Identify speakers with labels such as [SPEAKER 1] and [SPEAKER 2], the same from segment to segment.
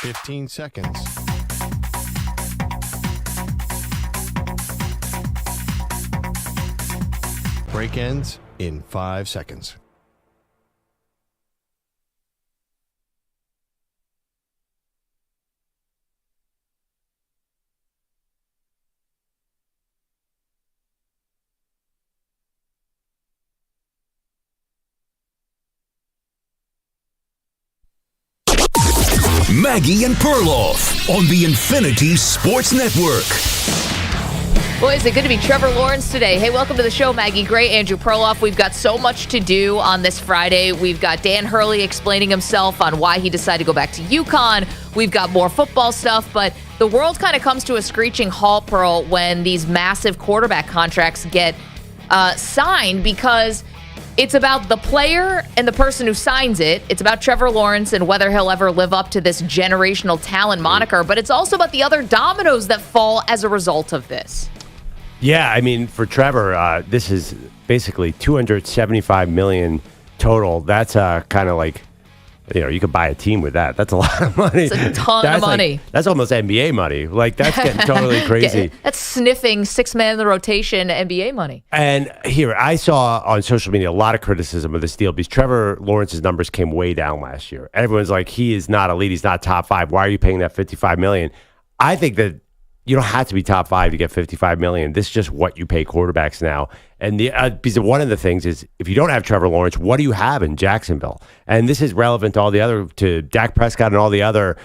[SPEAKER 1] 15 seconds. Break ends in 5 seconds.
[SPEAKER 2] Maggie and Perloff on the Infinity Sports Network.
[SPEAKER 3] Boy, is it good to be Trevor Lawrence today. Hey, welcome to the show, Maggie Gray, Andrew Perloff. We've got so much to do on this Friday. We've got Dan Hurley explaining himself on why he decided to go back to UConn. We've got more football stuff, but the world kind of comes to a screeching halt, Pearl, when these massive quarterback contracts get signed, because it's about the player and the person who signs it. It's about Trevor Lawrence and whether he'll ever live up to this generational talent moniker, but it's also about the other dominoes that fall as a result of this.
[SPEAKER 4] Yeah, I mean, for Trevor, this is basically $275 million total. That's kind of like, you could buy a team with that. That's a lot of money.
[SPEAKER 3] It's a ton of money.
[SPEAKER 4] That's almost NBA money. Like, that's getting totally crazy.
[SPEAKER 3] That's sniffing six-man in the rotation NBA money.
[SPEAKER 4] And here, I saw on social media a lot of criticism of this deal because Trevor Lawrence's numbers came way down last year. Everyone's like, he is not elite. He's not top five. Why are you paying that $55 million? I think that you don't have to be top five to get $55 million. This is just what you pay quarterbacks now. And because one of the things is, if you don't have Trevor Lawrence, what do you have in Jacksonville? And this is relevant to Dak Prescott and all the other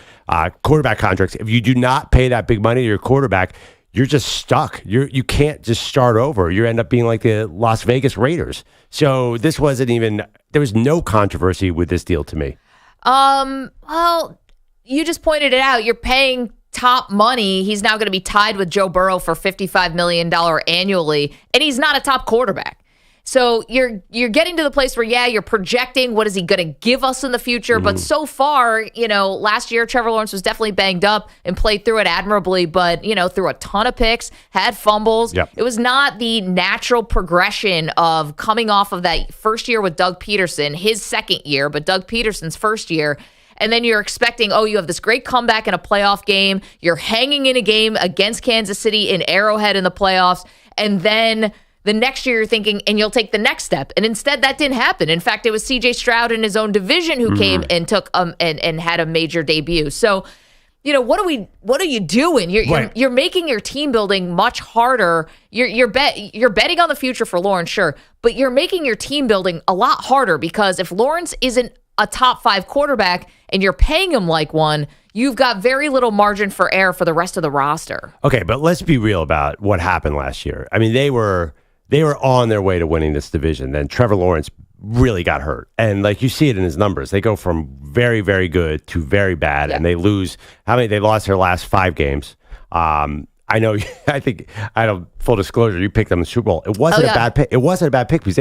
[SPEAKER 4] quarterback contracts. If you do not pay that big money to your quarterback, you're just stuck. You can't just start over. You end up being like the Las Vegas Raiders. So this wasn't even, there was no controversy with this deal to me.
[SPEAKER 3] Well, you just pointed it out. You're paying top money. He's now going to be tied with Joe Burrow for $55 million annually, and he's not a top quarterback. So you're getting to the place where, you're projecting what is he going to give us in the future. But so far, last year, Trevor Lawrence was definitely banged up and played through it admirably, but, threw a ton of picks, had fumbles.
[SPEAKER 4] Yep.
[SPEAKER 3] It was not the natural progression of coming off of that first year with Doug Peterson, his second year, but Doug Peterson's first year. And then you're expecting, you have this great comeback in a playoff game. You're hanging in a game against Kansas City in Arrowhead in the playoffs. And then the next year you're thinking, and you'll take the next step. And instead, that didn't happen. In fact, it was C.J. Stroud in his own division who came and took and had a major debut. So, what are you doing? You're making your team building much harder. You're betting on the future for Lawrence, sure, but you're making your team building a lot harder, because if Lawrence isn't a top five quarterback and you're paying him like one, you've got very little margin for error for the rest of the roster.
[SPEAKER 4] Okay, but let's be real about what happened last year. I mean, they were on their way to winning this division. Then Trevor Lawrence really got hurt. And like you see it in his numbers, they go from very, very good to very bad. Yep. And they lose, they lost their last 5 games. I know, full disclosure, you picked them in the Super Bowl. It wasn't a bad pick. It wasn't a bad pick because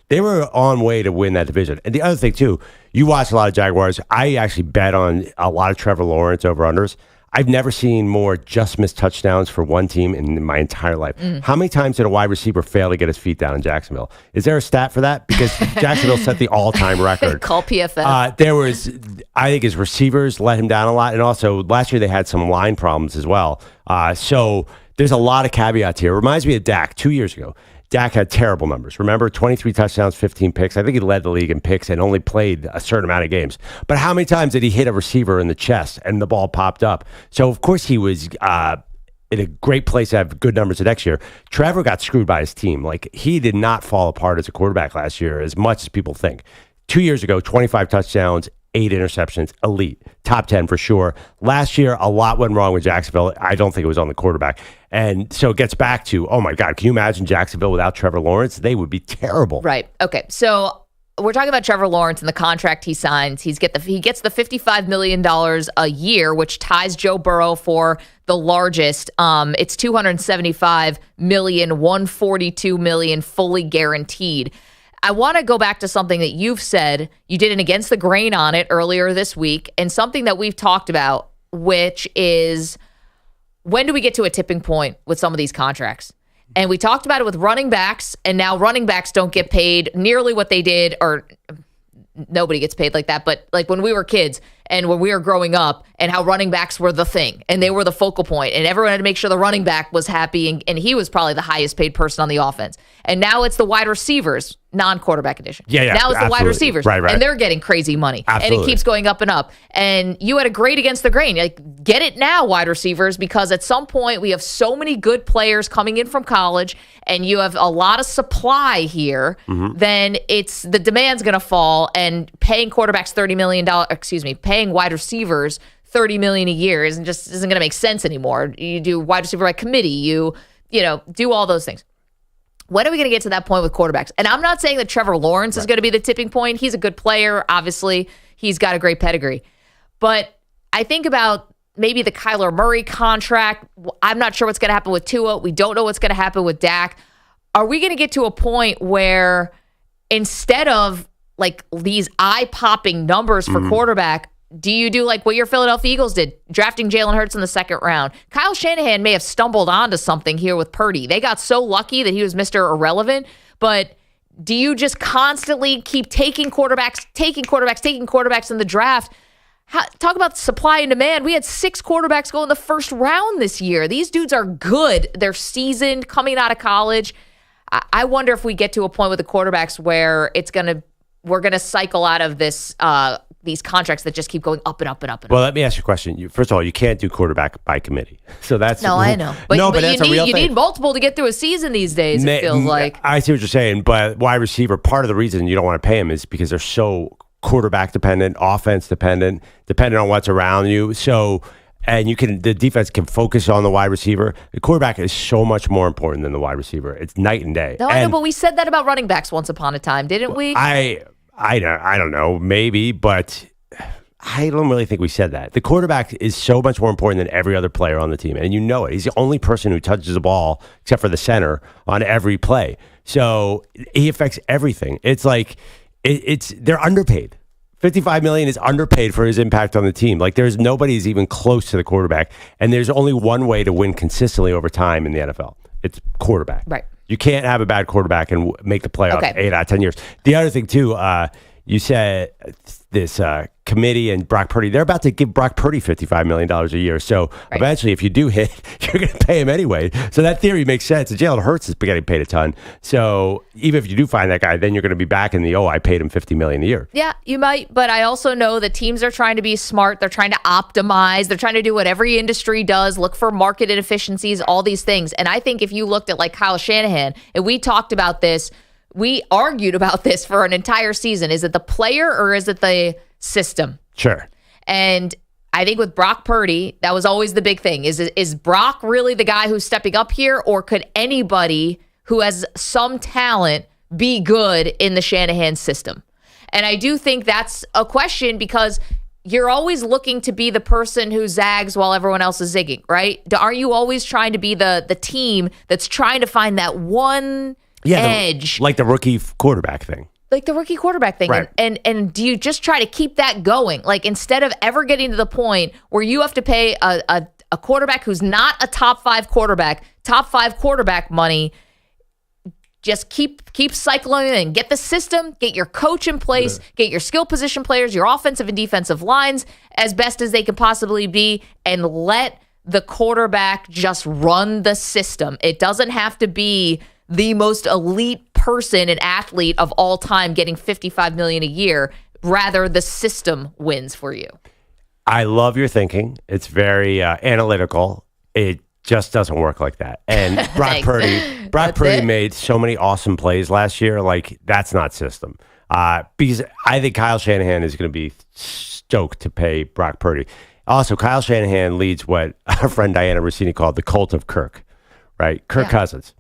[SPEAKER 4] they were on way to win that division. And the other thing too, you watch a lot of Jaguars. I actually bet on a lot of Trevor Lawrence over-unders. I've never seen more just missed touchdowns for one team in my entire life. How many times did a wide receiver fail to get his feet down in Jacksonville? Is there a stat for that? Because Jacksonville set the all-time record.
[SPEAKER 3] Call PFF.
[SPEAKER 4] There was, I think his receivers let him down a lot. And also last year they had some line problems as well. So there's a lot of caveats here. It reminds me of Dak 2 years ago. Dak had terrible numbers. Remember, 23 touchdowns, 15 picks. I think he led the league in picks and only played a certain amount of games. But how many times did he hit a receiver in the chest and the ball popped up? So, of course, he was in a great place to have good numbers the next year. Trevor got screwed by his team. Like, he did not fall apart as a quarterback last year as much as people think. 2 years ago, 25 touchdowns, 8 interceptions, elite, top 10 for sure. Last year, a lot went wrong with Jacksonville. I don't think it was on the quarterback. And so it gets back to, oh my God, can you imagine Jacksonville without Trevor Lawrence? They would be terrible.
[SPEAKER 3] Right. Okay. So we're talking about Trevor Lawrence and the contract he signs. He gets the $55 million a year, which ties Joe Burrow for the largest. It's $275 million, $142 million fully guaranteed. I want to go back to something that you've said. You did an Against the Grain on it earlier this week, and something that we've talked about, which is, when do we get to a tipping point with some of these contracts? And we talked about it with running backs, and now running backs don't get paid nearly what they did, or nobody gets paid like that. But like when we were kids, and when we were growing up and how running backs were the thing and they were the focal point and everyone had to make sure the running back was happy and he was probably the highest paid person on the offense. And now it's the wide receivers, non-quarterback edition.
[SPEAKER 4] Yeah,
[SPEAKER 3] now it's the wide receivers.
[SPEAKER 4] Right.
[SPEAKER 3] And they're getting crazy money.
[SPEAKER 4] Absolutely.
[SPEAKER 3] And it keeps going up and up. And you had a great against the grain. Like, get it now, wide receivers, because at some point we have so many good players coming in from college and you have a lot of supply here, then the demand's going to fall, and paying quarterbacks $30 million, paying wide receivers $30 million a year isn't going to make sense anymore. You do wide receiver by committee, you do all those things. When are we going to get to that point with quarterbacks? And I'm not saying that Trevor Lawrence is going to be the tipping point. He's a good player. Obviously, he's got a great pedigree. But I think about maybe the Kyler Murray contract. I'm not sure what's going to happen with Tua. We don't know what's going to happen with Dak. Are we going to get to a point where instead of like these eye-popping numbers for quarterback, do you do like what your Philadelphia Eagles did, drafting Jalen Hurts in the second round? Kyle Shanahan may have stumbled onto something here with Purdy. They got so lucky that he was Mr. Irrelevant, but do you just constantly keep taking quarterbacks in the draft? Talk about supply and demand. We had 6 quarterbacks go in the first round this year. These dudes are good. They're seasoned, coming out of college. I wonder if we get to a point with the quarterbacks where we're gonna cycle out of this these contracts that just keep going up and up and up.
[SPEAKER 4] Well, let me ask you a question. First of all, you can't do quarterback by committee. So that's
[SPEAKER 3] no, I know. But
[SPEAKER 4] that's a real thing.
[SPEAKER 3] You need multiple to get through a season these days. It feels like.
[SPEAKER 4] I see what you're saying, but wide receiver, part of the reason you don't want to pay him is because they're so quarterback dependent, offense dependent on what's around you. So, and the defense can focus on the wide receiver. The quarterback is so much more important than the wide receiver. It's night and day.
[SPEAKER 3] No, I know, but we said that about running backs once upon a time, didn't we?
[SPEAKER 4] I don't know, maybe, but I don't really think we said that. The quarterback is so much more important than every other player on the team, and you know it. He's the only person who touches the ball, except for the center, on every play. So he affects everything. It's like they're underpaid. $55 million is underpaid for his impact on the team. Like, there's nobody's even close to the quarterback, and there's only one way to win consistently over time in the NFL. It's quarterback.
[SPEAKER 3] Right.
[SPEAKER 4] You can't have a bad quarterback and make the playoffs 8 out of 10 years. The other thing, too, you said this committee and Brock Purdy, they're about to give Brock Purdy $55 million a year. So eventually, if you do hit, you're going to pay him anyway. So that theory makes sense. And Jalen Hurts is getting paid a ton. So even if you do find that guy, then you're going to be back in I paid him $50 million a year.
[SPEAKER 3] Yeah, you might. But I also know that teams are trying to be smart. They're trying to optimize. They're trying to do what every industry does, look for market inefficiencies, all these things. And I think if you looked at like Kyle Shanahan, and we talked about this, we argued about this for an entire season. Is it the player or is it the system?
[SPEAKER 4] Sure.
[SPEAKER 3] And I think with Brock Purdy, that was always the big thing. Is Brock really the guy who's stepping up here, or could anybody who has some talent be good in the Shanahan system? And I do think that's a question, because you're always looking to be the person who zags while everyone else is zigging, right? Aren't you always trying to be the team that's trying to find that one edge?
[SPEAKER 4] Like the rookie quarterback thing.
[SPEAKER 3] Like the rookie quarterback thing.
[SPEAKER 4] Right.
[SPEAKER 3] And do you just try to keep that going? Like, instead of ever getting to the point where you have to pay a quarterback who's not a top 5 quarterback money, just keep cycling in. Get the system, get your coach in place, get your skill position players, your offensive and defensive lines as best as they can possibly be, and let the quarterback just run the system. It doesn't have to be the most elite person and athlete of all time getting $55 million a year. Rather, the system wins for you.
[SPEAKER 4] I love your thinking. It's very analytical. It just doesn't work like that. And Brock Purdy made so many awesome plays last year. Like, that's not system. Because I think Kyle Shanahan is going to be stoked to pay Brock Purdy. Also, Kyle Shanahan leads what our friend Diana Rossini called the cult of Kirk, right? Kirk Cousins.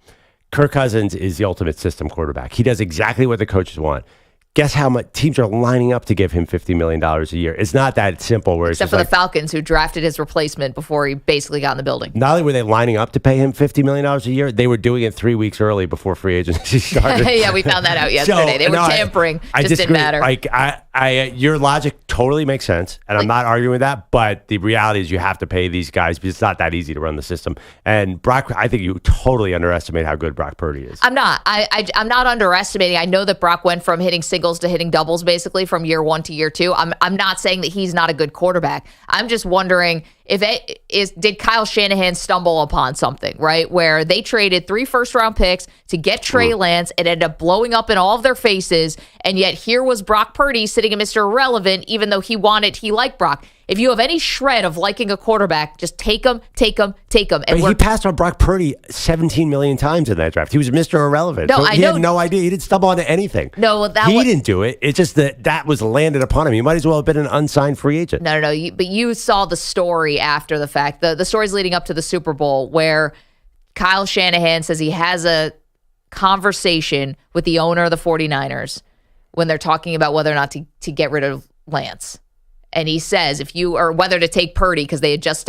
[SPEAKER 4] Kirk Cousins is the ultimate system quarterback. He does exactly what the coaches want. Guess how much teams are lining up to give him $50 million a year? It's not that simple.
[SPEAKER 3] Except for the Falcons, who drafted his replacement before he basically got in the building.
[SPEAKER 4] Not only were they lining up to pay him $50 million a year, they were doing it 3 weeks early before free agency started.
[SPEAKER 3] Yeah, we found that out yesterday. They were tampering.
[SPEAKER 4] I
[SPEAKER 3] just didn't matter.
[SPEAKER 4] Like, your logic totally makes sense, and I'm not arguing with that. But the reality is, you have to pay these guys because it's not that easy to run the system. And Brock, I think you totally underestimate how good Brock Purdy is.
[SPEAKER 3] I'm not. I'm not underestimating. I know that Brock went from hitting single singles to hitting doubles basically from year 1 to year 2. I'm not saying that he's not a good quarterback. I'm just wondering did Kyle Shanahan stumble upon something, right? Where they traded 3 first-round picks to get Trey Lance. It ended up blowing up in all of their faces, and yet here was Brock Purdy sitting in Mr. Irrelevant, even though he liked Brock. If you have any shred of liking a quarterback, just take him. And
[SPEAKER 4] but he passed on Brock Purdy 17 million times in that draft. He was Mr. Irrelevant.
[SPEAKER 3] No,
[SPEAKER 4] so
[SPEAKER 3] I
[SPEAKER 4] he
[SPEAKER 3] know.
[SPEAKER 4] had no idea. He didn't stumble onto anything.
[SPEAKER 3] No,
[SPEAKER 4] he didn't do it. It's just that was landed upon him. He might as well have been an unsigned free agent.
[SPEAKER 3] No. But you saw the story after the fact. The stories leading up to the Super Bowl where Kyle Shanahan says he has a conversation with the owner of the 49ers when they're talking about whether or not to get rid of Lance. And he says whether to take Purdy because they had just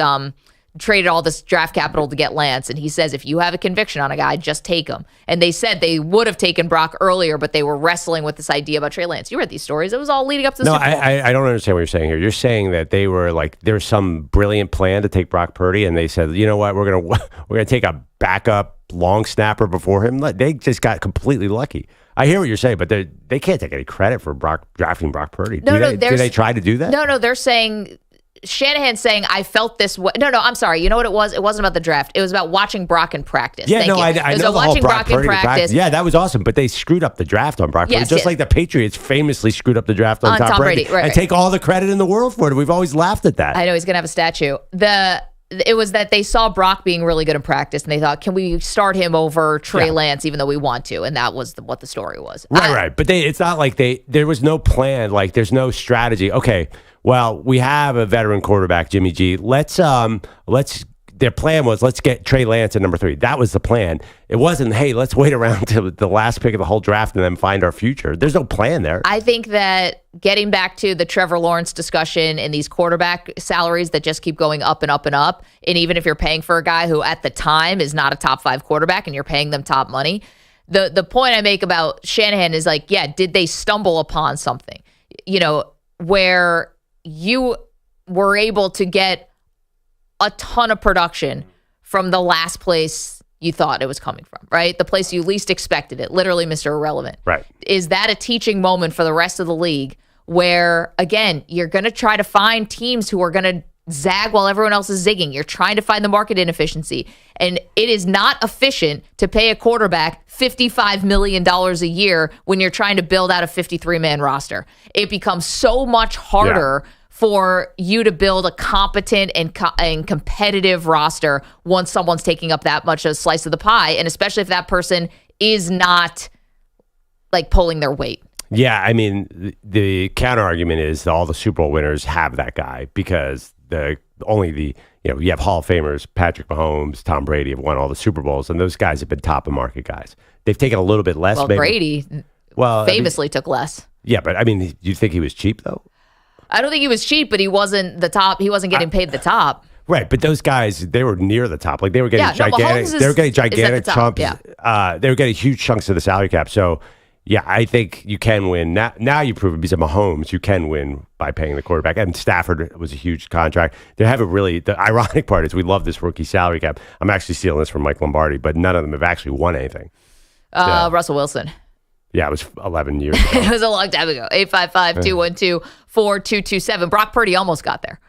[SPEAKER 3] traded all this draft capital to get Lance. And he says, if you have a conviction on a guy, just take him. And they said they would have taken Brock earlier, but they were wrestling with this idea about Trey Lance. You read these stories. It was all leading up to the Super Bowl.
[SPEAKER 4] I don't understand what you're saying here. You're saying that they were like, there's some brilliant plan to take Brock Purdy, and they said, you know what, we're gonna take a backup long snapper before him. They just got completely lucky. I hear what you're saying, but they can't take any credit for drafting Brock Purdy. Do they try to do that?
[SPEAKER 3] No, they're saying Shanahan's saying, I felt this way. No, I'm sorry. You know what it was? It wasn't about the draft. It was about watching Brock in practice.
[SPEAKER 4] Yeah, I know the whole Brock Purdy practice. Yeah, that was awesome. But they screwed up the draft on Brock Purdy, just like the Patriots famously screwed up the draft on Tom Brady.
[SPEAKER 3] Right.
[SPEAKER 4] And take all the credit in the world for it. We've always laughed at that.
[SPEAKER 3] I know he's going to have a statue. It was that they saw Brock being really good in practice, and they thought, can we start him over Trey Lance, even though we want to? And that was what the story was.
[SPEAKER 4] Right. But it's not like there was no plan. Like, there's no strategy. Okay, well, we have a veteran quarterback, Jimmy G. Their plan was, let's get Trey Lance at number 3. That was the plan. It wasn't, hey, let's wait around till the last pick of the whole draft and then find our future. There's no plan there.
[SPEAKER 3] I think that getting back to the Trevor Lawrence discussion and these quarterback salaries that just keep going up and up and up, and even if you're paying for a guy who at the time is not a top 5 quarterback and you're paying them top money, the point I make about Shanahan is like, yeah, did they stumble upon something, where you were able to get a ton of production from the last place you thought it was coming from, right? The place you least expected it, literally Mr. Irrelevant.
[SPEAKER 4] Right.
[SPEAKER 3] Is that a teaching moment for the rest of the league where, again, you're going to try to find teams who are going to zag while everyone else is zigging? You're trying to find the market inefficiency. And it is not efficient to pay a quarterback $55 million a year when you're trying to build out a 53-man roster. It becomes so much harder for you to build a competent and competitive roster once someone's taking up that much of a slice of the pie, and especially if that person is not like pulling their weight.
[SPEAKER 4] Yeah, I mean, the counter argument is that all the Super Bowl winners have that guy because you have Hall of Famers, Patrick Mahomes, Tom Brady have won all the Super Bowls, and those guys have been top of market guys. They've taken a little bit less.
[SPEAKER 3] Well, Brady famously took less.
[SPEAKER 4] Yeah, but I mean, do you think he was cheap though?
[SPEAKER 3] I don't think he was cheap, but he wasn't the top. He wasn't getting paid the top.
[SPEAKER 4] Right, but those guys, they were near the top. Like they were getting gigantic. They were getting gigantic chunks.
[SPEAKER 3] Yeah.
[SPEAKER 4] They were getting huge chunks of the salary cap. So, yeah, I think you can win. Now you prove it because of Mahomes. You can win by paying the quarterback. And Stafford was a huge contract. They haven't really. The ironic part is we love this rookie salary cap. I'm actually stealing this from Mike Lombardi, but none of them have actually won anything.
[SPEAKER 3] Russell Wilson.
[SPEAKER 4] Yeah, it was 11 years ago.
[SPEAKER 3] It was a long time ago. 855-212-4227. Brock Purdy almost got there.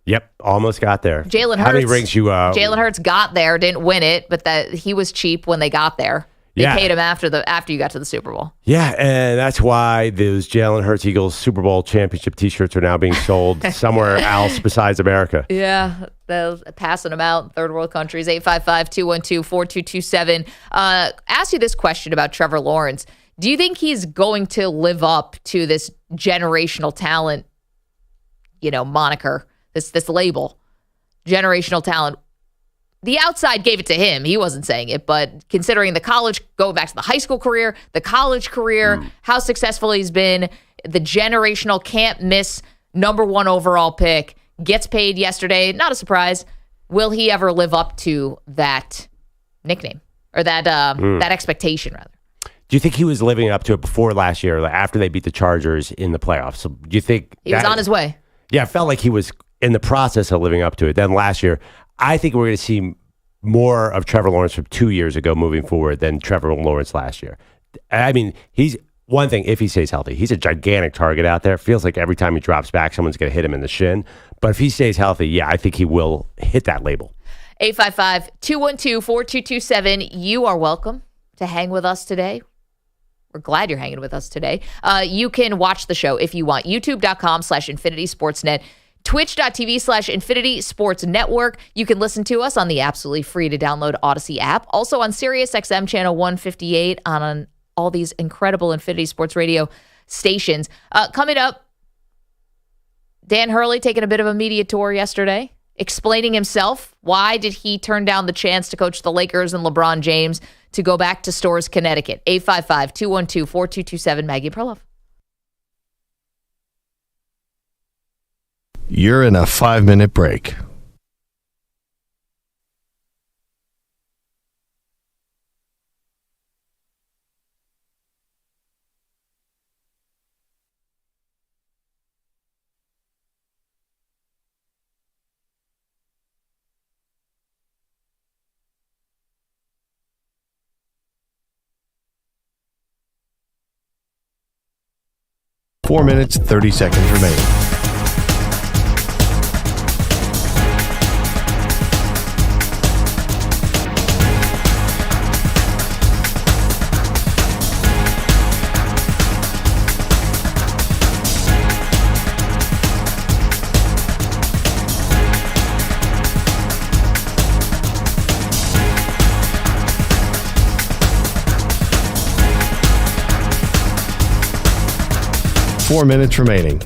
[SPEAKER 4] Yep, almost got there.
[SPEAKER 3] Jalen Hurts.
[SPEAKER 4] How many rings you?
[SPEAKER 3] Jalen Hurts got there, didn't win it, but that he was cheap when they got there. They paid him after you got to the Super Bowl.
[SPEAKER 4] Yeah, and that's why those Jalen Hurts Eagles Super Bowl championship T-shirts are now being sold somewhere else besides America.
[SPEAKER 3] Yeah, they're passing them out in third world countries. 855-212-4227. Ask you this question about Trevor Lawrence. Do you think he's going to live up to this generational talent, moniker, this label, generational talent? The outside gave it to him. He wasn't saying it, but considering going back to the high school career, the college career, how successful he's been, the generational can't miss number 1 overall pick, gets paid yesterday, not a surprise. Will he ever live up to that nickname or that expectation, rather?
[SPEAKER 4] Do you think he was living up to it before last year, like after they beat the Chargers in the playoffs? So do you think
[SPEAKER 3] he was on his way?
[SPEAKER 4] Yeah, it felt like he was in the process of living up to it. Then last year, I think we're going to see more of Trevor Lawrence from 2 years ago moving forward than Trevor Lawrence last year. I mean, one thing, if he stays healthy, he's a gigantic target out there. Feels like every time he drops back, someone's going to hit him in the shin. But if he stays healthy, yeah, I think he will hit that label.
[SPEAKER 3] 855-212-4227. You are welcome to hang with us today. We're glad you're hanging with us today. You can watch the show if you want. YouTube.com/Infinity Sportsnet. Twitch.tv/Infinity Sports Network. You can listen to us on the absolutely free to download Odyssey app. Also on SiriusXM channel 158 on all these incredible Infinity Sports Radio stations. Coming up, Dan Hurley taking a bit of a media tour yesterday, explaining himself. Why did he turn down the chance to coach the Lakers and LeBron James to go back to Storrs, Connecticut? 855-212-4227. Maggie Perloff.
[SPEAKER 1] You're in a 5-minute break. Four minutes, 30 seconds remaining. Four minutes remaining.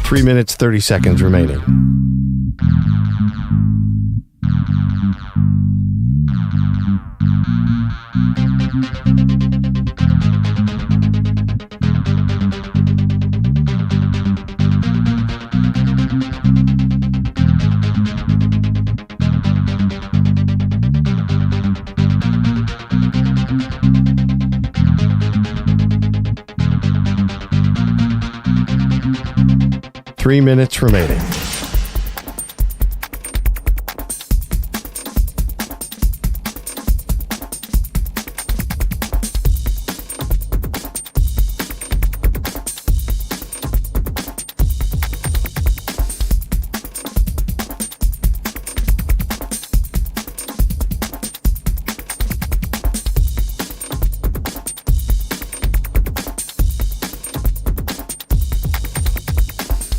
[SPEAKER 1] Three minutes, 30 seconds remaining. Three minutes remaining.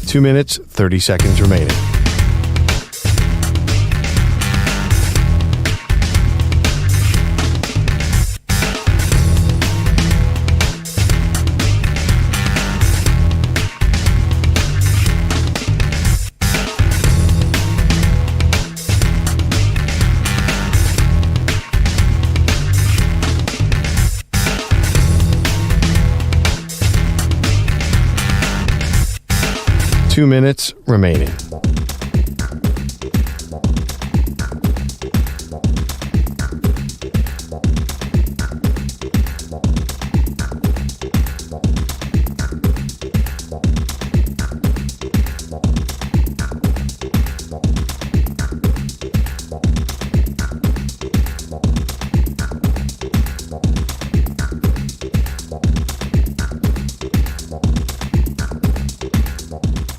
[SPEAKER 1] Two minutes, 30 seconds remaining. Two minutes remaining.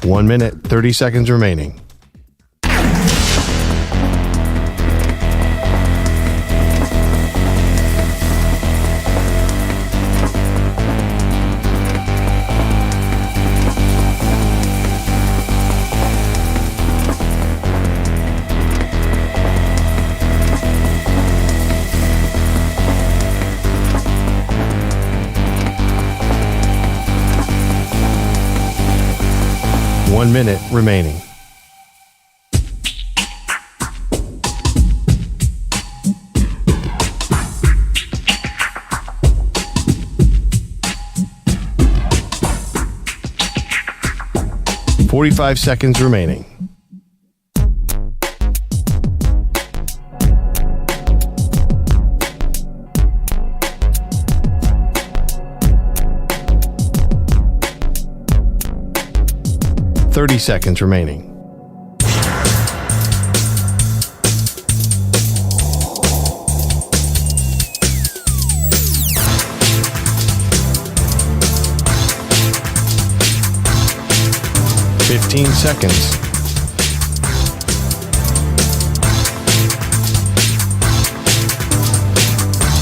[SPEAKER 1] One minute, 30 seconds remaining. One minute remaining. 45 seconds remaining. Thirty seconds remaining. Fifteen seconds.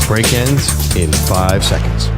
[SPEAKER 1] Break ends in 5 seconds.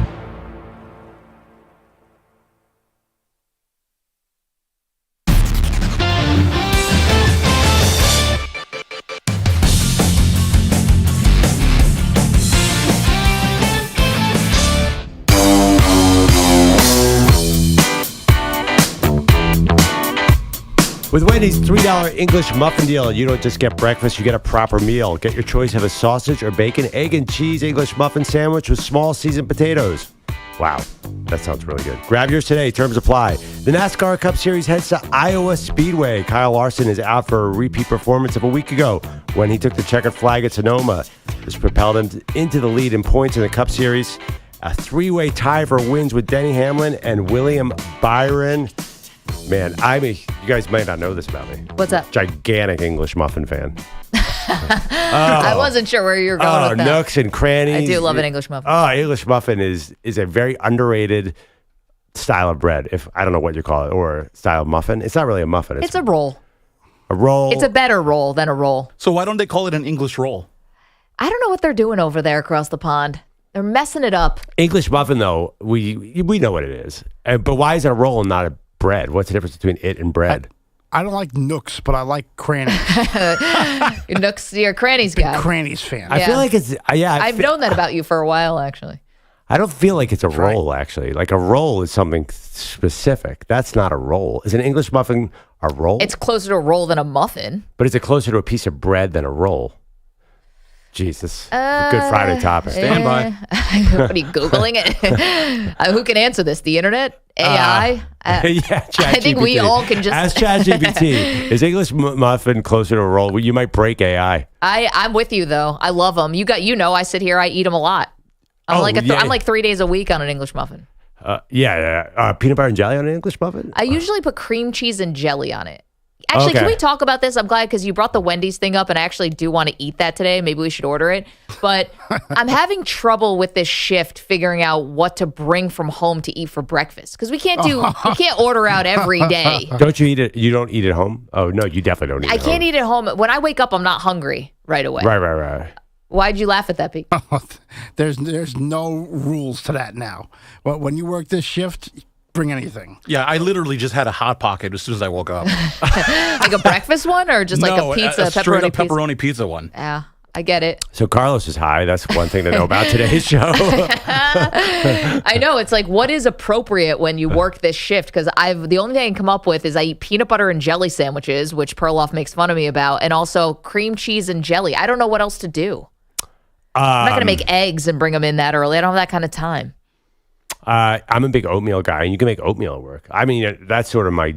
[SPEAKER 4] With Wendy's $3 English muffin deal, you don't just get breakfast, you get a proper meal. Get your choice of a sausage or bacon, egg, and cheese English muffin sandwich with small seasoned potatoes. Wow, that sounds really good. Grab yours today. Terms apply. The NASCAR Cup Series heads to Iowa Speedway. Kyle Larson is out for a repeat performance of a week ago when he took the checkered flag at Sonoma. This propelled him into the lead in points in the Cup Series. A three-way tie for wins with Denny Hamlin and William Byron. Man, you guys might not know this about me.
[SPEAKER 3] What's up?
[SPEAKER 4] Gigantic English muffin fan.
[SPEAKER 3] I wasn't sure where you were going with that.
[SPEAKER 4] Nooks and crannies.
[SPEAKER 3] I do love an English muffin.
[SPEAKER 4] English muffin is a very underrated style of bread. If I don't know what you call it, or style of muffin. It's not really a muffin.
[SPEAKER 3] It's a roll.
[SPEAKER 4] A roll.
[SPEAKER 3] It's a better roll than a roll.
[SPEAKER 5] So why don't they call it an English roll?
[SPEAKER 3] I don't know what they're doing over there across the pond. They're messing it up.
[SPEAKER 4] English muffin, though, we know what it is. But why is it a roll and not a bread? What's the difference between it and bread?
[SPEAKER 6] I don't like nooks, but I like crannies.
[SPEAKER 3] Your nooks, your crannies guy.
[SPEAKER 6] Crannies fan.
[SPEAKER 4] I feel like it's
[SPEAKER 3] I've known that about you for a while, actually.
[SPEAKER 4] I don't feel like it's a roll, actually. Like a roll is something specific. That's not a roll. Is an English muffin a roll?
[SPEAKER 3] It's closer to a roll than a muffin.
[SPEAKER 4] But is it closer to a piece of bread than a roll? Jesus. A Good Friday topic.
[SPEAKER 5] Stand by.
[SPEAKER 3] What are you Googling it? Who can answer this? The internet? AI?
[SPEAKER 4] Yeah,
[SPEAKER 3] I think we all can just...
[SPEAKER 4] Ask ChatGPT. Is English muffin closer to a roll? Well, you might break AI.
[SPEAKER 3] I'm with you, though. I love them. I sit here, I eat them a lot. I'm like 3 days a week on an English muffin.
[SPEAKER 4] Peanut butter and jelly on an English muffin?
[SPEAKER 3] I usually put cream cheese and jelly on it. Actually, Can we talk about this? I'm glad because you brought the Wendy's thing up, and I actually do want to eat that today. Maybe we should order it. But I'm having trouble with this shift figuring out what to bring from home to eat for breakfast because we can't order out every day.
[SPEAKER 4] Don't you eat it? You don't eat at home? Oh no, you definitely don't eat.
[SPEAKER 3] I can't eat at home. When I wake up, I'm not hungry right away.
[SPEAKER 4] Right.
[SPEAKER 3] Why'd you laugh at that, Pete?
[SPEAKER 6] There's no rules to that now. Well, when you work this shift, bring anything.
[SPEAKER 5] Yeah, I literally just had a Hot Pocket as soon as I woke up.
[SPEAKER 3] Like a breakfast one or just like a pizza,
[SPEAKER 5] straight up pepperoni pizza one.
[SPEAKER 3] Yeah, I get it.
[SPEAKER 4] So Carlos is high. That's one thing to know about today's show.
[SPEAKER 3] I know. It's like, what is appropriate when you work this shift? Because the only thing I can come up with is I eat peanut butter and jelly sandwiches, which Perloff makes fun of me about, and also cream cheese and jelly. I don't know what else to do. I'm not going to make eggs and bring them in that early. I don't have that kind of time.
[SPEAKER 4] I'm a big oatmeal guy, and you can make oatmeal at work. I mean, that's sort of my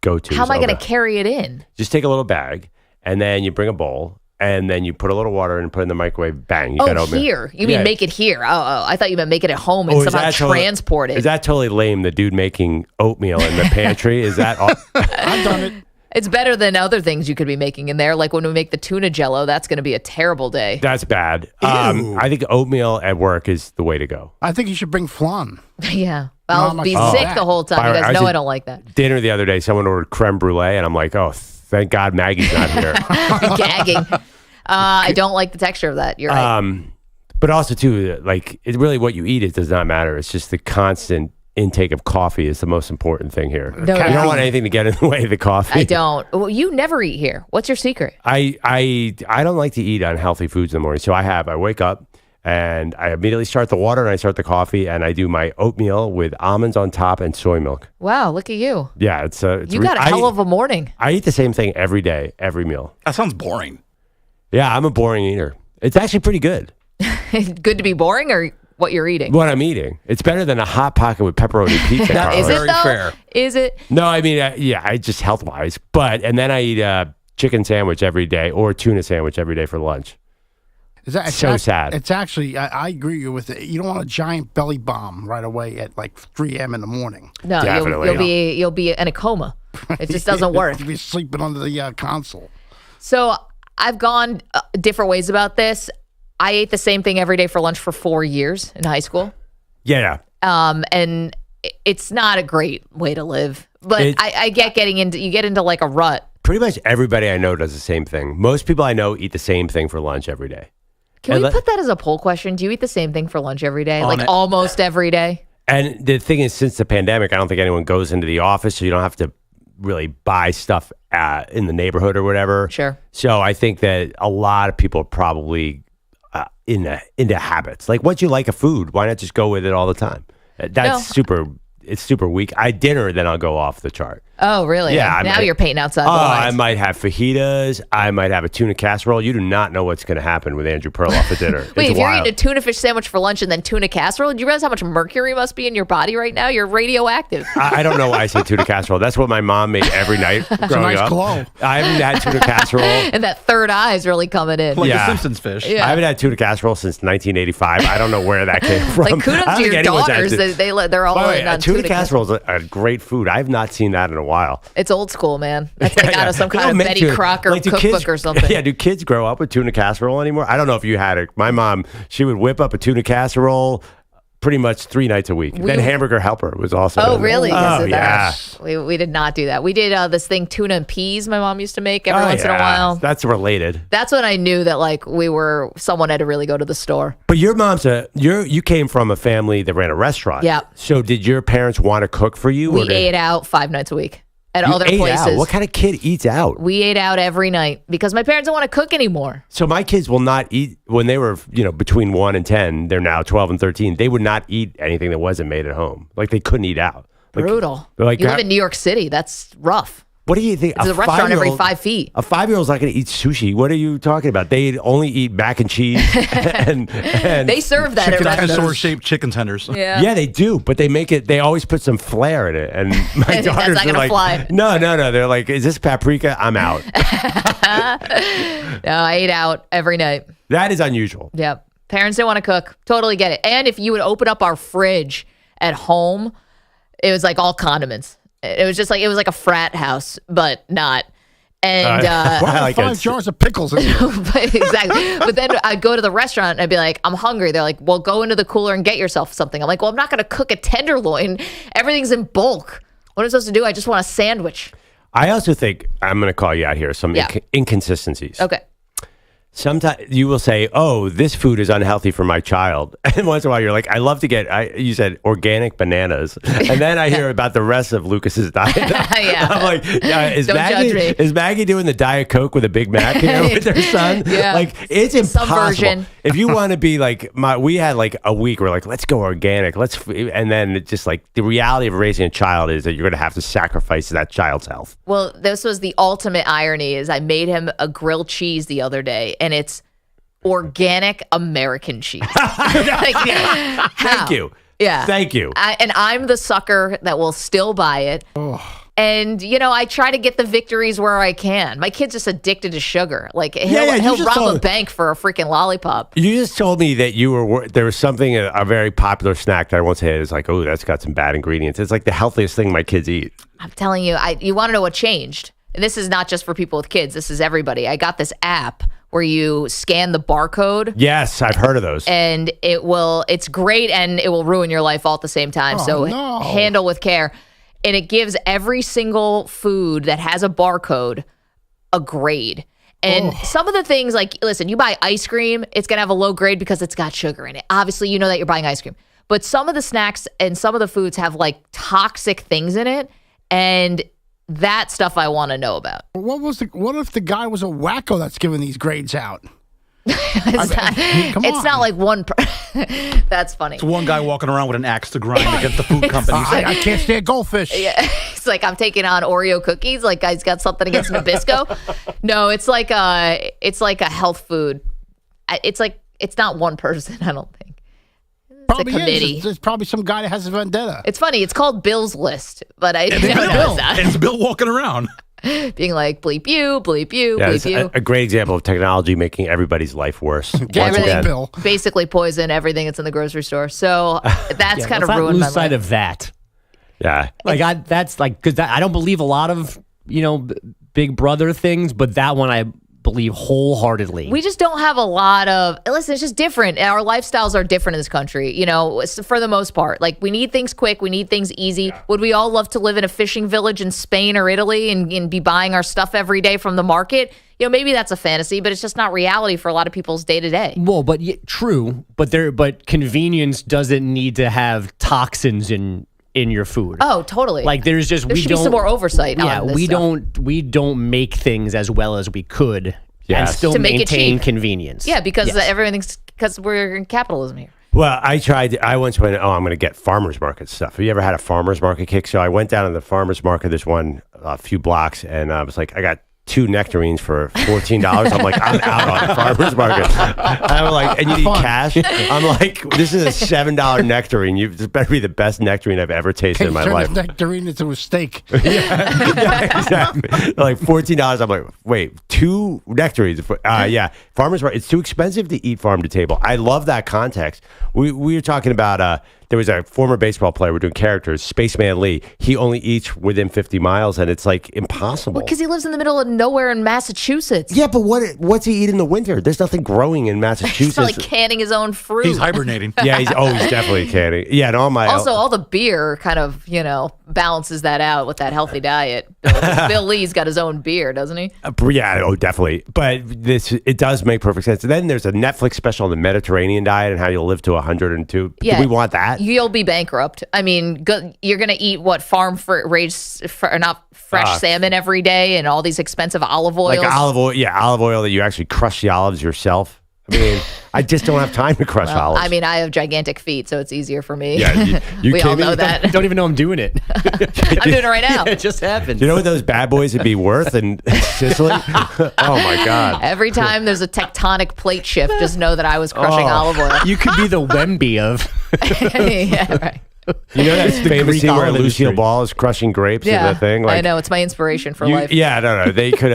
[SPEAKER 4] go-to.
[SPEAKER 3] How am I going to carry it in?
[SPEAKER 4] Just take a little bag, and then you bring a bowl, and then you put a little water and put it in the microwave. Bang! You got oatmeal.
[SPEAKER 3] Here? You mean make it here? Oh, I thought you meant make it at home and somehow transport it.
[SPEAKER 4] Is that totally lame? The dude making oatmeal in the pantry? Is that all?
[SPEAKER 6] I've done it.
[SPEAKER 3] It's better than other things you could be making in there. Like when we make the tuna jello, that's going to be a terrible day.
[SPEAKER 4] That's bad. I think oatmeal at work is the way to go.
[SPEAKER 6] I think you should bring flan.
[SPEAKER 3] Yeah. I'll be sick the whole time. You guys know I don't like that.
[SPEAKER 4] Dinner the other day, someone ordered creme brulee, and I'm like, oh, thank God Maggie's not here.
[SPEAKER 3] Gagging. I don't like the texture of that. You're right.
[SPEAKER 4] But also, too, like, it's really what you eat, it does not matter. It's just the constant intake of coffee is the most important thing here.
[SPEAKER 3] No,
[SPEAKER 4] you don't want anything to get in the way of the coffee.
[SPEAKER 3] I don't. Well, you never eat here. What's your secret?
[SPEAKER 4] I don't like to eat unhealthy foods in the morning. So I wake up and I immediately start the water and I start the coffee and I do my oatmeal with almonds on top and soy milk.
[SPEAKER 3] Wow, look at you.
[SPEAKER 4] Yeah, it's
[SPEAKER 3] you got a hell of a morning.
[SPEAKER 4] I eat the same thing every day, every meal.
[SPEAKER 5] That sounds boring.
[SPEAKER 4] Yeah, I'm a boring eater. It's actually pretty good.
[SPEAKER 3] Good to be boring or what you're eating.
[SPEAKER 4] What I'm eating. It's better than a Hot Pocket with pepperoni pizza.
[SPEAKER 3] Now, is
[SPEAKER 4] Carlos.
[SPEAKER 3] it
[SPEAKER 5] Very
[SPEAKER 3] though?
[SPEAKER 5] fair.
[SPEAKER 3] Is it?
[SPEAKER 4] No, I mean, I just health wise, and then I eat a chicken sandwich every day or a tuna sandwich every day for lunch.
[SPEAKER 6] It's
[SPEAKER 4] so sad.
[SPEAKER 6] It's actually, I agree with it. You don't want a giant belly bomb right away at like 3 a.m. in the morning.
[SPEAKER 3] No,
[SPEAKER 4] Definitely.
[SPEAKER 3] you'll be in a coma. It just doesn't work.
[SPEAKER 6] You'll be sleeping under the console.
[SPEAKER 3] So I've gone different ways about this. I ate the same thing every day for lunch for 4 years in high school.
[SPEAKER 4] Yeah.
[SPEAKER 3] And it's not a great way to live. But I get you get into like a rut.
[SPEAKER 4] Pretty much everybody I know does the same thing. Most people I know eat the same thing for lunch every day.
[SPEAKER 3] Can we put that as a poll question? Do you eat the same thing for lunch every day?
[SPEAKER 5] On
[SPEAKER 3] Like
[SPEAKER 5] it.
[SPEAKER 3] almost every day?
[SPEAKER 4] And the thing is, since the pandemic, I don't think anyone goes into the office, so you don't have to really buy stuff in the neighborhood or whatever.
[SPEAKER 3] Sure.
[SPEAKER 4] So I think that a lot of people are probably into habits. Like, once you like a food, why not just go with it all the time? That's It's super weak. I dinner, then I'll go off the chart.
[SPEAKER 3] Oh, really?
[SPEAKER 4] Yeah,
[SPEAKER 3] Now you're painting outside the
[SPEAKER 4] I
[SPEAKER 3] lines.
[SPEAKER 4] might have fajitas. I might have a tuna casserole. You do not know what's going to happen with Andrew Perloff at dinner.
[SPEAKER 3] Wait,
[SPEAKER 4] It's
[SPEAKER 3] if you're
[SPEAKER 4] wild.
[SPEAKER 3] eating a tuna fish sandwich for lunch and then tuna casserole, do you realize how much mercury must be in your body right now? You're radioactive.
[SPEAKER 4] I don't know why I say tuna casserole. That's what my mom made every night growing
[SPEAKER 6] nice
[SPEAKER 4] up.
[SPEAKER 6] glow.
[SPEAKER 4] I haven't had tuna casserole.
[SPEAKER 3] And that third eye is really coming in.
[SPEAKER 5] Like
[SPEAKER 4] Yeah.
[SPEAKER 5] the Simpsons fish.
[SPEAKER 3] Yeah.
[SPEAKER 4] I haven't had tuna casserole since 1985. I don't know where that came from.
[SPEAKER 3] Like
[SPEAKER 4] I
[SPEAKER 3] kudos
[SPEAKER 4] don't
[SPEAKER 3] to
[SPEAKER 4] think
[SPEAKER 3] your
[SPEAKER 4] anyone's
[SPEAKER 3] daughters.
[SPEAKER 4] actually-
[SPEAKER 3] They're all
[SPEAKER 4] By the way,
[SPEAKER 3] in on
[SPEAKER 4] tuna casserole is a great food. I have not seen that in a while.
[SPEAKER 3] It's old school, man. That's like out of some
[SPEAKER 4] They
[SPEAKER 3] kind
[SPEAKER 4] don't
[SPEAKER 3] of
[SPEAKER 4] make
[SPEAKER 3] Betty
[SPEAKER 4] tuna-
[SPEAKER 3] Crocker
[SPEAKER 4] like, do
[SPEAKER 3] cookbook
[SPEAKER 4] kids-
[SPEAKER 3] or something.
[SPEAKER 4] Yeah, do kids grow up with tuna casserole anymore? I don't know if you had it. My mom, she would whip up a tuna casserole pretty much 3 nights a week. Then Hamburger Helper was also.
[SPEAKER 3] Oh, really? Yes,
[SPEAKER 4] Oh,
[SPEAKER 3] it
[SPEAKER 4] yeah.
[SPEAKER 3] does. We did not do that. We did this thing, tuna and peas, my mom used to make every once in a while.
[SPEAKER 4] That's related.
[SPEAKER 3] That's when I knew that like someone had to really go to the store.
[SPEAKER 4] But your mom's you came from a family that ran a restaurant.
[SPEAKER 3] Yeah.
[SPEAKER 4] So did your parents want to cook for you?
[SPEAKER 3] We ate out 5 nights a week at
[SPEAKER 4] You
[SPEAKER 3] other
[SPEAKER 4] ate
[SPEAKER 3] places.
[SPEAKER 4] out? What kind of kid eats out?
[SPEAKER 3] We ate out every night because my parents don't want to cook anymore.
[SPEAKER 4] So my kids will not eat when they were, between 1 and 10. They're now 12 and 13. They would not eat anything that wasn't made at home. Like, they couldn't eat out. Like,
[SPEAKER 3] Brutal.
[SPEAKER 4] they're like,
[SPEAKER 3] You live in New York City. That's rough.
[SPEAKER 4] what do you think?
[SPEAKER 3] It's a restaurant every
[SPEAKER 4] 5-year-old
[SPEAKER 3] 5 feet.
[SPEAKER 4] A 5-year-old's not going to eat sushi. What are you talking about? They only eat mac and cheese. and
[SPEAKER 3] They serve that at restaurants.
[SPEAKER 5] Dinosaur-shaped chicken tenders.
[SPEAKER 4] yeah, they do, but they make it. They always put some flair in it, and my
[SPEAKER 3] That's
[SPEAKER 4] daughters
[SPEAKER 3] not
[SPEAKER 4] are
[SPEAKER 3] gonna
[SPEAKER 4] like,
[SPEAKER 3] fly.
[SPEAKER 4] no. They're like, is this paprika? I'm out.
[SPEAKER 3] No, I ate out every night.
[SPEAKER 4] That is unusual.
[SPEAKER 3] Yep. Parents didn't want to cook. Totally get it. And if you would open up our fridge at home, it was like all condiments. It was like a frat house, but not. And
[SPEAKER 4] I like
[SPEAKER 6] 5
[SPEAKER 4] it.
[SPEAKER 6] jars of pickles in here.
[SPEAKER 3] but exactly. But then I'd go to the restaurant and I'd be like, I'm hungry. They're like, well, go into the cooler and get yourself something. I'm like, well, I'm not going to cook a tenderloin. Everything's in bulk. What am I supposed to do? I just want a sandwich.
[SPEAKER 4] I also think I'm going to call you out here. Some
[SPEAKER 3] Yeah.
[SPEAKER 4] inconsistencies.
[SPEAKER 3] Okay.
[SPEAKER 4] Sometimes you will say, "Oh, this food is unhealthy for my child," and once in a while you're like, "I love to get." You said organic bananas, and then I hear about the rest of Lucas's diet.
[SPEAKER 3] Yeah.
[SPEAKER 4] I'm like, is
[SPEAKER 3] Don't judge me.
[SPEAKER 4] Maggie doing the Diet Coke with a Big Mac here with her son?
[SPEAKER 3] Yeah.
[SPEAKER 4] Like, it's
[SPEAKER 3] Some
[SPEAKER 4] impossible.
[SPEAKER 3] version.
[SPEAKER 4] If you want to be like we had like a week. We're like, let's go organic. And then it's just like the reality of raising a child is that you're going to have to sacrifice that child's health.
[SPEAKER 3] Well, this was the ultimate irony is I made him a grilled cheese the other day, and it's organic American cheese. Like, how?
[SPEAKER 4] Thank you.
[SPEAKER 3] Yeah.
[SPEAKER 4] Thank you.
[SPEAKER 3] And I'm the sucker that will still buy it. And, I try to get the victories where I can. My kid's just addicted to sugar. Like,
[SPEAKER 4] you
[SPEAKER 3] he'll
[SPEAKER 4] just
[SPEAKER 3] rob
[SPEAKER 4] told-
[SPEAKER 3] a bank for a freaking lollipop.
[SPEAKER 4] You just told me that there was something, a very popular snack that I won't say it is like, oh, that's got some bad ingredients. It's like the healthiest thing my kids eat.
[SPEAKER 3] I'm telling you, you want to know what changed? And this is not just for people with kids. This is everybody. I got this app where you scan the barcode.
[SPEAKER 4] Yes, I've heard of those.
[SPEAKER 3] And it's great, and it will ruin your life all at the same time. So
[SPEAKER 6] no.
[SPEAKER 3] handle with care. And it gives every single food that has a barcode a grade. And some of the things, like, listen, you buy ice cream, it's going to have a low grade because it's got sugar in it. Obviously, you know that you're buying ice cream. But some of the snacks and some of the foods have, like, toxic things in it. And that stuff I want to know about.
[SPEAKER 6] What if the guy was a wacko that's giving these grades out?
[SPEAKER 3] It's not like one. That's funny.
[SPEAKER 5] It's one guy walking around with an axe to grind against the food companies.
[SPEAKER 6] I can't stand goldfish.
[SPEAKER 3] Yeah, it's like I'm taking on Oreo cookies. Like, guy's got something against Nabisco. No, it's like a health food. It's not one person. I don't think.
[SPEAKER 6] probably
[SPEAKER 3] committee.
[SPEAKER 6] is. There's probably some guy that has a vendetta.
[SPEAKER 3] It's funny. It's called Bill's List, but I didn't know
[SPEAKER 5] Bill.
[SPEAKER 3] that.
[SPEAKER 5] It's Bill walking around.
[SPEAKER 3] Being like, bleep you, bleep you,
[SPEAKER 4] Yeah,
[SPEAKER 3] bleep
[SPEAKER 4] it's
[SPEAKER 3] you.
[SPEAKER 4] a great example of technology making everybody's life worse. Once
[SPEAKER 3] Everything.
[SPEAKER 4] again.
[SPEAKER 6] Bill.
[SPEAKER 3] Basically poison everything that's in the grocery store. So that's kind of
[SPEAKER 7] let's not
[SPEAKER 3] ruined
[SPEAKER 7] lose
[SPEAKER 3] my
[SPEAKER 7] sight
[SPEAKER 3] life.
[SPEAKER 7] of that.
[SPEAKER 4] Yeah.
[SPEAKER 7] That's like, because I don't believe a lot of, Big Brother things, but that one I believe wholeheartedly.
[SPEAKER 3] We just don't have a lot of, listen, it's just different. Our lifestyles are different in this country, for the most part. Like, we need things quick. We need things easy. Yeah. Would we all love to live in a fishing village in Spain or Italy and be buying our stuff every day from the market? Maybe that's a fantasy, but it's just not reality for a lot of people's day to day.
[SPEAKER 7] Well, but true, but convenience doesn't need to have toxins in your food.
[SPEAKER 3] Oh, totally.
[SPEAKER 7] Like there should be
[SPEAKER 3] some more oversight.
[SPEAKER 7] Yeah,
[SPEAKER 3] on this
[SPEAKER 7] we
[SPEAKER 3] stuff.
[SPEAKER 7] don't make things as well as we could, and
[SPEAKER 4] Yes.
[SPEAKER 7] still
[SPEAKER 3] To make it
[SPEAKER 7] maintain
[SPEAKER 3] cheap.
[SPEAKER 7] convenience.
[SPEAKER 3] Yeah, because
[SPEAKER 7] Yes.
[SPEAKER 3] because we're in capitalism here.
[SPEAKER 4] Well, I once went, I'm going to get farmer's market stuff. Have you ever had a farmer's market kick? So I went down to the farmer's market, this one, a few blocks, and I was like, I got 2 nectarines for $14. I'm like, I'm out on the farmer's market. I'm like, and you need cash? I'm like, this is a $7 nectarine. This better be the best nectarine I've ever tasted in my
[SPEAKER 6] Turn
[SPEAKER 4] life.
[SPEAKER 6] the nectarine into a steak.
[SPEAKER 4] Yeah, exactly. Like $14. I'm like, wait, 2 nectarines? Yeah, farmers market. It's too expensive to eat farm to table. I love that context. We were talking about there was a former baseball player. We're doing characters, Spaceman Lee. He only eats within 50 miles, and it's like impossible.
[SPEAKER 3] Because he lives in the middle of nowhere in Massachusetts.
[SPEAKER 4] Yeah, but what's he eat in the winter? There's nothing growing in
[SPEAKER 3] He's
[SPEAKER 4] Massachusetts.
[SPEAKER 3] not like canning his own fruit.
[SPEAKER 5] He's hibernating.
[SPEAKER 4] Yeah, he's definitely canning. Yeah, and
[SPEAKER 3] all the beer kind of, balances that out with that healthy diet. Bill Lee's got his own beer, doesn't he?
[SPEAKER 4] Yeah, definitely. But it does make perfect sense. And then there's a Netflix special on the Mediterranean diet and how you'll live to 102.
[SPEAKER 3] Yeah.
[SPEAKER 4] Do we want that?
[SPEAKER 3] You'll be bankrupt. I mean, you're going to eat raised not fresh salmon every day and all these expensive olive oils.
[SPEAKER 4] Like olive oil, olive oil that you actually crush the olives yourself. I mean, I just don't have time to crush olives.
[SPEAKER 3] I mean, I have gigantic feet, so it's easier for me.
[SPEAKER 4] Yeah,
[SPEAKER 3] we all know that.
[SPEAKER 7] I don't even know I'm doing it.
[SPEAKER 3] I'm doing it right now.
[SPEAKER 7] It just happened.
[SPEAKER 4] You know what those bad boys would be worth in Sicily? Oh my God!
[SPEAKER 3] Every time there's a tectonic plate shift, just know that I was crushing olive oil.
[SPEAKER 7] You could be the Wemby of.
[SPEAKER 3] Yeah, right.
[SPEAKER 4] You know that famous
[SPEAKER 7] Greek
[SPEAKER 4] scene where
[SPEAKER 7] olive
[SPEAKER 4] Lucille
[SPEAKER 7] industry.
[SPEAKER 4] Ball is crushing grapes in
[SPEAKER 3] Yeah,
[SPEAKER 4] the thing?
[SPEAKER 3] I know. It's my inspiration for life.
[SPEAKER 4] Yeah, no. They could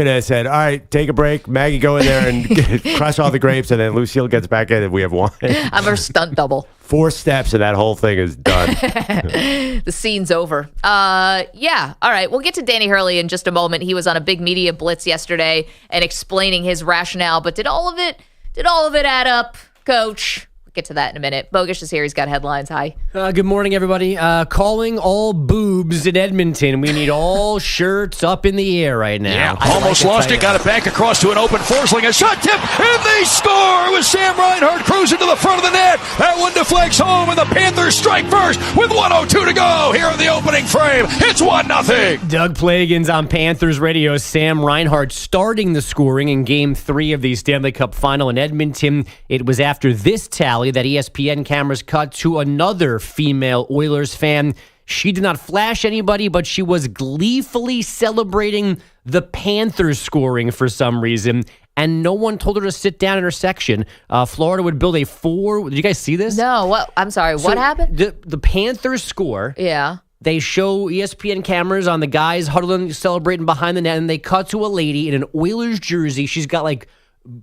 [SPEAKER 4] have said, all right, take a break. Maggie, go in there and crush all the grapes, and then Lucille gets back in and we have wine.
[SPEAKER 3] I'm her stunt double.
[SPEAKER 4] 4 steps and that whole thing is done.
[SPEAKER 3] The scene's over. Yeah. All right. We'll get to Danny Hurley in just a moment. He was on a big media blitz yesterday and explaining his rationale, but did all of it add up, Coach? Get to that in a minute. Bogusch is here. He's got headlines. Hi.
[SPEAKER 7] Good morning, everybody. Calling all boobs in Edmonton. We need all shirts up in the air right now.
[SPEAKER 8] Yeah, almost lost it. Got it back across to an open Forsling. A shot tip, and they score with Sam Reinhart cruising to the front of the net. That one deflects home, and the Panthers strike first with 1:02 to go here in the opening frame. It's 1-0.
[SPEAKER 7] Doug Plagens on Panthers radio. Sam Reinhart starting the scoring in Game 3 of the Stanley Cup Final in Edmonton. It was after this tally that ESPN cameras cut to another female Oilers fan. She did not flash anybody, but she was gleefully celebrating the Panthers scoring for some reason, and no one told her to sit down in her section. Florida would build a 4. Did you guys see this?
[SPEAKER 3] No. What? I'm sorry. What happened?
[SPEAKER 7] The Panthers score.
[SPEAKER 3] Yeah.
[SPEAKER 7] They show ESPN cameras on the guys huddling, celebrating behind the net, and they cut to a lady in an Oilers jersey. She's got like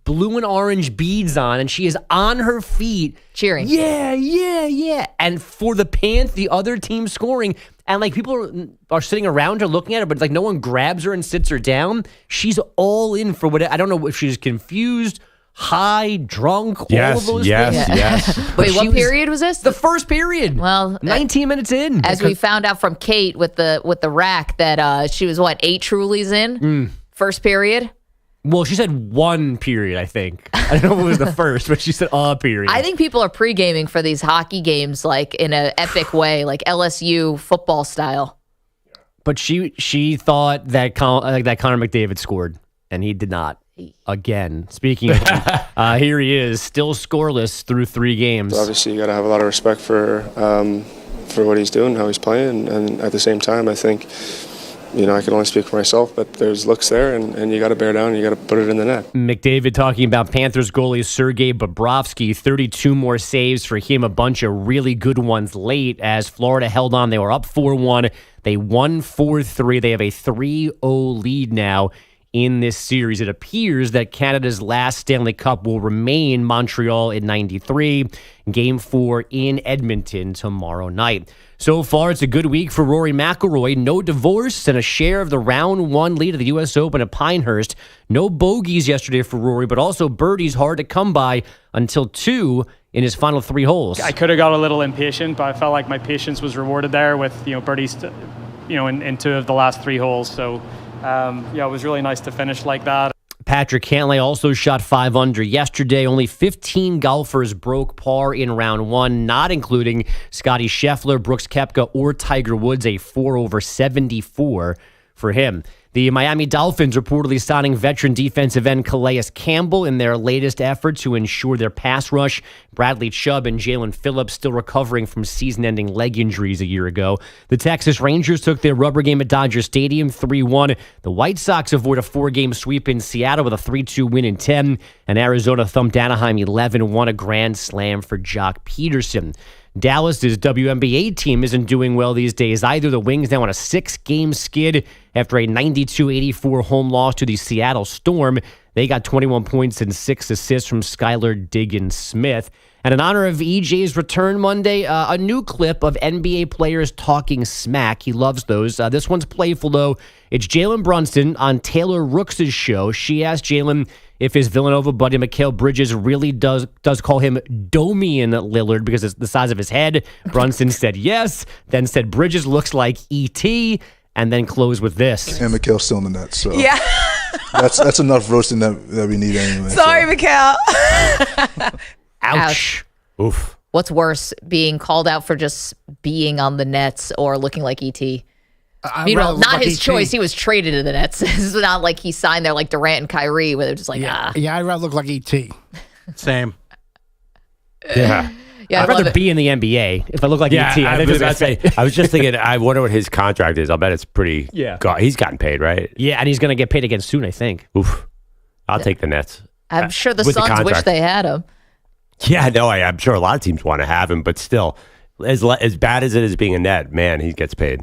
[SPEAKER 7] blue and orange beads on, and she is on her feet
[SPEAKER 3] cheering.
[SPEAKER 7] Yeah. And for the other team scoring, and like people are sitting around her looking at her, but like no one grabs her and sits her down. She's all in for what I don't know if she's confused, high, drunk, all of those things.
[SPEAKER 4] Yes.
[SPEAKER 3] Wait, what period was this?
[SPEAKER 7] The first period.
[SPEAKER 3] Well,
[SPEAKER 7] 19 minutes in.
[SPEAKER 3] As we found out from Kate with the rack that she was 8 Trulies in first period.
[SPEAKER 7] Well, she said 1 period, I think. I don't know if it was the first, but she said a period.
[SPEAKER 3] I think people are pre-gaming for these hockey games like in an epic way, like LSU football style.
[SPEAKER 7] But she thought that Connor McDavid scored, and he did not. Again, speaking of him, here he is, still scoreless through 3 games.
[SPEAKER 9] Obviously, you got to have a lot of respect for what he's doing, how he's playing, and at the same time, I think I can only speak for myself, but there's looks there, and you got to bear down and you got to put it in the net.
[SPEAKER 7] McDavid talking about Panthers goalie Sergei Bobrovsky, 32 more saves for him, a bunch of really good ones late as Florida held on. They were up 4-1. They won 4-3. They have a 3-0 lead now in this series. It appears that Canada's last Stanley Cup will remain Montreal in 93. Game 4 in Edmonton tomorrow night. So far, it's a good week for Rory McIlroy. No divorce and a share of the round 1 lead of the U.S. Open at Pinehurst. No bogeys yesterday for Rory, but also birdies hard to come by until 2 in his final 3 holes.
[SPEAKER 10] I could have got a little impatient, but I felt like my patience was rewarded there with birdies, in 2 of the last 3 holes. So, it was really nice to finish like that.
[SPEAKER 7] Patrick Cantlay also shot 5 under yesterday. Only 15 golfers broke par in round 1, not including Scottie Scheffler, Brooks Koepka, or Tiger Woods, a 4 over 74 for him. The Miami Dolphins reportedly signing veteran defensive end Calais Campbell in their latest effort to ensure their pass rush. Bradley Chubb and Jalen Phillips still recovering from season-ending leg injuries a year ago. The Texas Rangers took their rubber game at Dodger Stadium 3-1. The White Sox avoid a 4-game sweep in Seattle with a 3-2 win in 10. And Arizona thumped Anaheim 11-1, a grand slam for Jock Peterson. Dallas's WNBA team isn't doing well these days either. The Wings now on a 6-game skid after a 92-84 home loss to the Seattle Storm. They got 21 points and 6 assists from Skylar Diggins-Smith. And in honor of EJ's return Monday, a new clip of NBA players talking smack. He loves those. This one's playful, though. It's Jalen Brunson on Taylor Rooks' show. She asked Jalen if his Villanova buddy Mikal Bridges really does call him Damian Lillard because it's the size of his head. Brunson said yes, then said Bridges looks like E.T., and then closed with this.
[SPEAKER 11] And Mikal's still in the net, so
[SPEAKER 12] yeah.
[SPEAKER 11] that's enough roasting that we need anyway.
[SPEAKER 12] Sorry,
[SPEAKER 11] so.
[SPEAKER 12] Mikal.
[SPEAKER 7] Ouch. Oof.
[SPEAKER 3] What's worse, being called out for just being on the Nets or looking like E.T.? Meanwhile, not his choice. He was traded to the Nets. It's not like he signed there like Durant and Kyrie, where they're just like,
[SPEAKER 6] Yeah, I'd rather look like E.T.
[SPEAKER 5] Same.
[SPEAKER 7] Yeah. I'd rather be in the NBA if I look like E.T.
[SPEAKER 4] I was just thinking, I wonder what his contract is. I'll bet it's pretty. Yeah. He's gotten paid, right?
[SPEAKER 7] Yeah, and he's going to get paid again soon, I think.
[SPEAKER 4] Oof. I'll take the Nets.
[SPEAKER 3] I'm sure the Suns wish they had him.
[SPEAKER 4] Yeah, no, I'm sure a lot of teams want to have him, but still, as bad as it is being a Net, man, he gets paid.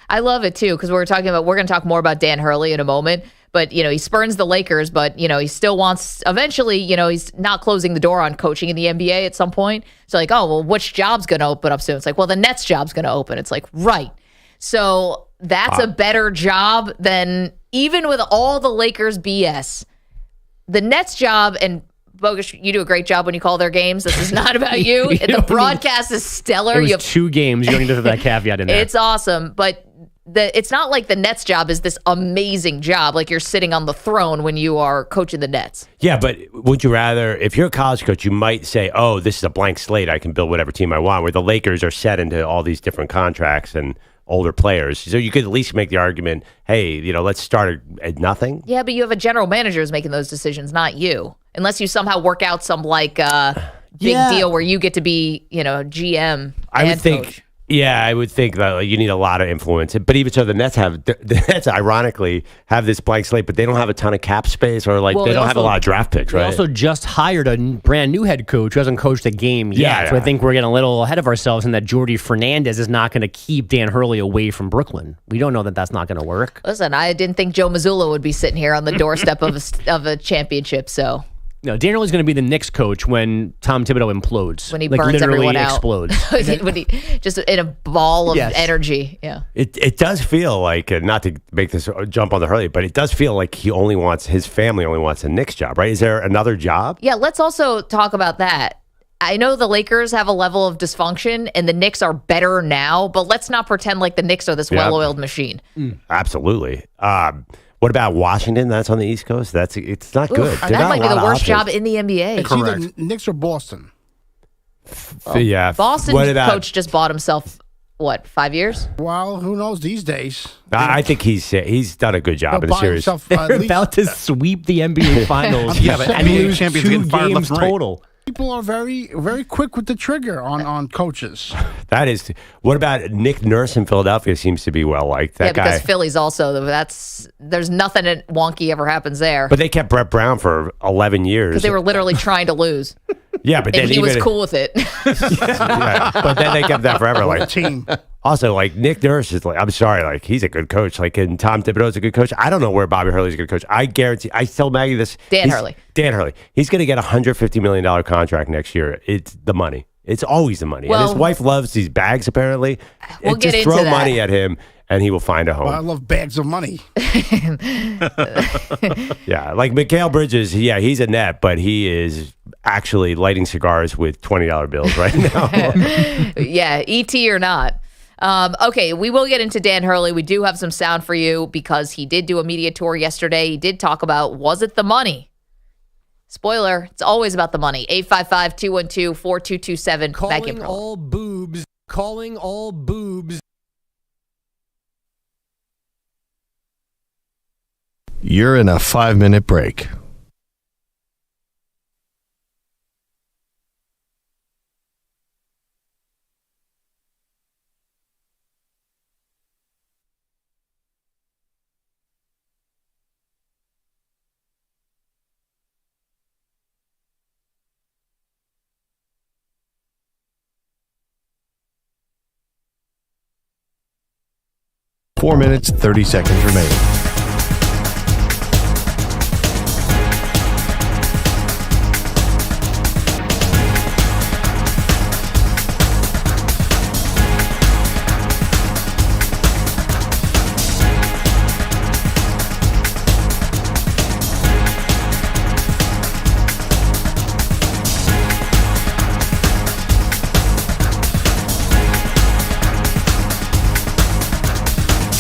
[SPEAKER 3] I love it too, because we're going to talk more about Dan Hurley in a moment, but he spurns the Lakers, but he still wants, eventually, he's not closing the door on coaching in the NBA at some point. So like, oh, well, which job's going to open up soon? It's like, well, the Nets job's going to open. It's like, right. So that's a better job than, even with all the Lakers BS, the Nets job. And Bogusch, you do a great job when you call their games. This is not about you. The broadcast is stellar.
[SPEAKER 7] It was 2 games. You don't need to have that caveat in there.
[SPEAKER 3] It's awesome, but it's not like the Nets job is this amazing job, like you're sitting on the throne when you are coaching the Nets.
[SPEAKER 4] Yeah, but would you rather, if you're a college coach, you might say, oh, this is a blank slate. I can build whatever team I want, where the Lakers are set into all these different contracts and older players. So you could at least make the argument, hey, let's start at nothing.
[SPEAKER 3] Yeah, but you have a general manager who's making those decisions, not you. Unless you somehow work out some big deal where you get to be, GM.
[SPEAKER 4] I would think. Coach. Yeah, I would think that you need a lot of influence. But even so, the Nets ironically have this blank slate, but they don't have a ton of cap space, or they don't have a lot of draft picks, right?
[SPEAKER 7] They also just hired a brand new head coach who hasn't coached a game yet.
[SPEAKER 4] Yeah.
[SPEAKER 7] So I think we're getting a little ahead of ourselves, and that Jordy Fernandez is not going to keep Dan Hurley away from Brooklyn. We don't know that that's not going to work.
[SPEAKER 3] Listen, I didn't think Joe Mazzulla would be sitting here on the doorstep of a championship, so...
[SPEAKER 7] No, Dan Hurley's going to be the Knicks coach when Tom Thibodeau implodes.
[SPEAKER 3] When he burns everyone out.
[SPEAKER 7] Explodes.
[SPEAKER 3] When he, just in a ball of energy. Yeah.
[SPEAKER 4] It does feel like, not to make this jump on the Hurley, but it does feel like his family only wants a Knicks job, right? Is there another job?
[SPEAKER 3] Yeah, let's also talk about that. I know the Lakers have a level of dysfunction and the Knicks are better now, but let's not pretend like the Knicks are this well-oiled machine.
[SPEAKER 4] Absolutely. What about Washington? That's on the East Coast. It's not good.
[SPEAKER 3] That might be the worst job in the NBA.
[SPEAKER 6] It's either Knicks or Boston.
[SPEAKER 4] Yeah.
[SPEAKER 3] Boston's coach just bought himself, 5 years?
[SPEAKER 6] Well, who knows these days?
[SPEAKER 4] I think he's done a good job in the series.
[SPEAKER 7] They're about to sweep the NBA Finals
[SPEAKER 5] but
[SPEAKER 7] and
[SPEAKER 5] NBA
[SPEAKER 7] lose
[SPEAKER 5] champions
[SPEAKER 7] 2
[SPEAKER 5] getting fired
[SPEAKER 7] games
[SPEAKER 5] left and right.
[SPEAKER 7] total.
[SPEAKER 6] People are very, very quick with the trigger on coaches.
[SPEAKER 4] That is. What about Nick Nurse in Philadelphia? Seems to be well liked. That
[SPEAKER 3] because
[SPEAKER 4] guy.
[SPEAKER 3] Philly's also there's nothing wonky ever happens there.
[SPEAKER 4] But they kept Brett Brown for 11 years.
[SPEAKER 3] Because they were literally trying to lose.
[SPEAKER 4] Yeah, but then
[SPEAKER 3] and he was cool with it.
[SPEAKER 4] Yeah, but then they kept that forever. Like
[SPEAKER 6] team.
[SPEAKER 4] Also, like Nick Nurse is like, I'm sorry, like he's a good coach. Like, and Tom Thibodeau's a good coach. I don't know where Bobby Hurley's a good coach. I guarantee. I tell Maggie this. Dan Hurley. He's going to get a $150 million contract next year. It's the money. It's always the money.
[SPEAKER 3] Well,
[SPEAKER 4] and his wife loves these bags. Apparently,
[SPEAKER 3] we'll
[SPEAKER 4] just
[SPEAKER 3] get
[SPEAKER 4] throw
[SPEAKER 3] into that.
[SPEAKER 4] money at him, and he will find a home.
[SPEAKER 6] Well, I love bags of money.
[SPEAKER 4] Yeah, like Mikal Bridges. Yeah, he's a net, but he is actually lighting cigars with $20 bills right now.
[SPEAKER 3] Yeah, ET or not. Okay, we will get into Dan Hurley. We do have some sound for you because he did do a media tour yesterday. He did talk about, was it the money? Spoiler, it's always about the money. 855-212-4227.
[SPEAKER 7] Calling all boobs. Calling all boobs.
[SPEAKER 1] You're in a 5-minute break. Four minutes, 30 seconds remaining.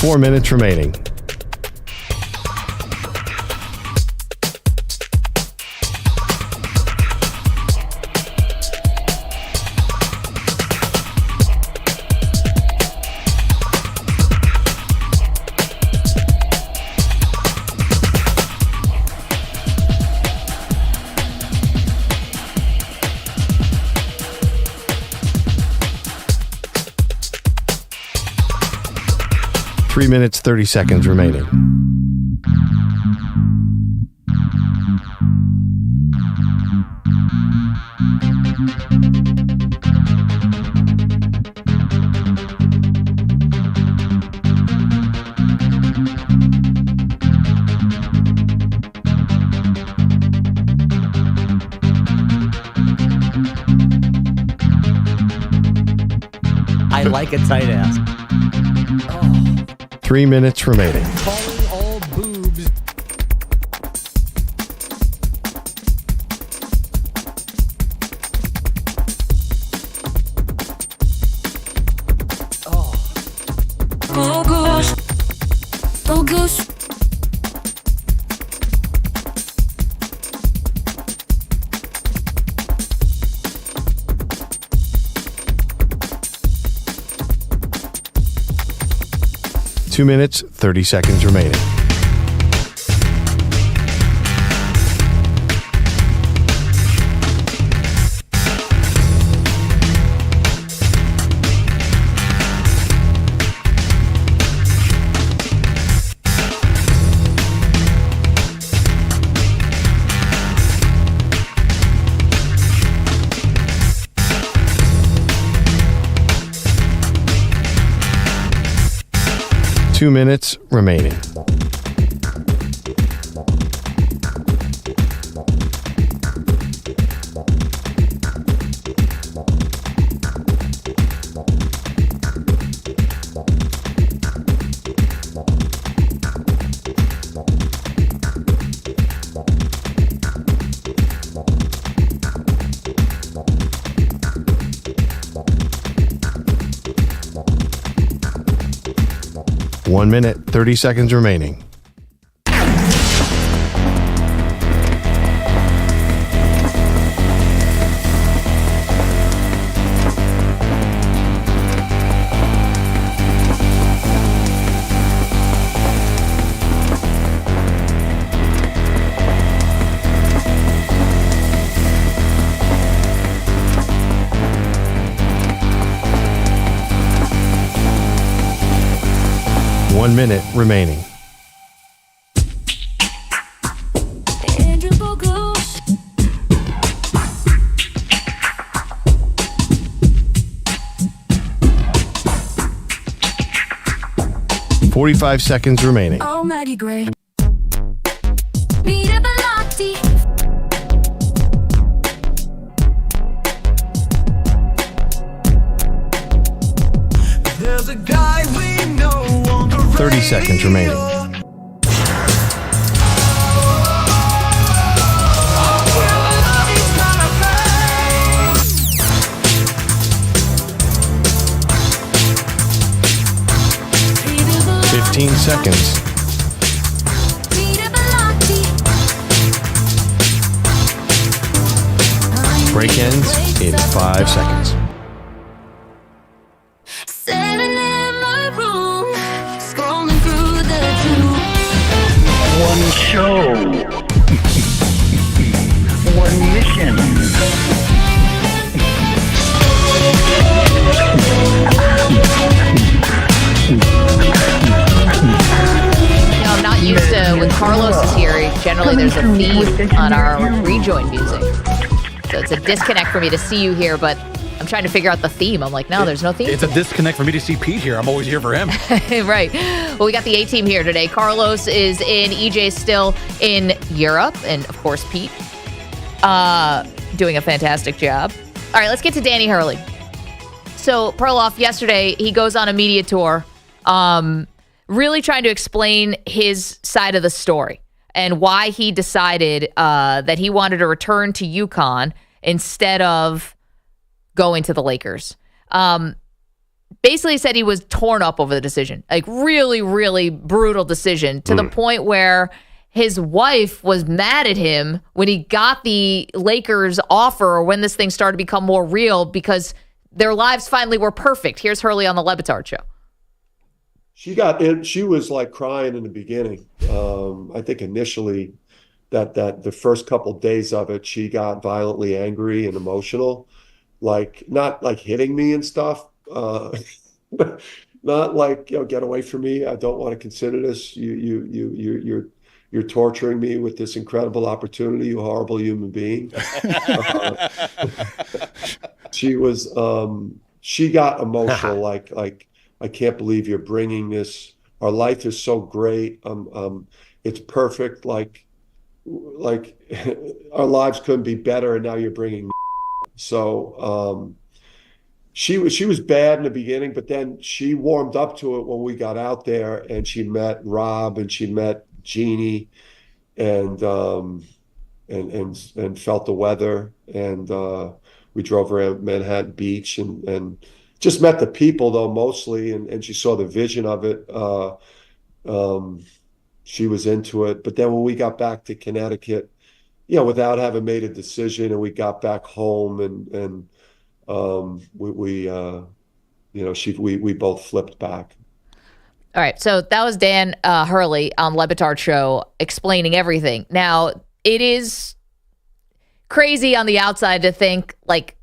[SPEAKER 1] Four minutes remaining. Three minutes, 30 seconds remaining.
[SPEAKER 7] I like a tight ass.
[SPEAKER 1] 3 minutes remaining.
[SPEAKER 7] Calling all boobs.
[SPEAKER 13] Bogusch. Bogusch.
[SPEAKER 1] Two minutes, 30 seconds remaining. Two minutes remaining. One minute, 30 seconds remaining. 1 minute remaining.
[SPEAKER 13] Andrew Bogusch.
[SPEAKER 1] 45 seconds remaining.
[SPEAKER 13] Oh, Maggie Gray. Peter Bellotti.
[SPEAKER 2] There's a guy we know on the
[SPEAKER 1] 30 seconds remaining.
[SPEAKER 13] Peter Bellotti.
[SPEAKER 1] 15 seconds.
[SPEAKER 13] Peter Bellotti.
[SPEAKER 1] Break ends in 5 seconds.
[SPEAKER 13] Sitting in my room, scrolling through the tube.
[SPEAKER 14] One show. One mission.
[SPEAKER 3] I'm not used to when Carlos is here. Generally, there's a theme on our rejoin music, so it's a disconnect for me to see you here. But I'm trying to figure out the theme. I'm like, no, there's no theme.
[SPEAKER 5] It's a disconnect for me to see Pete here. I'm always here for him.
[SPEAKER 3] Right. Well, we got the A-team here today. Carlos is in. EJ's still in Europe, and of course, Pete doing a fantastic job. All right, let's get to Danny Hurley. So Perloff yesterday, he goes on a media tour, really trying to explain his side of the story and why he decided that he wanted to return to UConn instead of going to the Lakers. Basically said he was torn up over the decision, like really, really brutal decision to the point where his wife was mad at him when he got the Lakers offer or when this thing started to become more real because their lives finally were perfect. Here's Hurley on the Le Batard Show.
[SPEAKER 15] She was like crying in the beginning. I think initially that the first couple days of it, she got violently angry and emotional, like not like hitting me and stuff. Not like, get away from me. I don't want to consider this. You're torturing me with this incredible opportunity, you horrible human being. She got emotional, like I can't believe you're bringing this. Our life is so great. It's perfect. Like our lives couldn't be better, and now you're bringing. So she was bad in the beginning, but then she warmed up to it when we got out there, and she met Rob and she met Jeannie, and felt the weather, and we drove around Manhattan Beach and just met the people though mostly, and she saw the vision of it. She was into it, but then when we got back to Connecticut, without having made a decision, and we got back home, and we both flipped back.
[SPEAKER 3] All right, so that was Dan Hurley on Le Batard Show explaining everything. Now, it is crazy on the outside to think, like,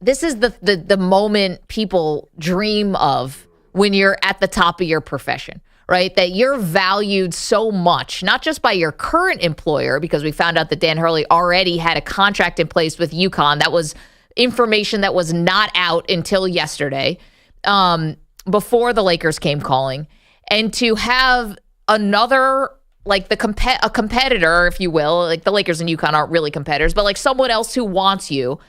[SPEAKER 3] this is the moment people dream of when you're at the top of your profession, right? That you're valued so much, not just by your current employer, because we found out that Dan Hurley already had a contract in place with UConn. That was information that was not out until yesterday, before the Lakers came calling. And to have another, like a competitor, if you will, like the Lakers and UConn aren't really competitors, but like someone else who wants you.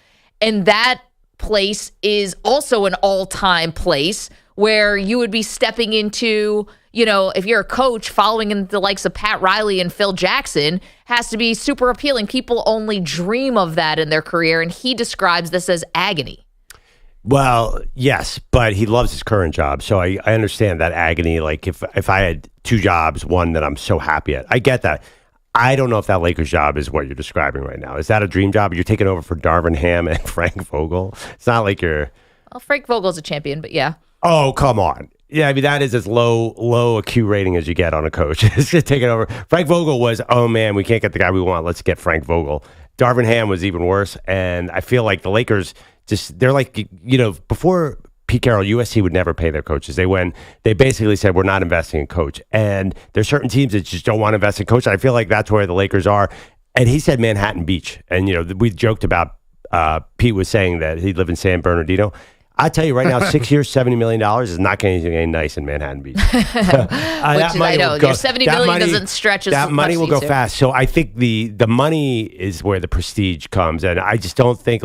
[SPEAKER 3] And that place is also an all-time place where you would be stepping into, if you're a coach, following in the likes of Pat Riley and Phil Jackson has to be super appealing. People only dream of that in their career. And he describes this as agony.
[SPEAKER 4] Well, yes, but he loves his current job. So I understand that agony. Like if I had two jobs, one that I'm so happy at, I get that. I don't know if that Lakers job is what you're describing right now. Is that a dream job? You're taking over for Darvin Ham and Frank Vogel. It's not like you're...
[SPEAKER 3] Well, Frank Vogel's a champion, but yeah.
[SPEAKER 4] Oh, come on. Yeah, I mean, that is as low a Q rating as you get on a coach. It's just taking over. Frank Vogel was, oh man, we can't get the guy we want. Let's get Frank Vogel. Darvin Ham was even worse. And I feel like the Lakers they're like, before Pete Carroll, USC would never pay their coaches. They basically said, we're not investing in coach. And there's certain teams that just don't want to invest in coach. I feel like that's where the Lakers are. And he said Manhattan Beach. And, we joked about Pete was saying that he'd live in San Bernardino. I tell you right now, 6 years, $70 million is not going to get any nice in Manhattan Beach.
[SPEAKER 3] I know. Your $70 million doesn't stretch as much.
[SPEAKER 4] That money will go fast. So I think the money is where the prestige comes. And I just don't think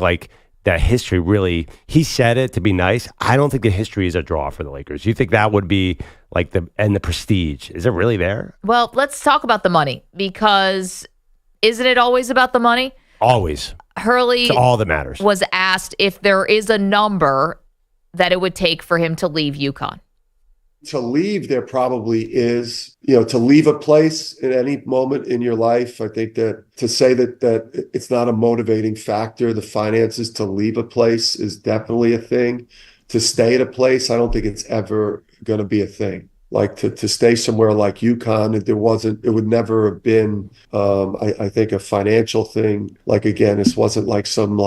[SPEAKER 4] that history really, he said it to be nice. I don't think the history is a draw for the Lakers. You think that would be the prestige? Is it really there?
[SPEAKER 3] Well, let's talk about the money, because isn't it always about the money?
[SPEAKER 4] Always.
[SPEAKER 3] Hurley
[SPEAKER 4] it's all that matters.
[SPEAKER 3] Was asked if there is a number that it would take for him to leave UConn.
[SPEAKER 15] To leave, there probably is, to leave a place at any moment in your life. I think that to say that it's not a motivating factor, the finances to leave a place is definitely a thing. To stay at a place, I don't think it's ever going to be a thing. Like to stay somewhere like UConn, it would never have been, I think, a financial thing. Again, this wasn't some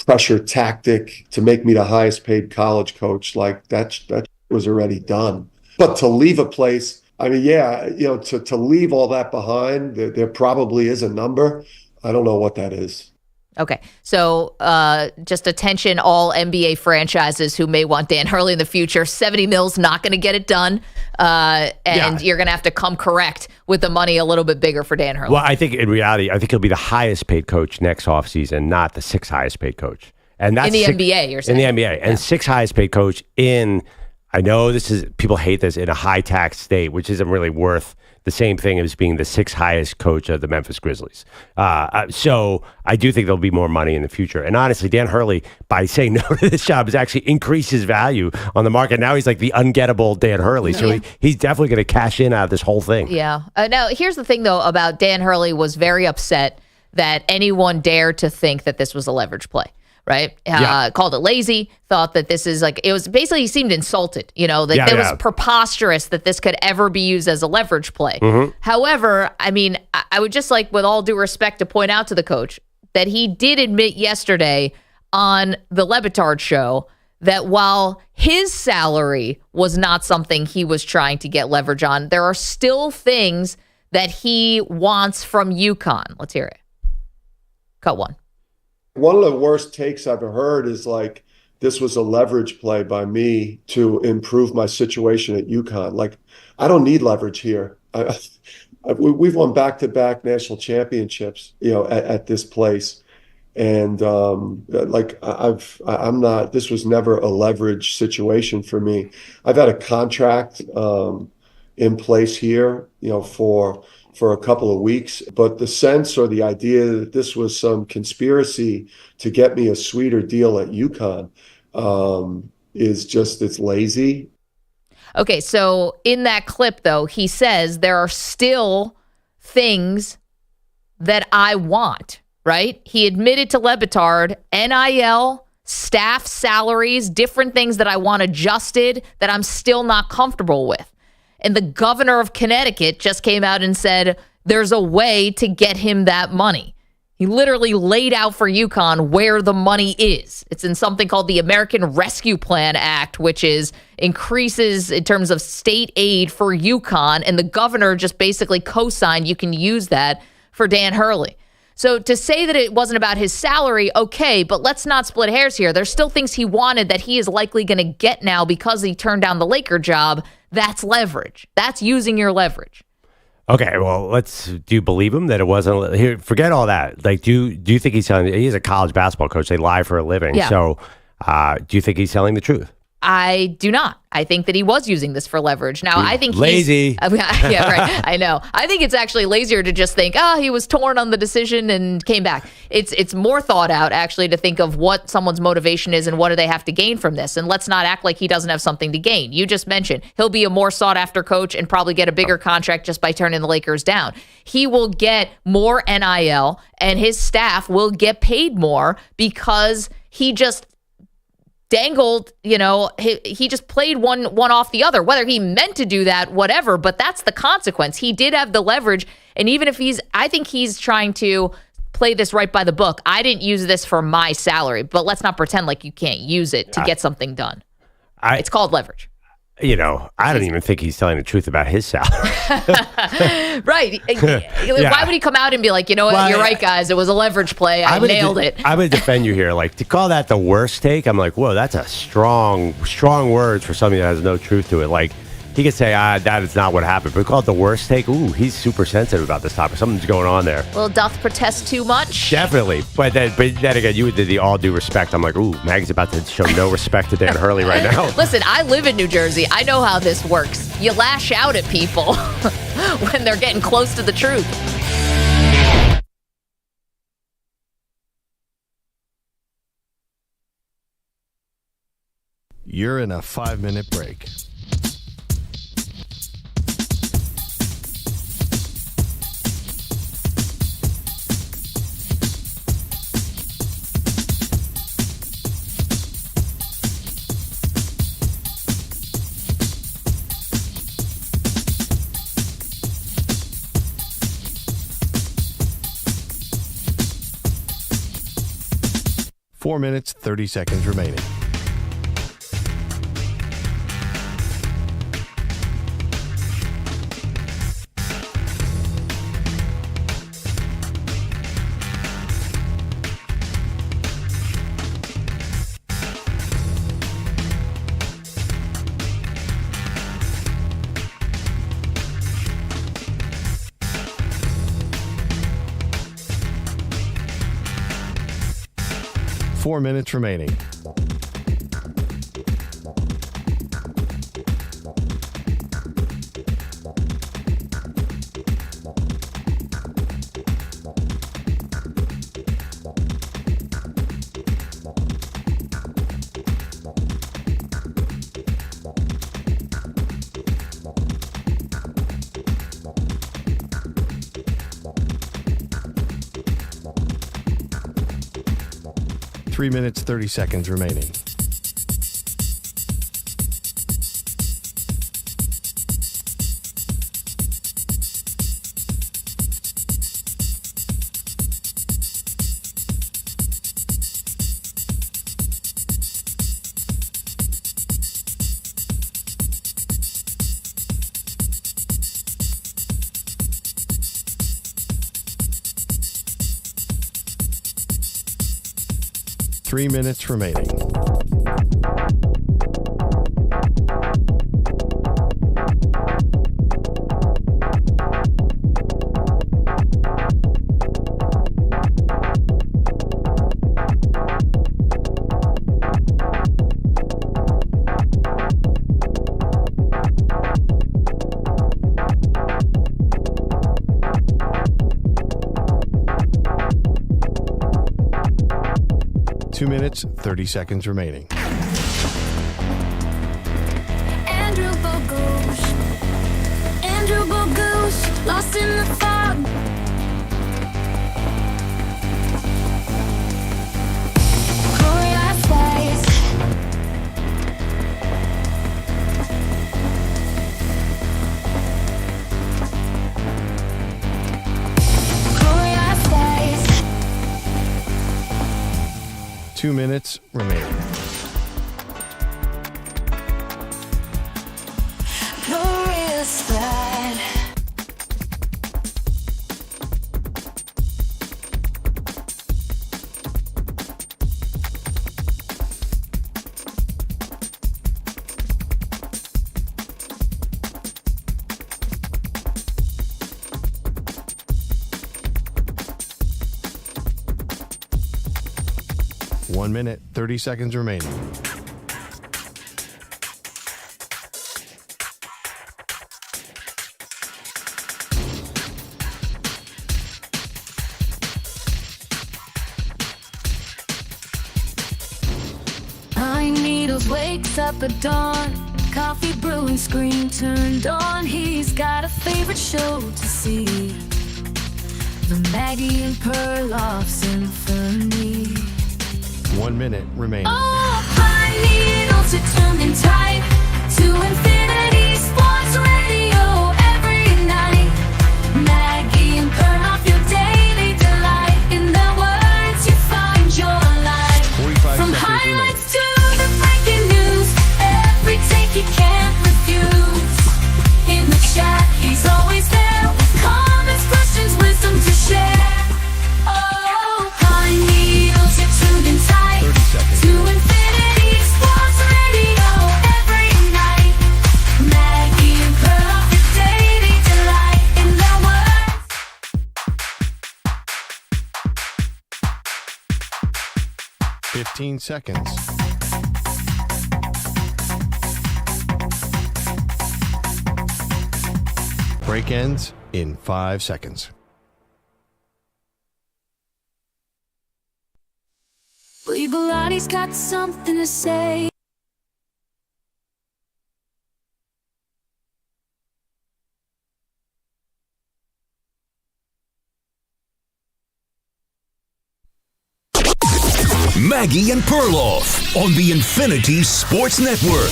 [SPEAKER 15] pressure tactic to make me the highest paid college coach. That was already done. But to leave a place, to leave all that behind, there probably is a number. I don't know what that is.
[SPEAKER 3] Okay, so just attention, all NBA franchises who may want Dan Hurley in the future. $70 million's not going to get it done, you're going to have to come correct with the money a little bit bigger for Dan Hurley.
[SPEAKER 4] Well, I think in reality, he'll be the highest paid coach next offseason, not the sixth highest paid coach. And that's
[SPEAKER 3] in the NBA, you're saying?
[SPEAKER 4] In the NBA. And sixth highest paid coach I know people hate this, in a high tax state, which isn't really worth the same thing as being the sixth highest coach of the Memphis Grizzlies. So I do think there'll be more money in the future. And honestly, Dan Hurley, by saying no to this job, has actually increased his value on the market. Now he's like the ungettable Dan Hurley. So he's definitely going to cash in out of this whole thing.
[SPEAKER 3] Yeah. Now, here's the thing, though, about Dan Hurley was very upset that anyone dared to think that this was a leverage play. Right? Called it lazy, thought that this is it was basically, he seemed insulted, it was preposterous that this could ever be used as a leverage play. Mm-hmm. However, I would just with all due respect to point out to the coach that he did admit yesterday on the Le Batard show that while his salary was not something he was trying to get leverage on, there are still things that he wants from UConn. Let's hear it. Cut one.
[SPEAKER 15] One of the worst takes I've ever heard is this was a leverage play by me to improve my situation at UConn. I don't need leverage here. We've won back-to-back national championships, at this place. And I'm not, this was never a leverage situation for me. I've had a contract in place here, for a couple of weeks, but the sense or the idea that this was some conspiracy to get me a sweeter deal at UConn it's lazy.
[SPEAKER 3] Okay, so in that clip, though, he says there are still things that I want, right? He admitted to Le Batard, NIL, staff salaries, different things that I want adjusted that I'm still not comfortable with. And the governor of Connecticut just came out and said there's a way to get him that money. He literally laid out for UConn where the money is. It's in something called the American Rescue Plan Act, which increases in terms of state aid for UConn. And the governor just basically co-signed you can use that for Dan Hurley. So to say that it wasn't about his salary, okay, but let's not split hairs here. There's still things he wanted that he is likely going to get now because he turned down the Laker job. That's leverage. That's using your leverage.
[SPEAKER 4] Okay, well, do you believe him that it wasn't? Here, forget all that. Do you think he's telling? He's a college basketball coach. They lie for a living.
[SPEAKER 3] Yeah.
[SPEAKER 4] So, do you think he's telling the truth?
[SPEAKER 3] I do not. I think that he was using this for leverage. Now, I think
[SPEAKER 4] lazy.
[SPEAKER 3] Yeah, right. I know. I think it's actually lazier to just think, he was torn on the decision and came back. It's more thought out, actually, to think of what someone's motivation is and what do they have to gain from this. And let's not act like he doesn't have something to gain. You just mentioned he'll be a more sought-after coach and probably get a bigger contract just by turning the Lakers down. He will get more NIL, and his staff will get paid more because he just dangled, he just played one off the other, whether he meant to do that, whatever, but that's the consequence. He did have the leverage. And even if I think he's trying to play this right by the book. I didn't use this for my salary, but let's not pretend like you can't use it to get something done. It's called leverage.
[SPEAKER 4] I don't even think he's telling the truth about his salary.
[SPEAKER 3] Right. Why would he come out and be like, you know what,
[SPEAKER 4] Well,
[SPEAKER 3] you're right, guys. It was a leverage play. I nailed it.
[SPEAKER 4] I would defend you here. Like, to call that the worst take, I'm like, whoa, that's a strong words for something that has no truth to it. Like, he could say, that is not what happened. But call it the worst take. Ooh, he's super sensitive about this topic. Something's going on there.
[SPEAKER 3] Well, doth protest too much?
[SPEAKER 4] Definitely. But then again, you did the all due respect. I'm like, ooh, Maggie's about to show no respect to Dan Hurley right now.
[SPEAKER 3] Listen, I live in New Jersey. I know how this works. You lash out at people when they're getting close to the truth.
[SPEAKER 1] You're in a 5-minute break. Four minutes, 30 seconds remaining. Four minutes remaining. Three minutes, 30 seconds remaining. Three minutes remaining. Two minutes, 30 seconds remaining.
[SPEAKER 13] Andrew Bogusch, lost in the fog. Glorious ways. Glorious ways.
[SPEAKER 1] 2 minutes remaining.
[SPEAKER 13] Glorious light.
[SPEAKER 1] 1 minute, 30 seconds remaining.
[SPEAKER 13] Pine Needles wakes up at dawn. Coffee brewing, screen turned on. He's got a favorite show to see. The Maggie and Perloff Symphony.
[SPEAKER 1] 1 minute remaining.
[SPEAKER 13] Oh, pine needles are turning tight to infinity. Sports radio every night. Maggie and Perloff, your daily delight. In their words, you find your life.
[SPEAKER 1] 45
[SPEAKER 13] From
[SPEAKER 1] seconds remaining.
[SPEAKER 13] highlights to the breaking news.
[SPEAKER 1] 15 seconds. Break ends in 5 seconds.
[SPEAKER 13] Believe Biglotti's got something to say.
[SPEAKER 2] Maggie and Perloff on the Infinity Sports Network.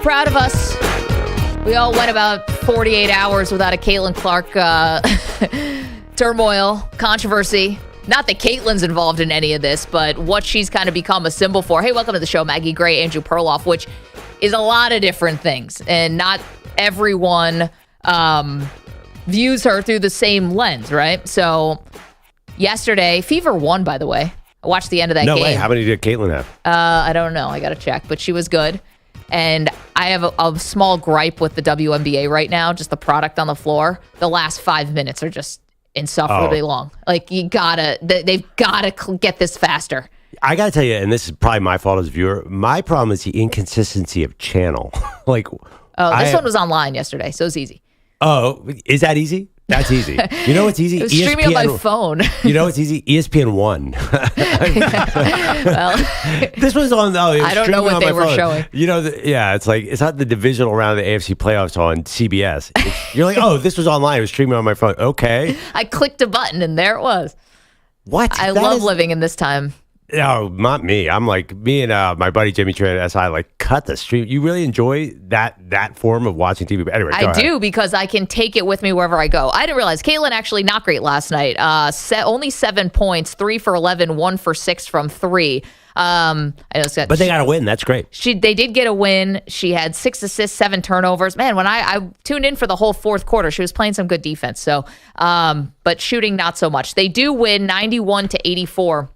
[SPEAKER 3] Proud of us. We all went about 48 hours without a Caitlin Clark turmoil, controversy. Not that Caitlin's involved in any of this, but what she's kind of become a symbol for. Hey, welcome to the show, Maggie Gray, Andrew Perloff, which is a lot of different things. And not everyone views her through the same lens, right? So yesterday, Fever won, by the way. I watched the end of that game.
[SPEAKER 4] No way. How many did Caitlin have?
[SPEAKER 3] I don't know. I got to check. But she was good. And I have a small gripe with the WNBA right now, just the product on the floor. The last 5 minutes are just insufferably long. Like, they've got to get this faster.
[SPEAKER 4] I got to tell you, and this is probably my fault as a viewer, my problem is the inconsistency of channel. This
[SPEAKER 3] one was online yesterday, so it's easy.
[SPEAKER 4] Oh, is that easy? That's easy. You know what's easy?
[SPEAKER 3] It was streaming on my phone.
[SPEAKER 4] You know what's easy? ESPN 1.
[SPEAKER 3] Well,
[SPEAKER 4] this was on.
[SPEAKER 3] I don't know what they were showing.
[SPEAKER 4] You know, it's like it's not the divisional round of the AFC playoffs on CBS. You're like, oh, this was online. It was streaming on my phone. Okay.
[SPEAKER 3] I clicked a button and there it was.
[SPEAKER 4] What?
[SPEAKER 3] I love living in this time.
[SPEAKER 4] No, not me. I'm like, me and my buddy Jimmy Trey at SI, like, cut the stream. You really enjoy that form of watching TV? But anyway,
[SPEAKER 3] I do, because I can take it with me wherever I go. I didn't realize Caitlin actually not great last night. Only 7 points, 3 for 11, 1 for 6 from 3. But
[SPEAKER 4] they got a win. That's great.
[SPEAKER 3] They did get a win. She had 6 assists, 7 turnovers. Man, when I tuned in for the whole fourth quarter, she was playing some good defense. So, but shooting not so much. They do win 91-84.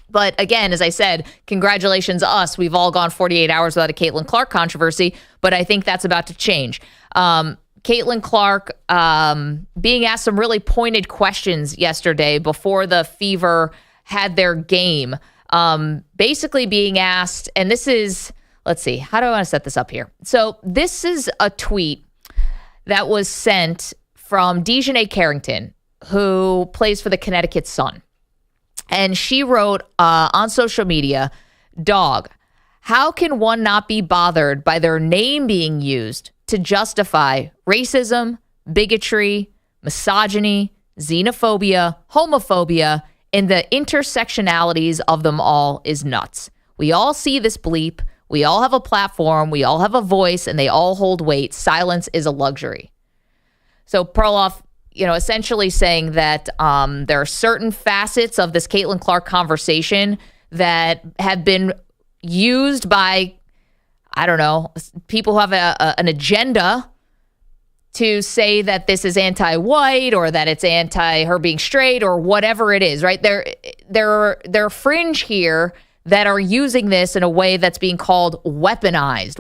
[SPEAKER 3] But again, as I said, congratulations us. We've all gone 48 hours without a Caitlin Clark controversy, but I think that's about to change. Caitlin Clark being asked some really pointed questions yesterday before the Fever had their game. Basically being asked, and this is, let's see, how do I want to set this up here? So this is a tweet that was sent from Dejanay Carrington, who plays for the Connecticut Sun. And she wrote on social media, "Dog, how can one not be bothered by their name being used to justify racism, bigotry, misogyny, xenophobia, homophobia, and the intersectionalities of them all is nuts. We all see this bleep. We all have a platform. We all have a voice, and they all hold weight. Silence is a luxury." So Perloff, essentially saying that there are certain facets of this Caitlin Clark conversation that have been used by, I don't know, people who have an agenda to say that this is anti-white or that it's anti her being straight or whatever it is, right? They're fringe here that are using this in a way that's being called weaponizing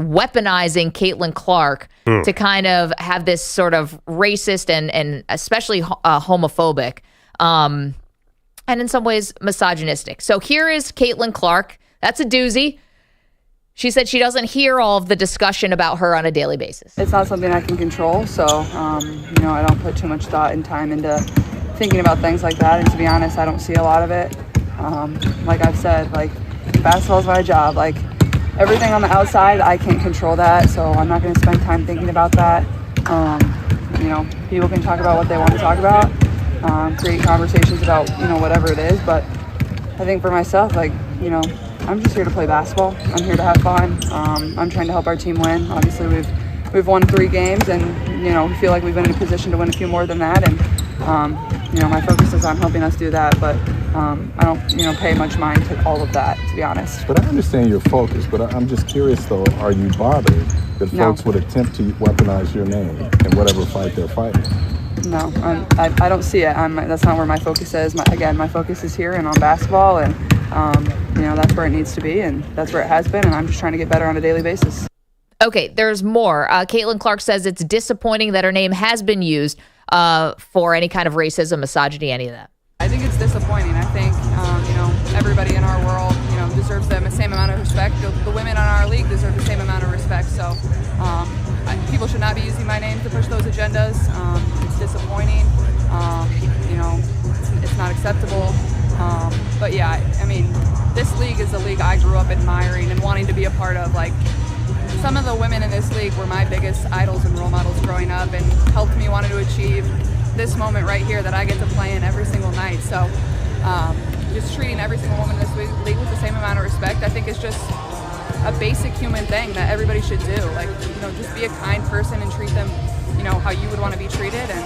[SPEAKER 3] Caitlin Clark to kind of have this sort of racist and especially homophobic, and in some ways misogynistic. So here is Caitlin Clark. That's a doozy. She said she doesn't hear all of the discussion about her on a daily basis.
[SPEAKER 16] It's not something I can control, so I don't put too much thought and time into thinking about things like that. And to be honest, I don't see a lot of it. Like I've said, basketball is my job. Everything on the outside, I can't control that, so I'm not going to spend time thinking about that. People can talk about what they want to talk about, create conversations about whatever it is. But I think for myself, I'm just here to play basketball. I'm here to have fun. I'm trying to help our team win. Obviously, we've won 3 games, and we feel like we've been in a position to win a few more than that. And my focus is on helping us do that. But I don't, pay much mind to all of that, to be honest.
[SPEAKER 17] But I understand your focus. But I'm just curious, though, are you bothered that folks would attempt to weaponize your name in whatever fight they're fighting?
[SPEAKER 16] No, I don't see it. That's not where my focus is. My focus is here and on basketball, and that's where it needs to be, and that's where it has been, and I'm just trying to get better on a daily basis.
[SPEAKER 3] Okay, there's more. Caitlin Clark says it's disappointing that her name has been used for any kind of racism, misogyny, any of that.
[SPEAKER 16] I think it's it's disappointing. I think, everybody in our world, deserves the same amount of respect. The women in our league deserve the same amount of respect. So people should not be using my name to push those agendas. It's disappointing. It's not acceptable. But yeah, this league is a league I grew up admiring and wanting to be a part of. Like, some of the women in this league were my biggest idols and role models growing up and helped me want to achieve this moment right here that I get to play in every single night. So just treating every single woman in this league with the same amount of respect, I think is just a basic human thing that everybody should do. Like, just be a kind person and treat them, how you would want to be treated. And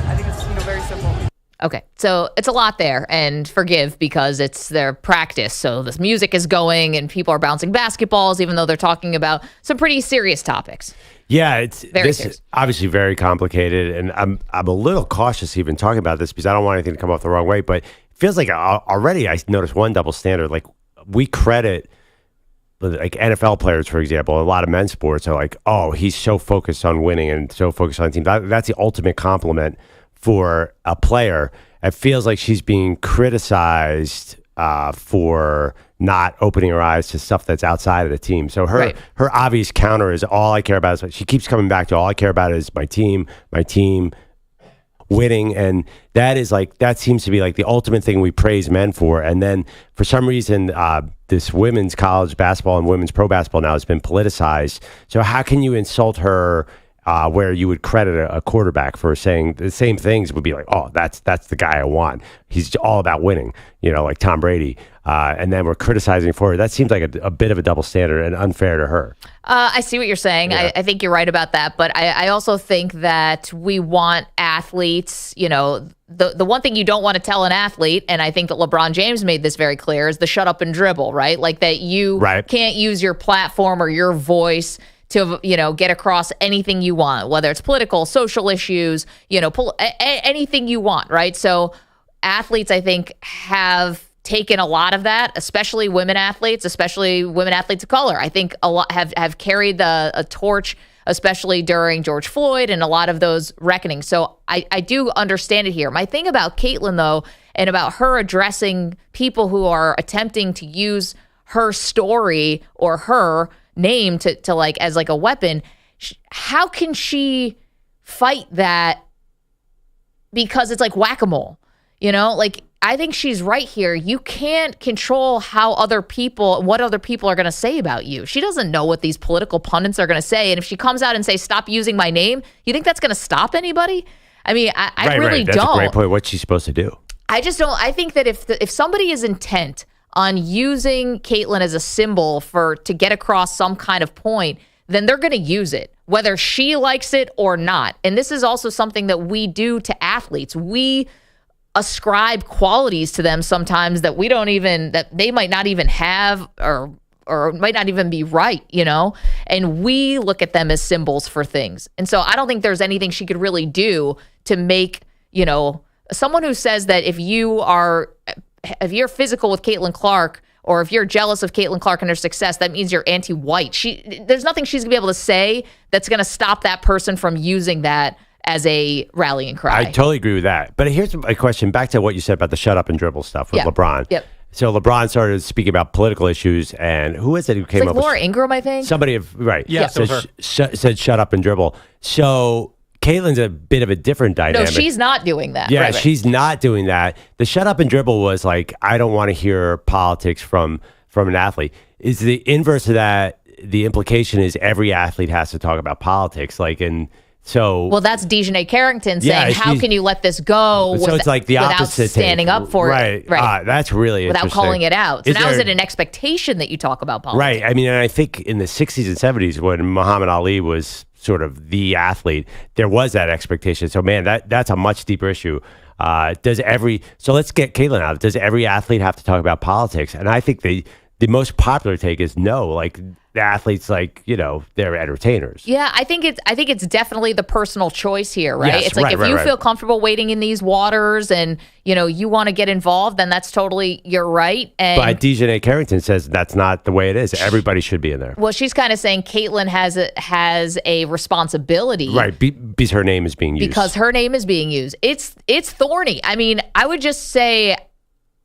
[SPEAKER 16] I think it's, very simple.
[SPEAKER 3] Okay, so it's a lot there, and forgive because it's their practice. So this music is going, and people are bouncing basketballs, even though they're talking about some pretty serious topics.
[SPEAKER 4] Yeah,
[SPEAKER 3] This
[SPEAKER 4] is obviously very complicated, and I'm a little cautious even talking about this because I don't want anything to come off the wrong way. But it feels like already I noticed one double standard. Like, we credit like NFL players, for example, a lot of men's sports are like, oh, he's so focused on winning and so focused on the team. That's the ultimate compliment for a player. It feels like she's being criticized for not opening her eyes to stuff that's outside of the team. So her obvious counter is all I care about is, she keeps coming back to all I care about is my team winning. And that seems to be like the ultimate thing we praise men for. And then for some reason, this women's college basketball and women's pro basketball now has been politicized. So how can you insult her where you would credit a quarterback for saying the same things? Would be like, oh, that's the guy I want. He's all about winning, like Tom Brady. And then we're criticizing for it. That seems like a bit of a double standard and unfair to her.
[SPEAKER 3] I see what you're saying. Yeah. I think you're right about that. But I also think that we want athletes, the one thing you don't want to tell an athlete, and I think that LeBron James made this very clear, is the shut up and dribble, right? Like that you can't use your platform or your voice to, get across anything you want, whether it's political, social issues, anything you want, right? So athletes, I think, have taken a lot of that, especially women athletes of color. I think a lot have carried a torch, especially during George Floyd and a lot of those reckonings. So I do understand it here. My thing about Caitlin, though, and about her addressing people who are attempting to use her story or her name to like as like a weapon, how can she fight that? Because it's like whack-a-mole, like, I think she's right here. You can't control what other people are going to say about you. She doesn't know what these political pundits are going to say. And if she comes out and says, stop using my name, you think that's going to stop anybody? I mean, I really don't.
[SPEAKER 4] That's a great point. What's she supposed to do?
[SPEAKER 3] I just don't. I think that if somebody is intent on using Caitlin as a symbol to get across some kind of point, then they're going to use it, whether she likes it or not. And this is also something that we do to athletes. We ascribe qualities to them sometimes that that they might not even have or might not even be right, and we look at them as symbols for things. And so I don't think there's anything she could really do to make, someone who says that if you're physical with Caitlin Clark, or if you're jealous of Caitlin Clark and her success, that means you're anti-white. There's nothing she's gonna be able to say that's gonna stop that person from using that as a rallying cry.
[SPEAKER 4] I totally agree with that. But here's my question, back to what you said about the shut up and dribble stuff with LeBron.
[SPEAKER 3] Yep.
[SPEAKER 4] So LeBron started speaking about political issues, and who is it who came up with
[SPEAKER 3] Laura Ingraham, I think?
[SPEAKER 4] Somebody, right. Yeah, said shut up and dribble. So Caitlin's a bit of a different dynamic.
[SPEAKER 3] No, she's not doing that.
[SPEAKER 4] Yeah, she's not doing that. The shut up and dribble was like, I don't want to hear politics from an athlete. Is the inverse of that, the implication is every athlete has to talk about politics, well, that's Dejanay Carrington saying, how can you let this go it's like the
[SPEAKER 3] without
[SPEAKER 4] opposite
[SPEAKER 3] standing up for
[SPEAKER 4] it?
[SPEAKER 3] Right.
[SPEAKER 4] That's really
[SPEAKER 3] without
[SPEAKER 4] interesting.
[SPEAKER 3] calling it out. So now is it an expectation that you talk about politics?
[SPEAKER 4] Right. I mean, and I think in the 60s and 70s when Muhammad Ali was sort of the athlete, there was that expectation. So, man, that's a much deeper issue. So let's get Caitlin out. Does every athlete have to talk about politics? And I think the most popular take is no. Like, the athletes, they're entertainers.
[SPEAKER 3] Yeah, I think it's definitely the personal choice here, right?
[SPEAKER 4] Yes,
[SPEAKER 3] it's like if you feel comfortable wading in these waters and you want to get involved, then that's totally your right.
[SPEAKER 4] But Dejanay Carrington says that's not the way it is. Everybody should be in there.
[SPEAKER 3] Well, she's kind of saying Caitlin has a responsibility,
[SPEAKER 4] right? Because her name is being used.
[SPEAKER 3] Because her name is being used. It's thorny. I mean, I would just say,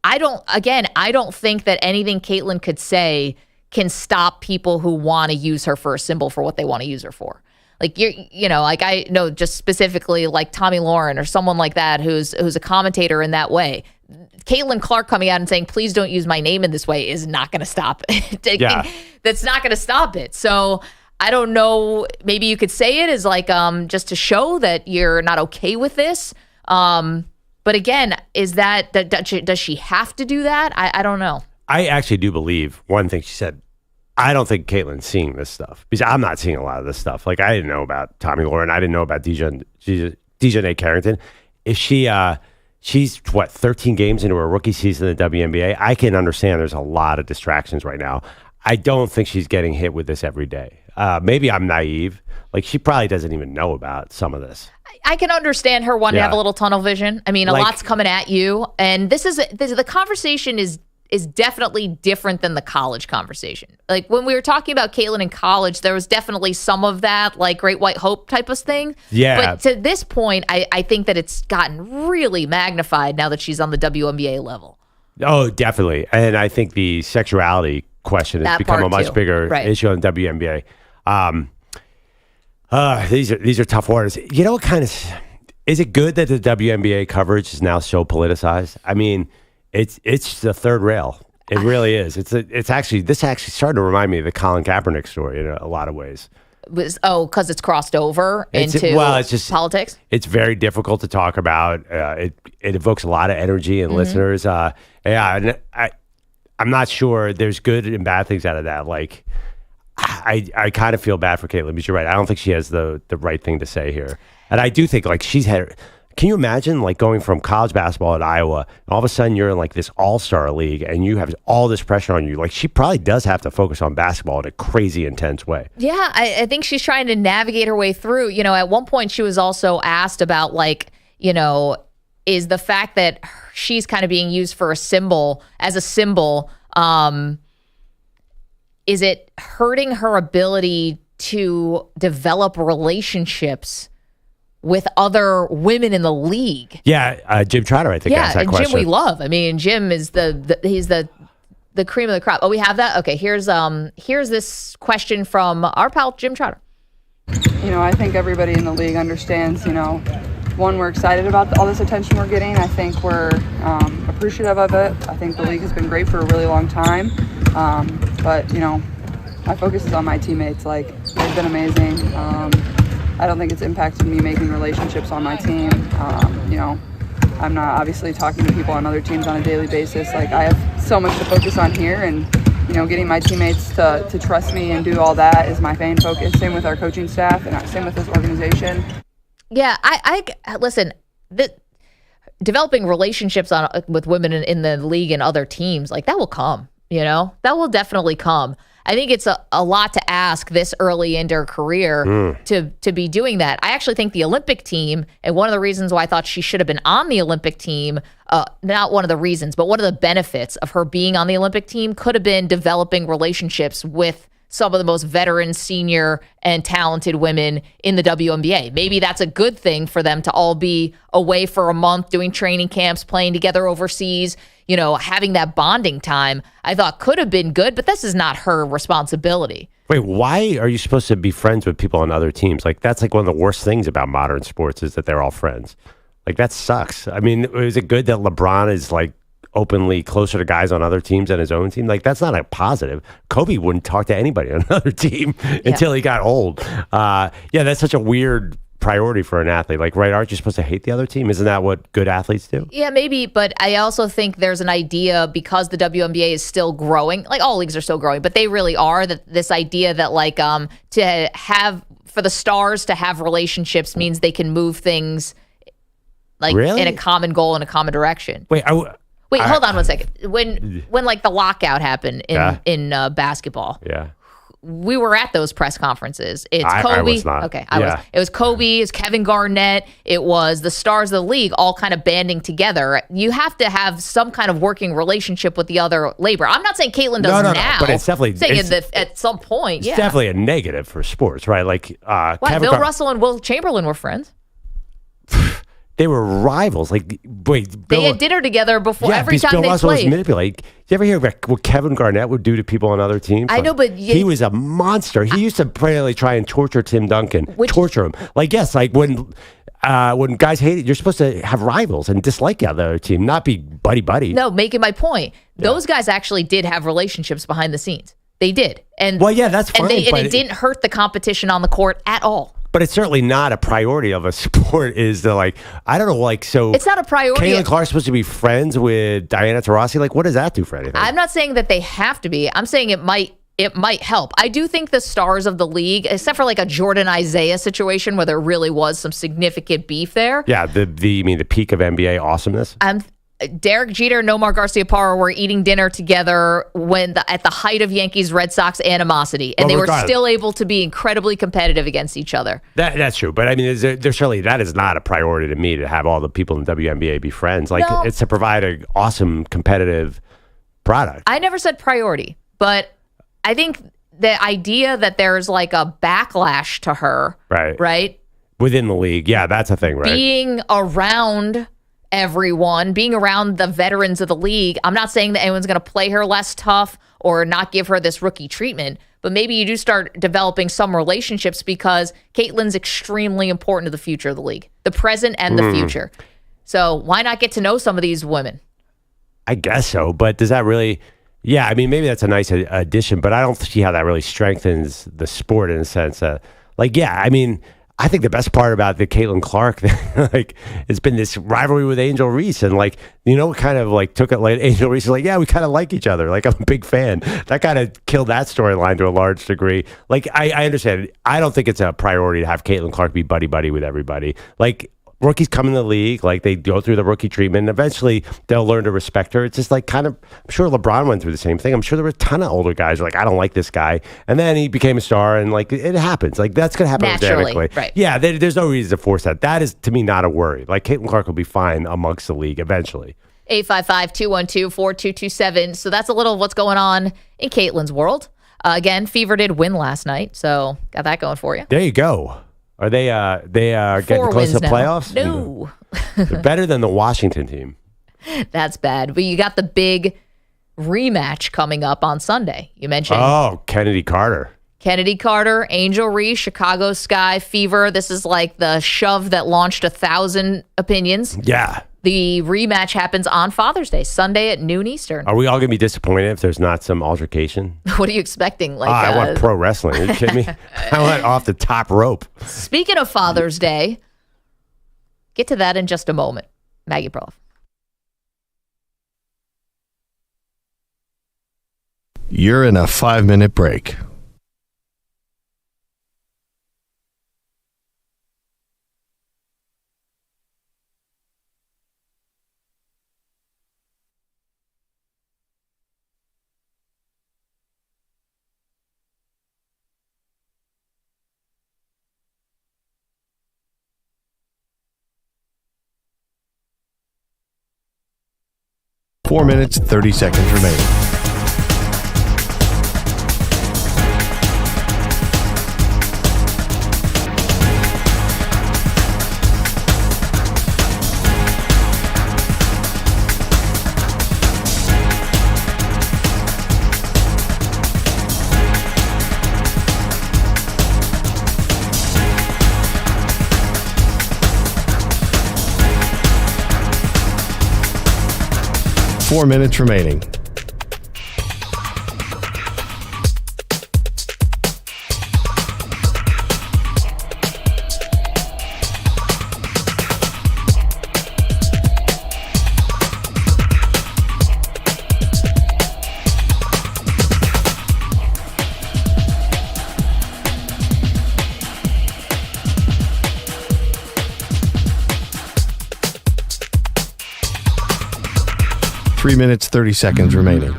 [SPEAKER 3] I don't think that anything Caitlyn could say can stop people who want to use her for a symbol for what they want to use her for. Like I know just specifically like Tommy Lauren or someone like that who's a commentator in that way. Caitlin Clark coming out and saying, please don't use my name in this way is not going to stop it. That's not going to stop it. So I don't know. Maybe you could say it as like just to show that you're not okay with this. But again, does she have to do that? I don't know.
[SPEAKER 4] I actually do believe one thing she said. I don't think Caitlin's seeing this stuff because I'm not seeing a lot of this stuff. Like I didn't know about Tommy Lauren. I didn't know about Dejanay Carrington. If she's 13 games into her rookie season in the WNBA. I can understand there's a lot of distractions right now. I don't think she's getting hit with this every day. Maybe I'm naive. Like she probably doesn't even know about some of this.
[SPEAKER 3] I can understand her wanting to have a little tunnel vision. I mean, a lot's coming at you, and the conversation is definitely different than the college conversation. Like when we were talking about Caitlyn in college, there was definitely some of that like Great White Hope type of thing.
[SPEAKER 4] Yeah.
[SPEAKER 3] But to this point, I think that it's gotten really magnified now that she's on the WNBA level.
[SPEAKER 4] Oh, definitely. And I think the sexuality question has become a much bigger issue on WNBA. These are tough waters. You know what kind of... Is it good that the WNBA coverage is now so politicized? I mean... It's the third rail. It really is. This actually started to remind me of the Colin Kaepernick story in a lot of ways.
[SPEAKER 3] Because it's crossed over into politics?
[SPEAKER 4] It's very difficult to talk about. It evokes a lot of energy in listeners. And I'm not sure there's good and bad things out of that. Like, I kind of feel bad for Caitlyn, but you're right. I don't think she has the right thing to say here. And I do think, like, she's had... Can you imagine like going from college basketball at Iowa and all of a sudden you're in like this all-star league and you have all this pressure on you? Like she probably does have to focus on basketball in a crazy intense way.
[SPEAKER 3] Yeah, I think she's trying to navigate her way through. You know, at one point she was also asked about like, you know, is the fact that she's kind of being used for a symbol, is it hurting her ability to develop relationships with other women in the league?
[SPEAKER 4] Yeah, Jim Trotter, I think, asked that question.
[SPEAKER 3] Jim we love. I mean, Jim is he's the cream of the crop. Oh, we have that? Okay, here's this question from our pal, Jim Trotter.
[SPEAKER 16] You know, I think everybody in the league understands, you know, one, we're excited about all this attention we're getting. I think we're appreciative of it. I think the league has been great for a really long time. But, you know, my focus is on my teammates. Like, they've been amazing. I don't think it's impacted me making relationships on my team. You know, I'm not obviously talking to people on other teams on a daily basis. Like, I have so much to focus on here, and, you know, getting my teammates to trust me and do all that is my main focus. Same with our coaching staff and same with this organization.
[SPEAKER 3] Yeah, I listen, developing relationships with women in the league and other teams, like that will come, you know, that will definitely come. I think it's a lot to ask this early into her career to be doing that. I actually think the Olympic team, and one of the reasons why I thought she should have been on the Olympic team, not one of the reasons, but one of the benefits of her being on the Olympic team could have been developing relationships with some of the most veteran, senior, and talented women in the WNBA. Maybe that's a good thing for them to all be away for a month, doing training camps, playing together overseas, you know, having that bonding time. I thought could have been good, but this is not her responsibility.
[SPEAKER 4] Wait, why are you supposed to be friends with people on other teams? Like, that's like one of the worst things about modern sports is that they're all friends. Like, that sucks. I mean, is it good that LeBron is like openly closer to guys on other teams than his own team? Like, that's not a positive. Kobe wouldn't talk to anybody on another team until he got old. That's such a weird priority for an athlete. Like, right, aren't you supposed to hate the other team? Isn't that what good athletes do?
[SPEAKER 3] Yeah, maybe, but I also think there's an idea, because the WNBA is still growing, like all leagues are still growing, but they really are, that this idea that like to have, for the stars to have relationships means they can move things like in a common goal, in a common direction.
[SPEAKER 4] Wait,
[SPEAKER 3] hold on one second. When like the lockout happened in basketball, we were at those press conferences. It's Kobe.
[SPEAKER 4] I was not.
[SPEAKER 3] Okay, I was. It was Kobe. It was Kevin Garnett. It was the stars of the league all kind of banding together. You have to have some kind of working relationship with the other labor. I'm not saying Caitlyn does now,
[SPEAKER 4] but it's definitely
[SPEAKER 3] at some point.
[SPEAKER 4] It's definitely a negative for sports, right? Like
[SPEAKER 3] Bill Russell and Will Chamberlain were friends.
[SPEAKER 4] They were rivals. Like, wait,
[SPEAKER 3] they had dinner together before every time
[SPEAKER 4] Bill
[SPEAKER 3] they
[SPEAKER 4] Russell
[SPEAKER 3] played.
[SPEAKER 4] was manipulated. Did you ever hear about what Kevin Garnett would do to people on other teams?
[SPEAKER 3] I know, but
[SPEAKER 4] he was a monster. He used to apparently try and torture Tim Duncan, torture him. Like, yes, like when guys hate it, you're supposed to have rivals and dislike the other team, not be buddy-buddy.
[SPEAKER 3] No, making my point. Those guys actually did have relationships behind the scenes. They did. And
[SPEAKER 4] well, yeah, that's fine.
[SPEAKER 3] And it didn't hurt the competition on the court at all.
[SPEAKER 4] But it's certainly not a priority of a sport is to like, I don't know, like, so.
[SPEAKER 3] It's not a priority.
[SPEAKER 4] Caitlin Clark's supposed to be friends with Diana Taurasi. Like, what does that do for anything?
[SPEAKER 3] I'm not saying that they have to be. I'm saying it might help. I do think the stars of the league, except for like a Jordan Isaiah situation where there really was some significant beef there.
[SPEAKER 4] Yeah, you mean the peak of NBA awesomeness?
[SPEAKER 3] Derek Jeter and Nomar Garciaparra were eating dinner together at the height of Yankees Red Sox animosity, and they were still able to be incredibly competitive against each other.
[SPEAKER 4] That's true, but I mean, there's certainly that is not a priority to me to have all the people in the WNBA be friends. Like, it's to provide an awesome competitive product.
[SPEAKER 3] I never said priority, but I think the idea that there's like a backlash to her, right,
[SPEAKER 4] within the league, yeah, that's a thing, right?
[SPEAKER 3] Being around everyone, being around the veterans of the league. I'm not saying that anyone's going to play her less tough or not give her this rookie treatment, but maybe you do start developing some relationships because Caitlin's extremely important to the future of the league, the present and the future. So why not get to know some of these women?
[SPEAKER 4] I guess so, but does that really... Yeah, I mean, maybe that's a nice addition, but I don't see how that really strengthens the sport in a sense. Like, yeah, I mean... I think the best part about the Caitlin Clark thing, like, it's been this rivalry with Angel Reese, and like, you know, kind of like took it like Angel Reese is like, yeah, we kind of like each other. Like, I'm a big fan. That kind of killed that storyline to a large degree. Like, I understand. I don't think it's a priority to have Caitlin Clark be buddy with everybody. Like, rookies come in the league, like they go through the rookie treatment, and eventually they'll learn to respect her. It's just like kind of, I'm sure LeBron went through the same thing. I'm sure there were a ton of older guys who were like, I don't like this guy. And then he became a star, and like it happens. Like that's going to happen organically.
[SPEAKER 3] Right.
[SPEAKER 4] Yeah, there's no reason to force that. That is, to me, not a worry. Like Caitlin Clark will be fine amongst the league eventually.
[SPEAKER 3] 855-212-4227. So that's a little of what's going on in Caitlin's world. Again, Fever did win last night, so got that going for you.
[SPEAKER 4] There you go. Are they getting close to the playoffs?
[SPEAKER 3] No.
[SPEAKER 4] They're better than the Washington team.
[SPEAKER 3] That's bad. But you got the big rematch coming up on Sunday. You mentioned
[SPEAKER 4] Kennedy Carter,
[SPEAKER 3] Angel Reese, Chicago Skye, Fever. This is like the shove that launched 1,000 opinions.
[SPEAKER 4] Yeah.
[SPEAKER 3] The rematch happens on Father's Day, Sunday at noon Eastern.
[SPEAKER 4] Are we all going to be disappointed if there's not some altercation?
[SPEAKER 3] What are you expecting? Like,
[SPEAKER 4] I want pro wrestling. Are you kidding me? I want off the top rope.
[SPEAKER 3] Speaking of Father's Day, get to that in just a moment. Maggie Perloff.
[SPEAKER 1] You're in a 5-minute break. Four minutes, 30 seconds remaining. Four minutes remaining. Three minutes, 30 seconds remaining.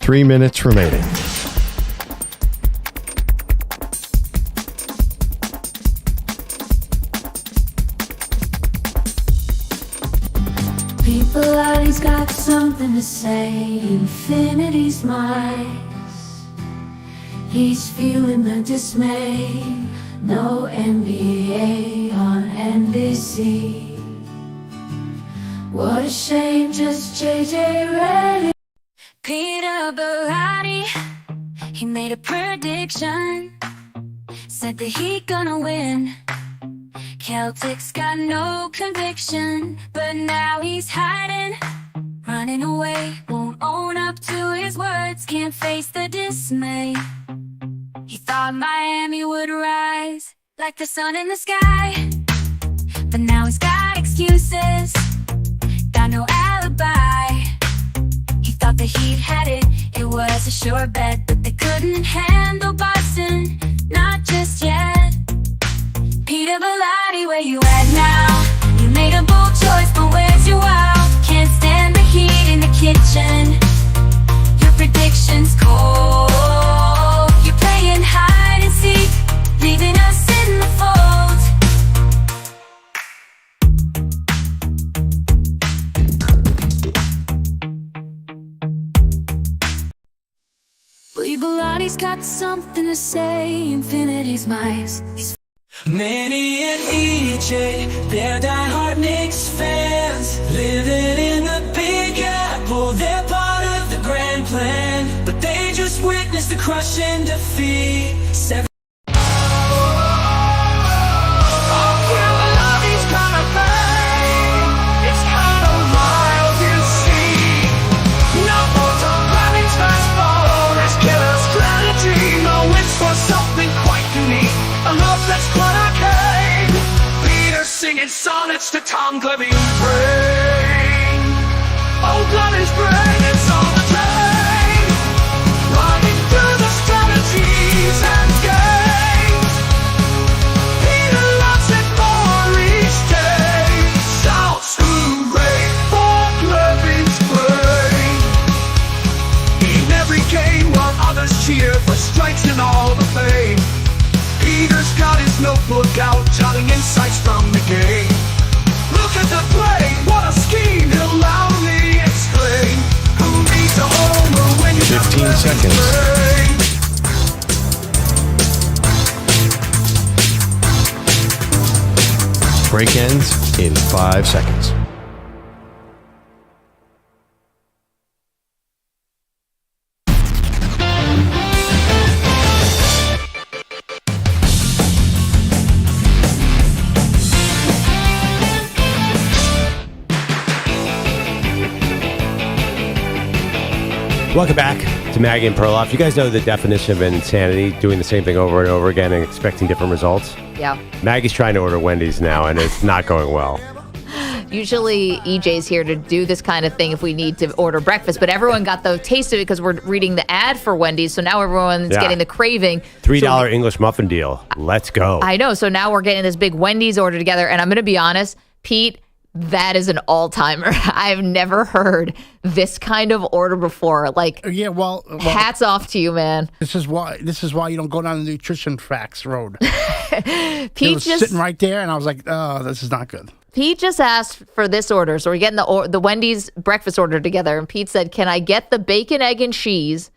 [SPEAKER 1] 3 minutes remaining.
[SPEAKER 13] People always got something to say. Infinity's mine. He's feeling the dismay. No NBA on NBC. What a shame, just JJ Redick. Peter Berardi, he made a prediction. Said that he gonna win. Celtics got no conviction, but now he's hiding, running away. Won't own up to his words, can't face the dismay. He thought Miami would rise like the sun in the sky, but now he's got excuses, got no alibi. He thought the Heat had it, it was a sure bet, but they couldn't handle Boston, not just yet. Peter Bellotti, where you at now? You made a bold choice, but where's your wow? Can't stand the heat in the kitchen. Your predictions cold. You're playing hide and seek, leaving us in the fold. Lee Bellotti's got something to say. Infinity's mine.
[SPEAKER 18] Manny and EJ, they're diehard Knicks fans, living in the Big Apple. They're part of the grand plan, but they just witnessed the crushing defeat. Singing sonnets to Tom Glevine's brain. Oh, Glevine's brain, it's on the train, running through the strategies and games. Peter loves it more each day. Shouts hooray for Glevine's brain. In every game while others cheer for strikes and all the fame, Peter's got his notebook out, jotting insights from the game. Look at the play, what a scheme, he'll loudly exclaim. Who needs a homer when you
[SPEAKER 1] 15 seconds. Break ends in 5 seconds.
[SPEAKER 4] Welcome back to Maggie and Perloff. You guys know the definition of insanity, doing the same thing over and over again and expecting different results?
[SPEAKER 3] Yeah.
[SPEAKER 4] Maggie's trying to order Wendy's now, and it's not going well.
[SPEAKER 3] Usually EJ's here to do this kind of thing if we need to order breakfast, but everyone got the taste of it because we're reading the ad for Wendy's, so now everyone's getting the craving.
[SPEAKER 4] $3 English muffin deal. Let's go.
[SPEAKER 3] I know, so now we're getting this big Wendy's order together, and I'm going to be honest, Pete, that is an all-timer. I've never heard this kind of order before. Like,
[SPEAKER 6] yeah, well,
[SPEAKER 3] hats off to you, man.
[SPEAKER 6] This is why you don't go down the nutrition facts road.
[SPEAKER 3] Pete
[SPEAKER 6] was
[SPEAKER 3] just
[SPEAKER 6] sitting right there, and I was like, oh, this is not good.
[SPEAKER 3] Pete just asked for this order, so we're getting the Wendy's breakfast order together, and Pete said, "Can I get the bacon, egg, and cheese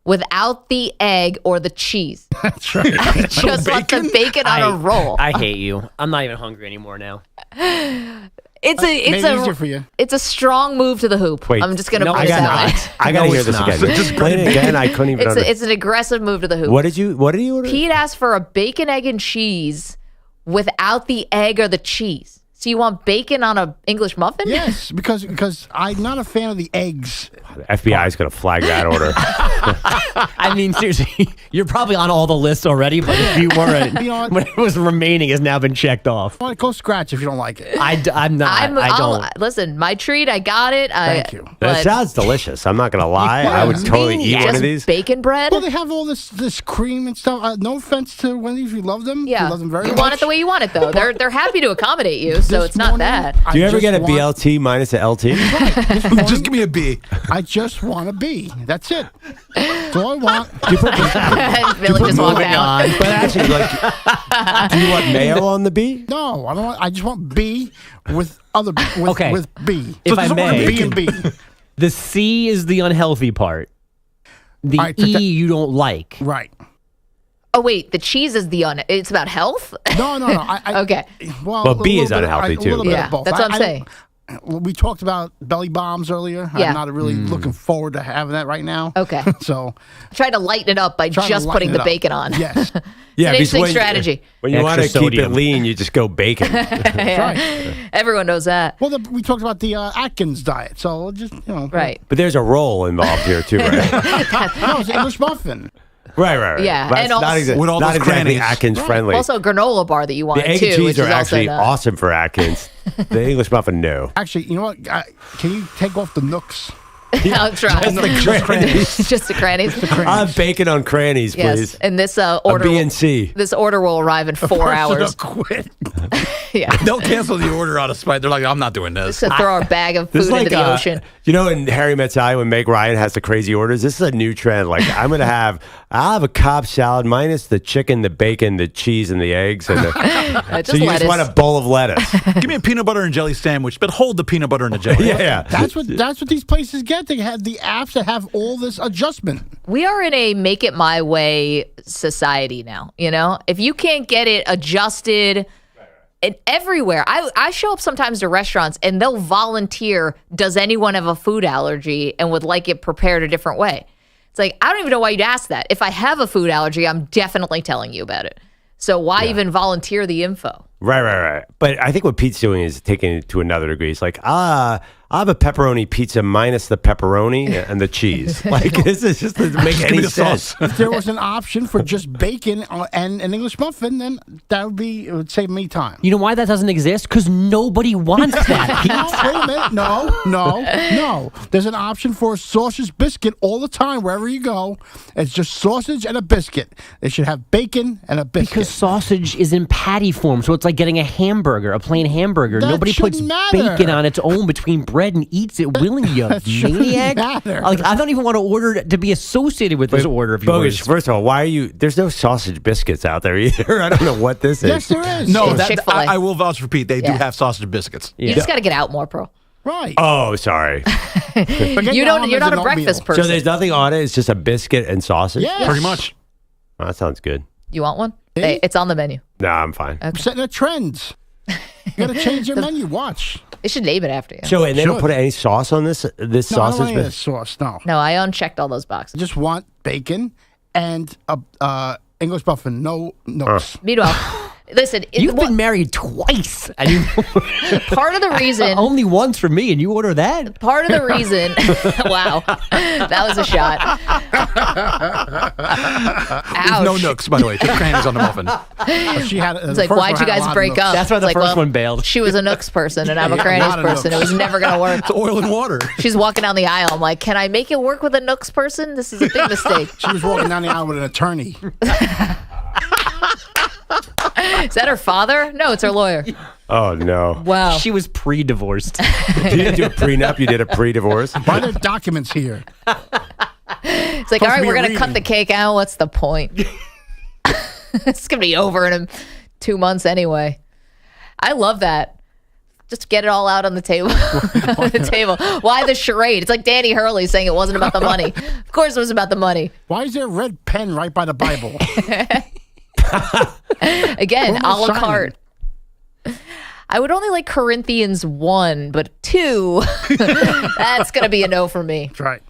[SPEAKER 3] without the egg or the cheese?"
[SPEAKER 6] That's right.
[SPEAKER 3] I just want the bacon on a roll.
[SPEAKER 7] I hate you. I'm not even hungry anymore now.
[SPEAKER 3] It's
[SPEAKER 6] easier for you.
[SPEAKER 3] It's a strong move to the hoop.
[SPEAKER 4] Wait,
[SPEAKER 3] I'm just going to put
[SPEAKER 4] I
[SPEAKER 3] it that way.
[SPEAKER 4] I got to hear this again. Just explain it again. I couldn't even understand.
[SPEAKER 3] It's an aggressive move to the hoop.
[SPEAKER 4] What did you order?
[SPEAKER 3] Pete asked for a bacon, egg, and cheese without the egg or the cheese. So you want bacon on an English muffin?
[SPEAKER 6] Yes, because I'm not a fan of the eggs.
[SPEAKER 4] The FBI is going to flag that order.
[SPEAKER 7] I mean, seriously, you're probably on all the lists already, but if you weren't, what was remaining has now been checked off.
[SPEAKER 6] Well, go scratch if you don't like it.
[SPEAKER 7] I'm not. I don't.
[SPEAKER 3] Listen, my treat, I got it.
[SPEAKER 6] Thank you.
[SPEAKER 4] That sounds delicious. I'm not going to lie. I would totally eat one of these.
[SPEAKER 3] Bacon bread?
[SPEAKER 6] Well, they have all this cream and stuff. No offense to Wendy's. We love them.
[SPEAKER 3] Yeah.
[SPEAKER 6] We love them very much.
[SPEAKER 3] You want it the way you want it, though. They're happy to accommodate you. so it's not bad.
[SPEAKER 4] Do you ever get a BLT minus a LT?
[SPEAKER 5] Just give me a B.
[SPEAKER 6] I just want a B. That's it. That's all I want.
[SPEAKER 3] Billy just walked out.
[SPEAKER 4] But actually, like, do you want mayo on the B?
[SPEAKER 6] No, I don't want. I just want B with other with B.
[SPEAKER 7] If I may,
[SPEAKER 6] B and B.
[SPEAKER 7] The C is the unhealthy part. The
[SPEAKER 6] Right,
[SPEAKER 7] E you don't like.
[SPEAKER 6] Right.
[SPEAKER 3] Oh wait, the cheese is it's about health?
[SPEAKER 6] No.
[SPEAKER 3] Okay.
[SPEAKER 4] Well, B is unhealthy too.
[SPEAKER 3] Yeah, that's what I'm saying.
[SPEAKER 6] We talked about belly bombs earlier.
[SPEAKER 3] Yeah.
[SPEAKER 6] I'm not really looking forward to having that right now.
[SPEAKER 3] Okay.
[SPEAKER 6] So
[SPEAKER 3] try to lighten it up by just putting the bacon on.
[SPEAKER 6] Yes.
[SPEAKER 4] Yeah,
[SPEAKER 3] it's an interesting
[SPEAKER 4] because
[SPEAKER 3] strategy.
[SPEAKER 4] When you want to keep it lean, you just go bacon.
[SPEAKER 3] Yeah. Everyone knows that.
[SPEAKER 6] Well, we talked about the Atkins diet, so just
[SPEAKER 3] Right.
[SPEAKER 4] But there's a roll involved here too, right?
[SPEAKER 6] No, it's English muffin.
[SPEAKER 4] Right.
[SPEAKER 3] Yeah,
[SPEAKER 4] That's
[SPEAKER 3] and also
[SPEAKER 5] with all
[SPEAKER 4] not
[SPEAKER 5] those
[SPEAKER 4] exactly
[SPEAKER 5] crannies.
[SPEAKER 4] Atkins friendly.
[SPEAKER 3] Also, a granola bar that you want
[SPEAKER 4] The egg
[SPEAKER 3] too,
[SPEAKER 4] and cheese
[SPEAKER 3] which
[SPEAKER 4] are
[SPEAKER 3] is also
[SPEAKER 4] actually
[SPEAKER 3] not.
[SPEAKER 4] awesome for Atkins. The English muffin, no.
[SPEAKER 6] Actually, you know what? Can you take off the nooks?
[SPEAKER 3] I'll try.
[SPEAKER 4] Just crannies.
[SPEAKER 3] Just the crannies.
[SPEAKER 4] I have bacon on crannies,
[SPEAKER 3] Yes,
[SPEAKER 4] please.
[SPEAKER 3] and this
[SPEAKER 4] A
[SPEAKER 3] order.
[SPEAKER 4] B and C.
[SPEAKER 3] This order will arrive in 4 hours.
[SPEAKER 6] Quit.
[SPEAKER 3] Yeah.
[SPEAKER 5] They'll cancel the order out of spite. They're like, I'm not doing this.
[SPEAKER 3] Just to throw our bag of
[SPEAKER 4] This
[SPEAKER 3] food
[SPEAKER 4] is
[SPEAKER 3] into the ocean.
[SPEAKER 4] You know, in Harry Met Sally, when Meg Ryan has the crazy orders, this is a new trend. Like, I'll have a Cobb salad minus the chicken, the bacon, the cheese, and the eggs. And
[SPEAKER 3] Just
[SPEAKER 4] so you
[SPEAKER 3] lettuce.
[SPEAKER 4] just want a bowl of lettuce.
[SPEAKER 5] Give me a peanut butter and jelly sandwich, but hold the peanut butter and the jelly.
[SPEAKER 4] Yeah.
[SPEAKER 6] That's what these places get. They have the apps that have all this adjustment.
[SPEAKER 3] We are in a make it my way society now. You know, if you can't get it adjusted. And everywhere. I show up sometimes to restaurants and they'll volunteer, does anyone have a food allergy and would like it prepared a different way? It's like, I don't even know why you'd ask that. If I have a food allergy, I'm definitely telling you about it. So why even volunteer the info?
[SPEAKER 4] Right. But I think what Pete's doing is taking it to another degree. It's like, I'll have a pepperoni pizza minus the pepperoni and the cheese. Like, this is just doesn't make any sense.
[SPEAKER 6] If there was an option for just bacon and an English muffin, then it would save me time.
[SPEAKER 7] You know why that doesn't exist? Because nobody wants that.
[SPEAKER 6] No, wait a minute. No. There's an option for a sausage biscuit all the time, wherever you go. It's just sausage and a biscuit. They should have bacon and a biscuit.
[SPEAKER 7] Because sausage is in patty form, so it's like getting a hamburger, a plain hamburger.
[SPEAKER 6] That
[SPEAKER 7] Nobody puts
[SPEAKER 6] shouldn't matter.
[SPEAKER 7] bacon on its own between bread and eats it willingly, you
[SPEAKER 6] That shouldn't
[SPEAKER 7] maniac.
[SPEAKER 6] matter.
[SPEAKER 7] Like, I don't even want to order to be associated with this order of yours.
[SPEAKER 4] Bogusch, first of all, why are you? There's no sausage biscuits out there either. I don't know what this is.
[SPEAKER 6] Yes, there is.
[SPEAKER 5] No,
[SPEAKER 3] Chick-fil-A.
[SPEAKER 5] I will vouch for Pete. They do
[SPEAKER 3] Yeah.
[SPEAKER 5] have sausage biscuits.
[SPEAKER 3] You just got to get out more, bro.
[SPEAKER 6] Right.
[SPEAKER 4] Oh, sorry.
[SPEAKER 3] You're not a breakfast person.
[SPEAKER 4] So there's nothing on it. It's just a biscuit and sausage.
[SPEAKER 6] Yes.
[SPEAKER 5] Pretty much.
[SPEAKER 4] Oh, that sounds good.
[SPEAKER 3] You want one? Hey, it's on the menu.
[SPEAKER 4] No, I'm fine.
[SPEAKER 6] I'm setting a trend. You got to change your menu. Watch.
[SPEAKER 3] They should name it after you.
[SPEAKER 4] So, and they don't
[SPEAKER 6] Should.
[SPEAKER 4] put any sauce on this
[SPEAKER 6] No, I
[SPEAKER 4] sausage
[SPEAKER 6] don't want any
[SPEAKER 4] biscuit?
[SPEAKER 6] sauce. No.
[SPEAKER 3] No, I unchecked all those
[SPEAKER 6] I
[SPEAKER 3] boxes.
[SPEAKER 6] just want bacon and a English muffin. No nooks.
[SPEAKER 3] Meanwhile, listen,
[SPEAKER 7] You've been married twice. And you
[SPEAKER 3] part of the reason.
[SPEAKER 7] only once for me, and you order that?
[SPEAKER 3] Part of the reason, wow, that was a shot. Ouch.
[SPEAKER 5] No nooks, by the way. Just crannies on the muffin.
[SPEAKER 6] She had.
[SPEAKER 3] It's like, why'd you guys break up?
[SPEAKER 7] That's why
[SPEAKER 3] It's
[SPEAKER 7] the
[SPEAKER 3] like,
[SPEAKER 7] first
[SPEAKER 3] well,
[SPEAKER 7] one bailed.
[SPEAKER 3] She was a Nooks person, and I'm a
[SPEAKER 6] Yeah, a
[SPEAKER 3] Crannies
[SPEAKER 6] lot of
[SPEAKER 3] person. It
[SPEAKER 6] Nooks.
[SPEAKER 3] was never going to work.
[SPEAKER 5] It's oil and water.
[SPEAKER 3] She's walking down the aisle. I'm like, can I make it work with a Nooks person? This is a big mistake.
[SPEAKER 6] She was walking down the aisle with an attorney.
[SPEAKER 3] Is that her father? No, it's her lawyer.
[SPEAKER 4] Oh, no.
[SPEAKER 3] Wow.
[SPEAKER 7] She was pre-divorced.
[SPEAKER 4] You didn't do a prenup. You did a pre-divorce.
[SPEAKER 6] Why are there documents here?
[SPEAKER 3] It's like, all right,
[SPEAKER 6] be
[SPEAKER 3] we're
[SPEAKER 6] a
[SPEAKER 3] going to cut
[SPEAKER 6] reading.
[SPEAKER 3] the cake out. What's the point? It's going to be over in 2 months anyway. I love that. Just get it all out on the table. On the table. Why the charade? It's like Danny Hurley saying it wasn't about the money. Of course it was about the money.
[SPEAKER 6] Why is there a red pen right by the Bible?
[SPEAKER 3] Again,
[SPEAKER 6] What am
[SPEAKER 3] a
[SPEAKER 6] I
[SPEAKER 3] la
[SPEAKER 6] signing?
[SPEAKER 3] carte. I would only like Corinthians 1, but 2, that's going to be a no for me.
[SPEAKER 6] That's right.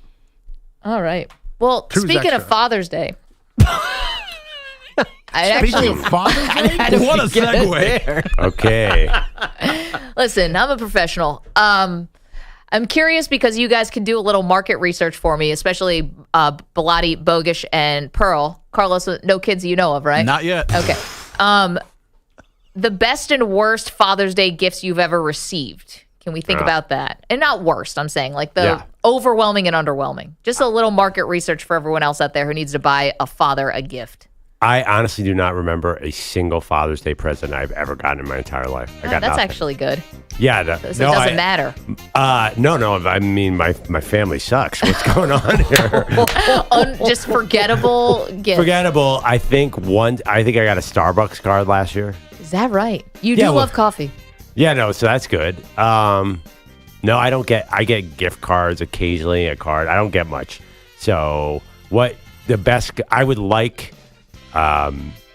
[SPEAKER 3] All right. Well,
[SPEAKER 6] Two's
[SPEAKER 3] speaking of
[SPEAKER 6] extra.
[SPEAKER 3] Father's Day, I
[SPEAKER 6] Speaking
[SPEAKER 3] actually
[SPEAKER 6] of Father's Day,
[SPEAKER 5] What a segue.
[SPEAKER 4] Okay.
[SPEAKER 3] listen. I'm a professional. I'm curious because you guys can do a little market research for me, especially Bilotti, Bogusch, and Pearl. Carlos, no kids you know of, right?
[SPEAKER 5] Not yet.
[SPEAKER 3] Okay. The best and worst Father's Day gifts you've ever received. Can we think about that? And not worst, I'm saying, like the overwhelming and underwhelming. Just a little market research for everyone else out there who needs to buy a father a gift.
[SPEAKER 4] I honestly do not remember a single Father's Day present I've ever gotten in my entire life. I got
[SPEAKER 3] That's
[SPEAKER 4] nothing.
[SPEAKER 3] actually good.
[SPEAKER 4] Yeah.
[SPEAKER 3] So it doesn't matter.
[SPEAKER 4] No. I mean, my family sucks. What's going on here?
[SPEAKER 3] Just forgettable gifts.
[SPEAKER 4] Forgettable. I think I got a Starbucks card last year.
[SPEAKER 3] Is that right? You do love coffee.
[SPEAKER 4] Yeah, no, so that's good. No, I don't get. I get gift cards occasionally. A card. I don't get much. So what the best I would like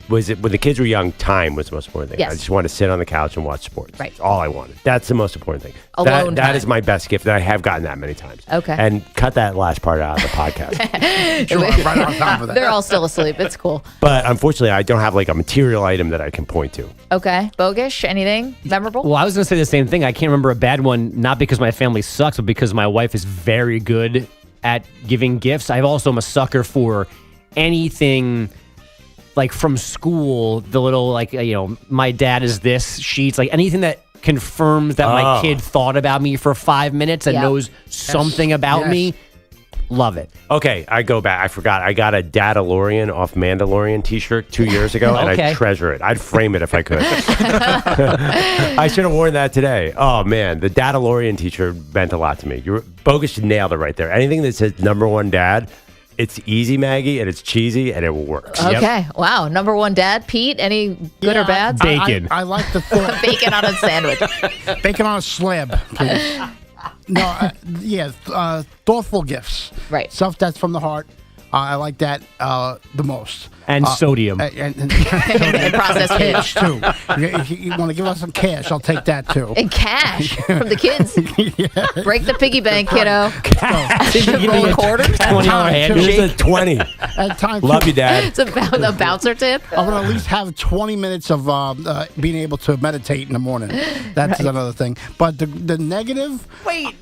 [SPEAKER 4] was it when the kids were young. Time was the most important thing.
[SPEAKER 3] Yes.
[SPEAKER 4] I just wanted to sit on the couch and watch sports.
[SPEAKER 3] Right.
[SPEAKER 4] That's all I wanted. That's the most important thing.
[SPEAKER 3] Alone
[SPEAKER 4] That
[SPEAKER 3] time.
[SPEAKER 4] is my best gift. That I have gotten that many times.
[SPEAKER 3] Okay.
[SPEAKER 4] And cut that last part out of the podcast.
[SPEAKER 6] Sure, right on top of that.
[SPEAKER 3] They're all still asleep. It's cool.
[SPEAKER 4] But unfortunately, I don't have like a material item that I can point to.
[SPEAKER 3] Okay. Bogusch, anything memorable?
[SPEAKER 7] Well, I was going to say the same thing. I can't remember a bad one, not because my family sucks, but because my wife is very good at giving gifts. I also am a sucker for anything like from school, the little my dad is this sheets, like anything that confirms that my kid thought about me for 5 minutes and knows something about me. Love it.
[SPEAKER 4] Okay, I go back. I forgot. I got a Dadalorian off Mandalorian t-shirt 2 years ago, and I treasure it. I'd frame it if I could. I should have worn that today. Oh, man. The Dadalorian t-shirt meant a lot to me. Bogusch nailed it right there. Anything that says number one dad, it's easy, Maggie, and it's cheesy, and it works.
[SPEAKER 3] Okay. Wow. Number one dad, Pete, any good or bad?
[SPEAKER 7] Bacon.
[SPEAKER 6] I like the thought.
[SPEAKER 3] Bacon on a sandwich.
[SPEAKER 6] Bacon on a slab, please. No, thoughtful gifts.
[SPEAKER 3] Right.
[SPEAKER 6] Stuff that's from the heart. I like that the most.
[SPEAKER 7] And sodium.
[SPEAKER 6] And
[SPEAKER 3] processed
[SPEAKER 6] cash, too. If you want to give us some cash, I'll take that, too.
[SPEAKER 3] And cash from the kids. Break the piggy bank, kiddo. Roll a quarter.
[SPEAKER 7] $20 handshake.
[SPEAKER 4] Here's a 20.
[SPEAKER 6] At time,
[SPEAKER 4] Love
[SPEAKER 6] too.
[SPEAKER 4] you, Dad.
[SPEAKER 3] It's about a bouncer tip.
[SPEAKER 6] I'm going to at least have 20 minutes of being able to meditate in the morning. That's another thing. But the negative...
[SPEAKER 3] Wait.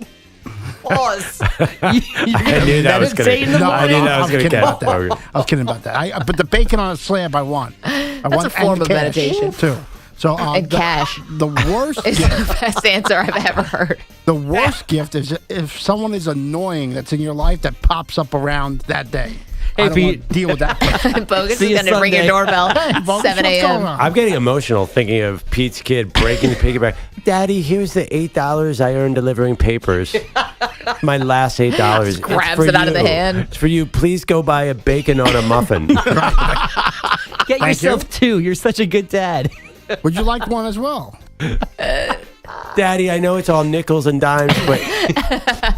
[SPEAKER 3] Pause.
[SPEAKER 4] I knew that was going to get
[SPEAKER 6] about that. I was kidding about that. But the bacon on a slab, I want.
[SPEAKER 3] That's a form of meditation.
[SPEAKER 6] Too. So,
[SPEAKER 3] and cash.
[SPEAKER 6] The worst
[SPEAKER 3] is the best answer I've ever heard.
[SPEAKER 6] The worst gift is if someone is annoying that's in your life that pops up around that day.
[SPEAKER 7] Hey,
[SPEAKER 6] I don't want to deal with that.
[SPEAKER 3] Bogusch is going to ring your doorbell 7 a.m.
[SPEAKER 4] I'm getting emotional thinking of Pete's kid breaking the piggy bank. Daddy, here's the $8 I earned delivering papers. My last $8.
[SPEAKER 3] Just grabs it out of the hand.
[SPEAKER 4] It's for you. Please go buy a bacon on a muffin.
[SPEAKER 7] Get yourself two. You're such a good dad.
[SPEAKER 6] Would you like one as well?
[SPEAKER 4] Daddy, I know it's all nickels and dimes, but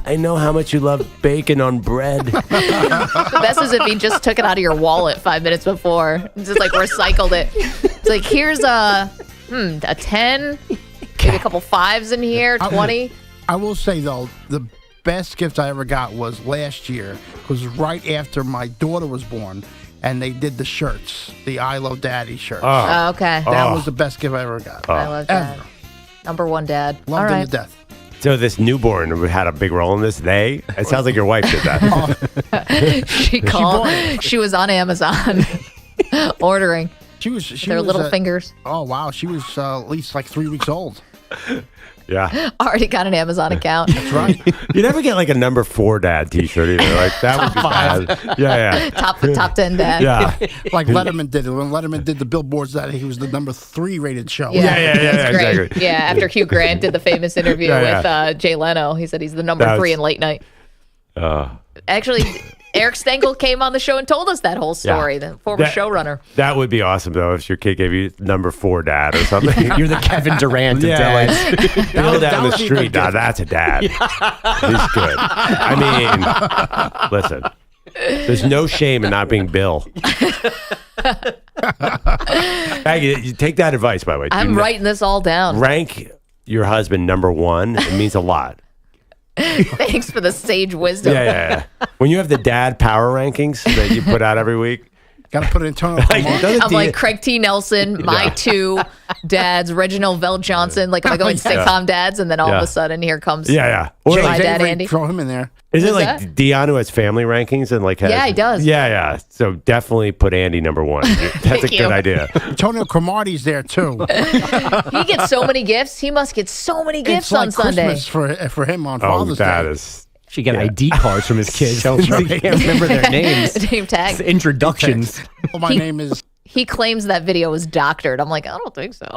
[SPEAKER 4] I know how much you love bacon on bread.
[SPEAKER 3] The best is if he just took it out of your wallet 5 minutes before. Just like recycled it. It's like, here's a 10, maybe a couple fives in here, 20.
[SPEAKER 6] I will say, though, the best gift I ever got was last year. It was right after my daughter was born, and they did the shirts, the I Love Daddy shirts.
[SPEAKER 3] Oh, okay.
[SPEAKER 6] That was the best gift I ever got.
[SPEAKER 3] I love that.
[SPEAKER 6] Ever.
[SPEAKER 3] Number one dad.
[SPEAKER 6] Loved
[SPEAKER 3] All
[SPEAKER 6] him
[SPEAKER 3] right.
[SPEAKER 6] to death.
[SPEAKER 4] So this newborn had a big role in this. It sounds like your wife did that.
[SPEAKER 3] She called. She was on Amazon ordering.
[SPEAKER 6] She was
[SPEAKER 3] their little fingers.
[SPEAKER 6] Oh wow, she was at least like 3 weeks old.
[SPEAKER 4] Yeah.
[SPEAKER 3] Already got an Amazon account.
[SPEAKER 6] That's right.
[SPEAKER 4] You never get like a number 4 dad t-shirt either. Like that would be bad. Yeah.
[SPEAKER 3] Top 10 dad.
[SPEAKER 4] Yeah.
[SPEAKER 6] Like Letterman did it. When Letterman did the billboards that he was the number 3 rated show.
[SPEAKER 4] Yeah,
[SPEAKER 3] exactly. Yeah, after Hugh Grant did the famous interview with Jay Leno, he said he's the number 3 in late night. Actually, Eric Stengel came on the show and told us that whole story, the former showrunner.
[SPEAKER 4] That would be awesome, though, if your kid gave you number 4 dad or something.
[SPEAKER 7] You're the Kevin Durant of dads.
[SPEAKER 4] Like, Bill down the street. Nah, that's a dad. He's good. I mean, listen, there's no shame in not being Bill. Maggie, you take that advice, by the way.
[SPEAKER 3] I'm writing this all down.
[SPEAKER 4] Rank your husband number 1. It means a lot.
[SPEAKER 3] Thanks for the sage wisdom.
[SPEAKER 4] Yeah. When you have the dad power rankings that you put out every week,
[SPEAKER 6] got to put it in tone.
[SPEAKER 3] I'm like Craig T. Nelson, my 2 dads, Reginald Vell Johnson. Like, am I going sitcom dads? And then all of a sudden, here comes
[SPEAKER 4] Or
[SPEAKER 3] my
[SPEAKER 6] like
[SPEAKER 3] dad, Andy.
[SPEAKER 6] Throw him in there.
[SPEAKER 4] Is it like Dion who has family rankings and like has,
[SPEAKER 3] yeah, he does.
[SPEAKER 4] Yeah. So definitely put Andy number 1. That's a good idea.
[SPEAKER 6] Antonio Cromartie's there too.
[SPEAKER 3] He gets so many gifts. He must get so many gifts
[SPEAKER 6] like
[SPEAKER 3] on Sunday.
[SPEAKER 6] Christmas for him on Father's Day.
[SPEAKER 4] That is.
[SPEAKER 7] She got ID cards from his kids. He can't remember their names.
[SPEAKER 3] Name tag.
[SPEAKER 7] It's introductions.
[SPEAKER 6] Well, my name is
[SPEAKER 3] He claims that video was doctored. I'm like, I don't think so.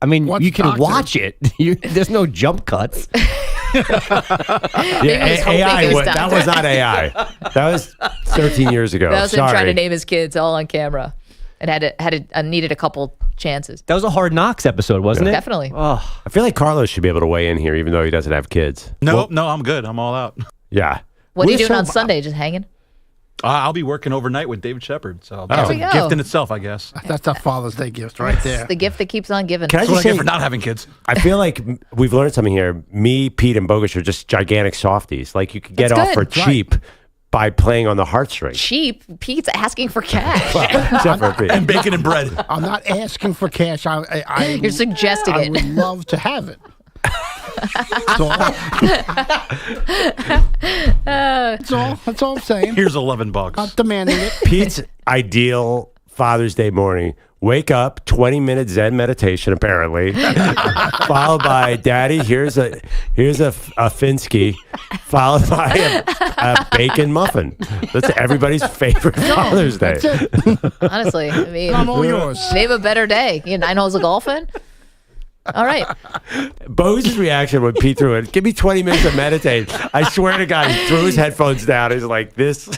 [SPEAKER 7] I mean,
[SPEAKER 6] What's
[SPEAKER 7] you can
[SPEAKER 6] doctored?
[SPEAKER 7] watch it. There's no jump cuts.
[SPEAKER 3] Maybe he was hoping
[SPEAKER 4] AI.
[SPEAKER 3] it was
[SPEAKER 4] That
[SPEAKER 3] doctored.
[SPEAKER 4] was not AI. That was 13 years ago.
[SPEAKER 3] That was him
[SPEAKER 4] Sorry.
[SPEAKER 3] trying to name his kids all on camera, and needed a couple chances.
[SPEAKER 7] That was a Hard Knocks episode, wasn't it?
[SPEAKER 3] Definitely.
[SPEAKER 7] Oh,
[SPEAKER 4] I feel like Carlos should be able to weigh in here, even though he doesn't have kids.
[SPEAKER 5] No, I'm good. I'm all out.
[SPEAKER 4] Yeah.
[SPEAKER 3] What are you
[SPEAKER 4] We're
[SPEAKER 3] doing
[SPEAKER 4] so-
[SPEAKER 3] on Sunday? Just hanging?
[SPEAKER 5] I'll be working overnight with David Shepard. So
[SPEAKER 3] There
[SPEAKER 5] that's
[SPEAKER 3] we
[SPEAKER 5] a
[SPEAKER 3] go.
[SPEAKER 5] gift in itself, I guess.
[SPEAKER 6] That's a Father's Day gift right there.
[SPEAKER 3] The gift that keeps on giving.
[SPEAKER 4] Can I
[SPEAKER 5] That's what
[SPEAKER 4] just
[SPEAKER 5] I get
[SPEAKER 4] say,
[SPEAKER 5] for not having kids.
[SPEAKER 4] I feel like we've learned something here. Me, Pete, and Bogusch are just gigantic softies. Like you could get
[SPEAKER 3] That's
[SPEAKER 4] off for
[SPEAKER 3] good.
[SPEAKER 4] cheap by playing on the heartstrings.
[SPEAKER 3] Cheap. Pete's asking for cash.
[SPEAKER 4] Except for Pete.
[SPEAKER 5] And bacon and bread.
[SPEAKER 6] I'm not asking for cash.
[SPEAKER 3] You're suggesting
[SPEAKER 6] I
[SPEAKER 3] it.
[SPEAKER 6] would love to have it. That's all. That's all I'm saying.
[SPEAKER 5] Here's $11.
[SPEAKER 6] Not demanding it.
[SPEAKER 4] Pete's ideal Father's Day morning. Wake up, 20-minute Zen meditation, apparently, followed by Daddy. Here's a Finsky, followed by a bacon muffin. That's everybody's favorite Father's Day.
[SPEAKER 6] That's it.
[SPEAKER 3] Honestly, I mean,
[SPEAKER 6] I'm all yours.
[SPEAKER 3] name a better day. You 9 holes of golfing? All right.
[SPEAKER 4] Bo's reaction when Pete threw it, give me 20 minutes to meditate. I swear to God, he threw his headphones down. He's like, this.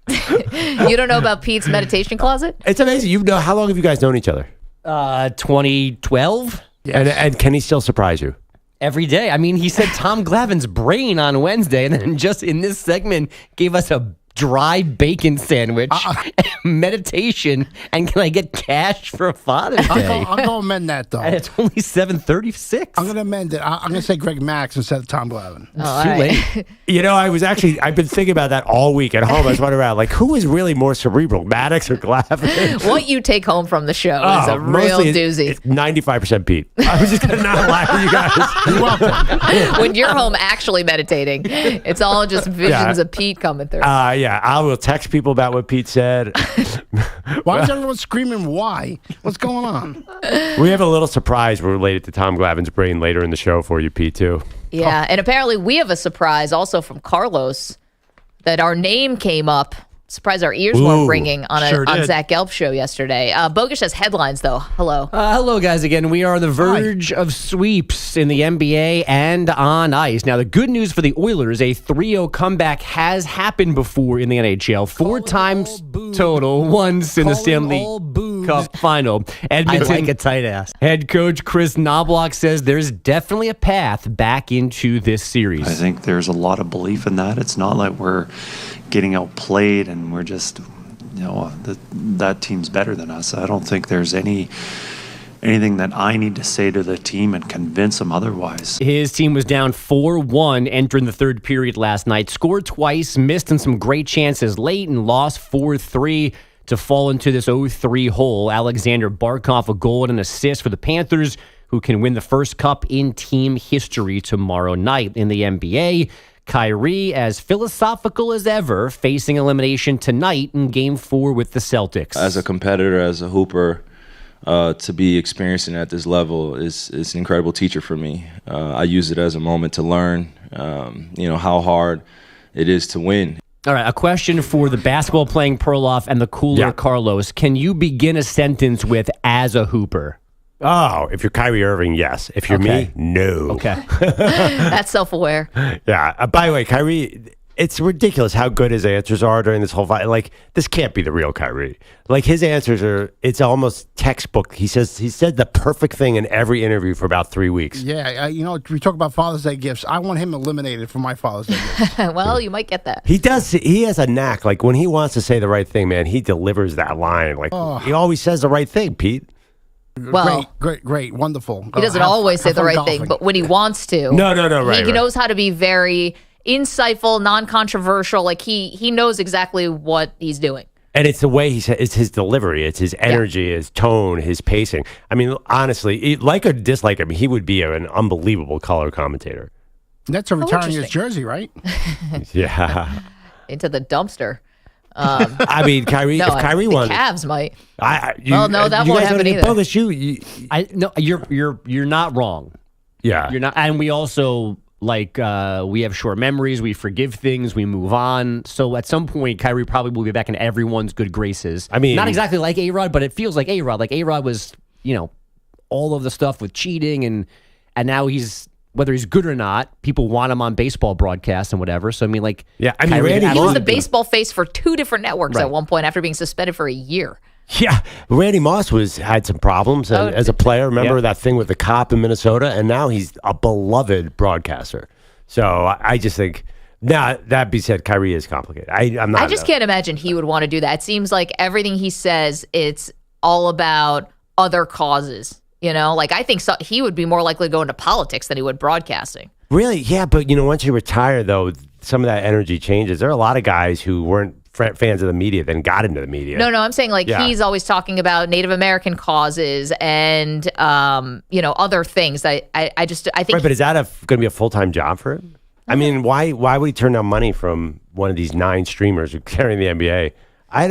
[SPEAKER 3] You don't know about Pete's meditation closet?
[SPEAKER 4] It's amazing. How long have you guys known each other?
[SPEAKER 7] 2012.
[SPEAKER 4] And can he still surprise you?
[SPEAKER 7] Every day. I mean, he said Tom Glavine's brain on Wednesday, and then just in this segment gave us a dry bacon sandwich, meditation, and can I get cash for Father's Day?
[SPEAKER 6] I'll go amend that, though.
[SPEAKER 7] And it's only 7:36.
[SPEAKER 6] I'm going to amend it. I'm going to say Greg Max instead of Tom Glavine.
[SPEAKER 3] Oh,
[SPEAKER 7] Too
[SPEAKER 3] all right.
[SPEAKER 7] late.
[SPEAKER 4] I've been thinking about that all week at home. I was wondering around, like, who is really more cerebral, Maddox or Glavine?
[SPEAKER 3] What you take home from the show is a real
[SPEAKER 4] mostly
[SPEAKER 3] doozy.
[SPEAKER 4] It's 95% Pete. I was just going to not lie to you guys.
[SPEAKER 6] You're welcome.
[SPEAKER 3] When you're home actually meditating, it's all just visions of Pete coming through.
[SPEAKER 4] Yeah, I will text people about what Pete said.
[SPEAKER 6] Why is everyone screaming why? What's going on?
[SPEAKER 4] We have a little surprise related to Tom Glavine's brain later in the show for you, Pete, too.
[SPEAKER 3] Yeah, and apparently we have a surprise also from Carlos that our name came up. Surprised our ears weren't ringing on Zach Gelb's show yesterday. Bogusch has headlines, though. Hello.
[SPEAKER 7] Hello, guys. Again, we are on the verge of sweeps in the NBA and on ice. Now, the good news for the Oilers, a 3-0 comeback has happened before in the NHL. 4 times total, once in the Stanley Cup final. Edmonton,
[SPEAKER 19] I like a tight ass.
[SPEAKER 7] Head coach Chris Knobloch says there's definitely a path back into this series.
[SPEAKER 19] I think there's a lot of belief in that. It's not like we're getting outplayed and we're just, that team's better than us. I don't think there's anything that I need to say to the team and convince them otherwise.
[SPEAKER 7] His team was down 4-1 entering the third period last night. Scored twice, missed in some great chances late, and lost 4-3 to fall into this 0-3 hole. Alexander Barkov, a goal and an assist for the Panthers, who can win the first cup in team history tomorrow night. In the NBA, Kyrie, as philosophical as ever, facing elimination tonight in Game 4 with the Celtics.
[SPEAKER 20] As a competitor, as a hooper, to be experiencing at this level is an incredible teacher for me. I use it as a moment to learn, how hard it is to win.
[SPEAKER 7] All right, a question for the basketball-playing Perloff and the cooler Carlos. Can you begin a sentence with "as a hooper"?
[SPEAKER 4] Oh, if you're Kyrie Irving, yes. If you're me, no.
[SPEAKER 7] Okay.
[SPEAKER 3] That's self-aware.
[SPEAKER 4] Yeah. By the way, Kyrie, it's ridiculous how good his answers are during this whole fight. Like, this can't be the real Kyrie. Like, his answers it's almost textbook. He said the perfect thing in every interview for about 3 weeks.
[SPEAKER 6] Yeah, we talk about Father's Day gifts. I want him eliminated from my Father's Day gifts.
[SPEAKER 3] Well, you might get that.
[SPEAKER 4] He does. He has a knack. Like, when he wants to say the right thing, man, he delivers that line. Like, he always says the right thing, Pete.
[SPEAKER 3] Well,
[SPEAKER 6] great, wonderful.
[SPEAKER 3] He doesn't always say the right thing, but when he wants to.
[SPEAKER 4] No, right.
[SPEAKER 3] He knows how to be very insightful, non-controversial. Like, he knows exactly what he's doing.
[SPEAKER 4] And it's the way he says, it's his delivery, it's his energy, his tone, his pacing. I mean, honestly, like or dislike him, he would be an unbelievable color commentator.
[SPEAKER 6] That's a retiring his jersey, right?
[SPEAKER 4] Yeah.
[SPEAKER 3] Into the dumpster.
[SPEAKER 4] I mean, Kyrie.
[SPEAKER 3] No,
[SPEAKER 4] if Kyrie
[SPEAKER 3] the
[SPEAKER 4] won,
[SPEAKER 3] Cavs might.
[SPEAKER 4] No,
[SPEAKER 3] that won't happen either.
[SPEAKER 4] Bogus,
[SPEAKER 7] No, you're not wrong.
[SPEAKER 4] Yeah,
[SPEAKER 7] you're not. And we also like we have short memories, we forgive things, we move on. So at some point, Kyrie probably will be back in everyone's good graces.
[SPEAKER 4] I mean,
[SPEAKER 7] not exactly like A-Rod, but it feels like A-Rod. Like A-Rod was, all of the stuff with cheating, and now he's, whether he's good or not, people want him on baseball broadcasts and whatever. So, I mean,
[SPEAKER 3] Randy, he was the baseball face for 2 different networks at one point after being suspended for a year.
[SPEAKER 4] Yeah, Randy Moss had some problems as a player. Remember that thing with the cop in Minnesota? And now he's a beloved broadcaster. So I just think, that being said, Kyrie is complicated. I just
[SPEAKER 3] can't imagine he would want to do that. It seems like everything he says, it's all about other causes. I think he would be more likely to go into politics than he would broadcasting.
[SPEAKER 4] Really? Yeah, but once you retire, though, some of that energy changes. There are a lot of guys who weren't fans of the media then got into the media.
[SPEAKER 3] No, I'm saying he's always talking about Native American causes and other things. I think
[SPEAKER 4] right, but is that going to be a full-time job for him? I mean, why would he turn down money from one of these 9 streamers who carry the NBA? I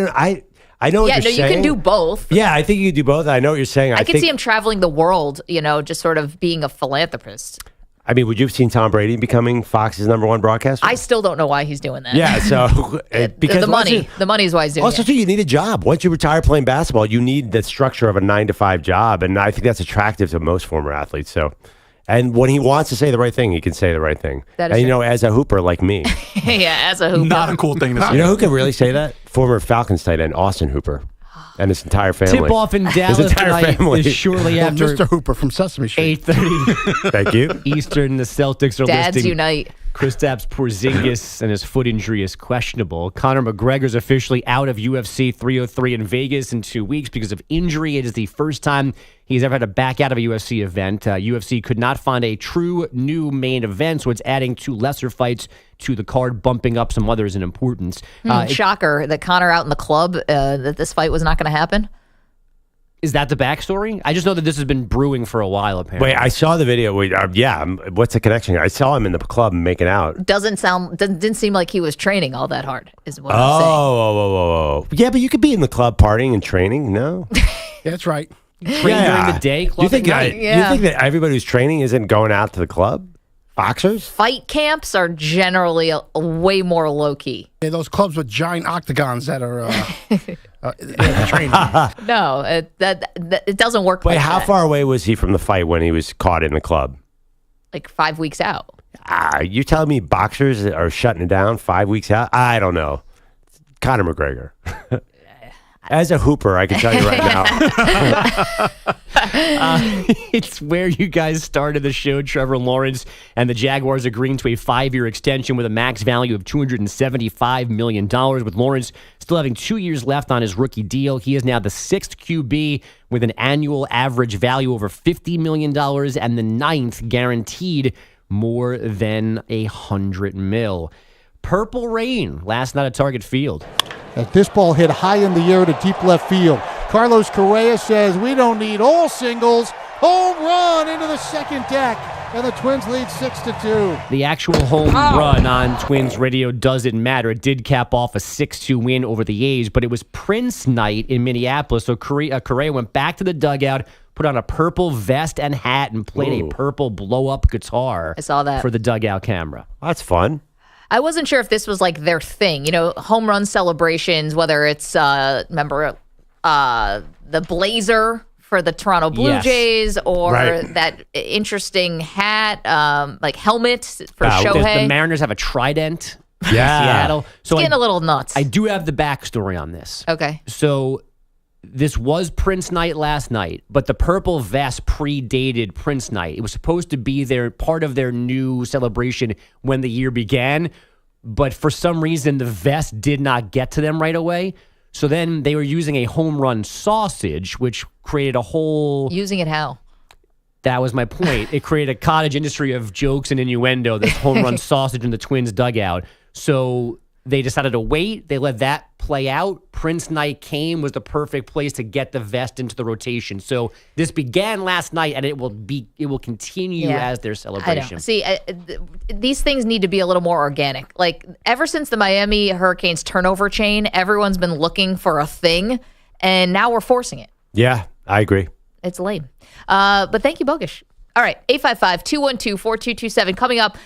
[SPEAKER 4] know what you're saying.
[SPEAKER 3] You can do both.
[SPEAKER 4] Yeah, I think you can do both. I know what you're saying.
[SPEAKER 3] I can see him traveling the world, just sort of being a philanthropist.
[SPEAKER 4] I mean, would you have seen Tom Brady becoming Fox's #1 broadcaster?
[SPEAKER 3] I still don't know why he's doing that.
[SPEAKER 4] Yeah, so because
[SPEAKER 3] the money is why he's doing it.
[SPEAKER 4] Also, too, you need a job. Once you retire playing basketball, you need the structure of a 9-to-5 job, and I think that's attractive to most former athletes. So, and when he wants to say the right thing, he can say the right thing.
[SPEAKER 3] That is
[SPEAKER 4] true. As a hooper like me,
[SPEAKER 3] yeah, as a hooper,
[SPEAKER 5] not a cool thing to say.
[SPEAKER 4] You know who can really say that? Former Falcons tight end Austin Hooper. And his entire family.
[SPEAKER 7] Tip-off in Dallas tonight is shortly after
[SPEAKER 6] Mr. Hooper from Sesame Street.
[SPEAKER 7] 8:30
[SPEAKER 4] Thank you.
[SPEAKER 7] Eastern. The Celtics are
[SPEAKER 3] Dads
[SPEAKER 7] listing
[SPEAKER 3] unite.
[SPEAKER 7] Kristaps Porzingis, and his foot injury is questionable. Conor McGregor's officially out of UFC 303 in Vegas in 2 weeks because of injury. It is the first time he's ever had to back out of a UFC event. UFC could not find a true new main event, so it's adding 2 lesser fights to the card, bumping up some others in importance.
[SPEAKER 3] Shocker that Conor out in the club, that this fight was not going to happen.
[SPEAKER 7] Is that the backstory? I just know that this has been brewing for a while, apparently.
[SPEAKER 4] Wait, I saw the video. What's the connection here? I saw him in the club making out.
[SPEAKER 3] Didn't seem like he was training all that hard, is what I'm saying.
[SPEAKER 4] Oh. Yeah, but you could be in the club partying and training, no?
[SPEAKER 6] That's right.
[SPEAKER 7] Train during the day, club
[SPEAKER 4] you think
[SPEAKER 7] at night.
[SPEAKER 4] You think that everybody who's training isn't going out to the club? Boxers?
[SPEAKER 3] Fight camps are generally way more low-key.
[SPEAKER 6] Yeah, those clubs with giant octagons that are training.
[SPEAKER 3] No, it doesn't work.
[SPEAKER 4] Wait, how far away was he from the fight when he was caught in the club?
[SPEAKER 3] Like 5 weeks out.
[SPEAKER 4] You telling me boxers are shutting it down 5 weeks out? I don't know. Conor McGregor. As a hooper, I can tell you right now.
[SPEAKER 7] It's where you guys started the show. Trevor Lawrence and the Jaguars agreeing to a 5-year extension with a max value of $275 million. With Lawrence still having 2 years left on his rookie deal, he is now the 6th QB with an annual average value over $50 million and the 9th guaranteed more than $100 million. Purple rain last night at Target Field.
[SPEAKER 21] As this ball hit high in the air to deep left field. Carlos Correa says, we don't need all singles. Home run into the second deck. And the Twins lead 6-2.
[SPEAKER 7] The actual home run on Twins radio doesn't matter. It did cap off a 6-2 win over the A's, but it was Prince night in Minneapolis. So Correa went back to the dugout, put on a purple vest and hat, and played a purple blow-up guitar.
[SPEAKER 3] I saw that.
[SPEAKER 7] For the dugout camera.
[SPEAKER 4] That's fun.
[SPEAKER 3] I wasn't sure if this was like their thing, home run celebrations, whether it's, remember, the blazer for the Toronto Blue Jays or that interesting hat, like helmet for Shohei.
[SPEAKER 7] The Mariners have a trident.
[SPEAKER 4] Yeah.
[SPEAKER 7] Seattle. So
[SPEAKER 3] it's getting a little nuts.
[SPEAKER 7] I do have the backstory on this.
[SPEAKER 3] Okay.
[SPEAKER 7] So this was Prince night last night, but the purple vest predated Prince night. It was supposed to be part of their new celebration when the year began, but for some reason the vest did not get to them right away. So then they were using a home run sausage, which created a whole...
[SPEAKER 3] Using it how?
[SPEAKER 7] That was my point. It created a cottage industry of jokes and innuendo, this home run sausage in the Twins dugout. So they decided to wait. They let that play out. Prince night came, was the perfect place to get the vest into the rotation. So this began last night, and it will continue as their celebration.
[SPEAKER 3] I know. See, these things need to be a little more organic. Like, ever since the Miami Hurricanes turnover chain, everyone's been looking for a thing, and now we're forcing it.
[SPEAKER 4] Yeah, I agree.
[SPEAKER 3] It's lame. But thank you, Bogusch. All right, 855-212-4227. Coming up,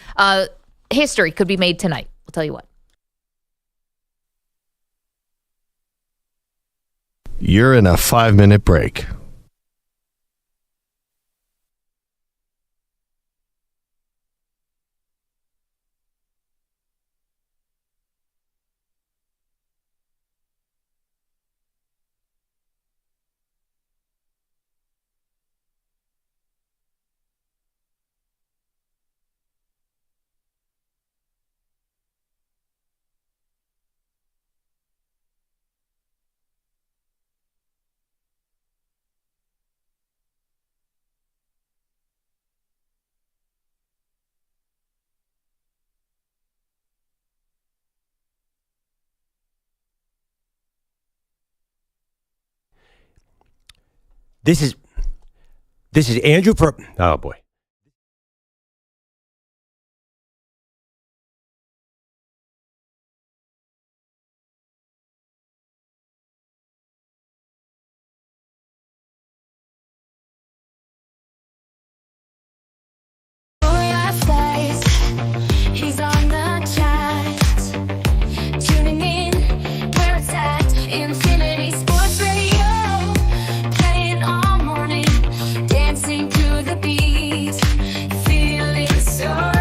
[SPEAKER 3] history could be made tonight. We'll tell you what.
[SPEAKER 1] You're in a 5-minute break.
[SPEAKER 4] This is Andrew oh boy.
[SPEAKER 13] He's on the chat, tuning in where it's at. Infinity Sports Radio, playing all morning, dancing to the beat, feeling so right.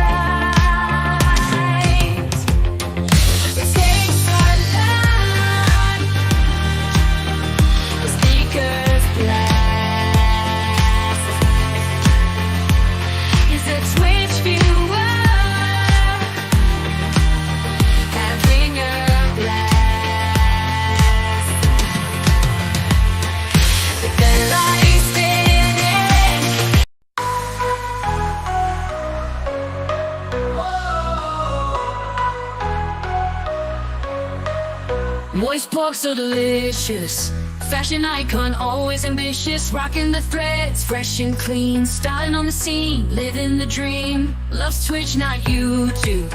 [SPEAKER 13] It takes our life, the speakers blast. It's a Twitch viewer having a blast. With the lights dimming, moist pork so delicious. Fashion icon, always ambitious. Rocking the threads, fresh and clean. Styling on the scene, living the dream. Loves Twitch, not YouTube.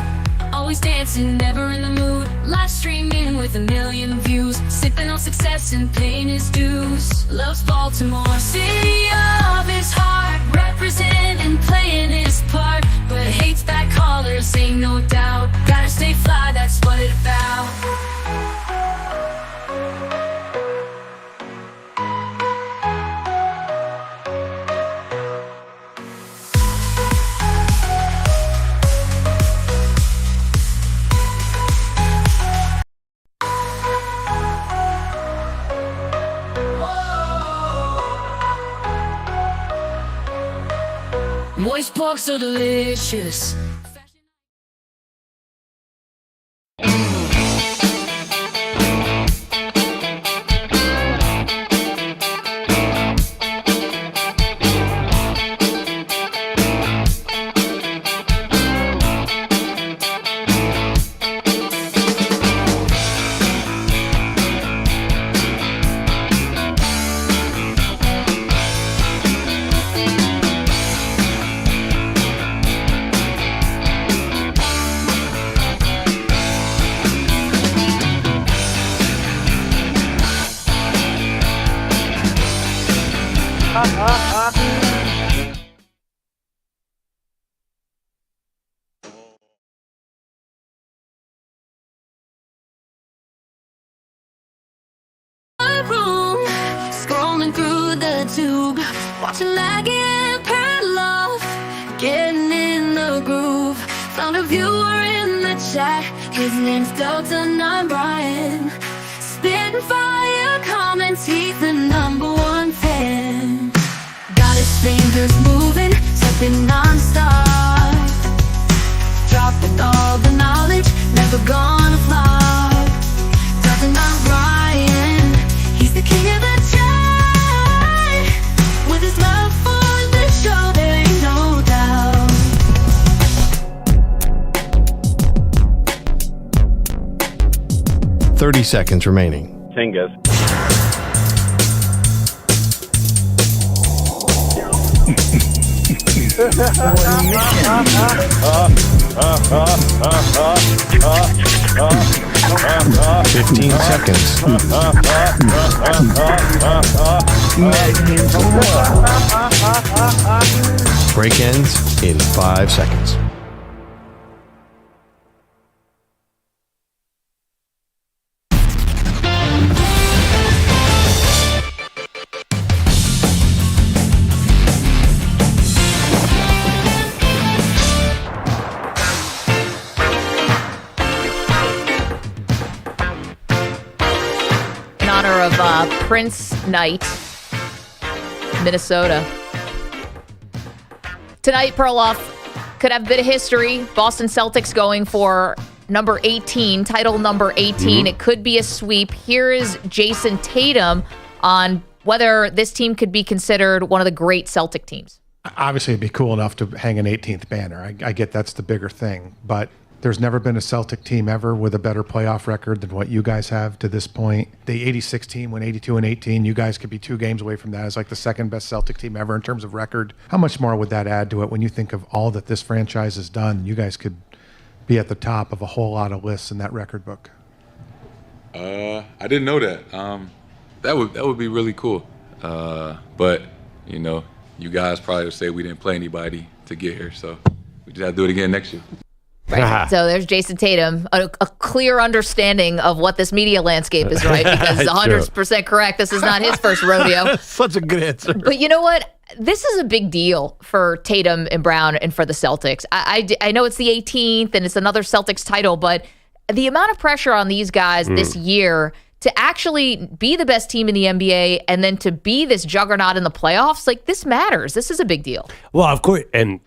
[SPEAKER 13] Always dancing, never in the mood. Live streaming with 1 million views. Sipping on success and paying his dues. Loves Baltimore, city of his heart. Representing, playing his part. But hates back callers, ain't no doubt. Gotta stay fly, that's what it's about. Moist pork so delicious. Room, scrolling through the tube, watching Maggie Perloff, getting in the groove. Found a viewer in the chat, his name's Dalton, I'm Brian. Spitting fire comments, he's the #1 fan. Got his fingers moving, stepping non-stop. Dropping all the knowledge, never gonna flop. Talking about Brian, he's the king of the chat. With his love for the show, there ain't no doubt.
[SPEAKER 1] $30 seconds remaining.
[SPEAKER 8] Fingers.
[SPEAKER 1] 15 seconds. Break ends in 5 seconds.
[SPEAKER 3] Of Prince Night, Minnesota. Tonight, Perloff could have a bit of history. Boston Celtics going for number 18, title number 18. Mm-hmm. It could be a sweep. Here is Jayson Tatum on whether this team could be considered one of the great Celtic teams.
[SPEAKER 8] Obviously, it'd be cool enough to hang an 18th banner. I get that's the bigger thing, but there's never been a Celtic team ever with a better playoff record than what you guys have to this point. The 86 team went 82-18. You guys could be 2 games away from that as like the second best Celtic team ever in terms of record. How much more would that add to it when you think of all that this franchise has done? You guys could be at the top of a whole lot of lists in that record book.
[SPEAKER 22] I didn't know that. That would be really cool. But, you know, you guys probably would say we didn't play anybody to get here. So we just have to do it again next year.
[SPEAKER 3] Right. So there's Jayson Tatum, a clear understanding of what this media landscape is, right? Because 100% correct. This is not his first rodeo.
[SPEAKER 5] Such a good answer.
[SPEAKER 3] But you know what? This is a big deal for Tatum and Brown and for the Celtics. I know it's the 18th and it's another Celtics title, but the amount of pressure on these guys this year to actually be the best team in the NBA and then to be this juggernaut in the playoffs, like this matters. This is a big deal.
[SPEAKER 4] Well, of course, on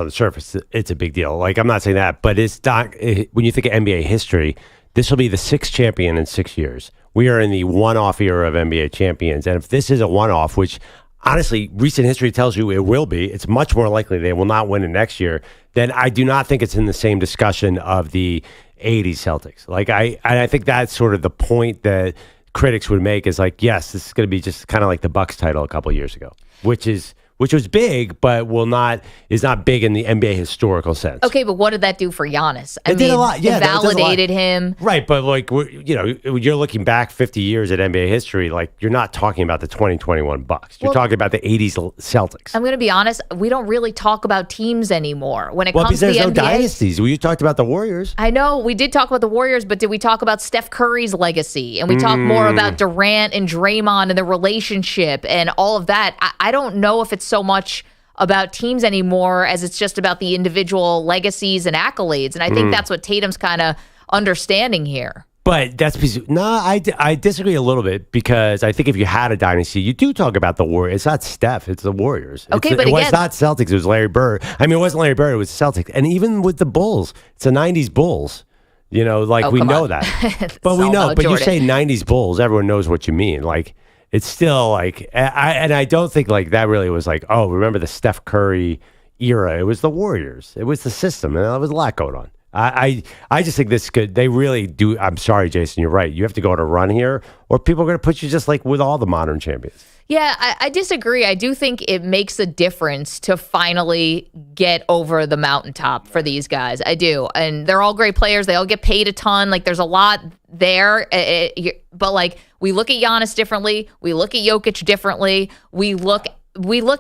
[SPEAKER 4] the surface, it's a big deal. Like, I'm not saying that, but it's not, when you think of NBA history, this will be the 6th champion in 6 years. We are in the one-off era of NBA champions. And if this is a one-off, which honestly, recent history tells you it will be, it's much more likely they will not win it next year, then I do not think it's in the same discussion of the 80s Celtics. Like, I think that's sort of the point that critics would make is like, yes, this is going to be just kind of like the Bucks title a couple of years ago, which was big, but is not big in the NBA historical sense.
[SPEAKER 3] Okay, but what did that do for Giannis?
[SPEAKER 4] It did a lot. Yeah,
[SPEAKER 3] it validated him.
[SPEAKER 4] Right, but like, you're looking back 50 years at NBA history, like you're not talking about the 2021 Bucks. You're talking about the 80s Celtics.
[SPEAKER 3] I'm going to be honest, we don't really talk about teams anymore. When it comes to the NBA.
[SPEAKER 4] Well, because there's no dynasties. We talked about the Warriors.
[SPEAKER 3] I know, we did talk about the Warriors, but did we talk about Steph Curry's legacy? And we talked more about Durant and Draymond and the relationship and all of that. I don't know if it's so much about teams anymore as it's just about the individual legacies and accolades. And I think that's what Tatum's kind of understanding here.
[SPEAKER 4] But that's because, I disagree a little bit because I think if you had a dynasty, you do talk about the Warriors. It's not Steph, it's the Warriors.
[SPEAKER 3] Okay,
[SPEAKER 4] it was not Celtics, it was Larry Bird. I mean, it wasn't Larry Bird, it was the Celtics. And even with the Bulls, it's the 90s Bulls. You know, like we know that. But we know, but Jordan. You say 90s Bulls, everyone knows what you mean. Like, it's still like, I don't think like that really was like, oh, remember the Steph Curry era? It was the Warriors. It was the system, and there was a lot going on. I just think this could, they really do. I'm sorry, Jayson, you're right. You have to go on a run here, or people are going to put you just like with all the modern champions.
[SPEAKER 3] Yeah, I disagree. I do think it makes a difference to finally get over the mountaintop for these guys. I do. And they're all great players. They all get paid a ton. Like, there's a lot there. But, like, we look at Giannis differently. We look at Jokic differently. We look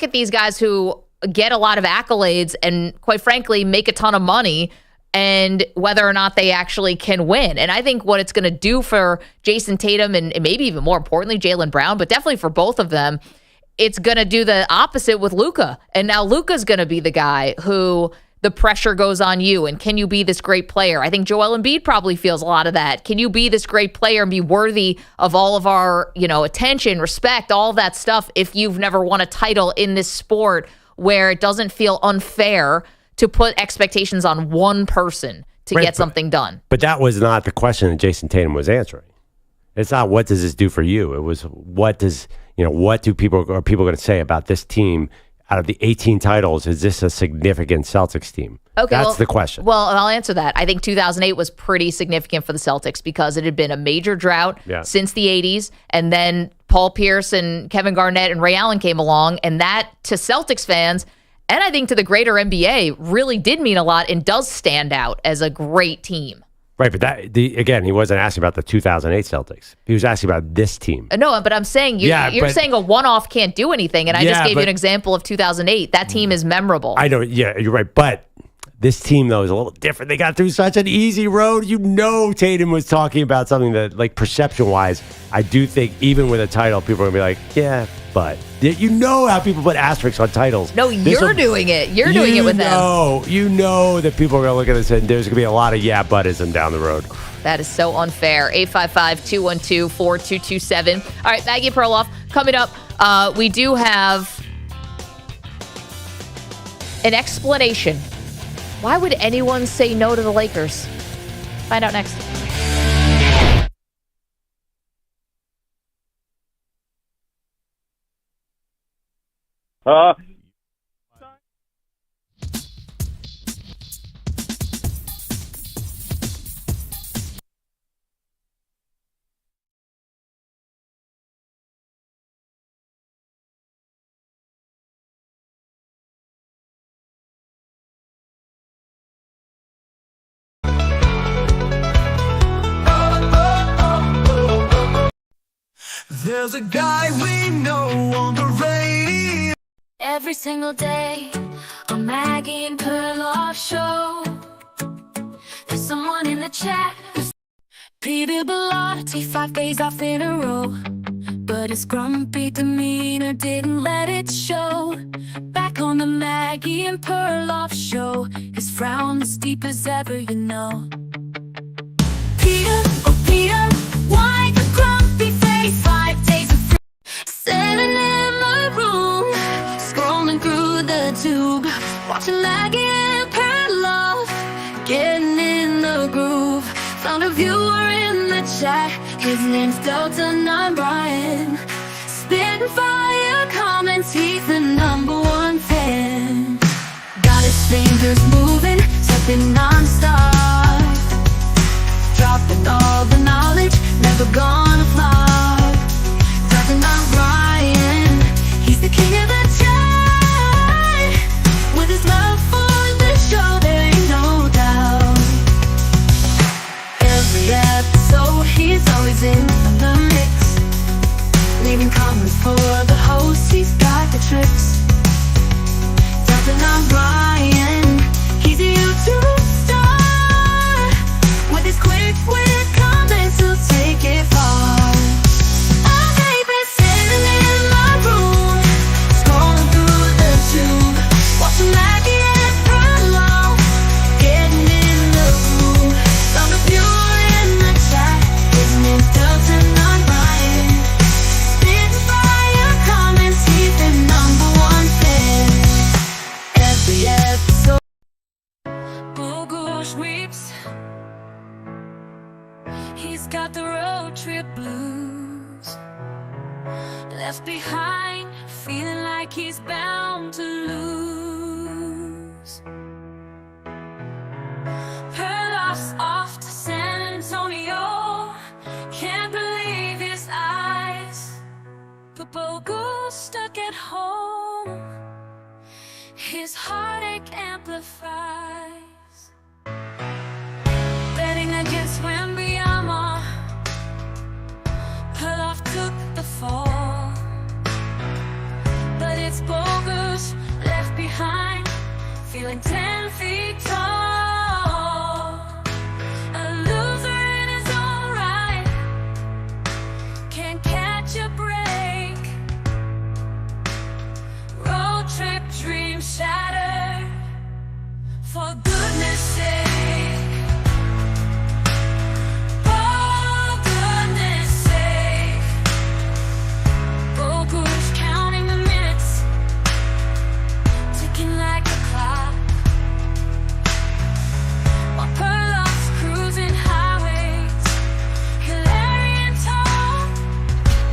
[SPEAKER 3] at these guys who get a lot of accolades and, quite frankly, make a ton of money, and whether or not they actually can win. And I think what it's going to do for Jayson Tatum and maybe even more importantly, Jaylen Brown, but definitely for both of them, it's going to do the opposite with Luka. And now Luka's going to be the guy who the pressure goes on you. And can you be this great player? I think Joel Embiid probably feels a lot of that. Can you be this great player and be worthy of all of our, attention, respect, all of that stuff if you've never won a title in this sport where it doesn't feel unfair to put expectations on one person to get something done.
[SPEAKER 4] But that was not the question that Jayson Tatum was answering. It's not what does this do for you. It was what do people going to say about this team out of the 18 titles? Is this a significant Celtics team?
[SPEAKER 3] Okay,
[SPEAKER 4] that's the question.
[SPEAKER 3] Well, I'll answer that. I think 2008 was pretty significant for the Celtics because it had been a major drought since the 80s, and then Paul Pierce and Kevin Garnett and Ray Allen came along, and that to Celtics fans, and I think to the greater NBA, really did mean a lot and does stand out as a great team.
[SPEAKER 4] Right, but again, he wasn't asking about the 2008 Celtics. He was asking about this team.
[SPEAKER 3] No, but I'm saying you're saying a one-off can't do anything, and I just gave you an example of 2008. That team is memorable.
[SPEAKER 4] I know, yeah, you're right, but this team, though, is a little different. They got through such an easy road. Tatum was talking about something that, like, perception-wise, I do think even with a title, people are going to be like, yeah, but. You know how people put asterisks on titles.
[SPEAKER 3] No, you're doing it. You're doing it with them.
[SPEAKER 4] You know that people are going to look at this and there's going to be a lot of yeah-buttism down the road.
[SPEAKER 3] That is so unfair. 855-212-4227. All right, Maggie Perloff, coming up, we do have an explanation. Why would anyone say no to the Lakers? Find out next.
[SPEAKER 18] There's a guy we know on the radio.
[SPEAKER 13] Every single day, a Maggie and Perloff show. There's someone in the chat who's Peter Bellotti 5 days off in a row. But his grumpy demeanor didn't let it show. Back on the Maggie and Perloff show, his frown as deep as ever, you know. Peter, oh Peter, why the grumpy face? 5 days of free. Sitting in my room, scrolling through the tube, watching Maggie and Perloff, getting in the groove. Found a viewer in the chat, his name's Delta 9 Brian. Spitting fire comments, he's the #1 fan. Got his fingers moving, stepping non-stop, dropping all the knowledge, never gonna flop. Delta 9 Brian, he's the king of the chat. With his love for the show, there ain't no doubt. Every episode, he's always in the mix, leaving comments for the host, he's got the tricks. Delta 9 Brian, he's a YouTube star. With his quick comments, he'll take it far. I've been sitting in my room, scrolling through the tube, watching Maggie and Perloff, getting in the room. Found a viewer in the chat, his name's Delta 9 Brian. Spitting fire comments, he's the #1 fan. Every episode, Bogusch weeps. He's got the road trip blues. Left behind, feeling like he's bound to lose. Perloff's off to San Antonio, can't believe his eyes. But Bogusch stuck at home, his heartache amplifies. Betting against Wembanyama, Perloff took the fall. But it's Bogusch left behind, feeling 10 feet tall. A loser in his own right, can't catch a break. Road trip dreams shattered, for goodness sake. For goodness sake. Bogusch counting the minutes, ticking like a clock, while Perloff's cruising highways, Hilarion talk.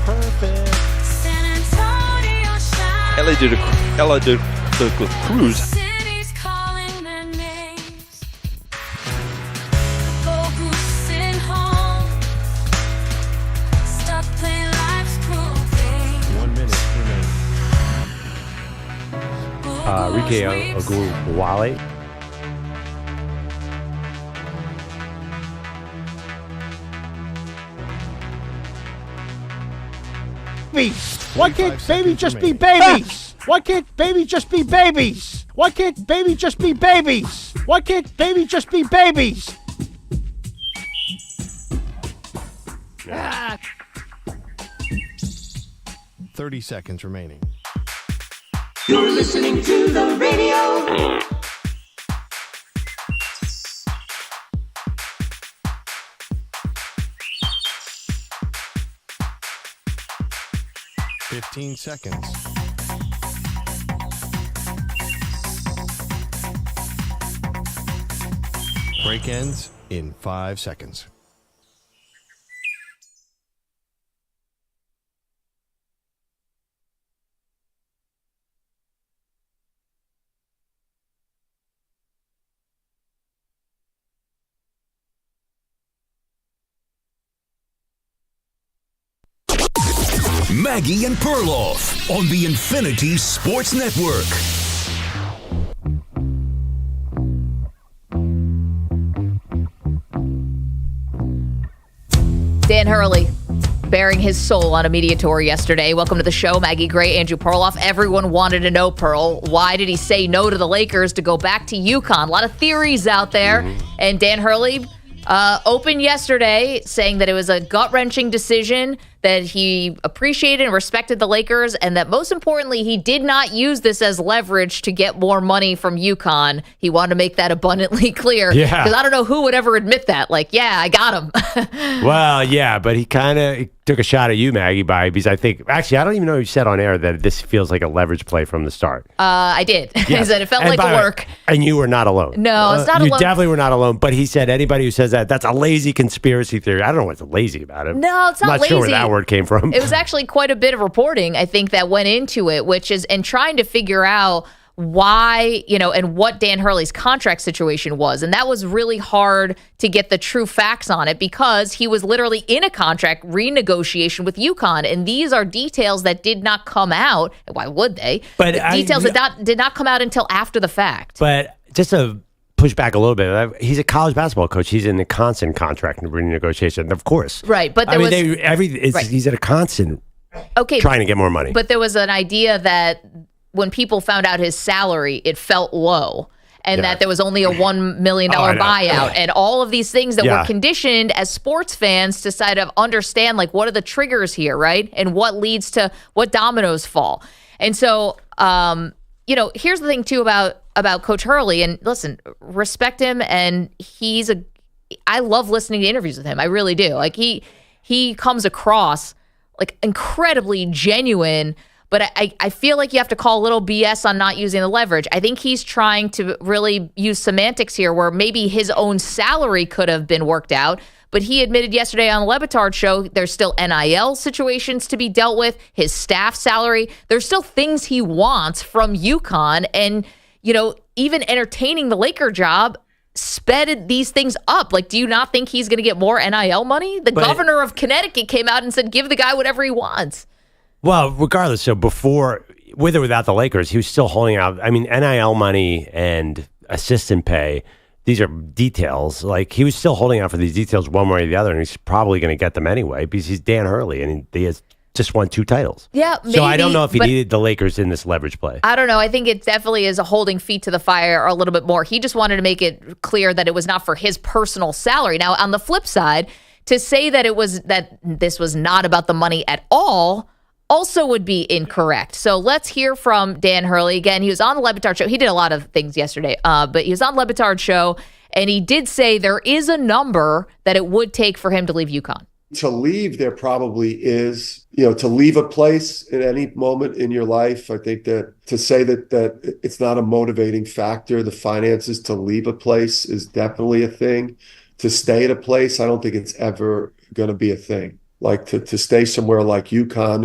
[SPEAKER 6] Perfect.
[SPEAKER 3] San Antonio shine.
[SPEAKER 20] Ella did the cruise.
[SPEAKER 3] Cities calling their names. Bogusch sitting home, stuck playing life's cruel game.
[SPEAKER 4] 1 minute remaining. Rike Ogunwale.
[SPEAKER 6] babies? Why can't baby just be babies? Why can't baby just be babies? Why can't baby just be babies? Why can't baby just be babies?
[SPEAKER 1] 30 seconds remaining.
[SPEAKER 18] You're listening to the radio.
[SPEAKER 1] Fifteen seconds. Break ends in 5 seconds.
[SPEAKER 2] Maggie and Perloff on the Infinity Sports Network.
[SPEAKER 3] Dan Hurley, bearing his soul on a media tour yesterday. Welcome to the show, Maggie Gray, Andrew Perloff. Everyone wanted to know, Pearl, why did he say no to the Lakers to go back to UConn? A lot of theories out there. And Dan Hurley opened yesterday saying that it was a gut-wrenching decision, that he appreciated and respected the Lakers, and that most importantly, he did not use this as leverage to get more money from UConn. He wanted to make that abundantly clear.
[SPEAKER 4] Yeah.
[SPEAKER 3] Because I don't know who would ever admit that. Like, yeah, I got him.
[SPEAKER 4] Well, yeah, but he kind of took a shot at you, Maggie, because I think, actually, I don't even know if you said on air that this feels like a leverage play from the start.
[SPEAKER 3] I did.
[SPEAKER 4] Yes.
[SPEAKER 3] He said it felt like work.
[SPEAKER 4] And you were not alone.
[SPEAKER 3] No, it's not
[SPEAKER 4] you
[SPEAKER 3] alone.
[SPEAKER 4] You definitely were not alone. But he said anybody who says that, that's a lazy conspiracy theory. I don't know what's lazy about it.
[SPEAKER 3] No, it's not
[SPEAKER 4] I'm not
[SPEAKER 3] lazy.
[SPEAKER 4] sure where that word came from.
[SPEAKER 3] It was actually quite a bit of reporting, I think, that went into it, which is, and trying to figure out why, and what Dan Hurley's contract situation was. And that was really hard to get the true facts on it, because he was literally in a contract renegotiation with UConn. And these are details that did not come out. Why would they?
[SPEAKER 4] But
[SPEAKER 3] details that did not come out until after the fact.
[SPEAKER 4] But just to push back a little bit, he's a college basketball coach. He's in a constant contract renegotiation, of course.
[SPEAKER 3] Right. But
[SPEAKER 4] he's at a constant
[SPEAKER 3] okay,
[SPEAKER 4] trying to get more money.
[SPEAKER 3] But there was an idea that when people found out his salary, it felt low, and that there was only a $1 million buyout, and all of these things that were conditioned as sports fans to sort of understand, like, what are the triggers here, right? And what leads to what dominoes fall. And so, here's the thing too about Coach Hurley, and listen, respect him, and I love listening to interviews with him. I really do. Like, he comes across like incredibly genuine. But I feel like you have to call a little BS on not using the leverage. I think he's trying to really use semantics here, where maybe his own salary could have been worked out. But he admitted yesterday on the Le Batard show there's still NIL situations to be dealt with, his staff salary. There's still things he wants from UConn. And, even entertaining the Laker job sped these things up. Like, do you not think he's going to get more NIL money? The governor of Connecticut came out and said, give the guy whatever he wants.
[SPEAKER 4] Well, regardless, so before, with or without the Lakers, he was still holding out. I mean, NIL money and assistant pay, these are details. Like, he was still holding out for these details one way or the other, and he's probably going to get them anyway because he's Dan Hurley, and he has just won 2 titles.
[SPEAKER 3] Yeah, maybe,
[SPEAKER 4] so I don't know if he needed the Lakers in this leverage play.
[SPEAKER 3] I don't know. I think it definitely is a holding feet to the fire a little bit more. He just wanted to make it clear that it was not for his personal salary. Now, on the flip side, to say that this was not about the money at all also would be incorrect. So let's hear from Dan Hurley. Again, he was on the Le Batard show. He did a lot of things yesterday, but he was on Le Batard show, and he did say there is a number that it would take for him to leave UConn.
[SPEAKER 15] To leave, there probably is, to leave a place at any moment in your life. I think that to say that it's not a motivating factor, the finances to leave a place is definitely a thing. To stay at a place, I don't think it's ever going to be a thing. Like to stay somewhere like UConn,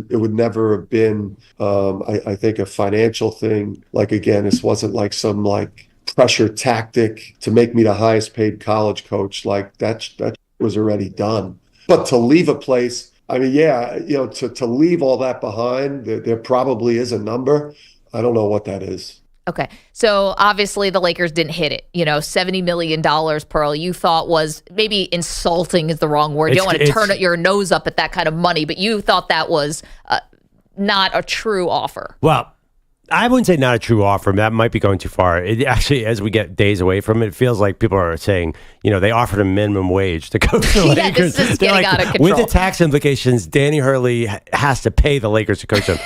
[SPEAKER 15] it would never have been, I think, a financial thing. Like, again, this wasn't like some like pressure tactic to make me the highest paid college coach. Like that was already done. But to leave a place, I mean, to leave all that behind, there probably is a number. I don't know what that is.
[SPEAKER 3] Okay. So obviously the Lakers didn't hit it. $70 million, Pearl, you thought was maybe insulting is the wrong word. You don't want to turn your nose up at that kind of money, but you thought that was not a true offer.
[SPEAKER 4] Well, I wouldn't say not a true offer. That might be going too far. It actually, as we get days away from it, it feels like people are saying, they offered a minimum wage to coach the Lakers.
[SPEAKER 3] This is getting out of control.
[SPEAKER 4] With the tax implications, Danny Hurley has to pay the Lakers to coach them.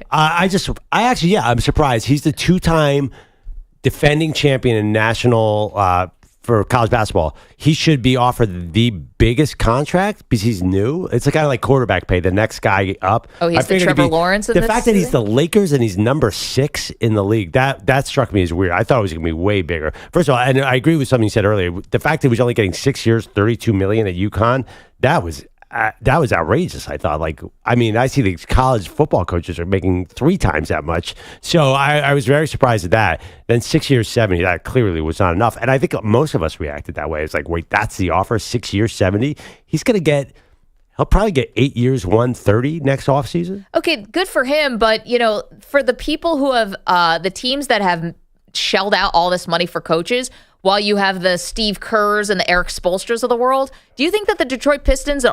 [SPEAKER 4] I'm surprised. He's the 2-time defending champion in national for college basketball. He should be offered the biggest contract because he's new. It's kind of like quarterback pay. The next guy up.
[SPEAKER 3] Oh, he's the Trevor Lawrence.
[SPEAKER 4] The fact that he's the Lakers and he's number 6 in the league, that struck me as weird. I thought it was going to be way bigger. First of all, and I agree with something you said earlier. The fact that he was only getting 6 years, $32 million at UConn, that was outrageous. I thought, I see these college football coaches are making 3 times that much. So I was very surprised at that. Then 6 years, 70, that clearly was not enough. And I think most of us reacted that way. It's like, wait, that's the offer, 6 years, 70? He'll probably get 8 years, 130 next offseason.
[SPEAKER 3] Okay, good for him. But, for the people who have, the teams that have shelled out all this money for coaches, while you have the Steve Kerrs and the Eric Spoelstras of the world, do you think that the Detroit Pistons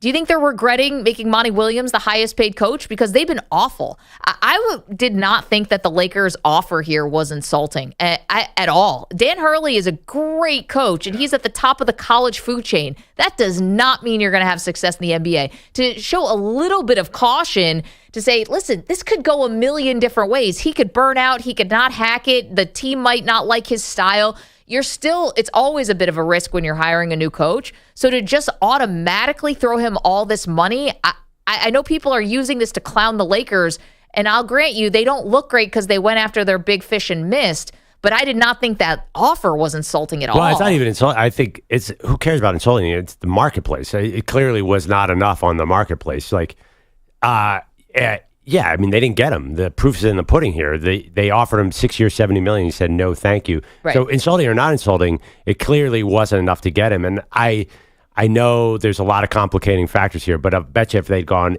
[SPEAKER 3] do you think they're regretting making Monty Williams the highest paid coach? Because they've been awful. I did not think that the Lakers' offer here was insulting at all. Dan Hurley is a great coach, and he's at the top of the college food chain. That does not mean you're going to have success in the NBA. To show a little bit of caution, to say, listen, this could go a million different ways. He could burn out. He could not hack it. The team might not like his style. It's always a bit of a risk when you're hiring a new coach. So to just automatically throw him all this money, I know people are using this to clown the Lakers, and I'll grant you, they don't look great because they went after their big fish and missed. But I did not think that offer was insulting at all.
[SPEAKER 4] Well, it's not even insulting. I think who cares about insulting? It's the marketplace. It clearly was not enough on the marketplace. Yeah, they didn't get him. The proof is in the pudding here. They offered him 6 years, $70 million. He said, no, thank you.
[SPEAKER 3] Right.
[SPEAKER 4] So insulting or not insulting, it clearly wasn't enough to get him. And I know there's a lot of complicating factors here, but I bet you if they'd gone,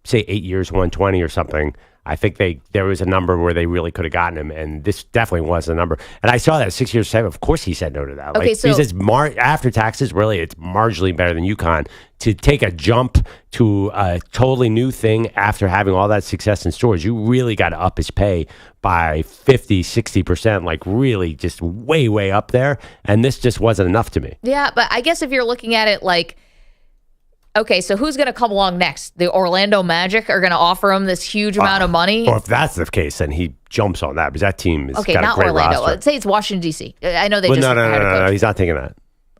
[SPEAKER 4] say, 8 years, 120 or something, I think there was a number where they really could have gotten him, and this definitely was the number. And I saw that 6 years, 7. Of course, he said no to that.
[SPEAKER 3] Okay, so
[SPEAKER 4] he says after taxes, really, it's marginally better than UConn. To take a jump to a totally new thing after having all that success in stores, you really got to up his pay by 50, 60%, really just way, way up there. And this just wasn't enough to me.
[SPEAKER 3] Yeah, but I guess if you're looking at it okay, so who's going to come along next? The Orlando Magic are going to offer him this huge amount of money?
[SPEAKER 4] Or if that's the case, then he jumps on that because that team is got a great
[SPEAKER 3] Orlando.
[SPEAKER 4] roster.
[SPEAKER 3] Let's say it's Washington, D.C. I know they
[SPEAKER 4] No, he's not taking that.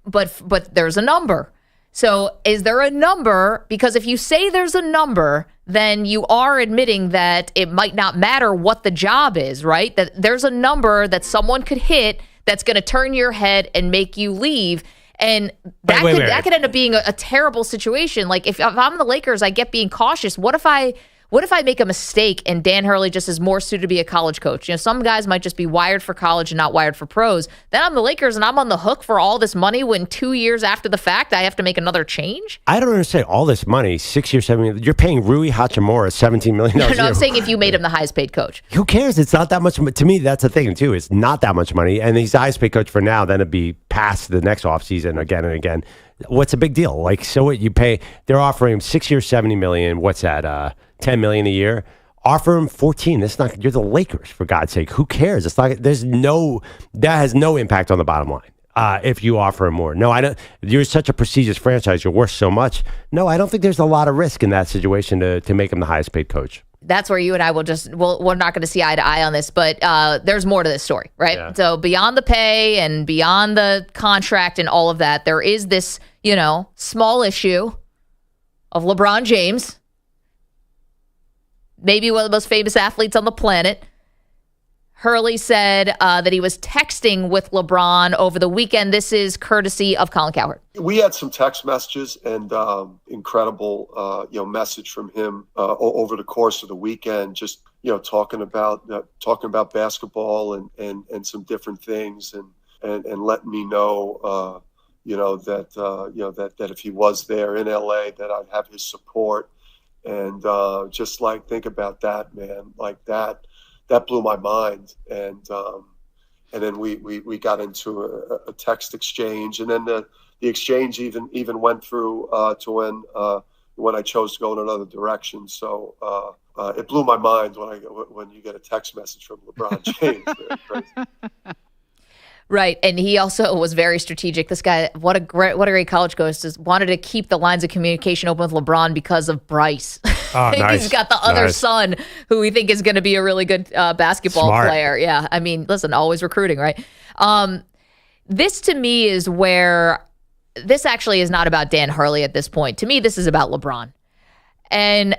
[SPEAKER 3] But there's a number. So is there a number? Because if you say there's a number, then you are admitting that it might not matter what the job is, right? That there's a number that someone could hit that's going to turn your head and make you leave. And that could end up being a terrible situation. If I'm the Lakers, I get being cautious. What if I make a mistake and Dan Hurley just is more suited to be a college coach? Some guys might just be wired for college and not wired for pros. Then I'm the Lakers and I'm on the hook for all this money when 2 years after the fact I have to make another change?
[SPEAKER 4] I don't understand all this money, 6 years, 7 years. You're paying Rui Hachimura $17 million.
[SPEAKER 3] No, I'm saying if you made him the highest paid coach.
[SPEAKER 4] Who cares? It's not that much. To me, that's the thing, too. It's not that much money. And he's the highest paid coach for now. Then it'd be past the next offseason again and again. What's a big deal? So what you pay? They're offering him 6 years, $70 million. What's that? $10 million a year. Offer him 14. That's not. You're the Lakers, for God's sake. Who cares? It's not. That has no impact on the bottom line. If you offer him more. No, I don't. You're such a prestigious franchise. You're worth so much. No, I don't think there's a lot of risk in that situation to make him the highest paid coach.
[SPEAKER 3] That's where you and I we're not going to see eye to eye on this, but there's more to this story, right?
[SPEAKER 4] Yeah.
[SPEAKER 3] So beyond the pay and beyond the contract and all of that, there is this, small issue of LeBron James, maybe one of the most famous athletes on the planet. Hurley said that he was texting with LeBron over the weekend. This is courtesy of Colin Cowherd.
[SPEAKER 15] We had some text messages and incredible, message from him over the course of the weekend. Just talking about basketball and some different things and letting me know, that if he was there in LA, that I'd have his support. And think about that, man, that blew my mind. And then we got into a text exchange, and then the exchange even went through to when I chose to go in another direction. So it blew my mind when you get a text message from LeBron James. Very crazy.
[SPEAKER 3] Right, and he also was very strategic. This guy, what a great college coach, just wanted to keep the lines of communication open with LeBron because of Bryce.
[SPEAKER 4] Oh, nice.
[SPEAKER 3] He's got the other son who we think is going to be a really good basketball player. Yeah, I mean, listen, always recruiting, right? This to me is where this actually is not about Dan Hurley at this point. To me, this is about LeBron. And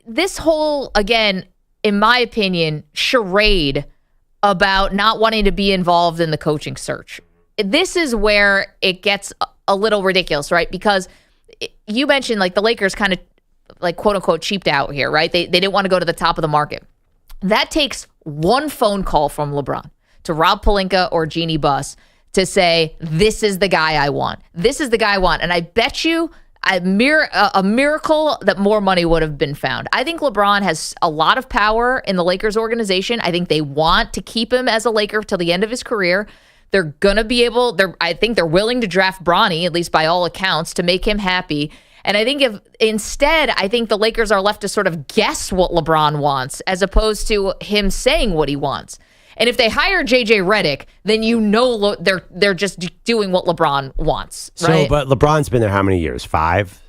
[SPEAKER 3] this whole, again, in my opinion, charade about not wanting to be involved in the coaching search. This is where it gets a little ridiculous, right? Because you mentioned like the Lakers kind of like quote unquote cheaped out here, right? They didn't want to go to the top of the market. That takes one phone call from LeBron to Rob Pelinka or Jeannie Buss to say, this is the guy I want. This is the guy I want. And I bet you a miracle that more money would have been found. I think LeBron has a lot of power in the Lakers organization. I think they want to keep him as a Laker till the end of his career. They're going to be able, I think they're willing to draft Bronny, at least by all accounts, to make him happy. And I think I think the Lakers are left to sort of guess what LeBron wants as opposed to him saying what he wants. And if they hire JJ Redick, then they're just doing what LeBron wants, right?
[SPEAKER 4] So, but LeBron's been there how many years? 5?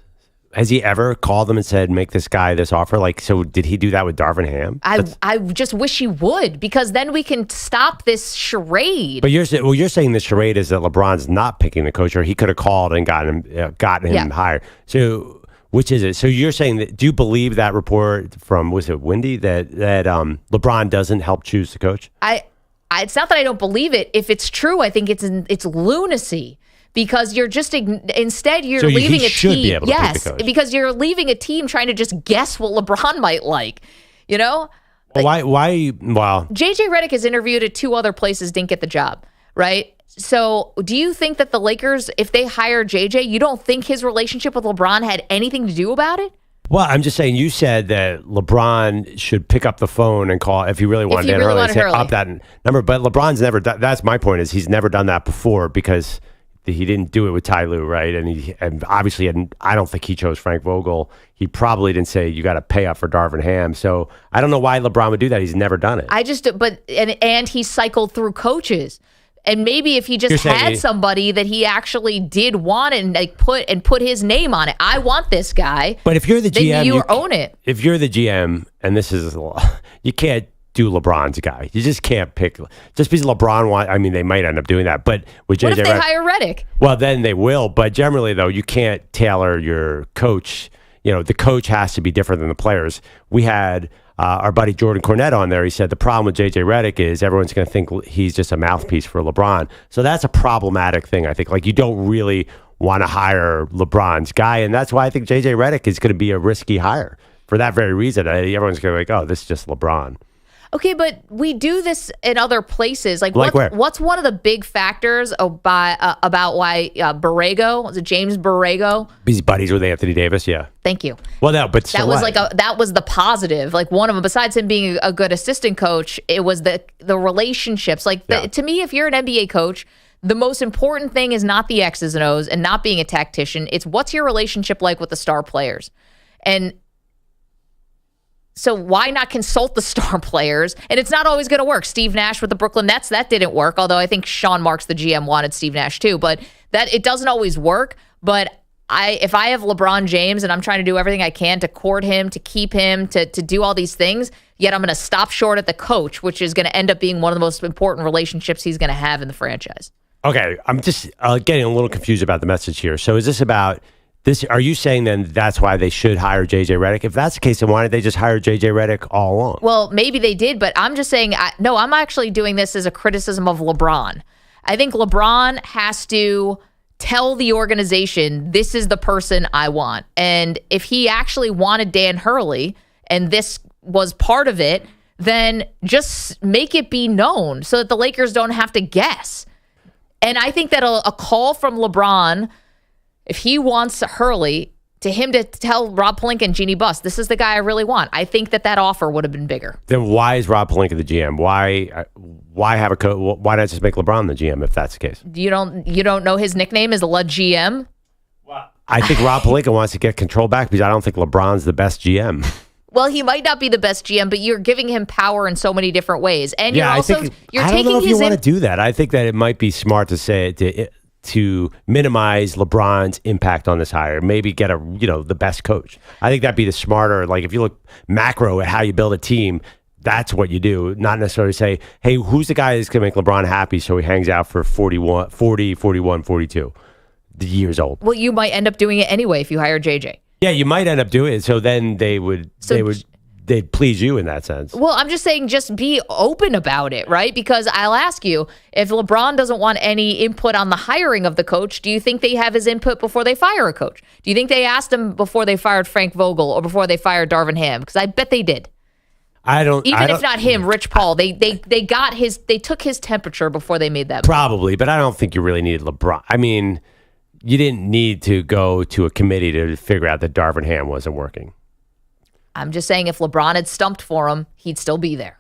[SPEAKER 4] Has he ever called them and said, make this guy this offer? Like, so did he do that with Darvin Ham?
[SPEAKER 3] I just wish he would, because then we can stop this charade.
[SPEAKER 4] But you're saying the charade is that LeBron's not picking the coach, or he could have called and gotten him hired. So which is it? So you're saying that, do you believe that report from, was it Wendy, that LeBron doesn't help choose the coach?
[SPEAKER 3] It's not that I don't believe it. If it's true, I think it's lunacy. Because you're just instead you're leaving a team.
[SPEAKER 4] Be able to pick the coach.
[SPEAKER 3] Because you're leaving a team trying to just guess what LeBron might like. You know?
[SPEAKER 4] Well, why? Wow.
[SPEAKER 3] JJ Redick is interviewed at 2 other places, didn't get the job, right? So do you think that the Lakers, if they hire JJ, you don't think his relationship with LeBron had anything to do about it?
[SPEAKER 4] Well, I'm just saying, you said that LeBron should pick up the phone and call if he really wanted Dan Hurley, say up that number. But LeBron's never done, that's my point, is he's never done that before, because he didn't do it with Ty Lue, right? And obviously, I don't think he chose Frank Vogel. He probably didn't say, you got to pay up for Darvin Ham. So I don't know why LeBron would do that. He's never done it.
[SPEAKER 3] And he cycled through coaches. And maybe if he just had somebody that he actually did want and put his name on it, I want this guy.
[SPEAKER 4] But if you're the GM,
[SPEAKER 3] then you own it.
[SPEAKER 4] If you're the GM, and this is, you can't do LeBron's guy. You just can't pick, just because LeBron I mean, they might end up doing that. But with JJ,
[SPEAKER 3] what if they hire Redick?
[SPEAKER 4] Well, then they will. But generally, though, you can't tailor your coach. You know, the coach has to be different than the players. We had our buddy Jordan Cornette on there. He said the problem with JJ Redick is everyone's going to think he's just a mouthpiece for LeBron. So that's a problematic thing, I think. Like, you don't really want to hire LeBron's guy. And that's why I think JJ Redick is going to be a risky hire. For that very reason, everyone's going to be like, oh, this is just LeBron.
[SPEAKER 3] Okay, but we do this in other places. Like
[SPEAKER 4] where?
[SPEAKER 3] What's one of the big factors about why Borrego, was it James Borrego?
[SPEAKER 4] He's buddies with Anthony Davis, yeah.
[SPEAKER 3] Thank you.
[SPEAKER 4] Well, no, but so
[SPEAKER 3] that was the positive. Like, one of them, besides him being a good assistant coach, it was the relationships. Like, to me, if you're an NBA coach, the most important thing is not the X's and O's and not being a tactician. It's what's your relationship like with the star players. And so why not consult the star players? And it's not always going to work. Steve Nash with the Brooklyn Nets, that didn't work, although I think Sean Marks, the GM, wanted Steve Nash too. But that it doesn't always work. But if I have LeBron James and I'm trying to do everything I can to court him, to keep him, to do all these things, yet I'm going to stop short at the coach, which is going to end up being one of the most important relationships he's going to have in the franchise.
[SPEAKER 4] Okay, I'm just getting a little confused about the message here. So is this about... Are you saying then that's why they should hire JJ Redick? If that's the case, then why did they just hire JJ Redick all along?
[SPEAKER 3] Well, maybe they did, but I'm just saying, I'm actually doing this as a criticism of LeBron. I think LeBron has to tell the organization, this is the person I want. And if he actually wanted Dan Hurley, and this was part of it, then just make it be known so that the Lakers don't have to guess. And I think that a call from LeBron, if he wants Hurley, to him to tell Rob Pelinka and Jeannie Buss, this is the guy I really want. I think that offer would have been bigger.
[SPEAKER 4] Then why is Rob Pelinka the GM? Why have a coach? Why not just make LeBron the GM if that's the case?
[SPEAKER 3] You don't know his nickname is La GM?
[SPEAKER 4] I think Rob Pelinka wants to get control back because I don't think LeBron's the best GM.
[SPEAKER 3] Well, he might not be the best GM, but you're giving him power in so many different ways, and you're
[SPEAKER 4] I
[SPEAKER 3] taking
[SPEAKER 4] don't know if you
[SPEAKER 3] his.
[SPEAKER 4] want to do that. I think that it might be smart to say to minimize LeBron's impact on this hire. Maybe get the best coach. I think that'd be the smarter. Like if you look macro at how you build a team, that's what you do. Not necessarily say, hey, who's the guy that's going to make LeBron happy so he hangs out for 41, 42 years old.
[SPEAKER 3] Well, you might end up doing it anyway if you hire JJ.
[SPEAKER 4] Yeah, you might end up doing it. So then they'd please you in that sense.
[SPEAKER 3] Well, I'm just saying, just be open about it, right? Because I'll ask you, if LeBron doesn't want any input on the hiring of the coach, do you think they have his input before they fire a coach? Do you think they asked him before they fired Frank Vogel or before they fired Darvin Ham? Because I bet they did. If not him, Rich Paul, they took his temperature before they made that.
[SPEAKER 4] Probably, but I don't think you really needed LeBron. I mean, you didn't need to go to a committee to figure out that Darvin Ham wasn't working.
[SPEAKER 3] I'm just saying, if LeBron had stumped for him, he'd still be there.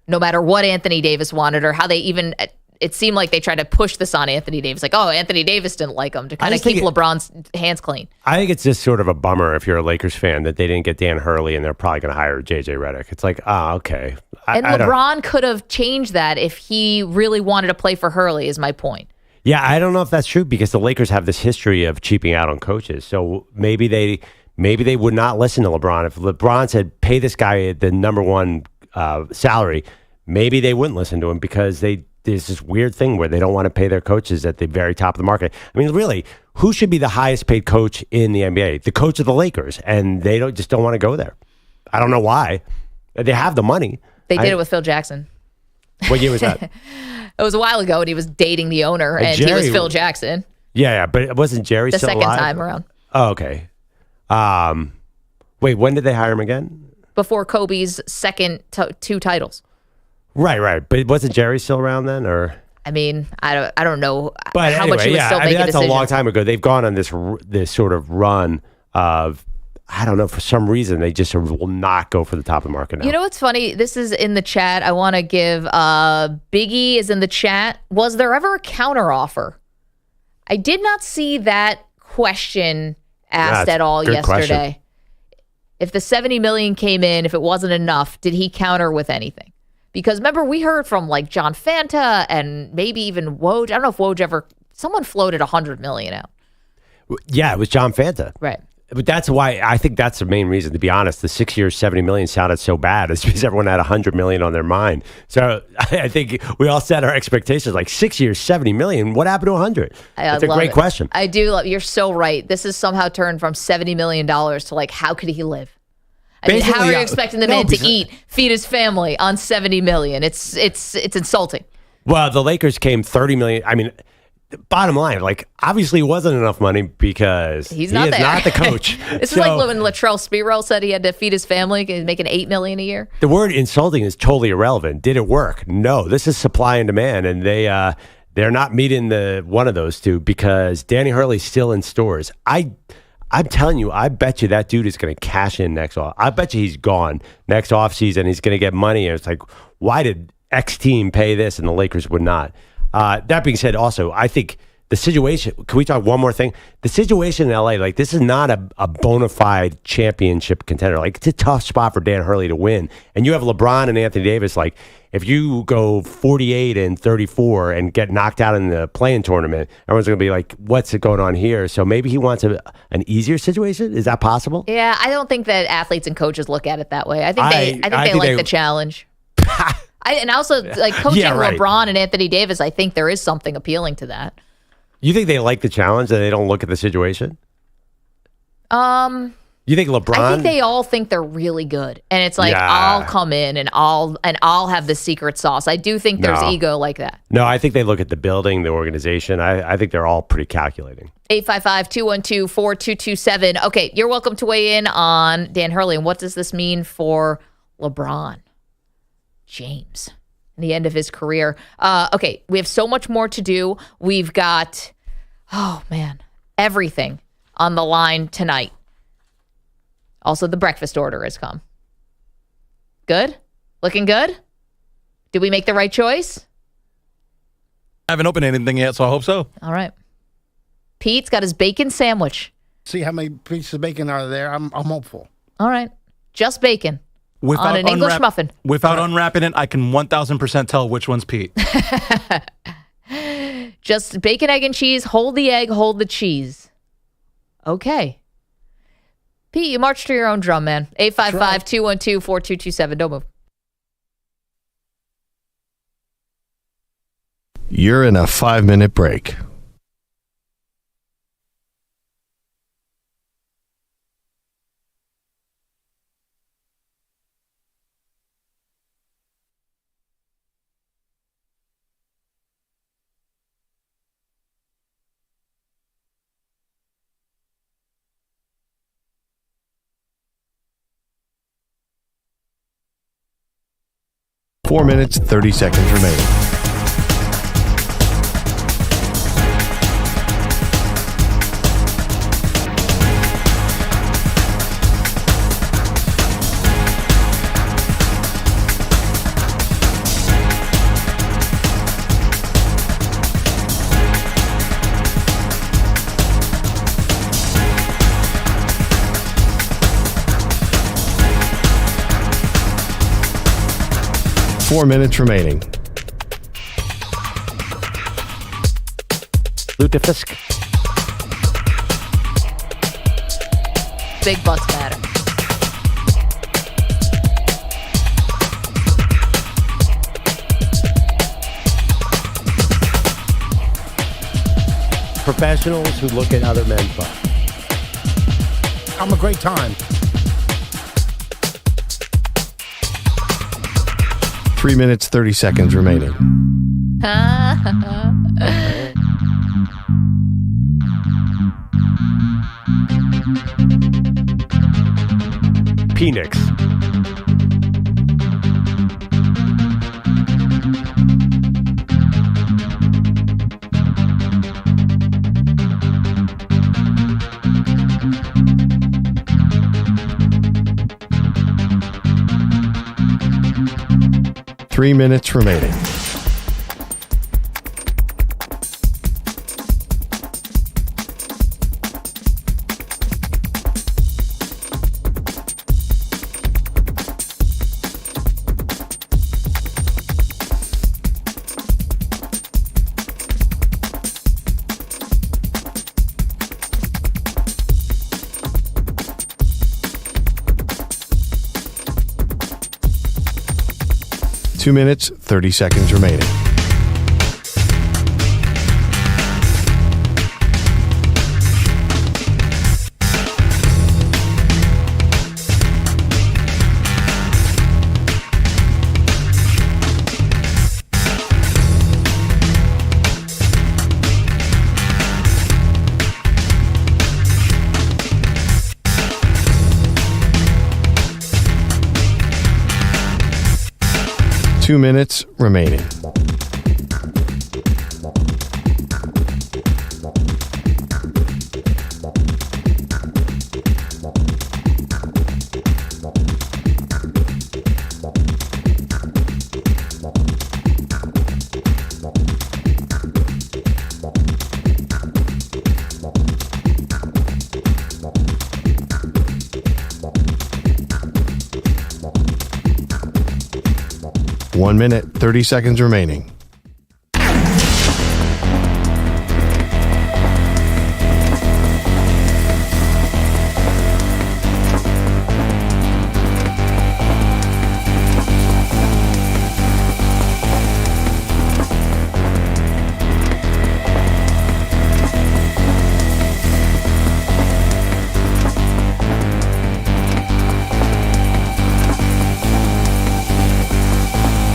[SPEAKER 3] No matter what Anthony Davis wanted or how they even, it seemed like they tried to push this on Anthony Davis. Like, oh, Anthony Davis didn't like him to kind of keep LeBron's hands clean.
[SPEAKER 4] I think it's just sort of a bummer if you're a Lakers fan that they didn't get Dan Hurley and they're probably going to hire JJ Redick. It's like, okay.
[SPEAKER 3] And LeBron could have changed that if he really wanted to play for Hurley, is my point.
[SPEAKER 4] Yeah, I don't know if that's true because the Lakers have this history of cheaping out on coaches. So maybe they would not listen to LeBron. If LeBron said, pay this guy the number one salary, maybe they wouldn't listen to him because there's this weird thing where they don't want to pay their coaches at the very top of the market. I mean, really, who should be the highest paid coach in the NBA? The coach of the Lakers, and they don't want to go there. I don't know why. They have the money.
[SPEAKER 3] They did it with Phil Jackson.
[SPEAKER 4] What year was that?
[SPEAKER 3] It was a while ago, and he was dating the owner, and he was Phil Jackson.
[SPEAKER 4] Yeah, but it wasn't Jerry still alive?
[SPEAKER 3] The second time around.
[SPEAKER 4] Oh, okay. Wait, when did they hire him again?
[SPEAKER 3] Before Kobe's second two titles.
[SPEAKER 4] Right. But wasn't Jerry still around then, or?
[SPEAKER 3] I mean, I don't know
[SPEAKER 4] but
[SPEAKER 3] how
[SPEAKER 4] anyway,
[SPEAKER 3] much he was still making
[SPEAKER 4] that's
[SPEAKER 3] decisions.
[SPEAKER 4] A long time ago. They've gone on this sort of run of, I don't know, for some reason they just will not go for the top of the market now.
[SPEAKER 3] You know what's funny? This is in the chat. I want to give Biggie is in the chat. Was there ever a counter offer? I did not see that question asked at all yesterday. Question. If the $70 million came in, if it wasn't enough, did he counter with anything? Because remember, we heard from like John Fanta and maybe even Woj. I don't know if Woj someone floated $100 million out.
[SPEAKER 4] Yeah, it was John Fanta.
[SPEAKER 3] Right.
[SPEAKER 4] But that's why I think that's the main reason, to be honest. The 6 years, $70 million sounded so bad. It's because everyone had $100 million on their mind. So I think we all set our expectations like 6 years, $70 million. What happened to 100? That's a great question.
[SPEAKER 3] I do love. You're so right. This has somehow turned from $70 million to like, how could he live? I mean, how are you expecting the man to eat, feed his family on $70 million? It's insulting.
[SPEAKER 4] Well, the Lakers came $30 million. I mean, bottom line, like, obviously it wasn't enough money because he is not the coach.
[SPEAKER 3] This is like when Latrell Sprewell said he had to feed his family, making $8 million a year.
[SPEAKER 4] The word insulting is totally irrelevant. Did it work? No. This is supply and demand, and they're not meeting one of those two because Danny Hurley's still in stores. I'm telling you, I bet you that dude is going to cash in next off. I bet you he's gone next offseason. He's going to get money. And it's like, why did X team pay this and the Lakers would not? That being said, also, I think the situation, can we talk one more thing? The situation in LA, like, this is not a bona fide championship contender. Like, it's a tough spot for Dan Hurley to win. And you have LeBron and Anthony Davis. Like, if you go 48-34 and get knocked out in the play-in tournament, everyone's going to be like, what's going on here? So maybe he wants an easier situation. Is that possible?
[SPEAKER 3] Yeah, I don't think that athletes and coaches look at it that way. I think they like the challenge. And also, like, coaching LeBron and Anthony Davis, I think there is something appealing to that.
[SPEAKER 4] You think they like the challenge and they don't look at the situation? You think LeBron?
[SPEAKER 3] I think they all think they're really good, and it's like, I'll come in and I'll have the secret sauce. I do think there's ego like that.
[SPEAKER 4] No, I think they look at the building, the organization. I think they're all pretty calculating.
[SPEAKER 3] 855-212-4227. Okay, you're welcome to weigh in on Dan Hurley, and what does this mean for LeBron James in the end of his career? Okay, we have so much more to do. We've got, everything on the line tonight. Also, the breakfast order has come. Good? Looking good? Did we make the right choice?
[SPEAKER 5] I haven't opened anything yet, so I hope so.
[SPEAKER 3] All right. Pete's got his bacon sandwich.
[SPEAKER 6] See how many pieces of bacon are there? I'm hopeful.
[SPEAKER 3] All right. Just bacon. On an English muffin.
[SPEAKER 5] Without unwrapping it, I can 1,000% tell which one's Pete.
[SPEAKER 3] Just bacon, egg, and cheese. Hold the egg, hold the cheese. Okay. Pete, you march to your own drum, man. 855-212-4227. Don't move.
[SPEAKER 1] You're in a 5-minute break. Four minutes, 30 seconds remaining. Four minutes remaining.
[SPEAKER 4] Lutefisk.
[SPEAKER 3] Big butts matter.
[SPEAKER 4] Professionals who look at other men's butts.
[SPEAKER 6] I'm a great time.
[SPEAKER 1] 3 minutes, 30 seconds remaining.
[SPEAKER 4] Penix.
[SPEAKER 1] Three minutes remaining. Two minutes, 30 seconds remaining. Two minutes remaining. One minute, 30 seconds remaining.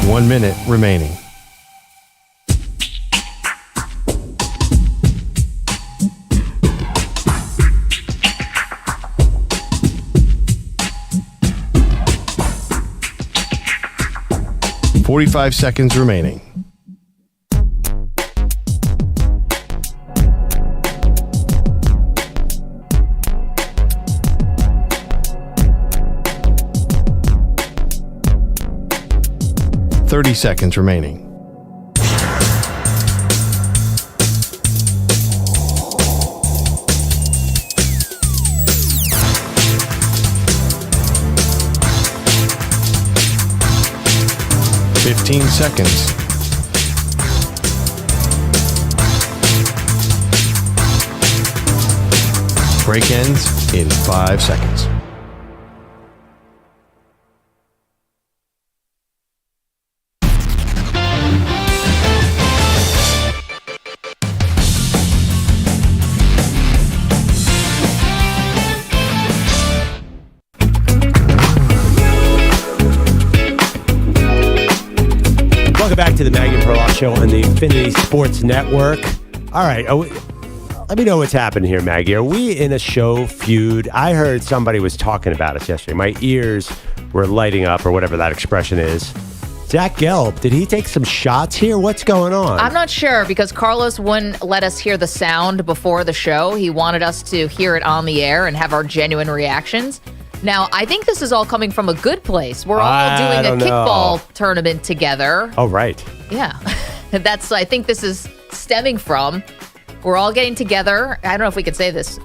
[SPEAKER 1] One minute remaining. .45 seconds remaining. 30 seconds remaining. $15 seconds. Break ends in 5 seconds.
[SPEAKER 4] Welcome back to the Maggie Perloff Show on the Infinity Sports Network. All right, let me know what's happening here, Maggie. Are we in a show feud? I heard somebody was talking about us yesterday. My ears were lighting up, or whatever that expression is. Zach Gelb, did he take some shots here? What's going on?
[SPEAKER 3] I'm not sure, because Carlos wouldn't let us hear the sound before the show. He wanted us to hear it on the air and have our genuine reactions. Now, I think this is all coming from a good place. We're all doing a kickball tournament together.
[SPEAKER 4] Oh, right.
[SPEAKER 3] Yeah. I think this is stemming from. We're all getting together. I don't know if we could say this.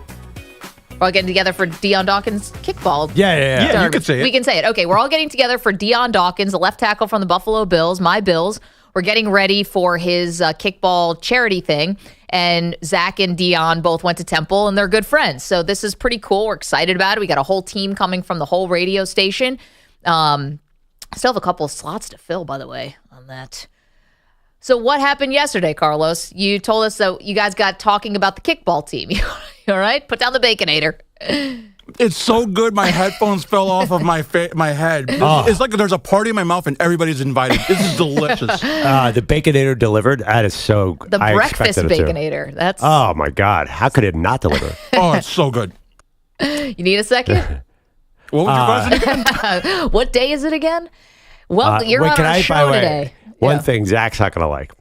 [SPEAKER 3] We're all getting together for Deion Dawkins kickball.
[SPEAKER 5] Yeah, you could say it.
[SPEAKER 3] We can say it. Okay, we're all getting together for Deion Dawkins, the left tackle from the Buffalo Bills, my Bills. We're getting ready for his kickball charity thing. And Zach and Deion both went to Temple, and they're good friends. So this is pretty cool. We're excited about it. We got a whole team coming from the whole radio station. Still have a couple of slots to fill, by the way, on that. So what happened yesterday, Carlos? You told us that you guys got talking about the kickball team. All right? Put down the Baconator.
[SPEAKER 5] It's so good. My headphones fell off of my head. It's like there's a party in my mouth and everybody's invited. This is delicious.
[SPEAKER 4] The Baconator delivered. That is so good.
[SPEAKER 3] The breakfast Baconator. That's.
[SPEAKER 4] Oh, my God. How could it not deliver?
[SPEAKER 5] Oh, it's so good.
[SPEAKER 3] You need a second?
[SPEAKER 5] What was your question again?
[SPEAKER 3] What day is it again? Well, you're on our show today.
[SPEAKER 4] One thing Zach's not going to like.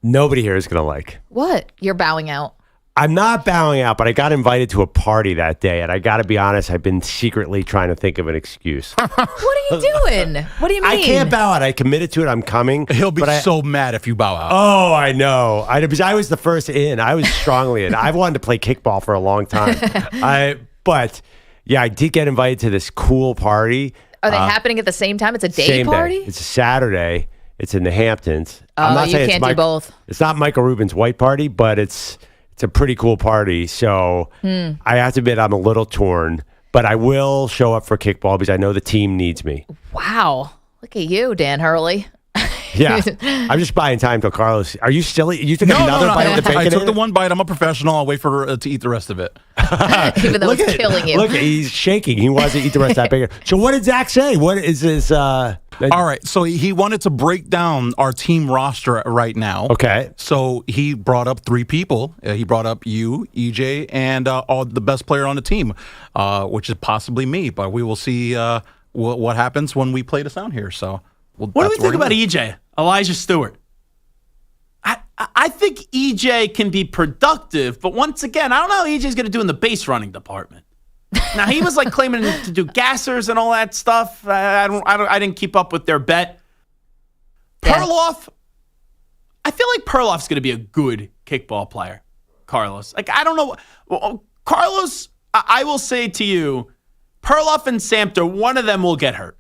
[SPEAKER 4] Nobody here is going to like.
[SPEAKER 3] What? You're bowing out.
[SPEAKER 4] I'm not bowing out, but I got invited to a party that day, and I got to be honest, I've been secretly trying to think of an excuse.
[SPEAKER 3] What are you doing? What do you mean?
[SPEAKER 4] I can't bow out. I committed to it. I'm coming.
[SPEAKER 5] He'll be so mad if you bow out.
[SPEAKER 4] Oh, I know. Because I was the first in. I was strongly in. I've wanted to play kickball for a long time. But I did get invited to this cool party.
[SPEAKER 3] Are they happening at the same time? It's a day party?
[SPEAKER 4] Day. It's a Saturday. It's in the Hamptons.
[SPEAKER 3] I'm not saying you can't do both.
[SPEAKER 4] It's not Michael Rubin's white party, but it's a pretty cool party. So I have to admit I'm a little torn, but I will show up for kickball because I know the team needs me.
[SPEAKER 3] Wow. Look at you, Dan Hurley.
[SPEAKER 4] Yeah. I'm just buying time till Carlos. Are you still? You took another bite of the bacon?
[SPEAKER 5] I took the one bite. I'm a professional. I'll wait for her to eat the rest of it.
[SPEAKER 3] Even though it's killing you.
[SPEAKER 4] Look, he's shaking. He wants to eat the rest of that bacon. So what did Zach say? What is this?
[SPEAKER 5] All right. So he wanted to break down our team roster right now.
[SPEAKER 4] Okay.
[SPEAKER 5] So he brought up 3 people. He brought up you, EJ, and all the best player on the team, which is possibly me. But we will see what happens when we play the sound here. So.
[SPEAKER 9] What do we think about EJ, Elijah Stewart? I think EJ can be productive, but once again, I don't know how EJ's going to do in the base running department. Now, he was like claiming to do gassers and all that stuff. I didn't keep up with their bet. Perloff, I feel like Perloff's going to be a good kickball player, Carlos. Like, I don't know. Well, Carlos, I will say to you, Perloff and Samter, one of them will get hurt.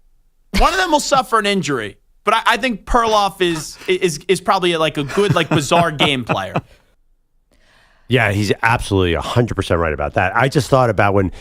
[SPEAKER 9] One of them will suffer an injury, but I think Perloff is probably like a good, like, bizarre game player.
[SPEAKER 4] Yeah, he's absolutely 100% right about that. I just thought about when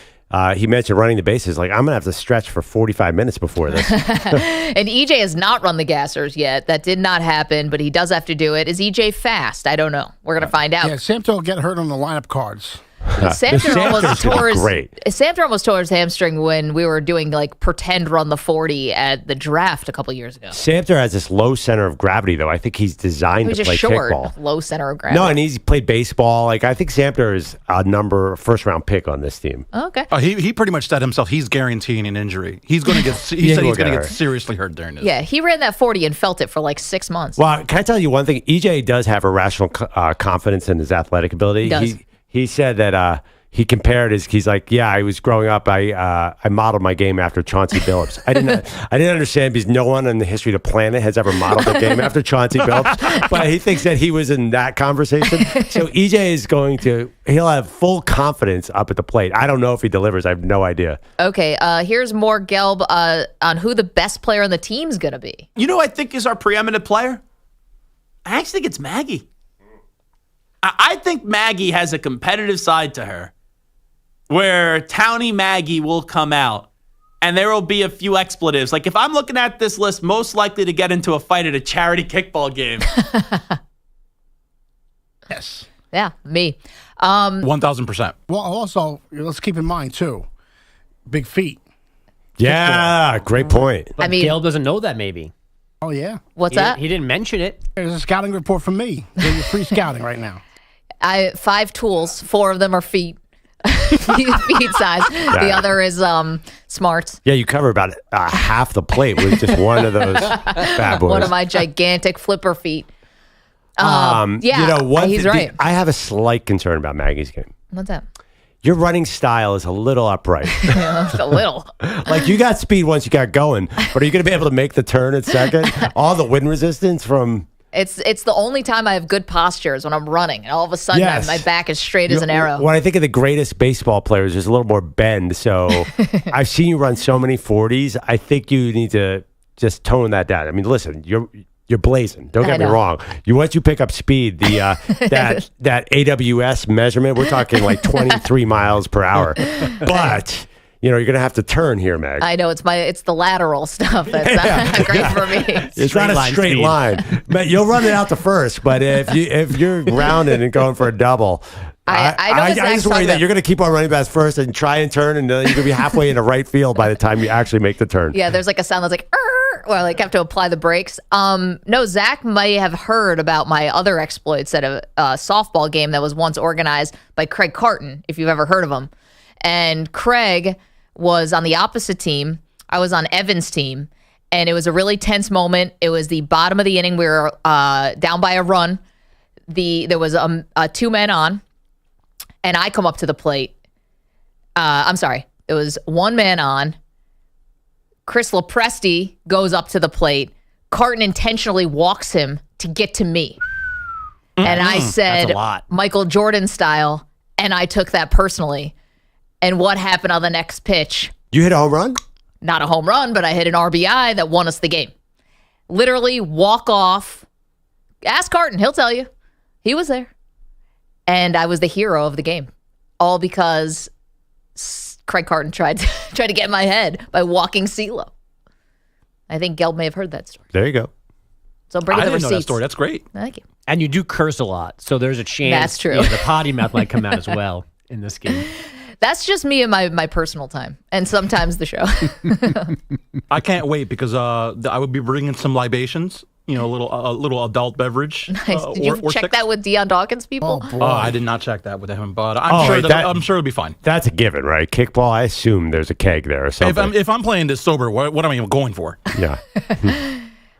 [SPEAKER 4] he mentioned running the bases, like, I'm going to have to stretch for 45 minutes before this.
[SPEAKER 3] And EJ has not run the gassers yet. That did not happen, but he does have to do it. Is EJ fast? I don't know. We're going to find out.
[SPEAKER 6] Yeah, Samter will get hurt on the lineup cards.
[SPEAKER 3] Samter almost tore his hamstring when we were doing like pretend run the 40 at the draft a couple years ago.
[SPEAKER 4] Samter has this low center of gravity, though. I think he's designed to play kickball.
[SPEAKER 3] Low center of gravity.
[SPEAKER 4] No, and he's played baseball. Like, I think Samter is a first round pick on this team.
[SPEAKER 3] Okay.
[SPEAKER 5] He pretty much said himself he's guaranteeing an injury. He's going to get. He said he's going to get seriously hurt during this.
[SPEAKER 3] Yeah, he ran that 40 and felt it for like 6 months.
[SPEAKER 4] Well, can I tell you one thing? EJ does have irrational confidence in his athletic ability.
[SPEAKER 3] He does.
[SPEAKER 4] He said that he compared he's like, yeah, I was growing up, I modeled my game after Chauncey Billups. I didn't understand because no one in the history of the planet has ever modeled a game after Chauncey Billups, but he thinks that he was in that conversation. So EJ is he'll have full confidence up at the plate. I don't know if he delivers. I have no idea.
[SPEAKER 3] Okay, here's more Gelb on who the best player on the team's going to be.
[SPEAKER 9] You know who I think is our preeminent player? I actually think it's Maggie. I think Maggie has a competitive side to her where Townie Maggie will come out and there will be a few expletives. Like if I'm looking at this list, most likely to get into a fight at a charity kickball game.
[SPEAKER 6] Yes.
[SPEAKER 3] Yeah, me.
[SPEAKER 5] 1,000%.
[SPEAKER 6] Well, also, let's keep in mind, too, big feet.
[SPEAKER 4] Yeah, great point.
[SPEAKER 7] But Gail doesn't know that maybe.
[SPEAKER 6] Oh, yeah.
[SPEAKER 3] What's that?
[SPEAKER 7] He didn't mention it.
[SPEAKER 6] There's a scouting report from me. You're free scouting right now.
[SPEAKER 3] 5 tools, 4 of them are feet. feet size. The other is smarts.
[SPEAKER 4] Yeah, you cover about half the plate with just one of those bad boys.
[SPEAKER 3] One of my gigantic flipper feet.
[SPEAKER 4] Yeah,
[SPEAKER 3] you know, he's right.
[SPEAKER 4] I have a slight concern about Maggie's game.
[SPEAKER 3] What's that?
[SPEAKER 4] Your running style is a little upright.
[SPEAKER 3] Just a little.
[SPEAKER 4] Like you got speed once you got going, but are you going to be able to make the turn at second? All the wind resistance from...
[SPEAKER 3] It's the only time I have good postures when I'm running, and all of a sudden my back is straight as an arrow.
[SPEAKER 4] When I think of the greatest baseball players, there's a little more bend. So I've seen you run so many 40s. I think you need to just tone that down. I mean, listen, you're blazing. Don't get me wrong. Once you pick up speed, the that AWS measurement, we're talking like 23 miles per hour. But you're going to have to turn here, Meg.
[SPEAKER 3] I know it's the lateral stuff that's not great for me.
[SPEAKER 4] It's not a straight line. But you'll run it out to first. But if you're rounding and going for a double, I just worry that you're going to keep on running past first and try and turn, and then you're going to be halfway into right field by the time you actually make the turn.
[SPEAKER 3] Yeah, there's like a sound that's like, or I like have to apply the brakes. No, Zach may have heard about my other exploits at a softball game that was once organized by Craig Carton, if you've ever heard of him. And Craig was on the opposite team. I was on Evan's team, and it was a really tense moment. It was the bottom of the inning. We were down by a run. There was 2 men on, and I come up to the plate. I'm sorry. It was 1 man on. Chris Lopresti goes up to the plate. Carton intentionally walks him to get to me. And I said, Michael Jordan style, and I took that personally. And what happened on the next pitch?
[SPEAKER 4] You hit a home run?
[SPEAKER 3] Not a home run, but I hit an RBI that won us the game. Literally walk off. Ask Carton, he'll tell you. He was there. And I was the hero of the game. All because Craig Carton tried to get in my head by walking CeeLo. I think Gelb may have heard that story.
[SPEAKER 4] There you go.
[SPEAKER 3] So bring the
[SPEAKER 5] I didn't
[SPEAKER 3] receipts.
[SPEAKER 5] know that story. That's great.
[SPEAKER 3] Thank you.
[SPEAKER 7] And you do curse a lot, so there's a chance.
[SPEAKER 3] That's true.
[SPEAKER 7] The potty mouth might come out as well in this game.
[SPEAKER 3] That's just me and my personal time, and sometimes the show.
[SPEAKER 5] I can't wait because I would be bringing some libations. A little adult beverage.
[SPEAKER 3] Nice. Did you check that with Deion Dawkins people?
[SPEAKER 5] I did not check that with him, but I'm sure it'll be fine.
[SPEAKER 4] That's a given, right? Kickball, I assume there's a keg there or something.
[SPEAKER 5] If I'm playing this sober, what am I even going for?
[SPEAKER 4] Yeah.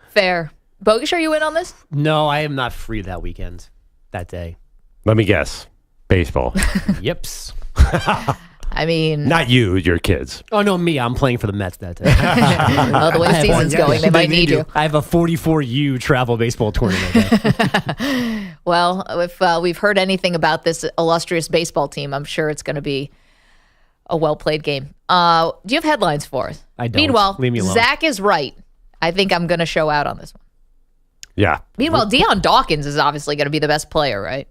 [SPEAKER 3] Fair. Bogusch, are you in on this?
[SPEAKER 7] No, I am not free that weekend, that day.
[SPEAKER 4] Let me guess. Baseball.
[SPEAKER 7] Yips.
[SPEAKER 3] I mean...
[SPEAKER 4] Not you, your kids.
[SPEAKER 7] Oh, no, me. I'm playing for the Mets that day.
[SPEAKER 3] Oh, the way the season's going, they might need you.
[SPEAKER 7] I have a 44U travel baseball tournament.
[SPEAKER 3] Well, if we've heard anything about this illustrious baseball team, I'm sure it's going to be a well-played game. Do you have headlines for us?
[SPEAKER 7] I don't.
[SPEAKER 3] Meanwhile,
[SPEAKER 7] leave me alone.
[SPEAKER 3] Zach is right. I think I'm going to show out on this one.
[SPEAKER 4] Yeah.
[SPEAKER 3] Meanwhile, Deion Dawkins is obviously going to be the best player, right?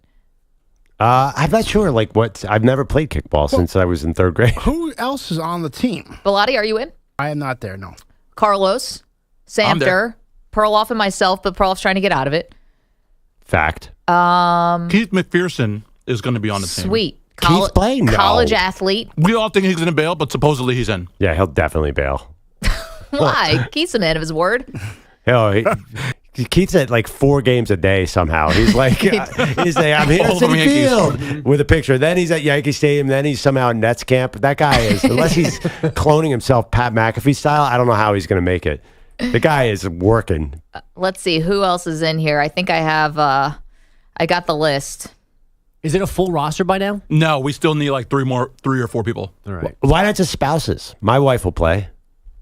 [SPEAKER 4] I'm not sure. I've never played kickball since I was in 3rd grade.
[SPEAKER 6] Who else is on the team?
[SPEAKER 3] Bellotti, are you in?
[SPEAKER 6] I am not there, no.
[SPEAKER 3] Carlos, Samter, Perloff, and myself, but Perloff's trying to get out of it.
[SPEAKER 4] Fact.
[SPEAKER 5] Keith McPherson is going to be on the team.
[SPEAKER 3] Sweet.
[SPEAKER 4] Keith's playing? No.
[SPEAKER 3] College athlete.
[SPEAKER 5] We all think he's going to bail, but supposedly he's in.
[SPEAKER 4] Yeah, he'll definitely bail.
[SPEAKER 3] Why? Keith's a man of his word.
[SPEAKER 4] Keith's at like 4 games a day somehow. He's like, I'm here at Citi Field with a picture. Then he's at Yankee Stadium. Then he's somehow at Nets camp. That guy is, unless he's cloning himself Pat McAfee style, I don't know how he's going to make it. The guy is working.
[SPEAKER 3] Let's see. Who else is in here? I think I have, I got the list.
[SPEAKER 7] Is it a full roster by now?
[SPEAKER 5] No, we still need like three or four people.
[SPEAKER 7] All right.
[SPEAKER 4] Why not just spouses? My wife will play.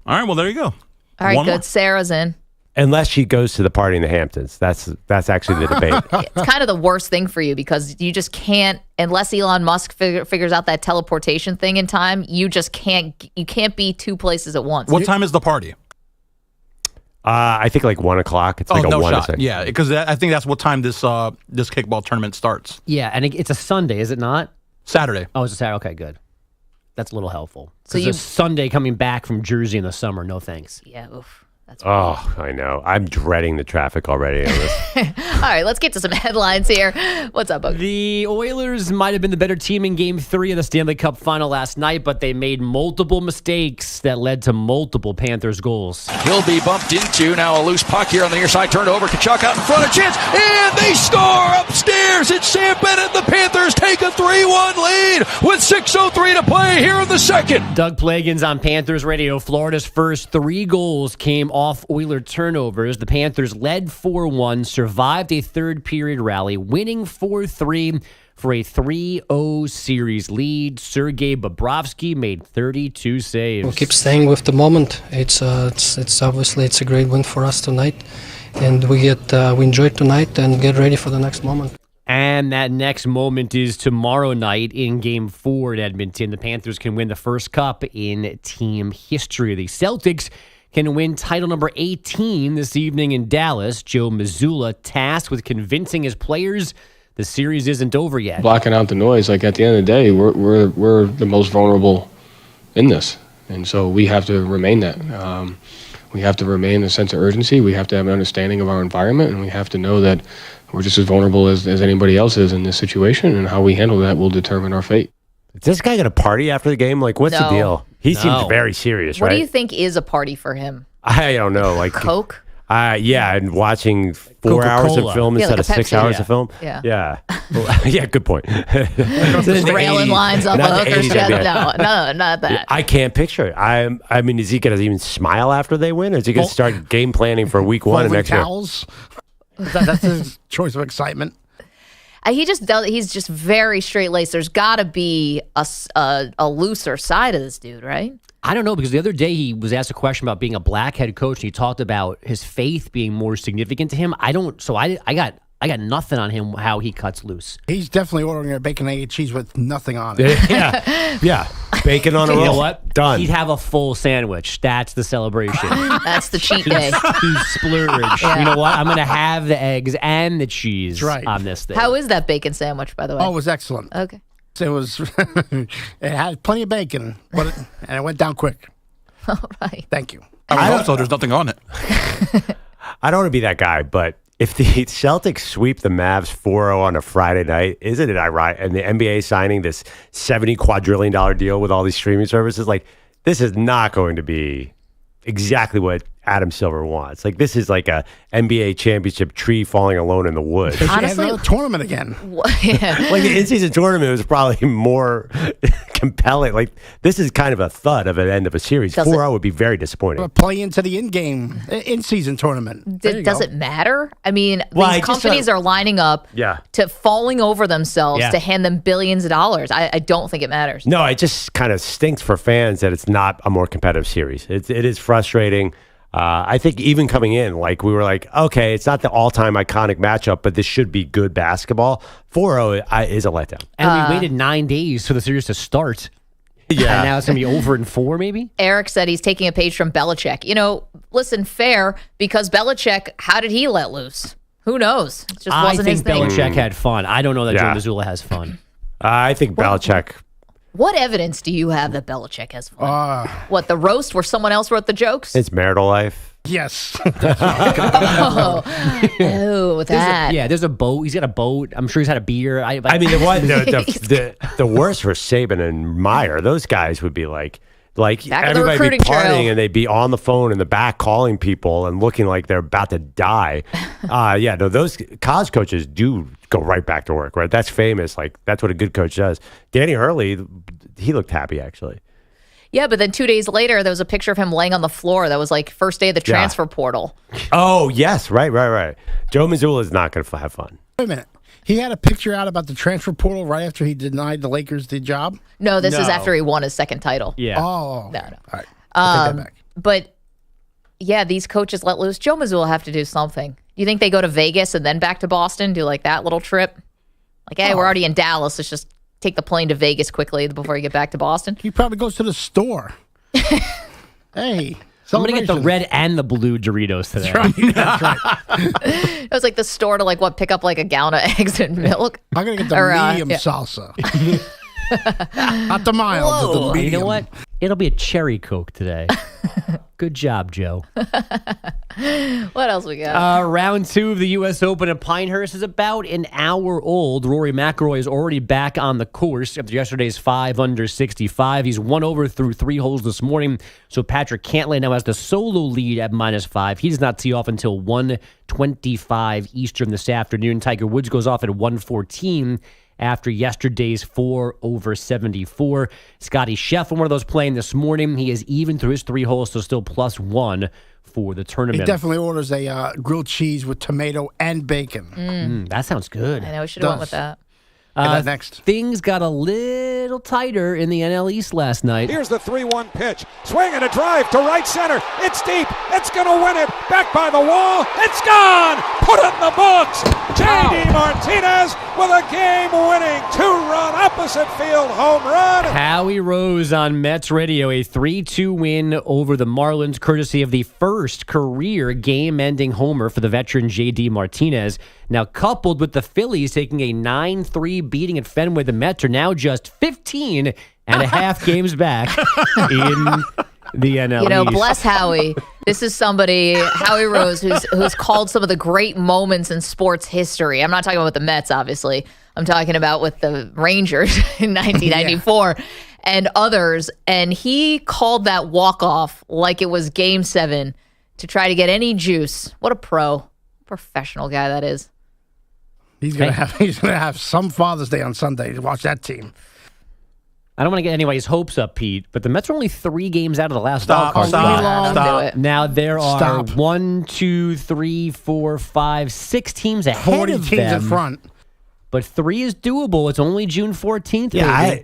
[SPEAKER 5] All right, well, there you go.
[SPEAKER 3] All right,
[SPEAKER 5] One
[SPEAKER 3] good.
[SPEAKER 5] more.
[SPEAKER 3] Sarah's in.
[SPEAKER 4] Unless she goes to the party in the Hamptons. That's actually the debate.
[SPEAKER 3] It's kind of the worst thing for you because you just can't, unless Elon Musk figures out that teleportation thing in time, you just can't be two places at once.
[SPEAKER 5] What time is the party?
[SPEAKER 4] I think like 1 o'clock. It's like
[SPEAKER 5] no
[SPEAKER 4] a 1
[SPEAKER 5] shot.
[SPEAKER 4] to 6.
[SPEAKER 5] Yeah, because I think that's what time this kickball tournament starts.
[SPEAKER 7] Yeah, and it's a Sunday, is it not?
[SPEAKER 5] Saturday.
[SPEAKER 7] Oh, it's a Saturday. Okay, good. That's a little helpful.
[SPEAKER 3] So
[SPEAKER 7] So Sunday coming back from Jersey in the summer. No thanks.
[SPEAKER 3] Yeah, oof. That's
[SPEAKER 4] Oh, I know. I'm dreading the traffic already. On this.
[SPEAKER 3] All right, let's get to some headlines here. What's up, Bogusch?
[SPEAKER 7] The Oilers might have been the better team in Game 3 of the Stanley Cup Final last night, but they made multiple mistakes that led to multiple Panthers goals.
[SPEAKER 10] He'll be bumped into. Now a loose puck here on the near side. Turned over. Kachuk out in front. A chance. And they score upstairs. It's Sam Bennett. The Panthers take a 3-1 lead with 6:03 to play here in the second.
[SPEAKER 7] Doug Plagans on Panthers Radio. Florida's first 3 goals came off Oiler turnovers. The Panthers led 4-1, survived a third period rally, winning 4-3 for a 3-0 series lead. Sergei Bobrovsky made 32 saves.
[SPEAKER 11] We'll keep staying with the moment. It's obviously it's a great win for us tonight, and we enjoy tonight and get ready for the next moment.
[SPEAKER 7] And that next moment is tomorrow night in Game 4 in Edmonton. The Panthers can win the first cup in team history. The Celtics can win title number 18 this evening in Dallas. Joe Mazzulla tasked with convincing his players the series isn't over yet.
[SPEAKER 23] Blocking out the noise, like at the end of the day, we're the most vulnerable in this, and so we have to remain that. We have to remain a sense of urgency. We have to have an understanding of our environment, and we have to know that we're just as vulnerable as anybody else is in this situation, and how we handle that will determine our fate.
[SPEAKER 4] Is this guy going to party after the game? Like, what's the
[SPEAKER 3] No.
[SPEAKER 4] deal? He seems very serious,
[SPEAKER 3] What
[SPEAKER 4] right?
[SPEAKER 3] do you think is a party for him?
[SPEAKER 4] I don't know. Like
[SPEAKER 3] Coke?
[SPEAKER 4] Yeah, and watching 4 hours of film
[SPEAKER 3] Yeah,
[SPEAKER 4] instead
[SPEAKER 3] like
[SPEAKER 4] of
[SPEAKER 3] a
[SPEAKER 4] 6
[SPEAKER 3] Pepsi.
[SPEAKER 4] hours
[SPEAKER 3] Yeah.
[SPEAKER 4] of film.
[SPEAKER 3] Yeah.
[SPEAKER 4] Yeah. Well, yeah, good point.
[SPEAKER 3] Railing lines up a hooker's chest. No, not that.
[SPEAKER 4] I can't picture it. I mean, is he going to even smile after they win? Or is he going to start game planning for week 1 and
[SPEAKER 6] Folding
[SPEAKER 4] next year?
[SPEAKER 6] towels. That's his choice of excitement.
[SPEAKER 3] He just does. He's just very straight laced. There's got to be a looser side of this dude, right?
[SPEAKER 7] I don't know, because the other day he was asked a question about being a black head coach, and he talked about his faith being more significant to him. I got nothing on him how he cuts loose.
[SPEAKER 6] He's definitely ordering a bacon, egg, and cheese with nothing on it.
[SPEAKER 4] Yeah. Bacon on a roll.
[SPEAKER 7] You know what?
[SPEAKER 4] Done.
[SPEAKER 7] He'd have a full sandwich. That's the celebration.
[SPEAKER 3] That's the cheat day.
[SPEAKER 7] He's splurge.
[SPEAKER 3] Yeah.
[SPEAKER 7] You know what? I'm going to have the eggs and the cheese
[SPEAKER 6] That's right.
[SPEAKER 7] on this thing.
[SPEAKER 3] How is that bacon sandwich, by the way?
[SPEAKER 6] Oh, it was excellent.
[SPEAKER 3] Okay.
[SPEAKER 6] It was. It had plenty of bacon, and it went down quick.
[SPEAKER 3] All right.
[SPEAKER 6] Thank you.
[SPEAKER 5] I hope so. There's nothing on it.
[SPEAKER 4] I don't want to be that guy, but if the Celtics sweep the Mavs 4-0 on a Friday night, isn't it ironic? And the NBA signing this $70 quadrillion deal with all these streaming services, like, this is not going to be exactly what Adam Silver wants. Like, this is like a NBA championship tree falling alone in the woods.
[SPEAKER 6] They should have another tournament again.
[SPEAKER 3] Yeah.
[SPEAKER 4] Like, the in-season tournament was probably more compelling. Like, this is kind of a thud of an end of a series. 4-0 would be very disappointing.
[SPEAKER 6] Play into the in-season tournament.
[SPEAKER 3] Does it matter? I mean,
[SPEAKER 4] Well, I
[SPEAKER 3] these
[SPEAKER 4] just
[SPEAKER 3] companies
[SPEAKER 4] don't-
[SPEAKER 3] are lining up to falling over themselves
[SPEAKER 4] Yeah.
[SPEAKER 3] to hand them billions of dollars. I don't think it matters.
[SPEAKER 4] No, it just kind of stinks for fans that it's not a more competitive series. It is frustrating. I think even coming in, like, we were like, okay, it's not the all-time iconic matchup, but this should be good basketball. 4-0 is a letdown.
[SPEAKER 7] And we waited 9 days for the series to start.
[SPEAKER 4] Yeah.
[SPEAKER 7] And now it's going to be over in 4, maybe?
[SPEAKER 3] Eric said he's taking a page from Belichick. You know, listen, fair, because Belichick, how did he let loose? Who knows? It just wasn't
[SPEAKER 7] I
[SPEAKER 3] his
[SPEAKER 7] think
[SPEAKER 3] thing.
[SPEAKER 7] Belichick had fun. I don't know that
[SPEAKER 4] Yeah.
[SPEAKER 7] Joe Mazzulla has fun.
[SPEAKER 4] I think Belichick.
[SPEAKER 3] What evidence do you have that Belichick has fun? What, the roast where someone else wrote the jokes?
[SPEAKER 4] It's marital life.
[SPEAKER 6] Yes.
[SPEAKER 3] Oh, that.
[SPEAKER 7] There's a boat. He's got a boat. I'm sure he's had a beer.
[SPEAKER 4] I mean, the worst for Saban and Meyer, those guys would be like
[SPEAKER 3] Back of the
[SPEAKER 4] everybody be
[SPEAKER 3] recruiting trail.
[SPEAKER 4] partying and they'd be on the phone in the back calling people and looking like they're about to die. Those college coaches do go right back to work, right? That's famous. Like, that's what a good coach does. Danny Hurley, he looked happy, actually.
[SPEAKER 3] Yeah, but then 2 days later, there was a picture of him laying on the floor. That was like first day of the transfer portal.
[SPEAKER 4] Oh, yes. Right. Joe Mazzulla is not going to have fun.
[SPEAKER 6] Wait a minute. He had a picture out about the transfer portal right after he denied the Lakers the job.
[SPEAKER 3] No, this is after he won his second title.
[SPEAKER 7] Yeah.
[SPEAKER 6] Oh.
[SPEAKER 3] No.
[SPEAKER 6] All right. I'll take that back.
[SPEAKER 3] But yeah, these coaches let loose. Joe Mazzulla have to do something. You think they go to Vegas and then back to Boston, do like that little trip? Like, hey, we're already in Dallas. Let's just take the plane to Vegas quickly before you get back to Boston.
[SPEAKER 6] He probably goes to the store. Hey.
[SPEAKER 7] I'm going to get the red and the blue Doritos today.
[SPEAKER 6] That's right.
[SPEAKER 3] It was like the store to pick up like a gallon of eggs and milk.
[SPEAKER 6] I'm going to get the medium salsa. Not the mild, the
[SPEAKER 7] You
[SPEAKER 6] medium.
[SPEAKER 7] know what? It'll be a cherry Coke today. Good job, Joe.
[SPEAKER 3] What else we got?
[SPEAKER 7] Round 2 of the U.S. Open at Pinehurst is about an hour old. Rory McIlroy is already back on the course after yesterday's 5 under 65. He's 1 over through 3 holes this morning, so Patrick Cantlay now has the solo lead at -5. He does not tee off until 1:25 Eastern this afternoon. Tiger Woods goes off at 1:14 after yesterday's 4 over 74. Scotty Scheffler, one of those playing this morning. He is even through his 3 holes, so still +1 for the tournament.
[SPEAKER 6] He definitely orders a grilled cheese with tomato and bacon.
[SPEAKER 7] That sounds good.
[SPEAKER 3] I know we should have went with that.
[SPEAKER 6] Next.
[SPEAKER 7] Things got a little tighter in the NL East last night.
[SPEAKER 12] Here's the 3-1 pitch. Swing and a drive to right center. It's deep. It's going to win it. Back by the wall. It's gone. Put it in the books. J.D. Martinez with a game-winning 2-run opposite field home run.
[SPEAKER 7] Howie Rose on Mets Radio, a 3-2 win over the Marlins, courtesy of the first career game-ending homer for the veteran J.D. Martinez. Now, coupled with the Phillies taking a 9-3 beating at Fenway, the Mets are now just 15 and a half games back in the NL East.
[SPEAKER 3] Bless Howie. This is somebody, Howie Rose, who's called some of the great moments in sports history. I'm not talking about the Mets, obviously. I'm talking about with the Rangers in 1994 and others. And he called that walk-off like it was Game 7 to try to get any juice. What a professional guy that is.
[SPEAKER 6] He's gonna have some Father's Day on Sunday to watch that team.
[SPEAKER 7] I don't want to get anybody's hopes up, Pete, but the Mets are only 3 games out of the last wild card.
[SPEAKER 3] Stop.
[SPEAKER 7] Now there are 1, 2, 3, 4, 5, 6 teams ahead
[SPEAKER 6] 40
[SPEAKER 7] of
[SPEAKER 6] teams
[SPEAKER 7] them.
[SPEAKER 6] in front.
[SPEAKER 7] But 3 is doable. It's only June 14th.
[SPEAKER 4] Yeah,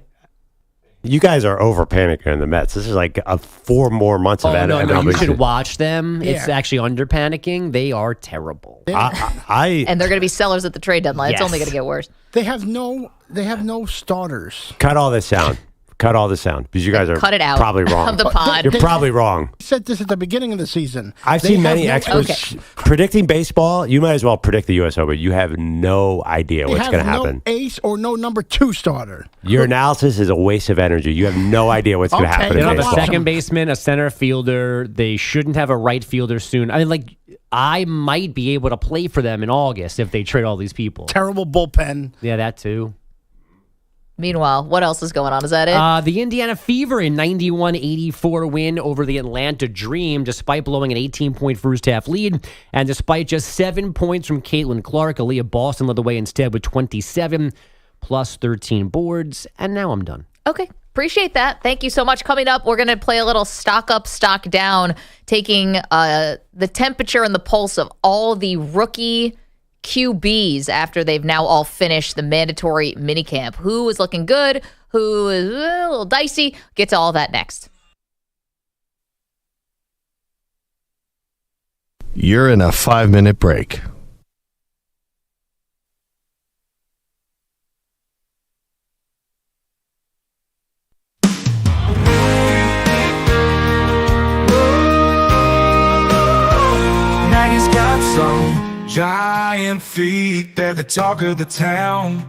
[SPEAKER 4] you guys are over panicking in the Mets. This is like 4 more months of
[SPEAKER 7] No, you should watch them. Yeah. It's actually under panicking. They are terrible.
[SPEAKER 3] And they're going to be sellers at the trade deadline. It's only going to get worse.
[SPEAKER 6] They have no starters.
[SPEAKER 4] Cut all this sound. Cut all the sound because you guys are
[SPEAKER 3] Cut it out
[SPEAKER 4] probably wrong.
[SPEAKER 3] of the pod.
[SPEAKER 4] You're probably wrong.
[SPEAKER 6] I said this at the beginning of the season.
[SPEAKER 4] I've seen many experts predicting baseball. You might as well predict the U.S. Open. You have no idea what's going to happen.
[SPEAKER 6] No ace or no number 2 starter.
[SPEAKER 4] Your analysis is a waste of energy. You have no idea what's going to happen.
[SPEAKER 7] They don't
[SPEAKER 4] in
[SPEAKER 7] have a
[SPEAKER 4] baseball.
[SPEAKER 7] second baseman, a center fielder. They shouldn't have a right fielder soon. I mean, I might be able to play for them in August if they trade all these people.
[SPEAKER 6] Terrible bullpen.
[SPEAKER 7] Yeah, that too.
[SPEAKER 3] Meanwhile, what else is going on? Is that it?
[SPEAKER 7] The Indiana Fever, a 91-84 win over the Atlanta Dream, despite blowing an 18-point first-half lead, and despite just 7 points from Caitlin Clark. Aaliyah Boston led the way instead with 27 plus 13 boards, and now I'm done.
[SPEAKER 3] Okay. Appreciate that. Thank you so much. Coming up, we're going to play a little stock up, stock down, taking the temperature and the pulse of all the rookie QBs after they've now all finished the mandatory minicamp. Who is looking good? Who is a little dicey? Get to all that next.
[SPEAKER 1] You're in a 5-minute break.
[SPEAKER 18] Maggie's got some giant feet, they're the talk of the town.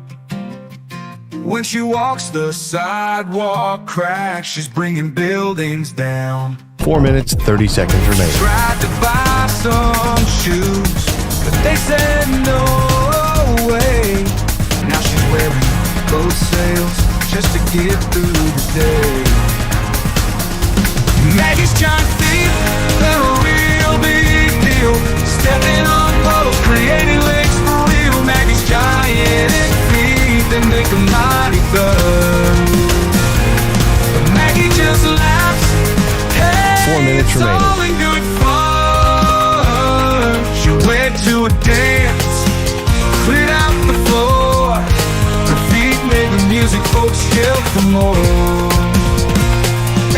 [SPEAKER 18] When she walks the sidewalk cracks, she's bringing buildings down.
[SPEAKER 1] 4 minutes, 30 seconds remaining.
[SPEAKER 18] Tried to buy some shoes, but they said no way. Now she's wearing both sales just to get through the day. Maggie's giant feet, they're a real big deal. Stepping on poles, creating legs for real. Maggie's giant feet, they make a mighty thud. But Maggie just laughs. Hey,
[SPEAKER 1] 4 minutes
[SPEAKER 18] it's
[SPEAKER 1] remaining.
[SPEAKER 18] all in good fun. She went to a dance, cleared out the floor. kill for more.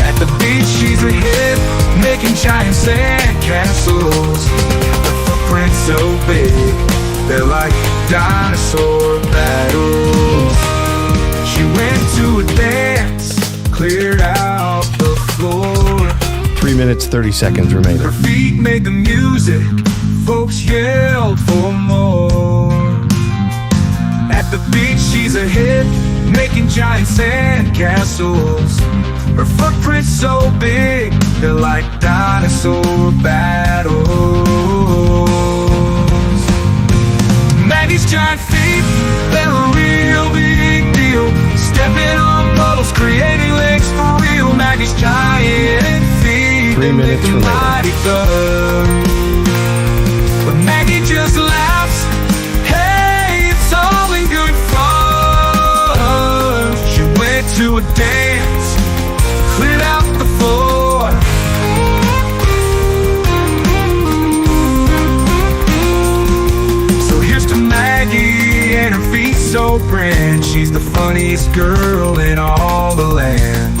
[SPEAKER 18] At the beach, she's a hit, making giant sand castles. The footprint's so big, they're like dinosaur battles. She went to a dance, cleared out the floor.
[SPEAKER 1] 3 minutes, 30 seconds remaining.
[SPEAKER 18] Her feet made the music, folks yelled for more. At the beach, she's a hit, making giant sand castles. Her footprint's so big, they're like dinosaur battles. Maggie's giant feet, they're a real big deal. Stepping on puddles, creating lakes for real. Maggie's giant feet,
[SPEAKER 1] 3 minutes remaining.
[SPEAKER 18] mighty thug. But Maggie just laughs, hey, it's all in good fun. She went to a dance, cleared out the floor. So here's to Maggie and her feet so grand. She's the funniest girl in all the land.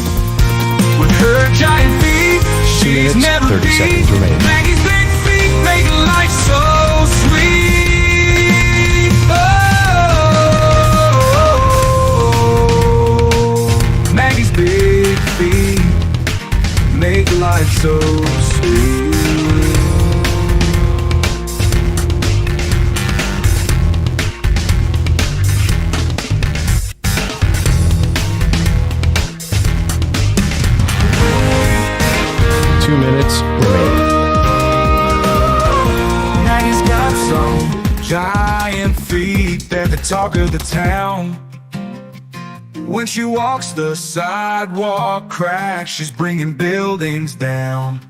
[SPEAKER 18] With her giant feet, she's never
[SPEAKER 1] 30
[SPEAKER 18] beat.
[SPEAKER 1] seconds remaining.
[SPEAKER 18] Maggie's big feet make life so sweet. Oh, Maggie's big feet make life so sweet. Maggie's got some giant feet, they're the talk of the town. When she walks the sidewalk cracks, she's bringing buildings down.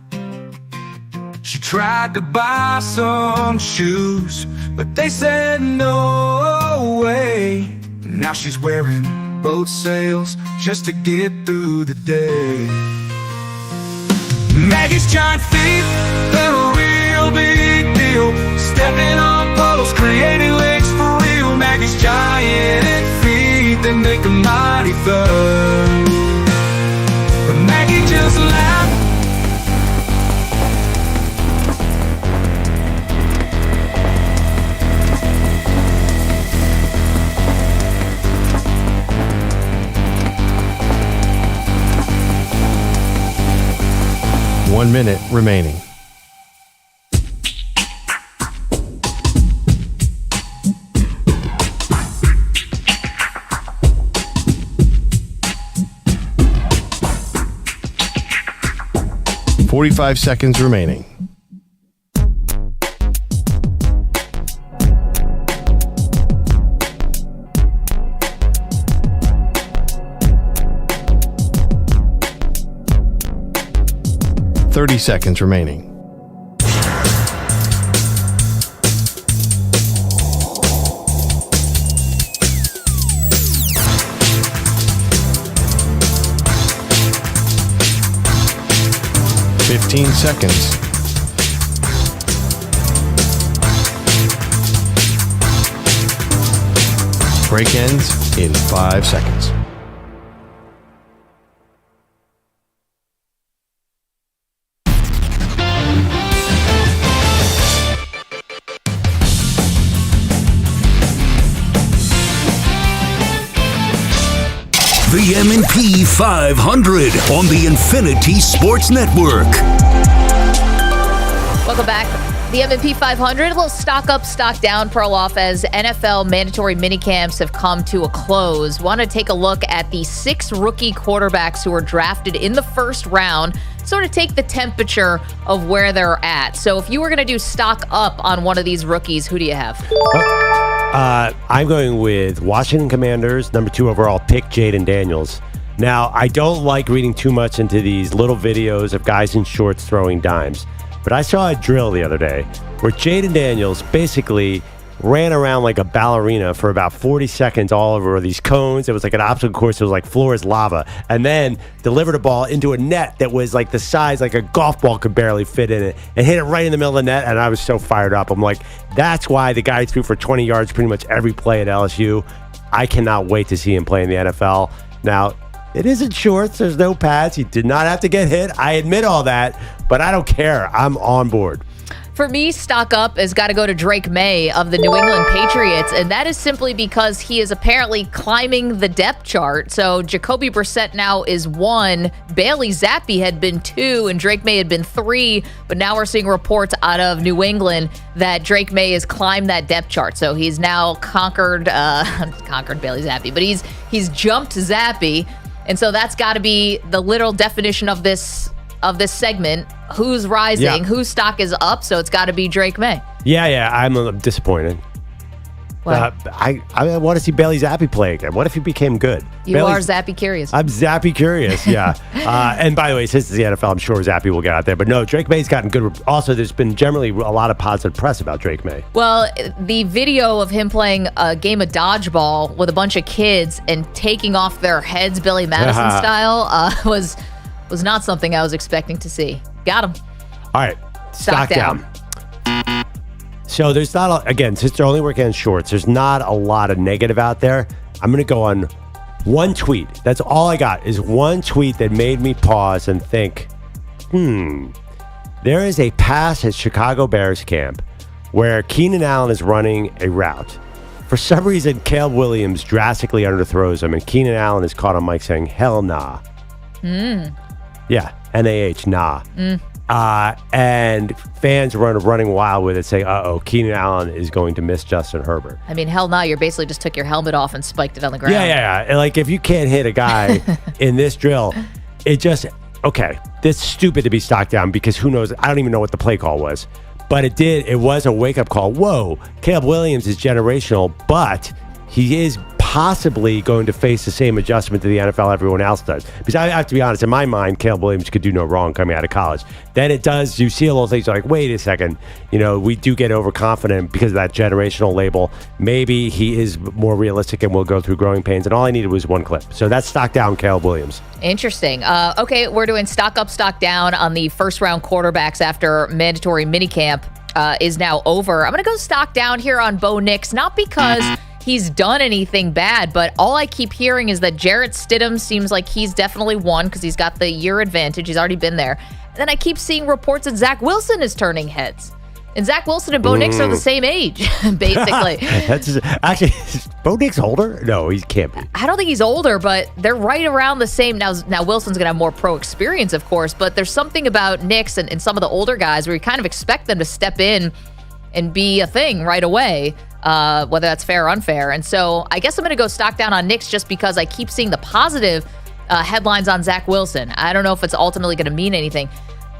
[SPEAKER 18] She tried to buy some shoes, but they said no way. Now she's wearing boat sails just to get through the day. Maggie's giant feet, they're a real big deal. Stepping on puddles, creating lakes for real. Maggie's giant feet, they make a mighty thug. But Maggie just laughed.
[SPEAKER 1] One minute remaining. $45 seconds remaining. $30 seconds remaining. $15 seconds. Break ends in 5 seconds.
[SPEAKER 2] The M&P 500 on the Infinity Sports Network.
[SPEAKER 3] Welcome back. The M&P 500, a little stock up, stock down, Perloff, as NFL mandatory minicamps have come to a close. Want to take a look at the 6 rookie quarterbacks who were drafted in the first round, sort of take the temperature of where they're at. So if you were going to do stock up on one of these rookies, who do you have?
[SPEAKER 4] I'm going with Washington Commanders, number 2 overall pick, Jayden Daniels. Now, I don't like reading too much into these little videos of guys in shorts throwing dimes, but I saw a drill the other day where Jayden Daniels basically ran around like a ballerina for about 40 seconds all over these cones. It was like an obstacle course. It was like floor is lava. And then delivered a ball into a net that was like the size, like a golf ball could barely fit in it, and hit it right in the middle of the net. And I was so fired up. I'm like, that's why the guy threw for 20 yards pretty much every play at LSU. I cannot wait to see him play in the NFL. Now, it isn't shorts. There's no pads. He did not have to get hit. I admit all that, but I don't care. I'm on board.
[SPEAKER 3] For me, stock up has got to go to Drake May of the New England Patriots, and that is simply because he is apparently climbing the depth chart. So Jacoby Brissett now is 1, Bailey Zappi had been 2, and Drake May had been 3, but now we're seeing reports out of New England that Drake May has climbed that depth chart. So he's now conquered Bailey Zappi, but he's jumped Zappi, and so that's got to be the literal definition of this segment. Who's rising, whose stock is up, so it's got to be Drake May.
[SPEAKER 4] Yeah, I'm disappointed.
[SPEAKER 3] What?
[SPEAKER 4] I want to see Bailey Zappi play again. What if he became good?
[SPEAKER 3] You are Zappy curious.
[SPEAKER 4] I'm Zappy curious, yeah. And by the way, since it's the NFL, I'm sure Zappy will get out there. But no, Drake May's gotten good. Also, there's been generally a lot of positive press about Drake May.
[SPEAKER 3] Well, the video of him playing a game of dodgeball with a bunch of kids and taking off their heads Billy Madison style was not something I was expecting to see. Got him.
[SPEAKER 4] All right. Stock down. So there's not, again, since they're only working on shorts, there's not a lot of negative out there. I'm going to go on one tweet. That's all I got is one tweet that made me pause and think, there is a pass at Chicago Bears camp where Keenan Allen is running a route. For some reason, Caleb Williams drastically underthrows him, and Keenan Allen is caught on mic saying, hell nah. Yeah, N-A-H, nah. And fans running wild with it, saying, Keenan Allen is going to miss Justin Herbert.
[SPEAKER 3] I mean, hell no, you basically just took your helmet off and spiked it on the ground.
[SPEAKER 4] Yeah. And like, if you can't hit a guy in this drill, this is stupid to be stocked down because who knows? I don't even know what the play call was. But it was a wake-up call. Whoa, Caleb Williams is generational, but he is possibly going to face the same adjustment to the NFL everyone else does. Because I have to be honest, in my mind, Caleb Williams could do no wrong coming out of college. Then it does, you see a little things like, wait a second, we do get overconfident because of that generational label. Maybe he is more realistic and will go through growing pains. And all I needed was one clip. So that's stock down Caleb Williams.
[SPEAKER 3] Interesting. Okay, we're doing stock up, stock down on the first round quarterbacks after mandatory minicamp is now over. I'm going to go stock down here on Bo Nix, not because he's done anything bad, but all I keep hearing is that Jarrett Stidham seems like he's definitely won because he's got the year advantage. He's already been there. And then I keep seeing reports that Zach Wilson is turning heads. And Zach Wilson and Bo Nix are the same age, basically.
[SPEAKER 4] Actually, is Bo Nix older? No, he can't be.
[SPEAKER 3] I don't think he's older, but they're right around the same. Now Wilson's going to have more pro experience, of course, but there's something about Nix and some of the older guys where you kind of expect them to step in and be a thing right away. Whether that's fair or unfair. And so I guess I'm going to go stock down on Knicks just because I keep seeing the positive headlines on Zach Wilson. I don't know if it's ultimately going to mean anything.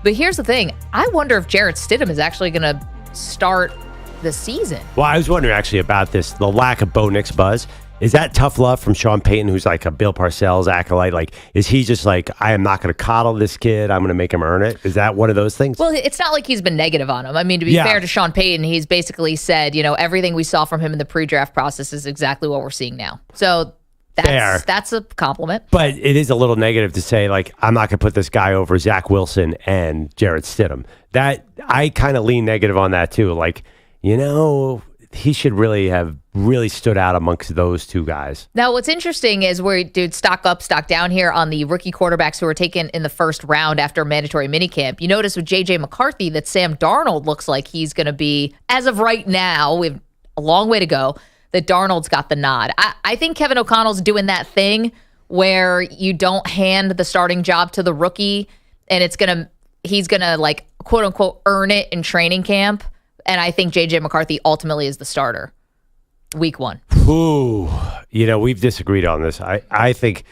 [SPEAKER 3] But here's the thing. I wonder if Jarrett Stidham is actually going to start the season.
[SPEAKER 4] Well, I was wondering actually about this, the lack of Bo Nix buzz. Is that tough love from Sean Payton, who's like a Bill Parcells acolyte? Like, is he just like, I am not going to coddle this kid. I'm going to make him earn it? Is that one of those things?
[SPEAKER 3] Well, it's not like he's been negative on him. I mean, to be fair to Sean Payton, he's basically said, everything we saw from him in the pre-draft process is exactly what we're seeing now. So that's a compliment.
[SPEAKER 4] But it is a little negative to say, like, I'm not going to put this guy over Zach Wilson and Jarrett Stidham. That I kind of lean negative on that too. Like, he should really have stood out amongst those two guys.
[SPEAKER 3] Now, what's interesting is we did stock up, stock down here on the rookie quarterbacks who were taken in the first round after mandatory minicamp. You notice with J.J. McCarthy that Sam Darnold looks like he's going to be, as of right now, we have a long way to go, that Darnold's got the nod. I think Kevin O'Connell's doing that thing where you don't hand the starting job to the rookie and he's going to like, quote unquote, earn it in training camp. And I think J.J. McCarthy ultimately is the starter week 1.
[SPEAKER 4] Ooh, we've disagreed on this. I think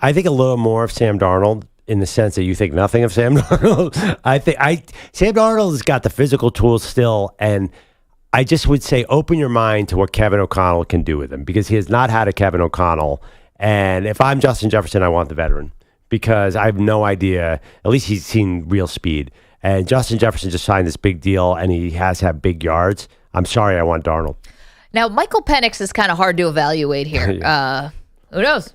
[SPEAKER 4] a little more of Sam Darnold in the sense that you think nothing of Sam Darnold. Sam Darnold has got the physical tools still, and I just would say open your mind to what Kevin O'Connell can do with him because he has not had a Kevin O'Connell. And if I'm Justin Jefferson, I want the veteran because I have no idea. At least he's seen real speed. And Justin Jefferson just signed this big deal, and he has had big yards. I'm sorry, I want Darnold.
[SPEAKER 3] Now, Michael Penix is kind of hard to evaluate here. Who knows?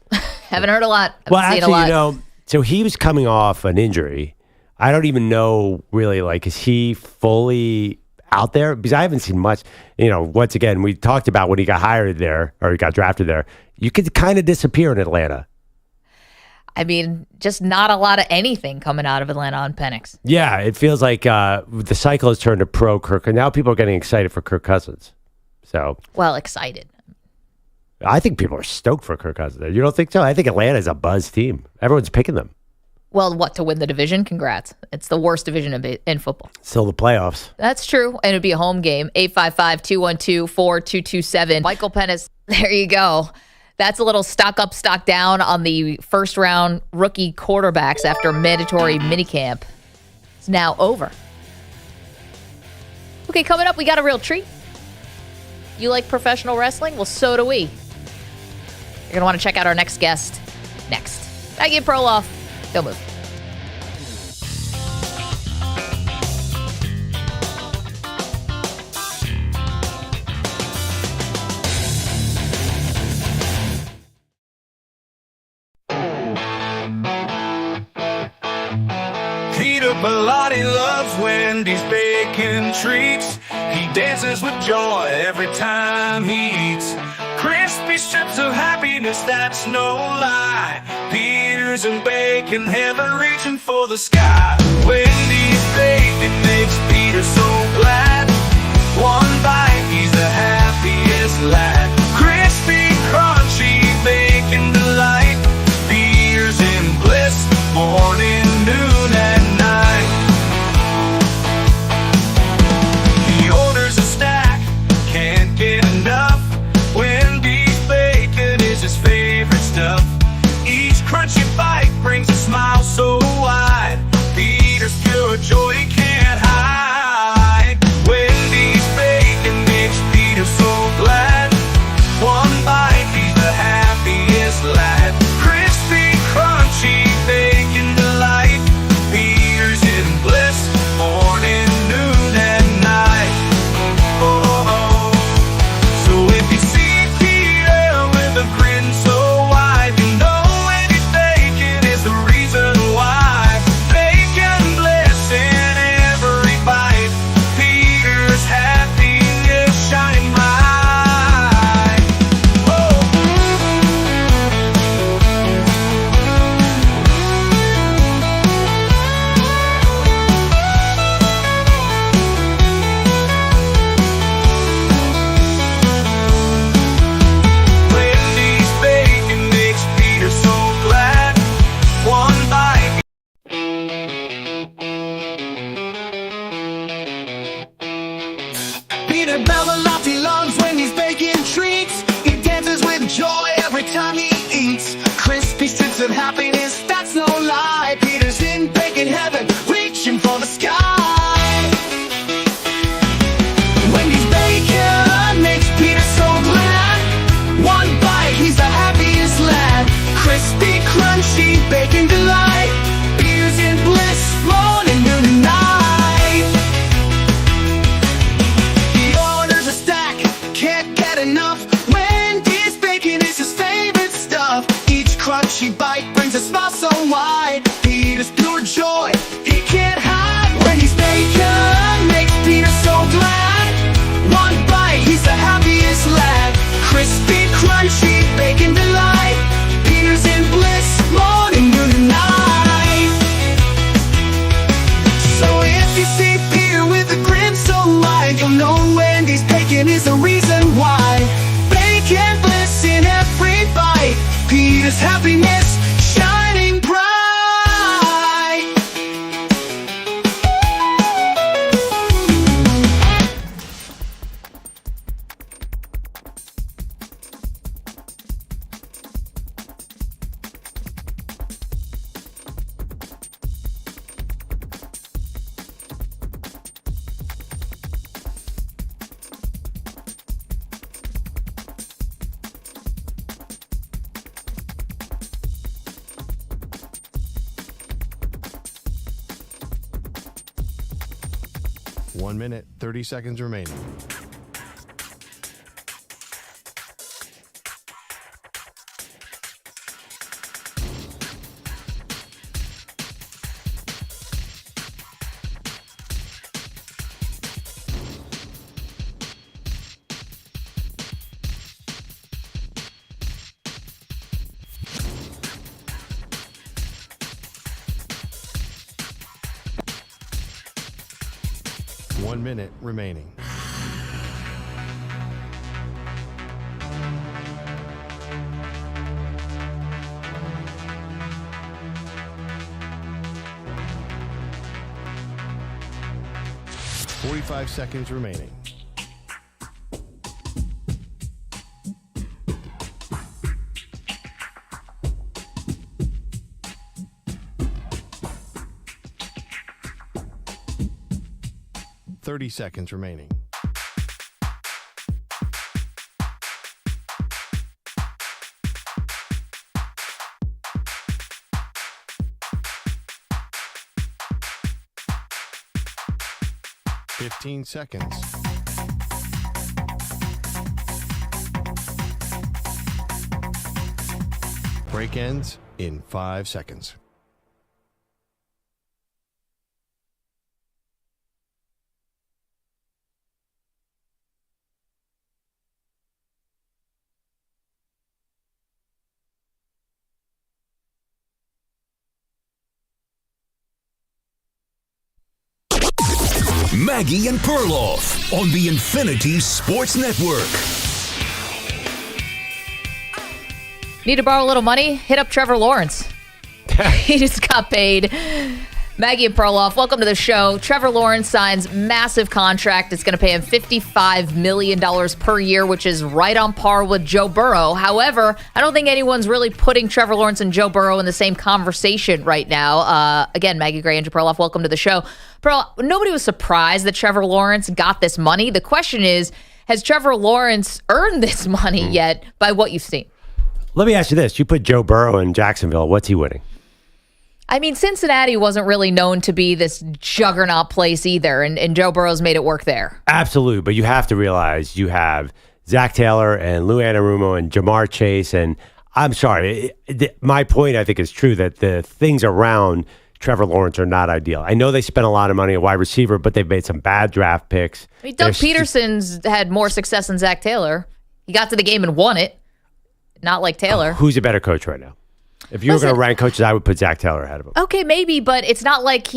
[SPEAKER 3] Haven't heard a lot. Seen a lot.
[SPEAKER 4] So he was coming off an injury. I don't even know really, like, is he fully out there? Because I haven't seen much. Once again, we talked about when he got hired there, or he got drafted there, you could kind of disappear in Atlanta.
[SPEAKER 3] I mean, just not a lot of anything coming out of Atlanta on Penix.
[SPEAKER 4] Yeah, it feels like the cycle has turned to pro Kirk, and now people are getting excited for Kirk Cousins. So,
[SPEAKER 3] Well, excited.
[SPEAKER 4] I think people are stoked for Kirk Cousins. You don't think so? I think Atlanta's a buzz team. Everyone's picking them.
[SPEAKER 3] Well, what, to win the division? Congrats. It's the worst division in football.
[SPEAKER 4] Still the playoffs.
[SPEAKER 3] That's true. And it'd be a home game. 855-212-4227. Michael Pennis, there you go. That's a little stock up, stock down on the first round rookie quarterbacks after mandatory minicamp. It's now over. Okay, coming up, we got a real treat. You like professional wrestling? Well, so do we. You're going to want to check out our next guest next. Maggie Perloff. Don't move.
[SPEAKER 18] Peter Bellotti loves Wendy's bacon treats. He dances with joy every time he eats. Crispy strips of happiness, that's no lie. Peter's and bacon, heaven reaching for the sky. Wendy's bacon makes Peter so glad. One bite, he's the happiest lad. Crispy, crunchy bacon delight. Peter's in bliss, morning, noon, and night. He orders a stack, can't get enough. Wendy's bacon is his favorite stuff. Each crunchy bite brings a smile so wide. Peter's pure joy he can't hide. Wendy's bacon makes Peter so glad. One bite, he's the happiest lad. Crispy, crunchy bacon delight. Peter's in bliss, morning, noon, and night. Oh. So if you see Peter with a grin so wide, you know Wendy's bacon is the reason why. Bacon bliss in every bite. Peter's happiness shining bright. Whoa. Wendy's bacon makes Peter so glad. One bite. Peter Bellotti loves Wendy's bacon treats. He dances with joy every time he eats. Crispy strips of happiness, that's no lie. Peter's in bacon heaven, reaching for the sky. Wendy's bacon makes Peter so glad. One bite, he's the happiest lad. Crispy, crunchy bacon delight. Peter's in bliss, morning, noon, and night. He orders a stack, can't get enough. Wendy's bacon is his favorite stuff. Each crunchy bite brings a smile so wide. Peter's pure joy, he can't hide. Wendy's bacon makes Peter so glad. One bite, he's the happiest lad. Crispy, crunchy bacon delight. Peter's in bliss, morning, noon, and night. So if you see Peter with a grin so wide, you'll know Wendy's bacon is the reason why. Bacon bliss in every bite. Peter's happiness shining bright.
[SPEAKER 1] 1 minute, 30 seconds remaining. 1 minute remaining. Forty-five seconds remaining. Thirty seconds remaining. Fifteen seconds. Break ends in 5 seconds.
[SPEAKER 2] Maggie and Perloff on the Infinity Sports Network.
[SPEAKER 3] Need to borrow a little money? Hit up Trevor Lawrence. He just got paid. Maggie and Perloff, welcome to the show. Trevor Lawrence signs massive contract. It's going to pay him $55 million per year, which is right on par with Joe Burrow. However, I don't think anyone's really putting Trevor Lawrence and Joe Burrow in the same conversation right now. Again, Maggie Gray, Andrew Perloff, welcome to the show. Nobody was surprised that Trevor Lawrence got this money. The question is, has Trevor Lawrence earned this money yet by what you've seen?
[SPEAKER 4] Let me ask you this. You put Joe Burrow in Jacksonville. What's he winning?
[SPEAKER 3] I mean, Cincinnati wasn't really known to be this juggernaut place either, and Joe Burrow's made it work there.
[SPEAKER 4] Absolutely, but you have to realize you have Zach Taylor and Lou Anarumo and Jamar Chase, and I'm sorry, my point I think is true that the things around Trevor Lawrence are not ideal. I know they spent a lot of money on wide receiver, but they've made some bad draft picks.
[SPEAKER 3] I mean, Doug Peterson's had more success than Zach Taylor. He got to the game and won it, not like Taylor.
[SPEAKER 4] Who's a better coach right now? If you were going to rank coaches, I would put Zach Taylor ahead of him.
[SPEAKER 3] Okay, maybe, but it's not like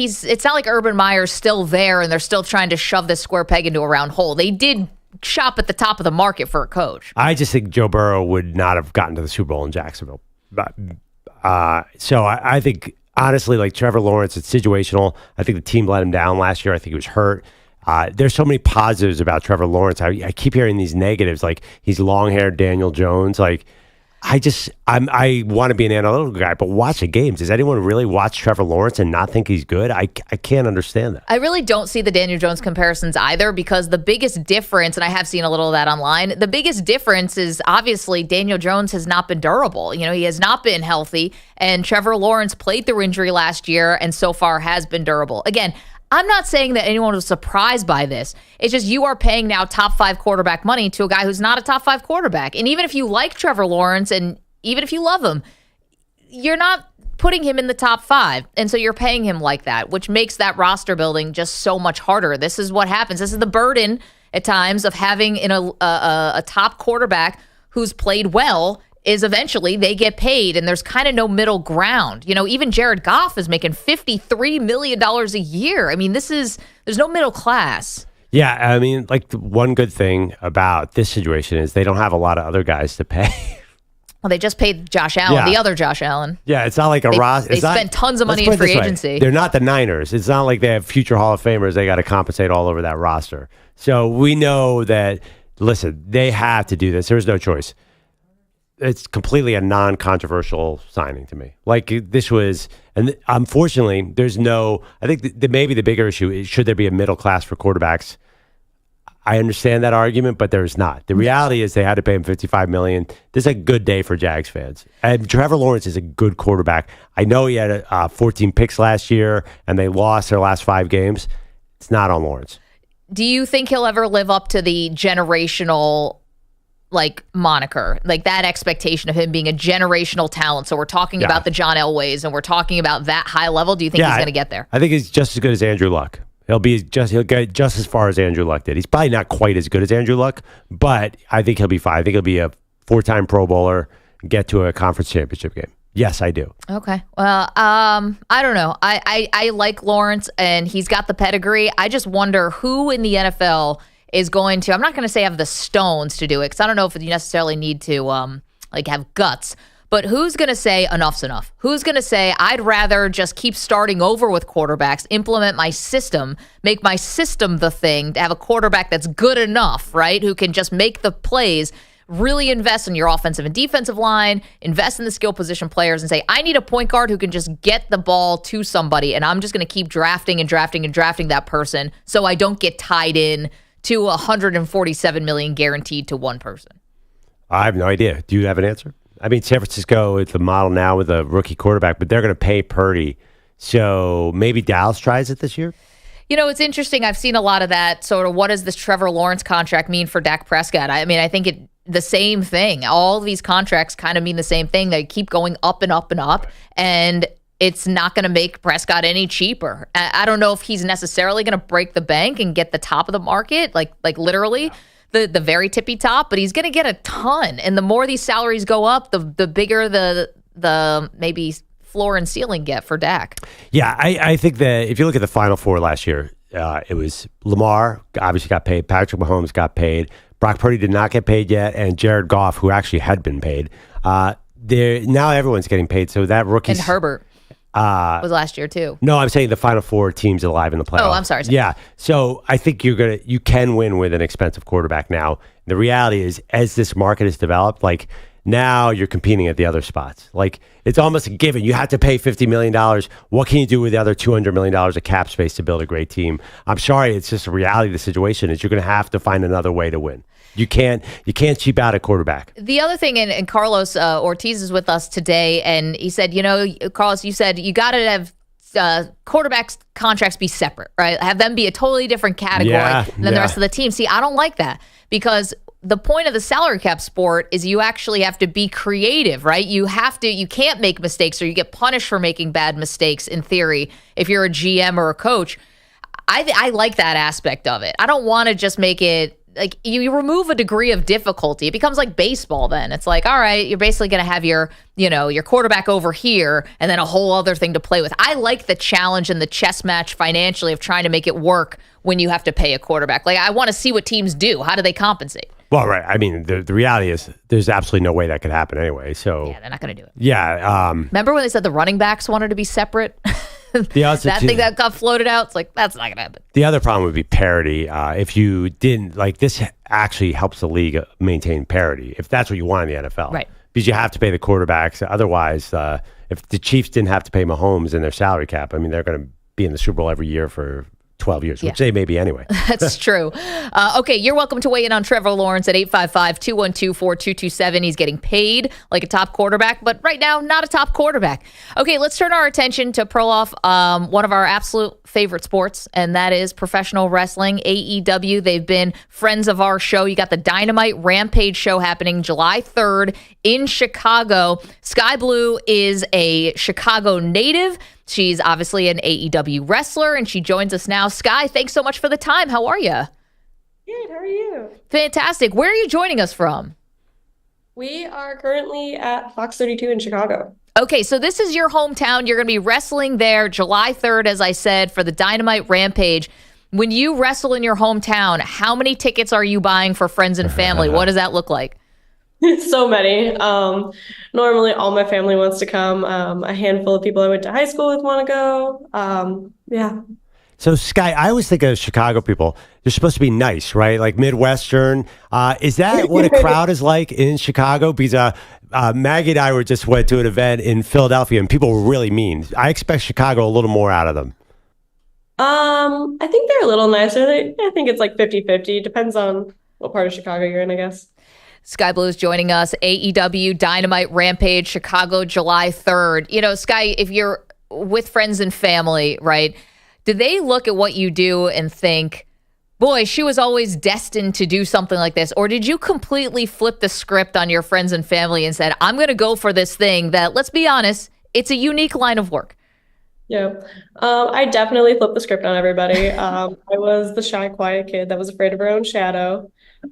[SPEAKER 3] Urban Meyer's still there and they're still trying to shove this square peg into a round hole. They did shop at the top of the market for a coach.
[SPEAKER 4] I just think Joe Burrow would not have gotten to the Super Bowl in Jacksonville. But, so I think, honestly, like Trevor Lawrence, it's situational. I think the team let him down last year. I think he was hurt. There's so many positives about Trevor Lawrence. I keep hearing these negatives, like he's long-haired Daniel Jones, like I want to be an analytical guy, but watch the games. Does anyone really watch Trevor Lawrence and not think he's good? I can't understand that.
[SPEAKER 3] I really don't see the Daniel Jones comparisons either, because the biggest difference, and I have seen a little of that online, the biggest difference is obviously Daniel Jones has not been durable. You know, he has not been healthy, and Trevor Lawrence played through injury last year and so far has been durable. Again, I'm not saying that anyone was surprised by this. It's just you are paying now top 5 quarterback money to a guy who's not a top 5 quarterback. And even if you like Trevor Lawrence and even if you love him, you're not putting him in the top 5. And so you're paying him like that, which makes that roster building just so much harder. This is what happens. This is the burden at times of having a top quarterback who's played well, is eventually they get paid and there's kind of no middle ground. You know, even Jared Goff is making $53 million a year. I mean, there's no middle class.
[SPEAKER 4] Yeah, I mean, like the one good thing about this situation is they don't have a lot of other guys to pay.
[SPEAKER 3] Well, they just paid Josh Allen, the other Josh Allen.
[SPEAKER 4] Yeah, it's not like
[SPEAKER 3] They spent tons of money in free agency.
[SPEAKER 4] They're not the Niners. It's not like they have future Hall of Famers. They got to compensate all over that roster. So we know that, listen, they have to do this. There's no choice. It's completely a non-controversial signing to me. Like this was, and unfortunately, there's no. I think maybe the bigger issue is, should there be a middle class for quarterbacks? I understand that argument, but there's not. The reality is they had to pay him $55 million. This is a good day for Jags fans. And Trevor Lawrence is a good quarterback. I know he had 14 picks last year, and they lost their last 5 games. It's not on Lawrence.
[SPEAKER 3] Do you think he'll ever live up to the generational moniker, like that expectation of him being a generational talent? So we're talking about the John Elways and we're talking about that high level. Do you think he's going to get there?
[SPEAKER 4] I think he's just as good as Andrew Luck. He'll get just as far as Andrew Luck did. He's probably not quite as good as Andrew Luck, but I think he'll be fine. I think he'll be a 4-time Pro Bowler, get to a conference championship game. Yes, I do.
[SPEAKER 3] Okay. Well, I don't know. I like Lawrence, and he's got the pedigree. I just wonder who in the NFL is going to, I'm not going to say have the stones to do it, because I don't know if you necessarily need to have guts. But who's going to say enough's enough? Who's going to say I'd rather just keep starting over with quarterbacks, implement my system, make my system the thing, to have a quarterback that's good enough, right? Who can just make the plays, really invest in your offensive and defensive line, invest in the skill position players, and say, I need a point guard who can just get the ball to somebody, and I'm just going to keep drafting and drafting and drafting that person so I don't get tied in to $147 million guaranteed to one person.
[SPEAKER 4] I have no idea. Do you have an answer? I mean, San Francisco is the model now with a rookie quarterback, but they're going to pay Purdy. So maybe Dallas tries it this year?
[SPEAKER 3] You know, it's interesting. I've seen a lot of that sort of, what does this Trevor Lawrence contract mean for Dak Prescott? I mean, I think the same thing. All of these contracts kind of mean the same thing. They keep going up and up and up, and it's not going to make Prescott any cheaper. I don't know if he's necessarily going to break the bank and get the top of the market, like literally the very tippy top, but he's going to get a ton. And the more these salaries go up, the bigger the maybe floor and ceiling get for Dak.
[SPEAKER 4] Yeah, I think that if you look at the Final Four last year, it was Lamar obviously got paid, Patrick Mahomes got paid, Brock Purdy did not get paid yet, and Jared Goff, who actually had been paid. Now everyone's getting paid, so that rookie...
[SPEAKER 3] And Herbert was last year too.
[SPEAKER 4] No, I'm saying the Final Four teams alive in the playoffs.
[SPEAKER 3] Oh, I'm sorry.
[SPEAKER 4] Yeah, so I think you can win with an expensive quarterback now. The reality is, as this market has developed, now you're competing at the other spots. It's almost a given. You have to pay $50 million. What can you do with the other $200 million of cap space to build a great team? I'm sorry, it's just a reality of the situation is you're going to have to find another way to win. You can't cheap out a quarterback.
[SPEAKER 3] The other thing, and Carlos Ortiz is with us today, and he said, Carlos, you said you got to have quarterbacks contracts be separate, right? Have them be a totally different category than the rest of the team. See, I don't like that, because the point of the salary cap sport is you actually have to be creative, right? You can't make mistakes, or you get punished for making bad mistakes in theory if you're a GM or a coach. I like that aspect of it. I don't want to just make it you remove a degree of difficulty. It becomes like baseball then. It's like, all right, you're basically going to have your quarterback over here and then a whole other thing to play with. I like the challenge and the chess match financially of trying to make it work when you have to pay a quarterback. I want to see what teams do. How do they compensate?
[SPEAKER 4] Well, right. I mean, the reality is there's absolutely no way that could happen anyway. So
[SPEAKER 3] yeah, they're not going to do it.
[SPEAKER 4] Yeah.
[SPEAKER 3] Remember when they said the running backs wanted to be separate? That thing that got floated out, it's like, that's not going to happen.
[SPEAKER 4] The other problem would be parity. If you didn't, this actually helps the league maintain parity, if that's what you want in the NFL.
[SPEAKER 3] Right.
[SPEAKER 4] Because you have to pay the quarterbacks. Otherwise, if the Chiefs didn't have to pay Mahomes in their salary cap, I mean, they're going to be in the Super Bowl every year for 12 years, which they may be anyway.
[SPEAKER 3] That's true. Okay, you're welcome to weigh in on Trevor Lawrence at 855-212-4227. He's getting paid like a top quarterback, but right now, not a top quarterback. Okay, let's turn our attention to Perloff, one of our absolute favorite sports, and that is professional wrestling, AEW. They've been friends of our show. You got the Dynamite Rampage show happening July 3rd in Chicago. Skye Blue is a Chicago native. She's obviously an AEW wrestler, and she joins us now. Skye, thanks so much for the time. How are you?
[SPEAKER 14] Good. How are you?
[SPEAKER 3] Fantastic. Where are you joining us from?
[SPEAKER 14] We are currently at Fox 32 in Chicago.
[SPEAKER 3] Okay, so this is your hometown. You're going to be wrestling there July 3rd, as I said, for the Dynamite Rampage. When you wrestle in your hometown, how many tickets are you buying for friends and family? What does that look like?
[SPEAKER 14] So many. Normally, all my family wants to come. A handful of people I went to high school with want to go. Yeah.
[SPEAKER 4] So, Skye, I always think of Chicago people. They're supposed to be nice, right? Like Midwestern. Is that what a crowd is like in Chicago? Because Maggie and I just went to an event in Philadelphia, and people were really mean. I expect Chicago a little more out of them.
[SPEAKER 14] I think they're a little nicer. I think it's like 50-50. Depends on what part of Chicago you're in, I guess.
[SPEAKER 3] Skye Blue is joining us. AEW Dynamite Rampage, Chicago, July 3rd. Skye, if you're with friends and family, right, do they look at what you do and think, boy, she was always destined to do something like this? Or did you completely flip the script on your friends and family and said, I'm going to go for this thing that, let's be honest, it's a unique line of work?
[SPEAKER 14] Yeah, I definitely flipped the script on everybody. I was the shy, quiet kid that was afraid of her own shadow.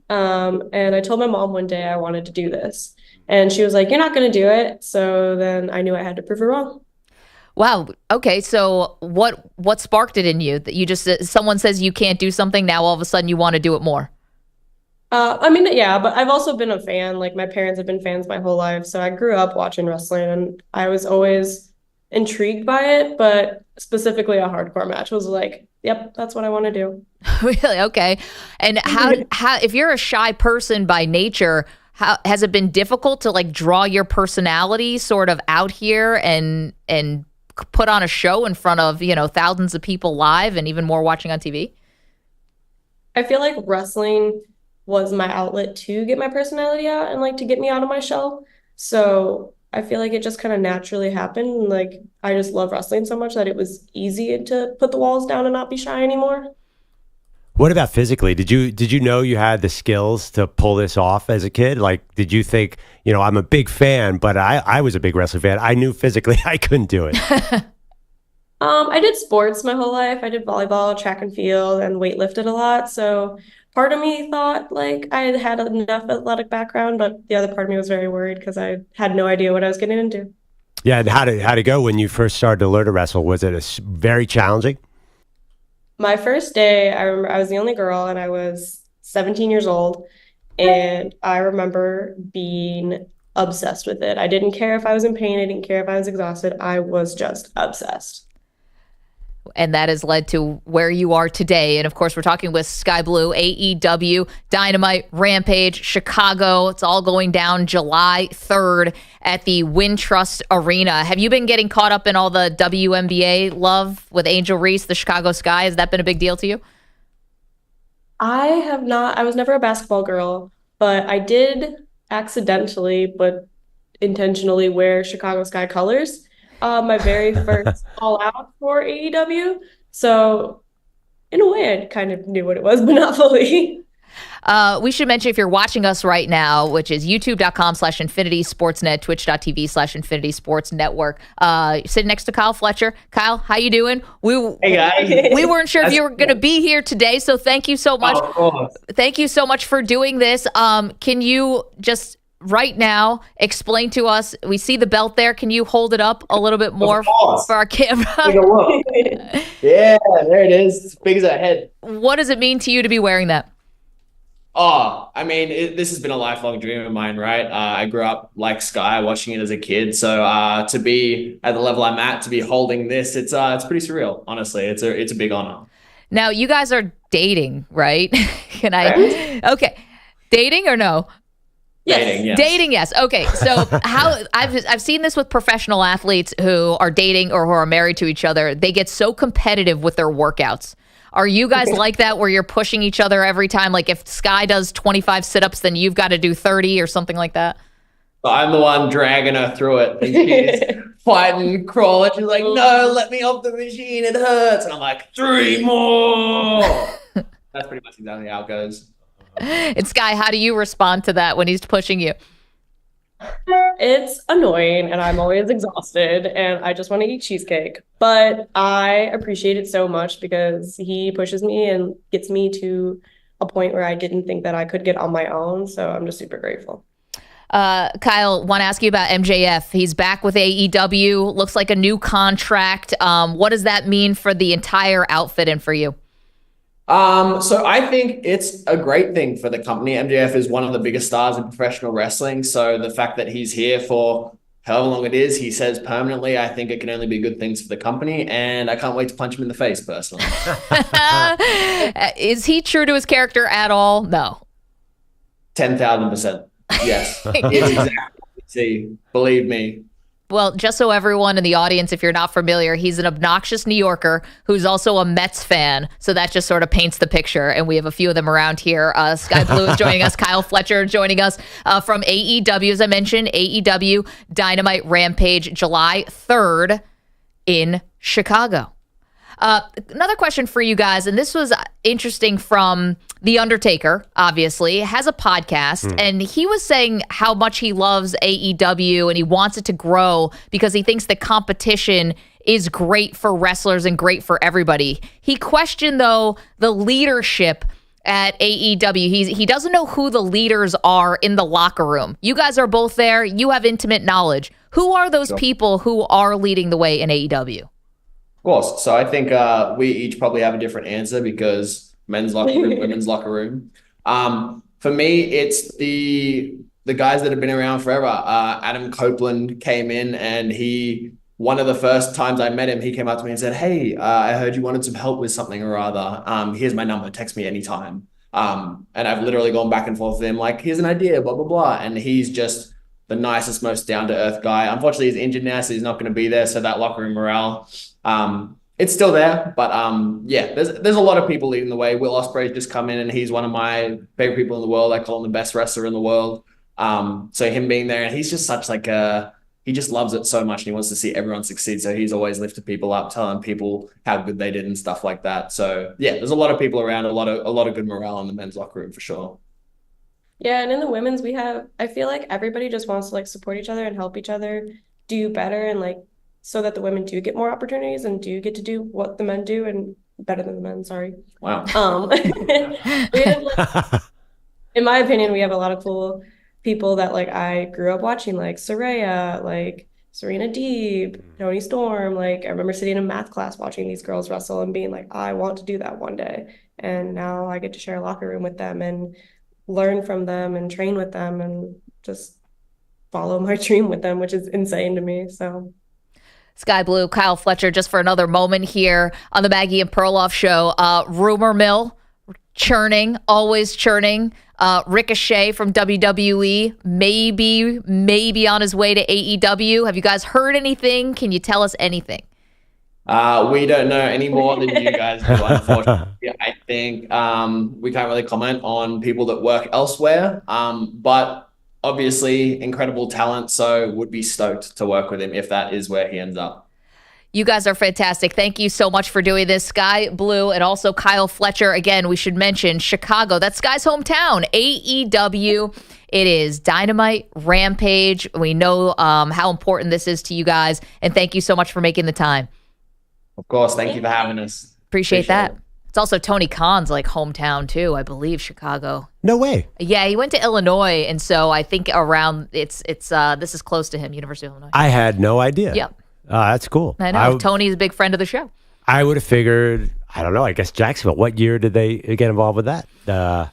[SPEAKER 14] And I told my mom one day I wanted to do this. And she was like, "You're not going to do it." So then I knew I had to prove her wrong.
[SPEAKER 3] Wow. Okay. So what sparked it in you that you just someone says you can't do something, now all of a sudden you want to do it more?
[SPEAKER 14] I mean, yeah, but I've also been a fan. Like my parents have been fans my whole life, so I grew up watching wrestling, and I was always intrigued by it. But specifically, a hardcore match was like, "Yep, that's what I want to do."
[SPEAKER 3] Really? Okay. And how if you're a shy person by nature, how has it been difficult to like draw your personality sort of out here and put on a show in front of, thousands of people live and even more watching on TV?
[SPEAKER 14] I feel like wrestling was my outlet to get my personality out and like to get me out of my shell. So I feel like it just kind of naturally happened. Like I just love wrestling so much that it was easy to put the walls down and not be shy anymore.
[SPEAKER 4] What about physically? Did you know you had the skills to pull this off as a kid? Like, did you think, I'm a big fan, but I was a big wrestling fan. I knew physically I couldn't do it.
[SPEAKER 14] I did sports my whole life. I did volleyball, track and field, and weightlifted a lot. So part of me thought like I had enough athletic background, but the other part of me was very worried because I had no idea what I was getting into.
[SPEAKER 4] Yeah, and how'd it go when you first started to learn to wrestle? Was it very challenging?
[SPEAKER 14] My first day, I remember I was the only girl and I was 17 years old. And I remember being obsessed with it. I didn't care if I was in pain. I didn't care if I was exhausted. I was just obsessed.
[SPEAKER 3] And that has led to where you are today. And of course, we're talking with Sky Blue, AEW, Dynamite, Rampage, Chicago. It's all going down July 3rd at the Wintrust Arena. Have you been getting caught up in all the WNBA love with Angel Reese, the Chicago Sky? Has that been a big deal to you?
[SPEAKER 14] I have not. I was never a basketball girl, but I did accidentally, but intentionally wear Chicago Sky colors. My very first all out for AEW. So in a way, I kind of knew what it was, but not fully.
[SPEAKER 3] We should mention if you're watching us right now, which is youtube.com/Infinity Sportsnet, twitch.tv/Infinity Sports Network. Sitting next to Kyle Fletcher. Kyle, how you doing?
[SPEAKER 16] Hey guys.
[SPEAKER 3] We weren't sure if you were going to be here today, so thank you so much.
[SPEAKER 16] Oh, of course.
[SPEAKER 3] Thank you so much for doing this. Can you just right now explain to us, we see the belt there. Can you hold it up a little bit more for our camera?
[SPEAKER 16] Take a look. Yeah, there it is. It's as big as a head.
[SPEAKER 3] What does it mean to you to be wearing that?
[SPEAKER 16] Oh, I mean, this has been a lifelong dream of mine, right? I grew up like Skye, watching it as a kid. So to be at the level I'm at, to be holding this, it's pretty surreal, honestly. It's a big honor.
[SPEAKER 3] Now, you guys are dating, right? Okay. Dating or no?
[SPEAKER 16] Yes. Dating, yes.
[SPEAKER 3] Dating, yes. Okay, so how I've seen this with professional athletes who are dating or who are married to each other. They get so competitive with their workouts. Are you guys like that where you're pushing each other every time? Like if Skye does 25 sit-ups, then you've got to do 30 or something like that?
[SPEAKER 16] I'm the one dragging her through it. And she's fighting, crawling. She's like, "No, let me off the machine. It hurts." And I'm like, 3 more. That's pretty much exactly how it goes.
[SPEAKER 3] And Skye, how do you respond to that when he's pushing you?
[SPEAKER 14] It's annoying and I'm always exhausted and I just want to eat cheesecake. But I appreciate it so much because he pushes me and gets me to a point where I didn't think that I could get on my own. So I'm just super grateful.
[SPEAKER 3] Kyle, want to ask you about MJF. He's back with AEW. Looks like a new contract. What does that mean for the entire outfit and for you?
[SPEAKER 16] So I think it's a great thing for the company. MJF is one of the biggest stars in professional wrestling. So the fact that he's here for however long it is, he says permanently, I think it can only be good things for the company. And I can't wait to punch him in the face personally.
[SPEAKER 3] Is he true to his character at all? No.
[SPEAKER 16] 10,000%. Yes. It's exactly what you see. Believe me.
[SPEAKER 3] Well, just so everyone in the audience, if you're not familiar, he's an obnoxious New Yorker who's also a Mets fan. So that just sort of paints the picture. And we have a few of them around here. Sky Blue is joining us. Kyle Fletcher joining us from AEW. As I mentioned, AEW Dynamite Rampage, July 3rd in Chicago. Another question for you guys, and this was interesting from The Undertaker, obviously, has a podcast, and he was saying how much he loves AEW and he wants it to grow because he thinks the competition is great for wrestlers and great for everybody. He questioned, though, the leadership at AEW. He doesn't know who the leaders are in the locker room. You guys are both there. You have intimate knowledge. Who are those people who are leading the way in AEW?
[SPEAKER 16] Of course. So I think we each probably have a different answer because men's locker room, women's locker room. For me, it's the guys that have been around forever. Adam Copeland came in, and one of the first times I met him, he came up to me and said, "Hey, I heard you wanted some help with something or other. Here's my number. Text me anytime." And I've literally gone back and forth with him, like, here's an idea, blah, blah, blah. And he's just the nicest, most down-to-earth guy. Unfortunately, he's injured now, so he's not going to be there. So that locker room morale, it's still there. But yeah, there's a lot of people leading the way. Will Ospreay's just come in, and he's one of my favorite people in the world. I call him the best wrestler in the world. So him being there, and he's just such like he just loves it so much, and he wants to see everyone succeed. So he's always lifted people up, telling people how good they did and stuff like that. So yeah, there's a lot of people around, a lot of good morale in the men's locker room for sure.
[SPEAKER 14] Yeah, and in the women's, I feel like everybody just wants to like support each other and help each other do better, and like so that the women do get more opportunities and do get to do what the men do and better than the men. Sorry.
[SPEAKER 16] Wow.
[SPEAKER 14] In my opinion, we have a lot of cool people that like I grew up watching, like Saraya, like Serena Deeb, Toni Storm. Like I remember sitting in math class watching these girls wrestle and being like, I want to do that one day. And now I get to share a locker room with them and learn from them and train with them and just follow my dream with them, which is insane to me. So
[SPEAKER 3] Skye Blue, Kyle Fletcher, just for another moment here on the Maggie and Perloff show. Rumor mill, churning, always churning. Ricochet from WWE, maybe on his way to AEW. Have you guys heard anything? Can you tell us anything?
[SPEAKER 16] We don't know any more than you guys do, unfortunately. I think we can't really comment on people that work elsewhere, but obviously incredible talent, so would be stoked to work with him if that is where he ends up.
[SPEAKER 3] You guys are fantastic. Thank you so much for doing this. Skye Blue and also Kyle Fletcher. Again, we should mention Chicago. That's Skye's hometown. AEW. It is Dynamite, Rampage. We know how important this is to you guys. And thank you so much for making the time.
[SPEAKER 16] Of course. Thank you for having us.
[SPEAKER 3] Appreciate that. It's also Tony Khan's like hometown too, I believe, Chicago.
[SPEAKER 4] No way.
[SPEAKER 3] Yeah, he went to Illinois, and so I think around this is close to him, University of Illinois.
[SPEAKER 4] I had no idea.
[SPEAKER 3] Yep.
[SPEAKER 4] That's cool.
[SPEAKER 3] I know. Tony's a big friend of the show.
[SPEAKER 4] I would have figured, I don't know, I guess Jacksonville. What year did they get involved with that?
[SPEAKER 3] I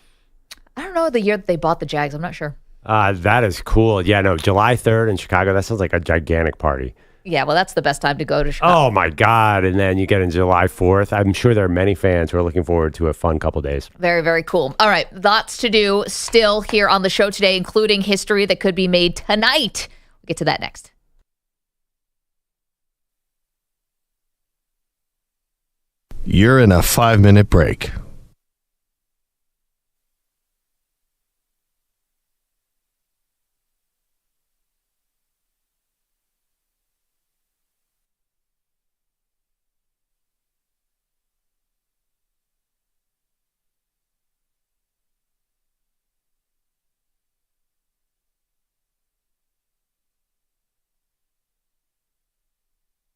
[SPEAKER 3] don't know the year that they bought the Jags. I'm not sure.
[SPEAKER 4] That is cool. Yeah, no, July 3rd in Chicago. That sounds like a gigantic party.
[SPEAKER 3] Yeah, well, that's the best time to go to Chicago.
[SPEAKER 4] Oh, my God. And then you get in July 4th. I'm sure there are many fans who are looking forward to a fun couple days.
[SPEAKER 3] Very, very cool. All right, lots to do still here on the show today, including history that could be made tonight. We'll get to that next.
[SPEAKER 1] You're in a 5-minute break.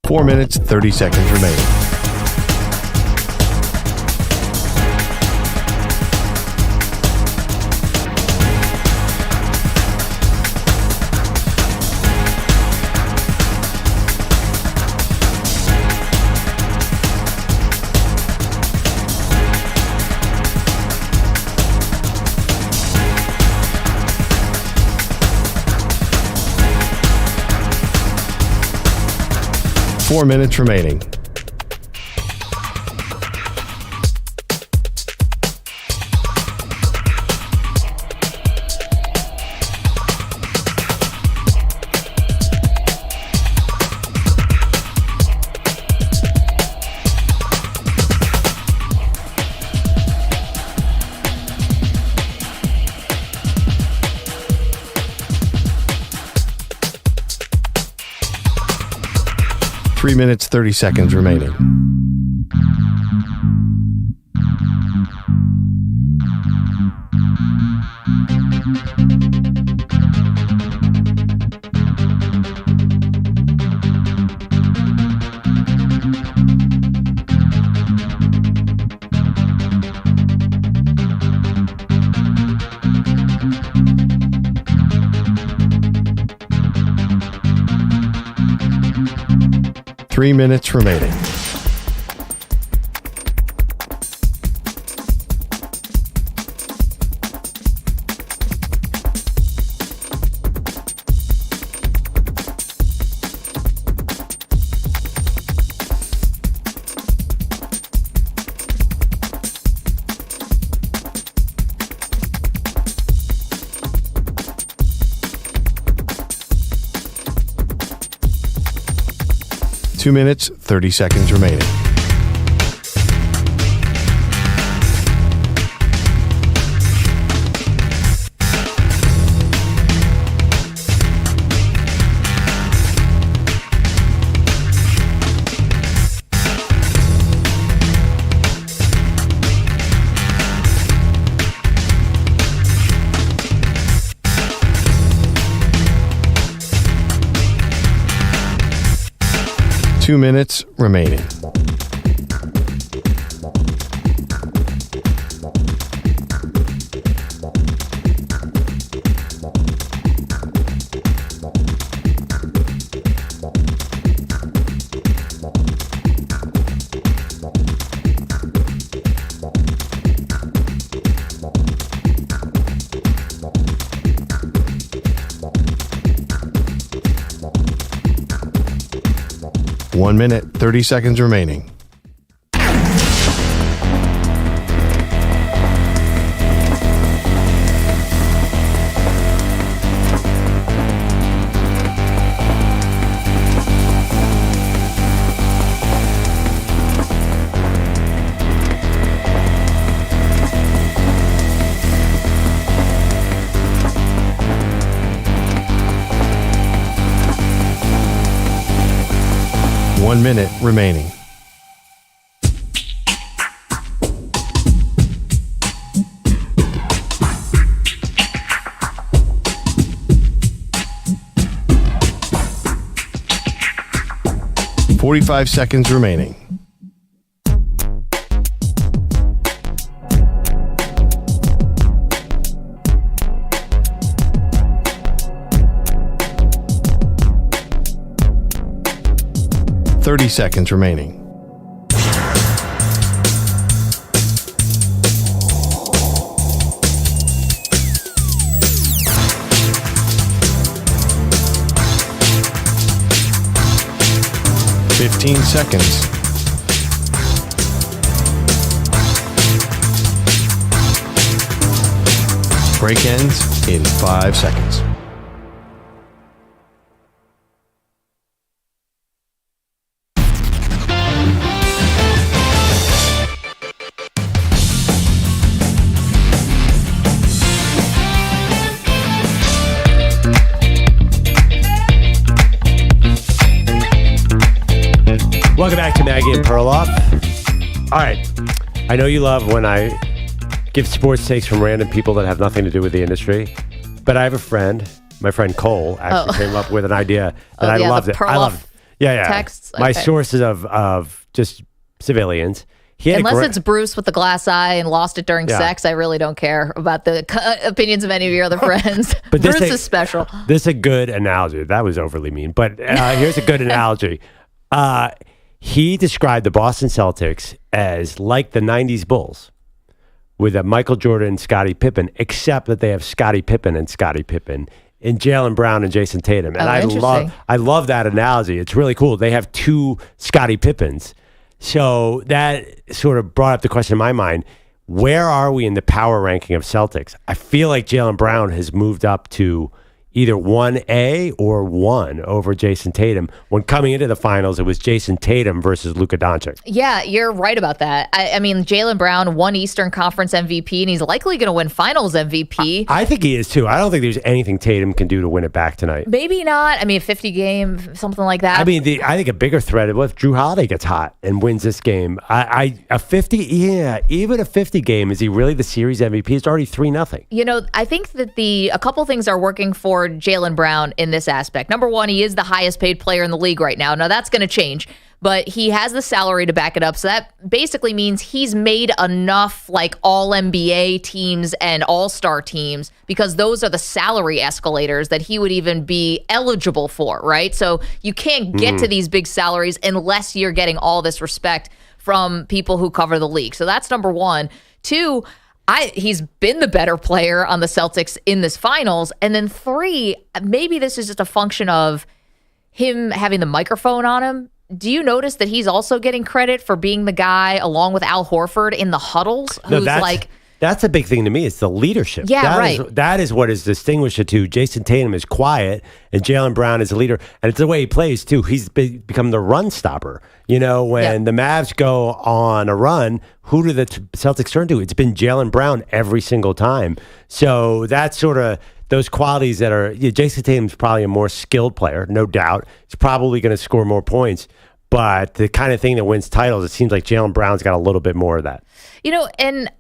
[SPEAKER 1] Four minutes, 30 seconds remaining. Four minutes remaining. Three minutes, 30 seconds remaining. 3 minutes remaining. Two minutes, 30 seconds remaining. Two minutes remaining. One minute, 30 seconds remaining. One minute remaining. .45 seconds remaining. .30 seconds remaining. .15 seconds. Break ends in 5 seconds.
[SPEAKER 4] Welcome back to Maggie and Perloff. All right. I know you love when I give sports takes from random people that have nothing to do with the industry, but I have a friend, my friend Cole, actually came up with an idea that I loved it. I loved it. Yeah.
[SPEAKER 3] Texts?
[SPEAKER 4] My
[SPEAKER 3] Okay.
[SPEAKER 4] sources of just civilians. He had
[SPEAKER 3] Unless it's Bruce with the glass eye and lost it during
[SPEAKER 4] Yeah.
[SPEAKER 3] sex, I really don't care about the opinions of any of your other friends.
[SPEAKER 4] But
[SPEAKER 3] Bruce is special.
[SPEAKER 4] This is a good analogy. That was overly mean, but here's a good analogy. He described the Boston Celtics as like the 90s Bulls with a Michael Jordan and Scottie Pippen, except that they have Scottie Pippen and Scottie Pippen and Jaylen Brown and Jayson Tatum. And I love that analogy. It's really cool. They have two Scottie Pippens. So that sort of brought up the question in my mind, where are we in the power ranking of Celtics? I feel like Jaylen Brown has moved up to either 1A or 1 over Jayson Tatum. When coming into the finals, it was Jayson Tatum versus Luka Dončić.
[SPEAKER 3] Yeah, you're right about that. I mean, Jaylen Brown won Eastern Conference MVP, and he's likely going to win Finals MVP.
[SPEAKER 4] I think he is too. I don't think there's anything Tatum can do to win it back tonight.
[SPEAKER 3] Maybe not. I mean, 50 game, something like that.
[SPEAKER 4] I mean, I think a bigger threat is if Drew Holiday gets hot and wins this game. A 50, even a 50 game, is he really the series MVP? It's already 3-0.
[SPEAKER 3] You know, I think that a couple things are working for Jaylen Brown in this aspect. Number one, he is the highest paid player in the league right now. Now, that's going to change. but he has the salary to back it up. So that basically means he's made enough like all NBA teams and all-star teams because those are the salary escalators that he would even be eligible for, right? So you can't get to these big salaries unless you're getting all this respect from people who cover the league. So that's number one. Two, he's been the better player on the Celtics in this finals. And then three, maybe this is just a function of him having the microphone on him. Do you notice that he's also getting credit for being the guy, along with Al Horford, in the huddles?
[SPEAKER 4] That's a big thing to me. It's the leadership.
[SPEAKER 3] Yeah, right.
[SPEAKER 4] That is what is distinguished the two. Jayson Tatum is quiet, and Jaylen Brown is a leader. And it's the way he plays, too. He's become the run stopper. You know, when the Mavs go on a run, who do the Celtics turn to? It's been Jaylen Brown every single time. So that's sort of those qualities that are, Jayson Tatum's probably a more skilled player, no doubt. He's probably going to score more points. But the kind of thing that wins titles, it seems like Jaylen Brown's got a little bit more of that.
[SPEAKER 3] You know, and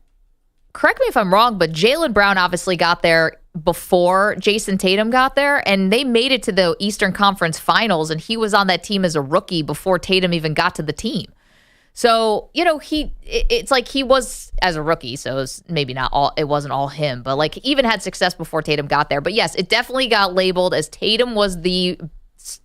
[SPEAKER 3] correct me if I'm wrong, but Jaylen Brown obviously got there before Jayson Tatum got there, and they made it to the Eastern Conference Finals, and he was on that team as a rookie before Tatum even got to the team. So, you know, it's like he was as a rookie, so it was maybe not all, it wasn't all him, but like even had success before Tatum got there. But yes, it definitely got labeled as Tatum was the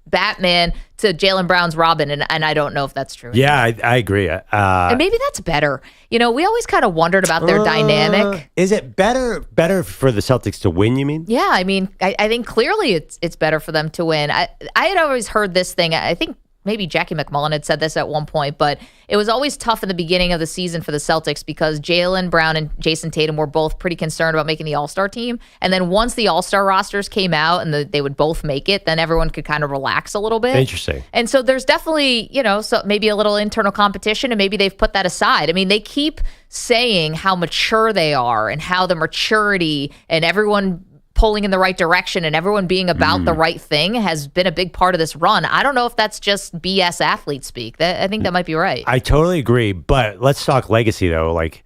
[SPEAKER 3] Batman to Jaylen Brown's Robin, and I don't know if that's true.
[SPEAKER 4] Yeah, I agree.
[SPEAKER 3] And maybe that's better. You know, we always kind of wondered about their dynamic.
[SPEAKER 4] Is it better for the Celtics to win, you mean?
[SPEAKER 3] Yeah, I mean, I think clearly it's better for them to win. I had always heard this thing. I think maybe Jackie McMullen had said this at one point, but it was always tough in the beginning of the season for the Celtics because Jaylen Brown and Jayson Tatum were both pretty concerned about making the All-Star team. And then once the All-Star rosters came out and they would both make it, then everyone could kind of relax a little bit.
[SPEAKER 4] Interesting.
[SPEAKER 3] And so there's definitely, you know, so maybe a little internal competition, and maybe they've put that aside. I mean, they keep saying how mature they are and how the maturity and everyone pulling in the right direction and everyone being about the right thing has been a big part of this run. I don't know if that's just BS athlete speak. I think that might be right.
[SPEAKER 4] I totally agree, but let's talk legacy though. Like,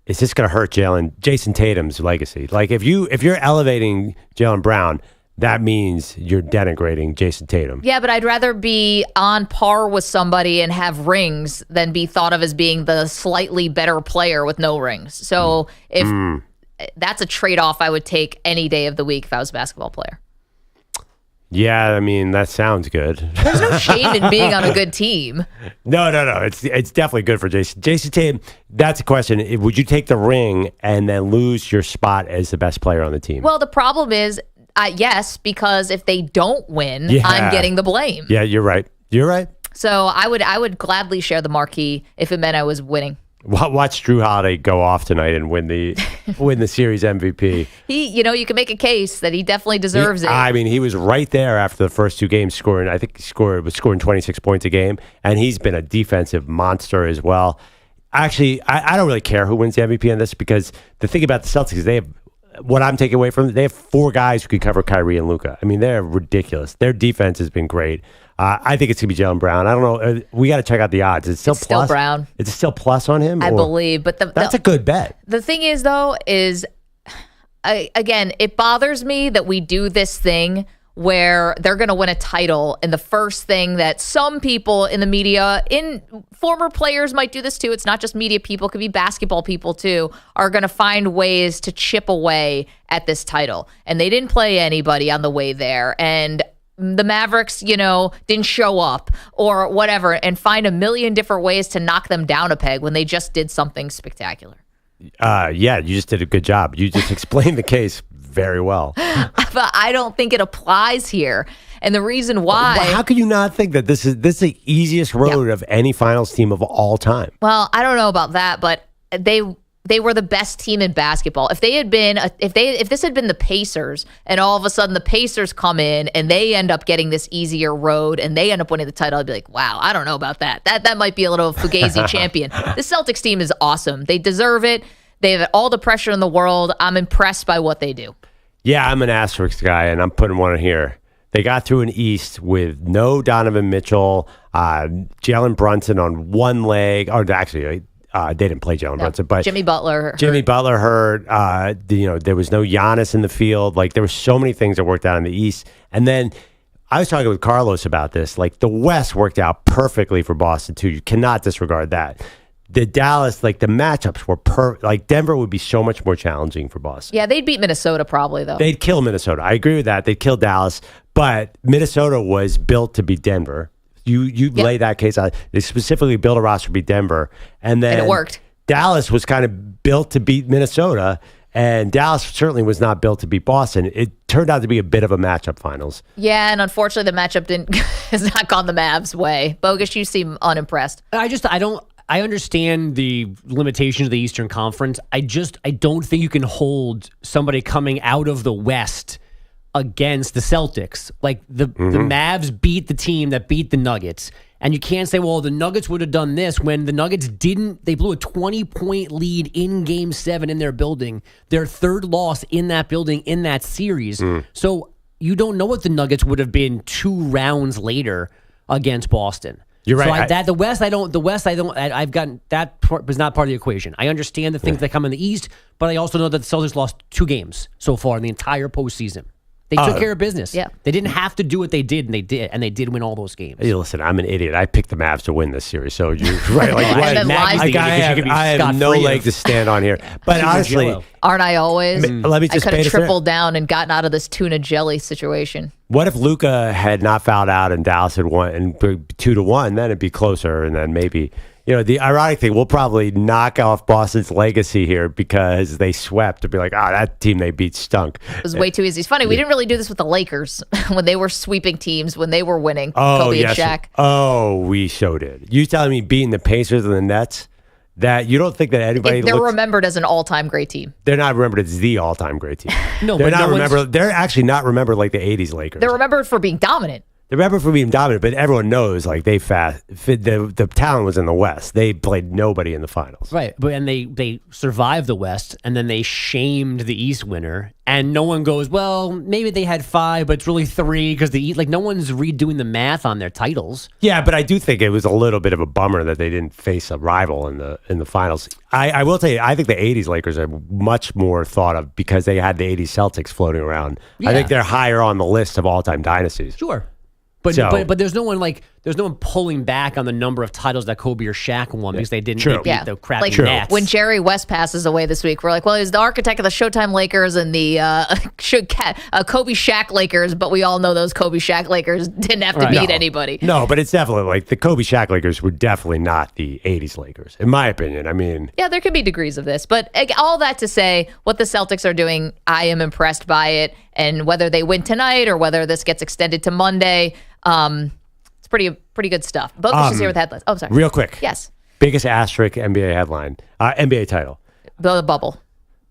[SPEAKER 4] is this going to hurt Jayson Tatum's legacy? Like, if you're elevating Jaylen Brown, that means you're denigrating Jayson Tatum.
[SPEAKER 3] Yeah, but I'd rather be on par with somebody and have rings than be thought of as being the slightly better player with no rings. So if that's a trade-off I would take any day of the week if I was a basketball player.
[SPEAKER 4] Yeah, I mean, that sounds good.
[SPEAKER 3] There's no shame in being on a good team.
[SPEAKER 4] No. It's definitely good for Jayson Tatum. That's a question. Would you take the ring and then lose your spot as the best player on the team?
[SPEAKER 3] Well, the problem is, yes, because if they don't win, I'm getting the blame.
[SPEAKER 4] Yeah, you're right.
[SPEAKER 3] So I would gladly share the marquee if it meant I was winning.
[SPEAKER 4] Watch Drew Holiday go off tonight and win the series MVP.
[SPEAKER 3] You can make a case that he definitely deserves it.
[SPEAKER 4] I mean, he was right there after the first two games scoring. I think he was scoring 26 points a game, and he's been a defensive monster as well. Actually, I don't really care who wins the MVP on this because the thing about the Celtics is they have, what I'm taking away from them, they have four guys who can cover Kyrie and Luka. I mean, they're ridiculous. Their defense has been great. I think it's going to be Jaylen Brown. I don't know. We got to check out the odds. It's still
[SPEAKER 3] Brown.
[SPEAKER 4] It's still plus on him?
[SPEAKER 3] I believe. But
[SPEAKER 4] that's a good bet.
[SPEAKER 3] The thing is, though, again, it bothers me that we do this thing where they're going to win a title, and the first thing that some people in the media, former players might do this too, it's not just media people, it could be basketball people too, are going to find ways to chip away at this title. And they didn't play anybody on the way there. And the Mavericks, didn't show up or whatever, and find a million different ways to knock them down a peg when they just did something spectacular.
[SPEAKER 4] Yeah, you just did a good job. You just explained the case very well.
[SPEAKER 3] But I don't think it applies here. And the reason why...
[SPEAKER 4] How could you not think that this is the easiest road of any finals team of all time?
[SPEAKER 3] Well, I don't know about that, but they were the best team in basketball. If this had been the Pacers, and all of a sudden the Pacers come in and they end up getting this easier road and they end up winning the title, I'd be like, wow, I don't know about that. That might be a little Fugazi champion. The Celtics team is awesome. They deserve it. They have all the pressure in the world. I'm impressed by what they do.
[SPEAKER 4] Yeah, I'm an asterisk guy, and I'm putting one in here. They got through an East with no Donovan Mitchell, Jalen Brunson on one leg. Or actually, they didn't play Jalen Brunson, but
[SPEAKER 3] Jimmy Butler
[SPEAKER 4] hurt. There was no Giannis in the field. Like, there were so many things that worked out in the East. And then I was talking with Carlos about this. Like, the West worked out perfectly for Boston, too. You cannot disregard that. The Dallas, like, the matchups were like, Denver would be so much more challenging for Boston.
[SPEAKER 3] Yeah, they'd beat Minnesota probably, though.
[SPEAKER 4] They'd kill Minnesota. I agree with that. They'd kill Dallas. But Minnesota was built to beat Denver. You lay that case out. They specifically built a roster to beat Denver. And then
[SPEAKER 3] it worked.
[SPEAKER 4] Dallas was kind of built to beat Minnesota. And Dallas certainly was not built to beat Boston. It turned out to be a bit of a matchup finals.
[SPEAKER 3] Yeah, and unfortunately, the matchup has not gone the Mavs' way. Bogusch, you seem unimpressed.
[SPEAKER 7] I understand the limitations of the Eastern Conference. I don't think you can hold somebody coming out of the West against the Celtics. Like the Mavs beat the team that beat the Nuggets. And you can't say, well, the Nuggets would have done this when the Nuggets didn't. They blew a 20-point lead in Game 7 in their building. Their third loss in that building in that series. So you don't know what the Nuggets would have been 2 rounds later against Boston.
[SPEAKER 4] You're right.
[SPEAKER 7] So the West, I've gotten that was not part of the equation. I understand the things that come in the East, but I also know that the Celtics lost 2 games so far in the entire postseason. They took care of business. Yeah. They didn't have to do what they did, and they did win all those games.
[SPEAKER 4] Hey, listen, I'm an idiot. I picked the Mavs to win this series, so you're right. Like, I have no leg to stand on here. But honestly,
[SPEAKER 3] aren't I always?
[SPEAKER 4] Let me just
[SPEAKER 3] I could have tripled down and gotten out of this tuna jelly situation.
[SPEAKER 4] What if Luka had not fouled out and Dallas had won and 2-1? Then it'd be closer, and then maybe. The ironic thing, we'll probably knock off Boston's legacy here because they swept to be like, that team they beat stunk.
[SPEAKER 3] It was way too easy. It's funny, we didn't really do this with the Lakers when they were sweeping teams, when they were winning. Kobe and Shaq.
[SPEAKER 4] Oh, we so did. You telling me beating the Pacers and the Nets? That you don't think that anybody
[SPEAKER 3] they're remembered as an all-time great team.
[SPEAKER 4] They're not remembered as the all-time great team.
[SPEAKER 7] No,
[SPEAKER 4] they're
[SPEAKER 7] but
[SPEAKER 4] not remembered. They're actually not remembered like the 80s Lakers.
[SPEAKER 3] They're remembered for being dominant.
[SPEAKER 4] They remember for being dominant, but everyone knows like the talent was in the West. They played nobody in the finals.
[SPEAKER 7] Right, and they survived the West, and then they shamed the East winner, and no one goes, well, maybe they had 5, but it's really 3 because the East, like no one's redoing the math on their titles.
[SPEAKER 4] Yeah, but I do think it was a little bit of a bummer that they didn't face a rival in the finals. I will tell you, I think the 80s Lakers are much more thought of because they had the 80s Celtics floating around. Yeah. I think they're higher on the list of all-time dynasties.
[SPEAKER 7] Sure. But there's no one pulling back on the number of titles that Kobe or Shaq won because they didn't beat the crappy Nets.
[SPEAKER 3] When Jerry West passes away this week, we're like, well, he's the architect of the Showtime Lakers and the Kobe Shaq Lakers, but we all know those Kobe Shaq Lakers didn't have to beat anybody.
[SPEAKER 4] No, but it's definitely like the Kobe Shaq Lakers were definitely not the 80s Lakers, in my opinion. I mean,
[SPEAKER 3] yeah, there could be degrees of this, but all that to say, what the Celtics are doing, I am impressed by it, and whether they win tonight or whether this gets extended to Monday. It's pretty good stuff. Bogusch is here with headlines. Oh, sorry.
[SPEAKER 4] Real quick.
[SPEAKER 3] Yes.
[SPEAKER 4] Biggest asterisk NBA headline. NBA title.
[SPEAKER 3] The bubble.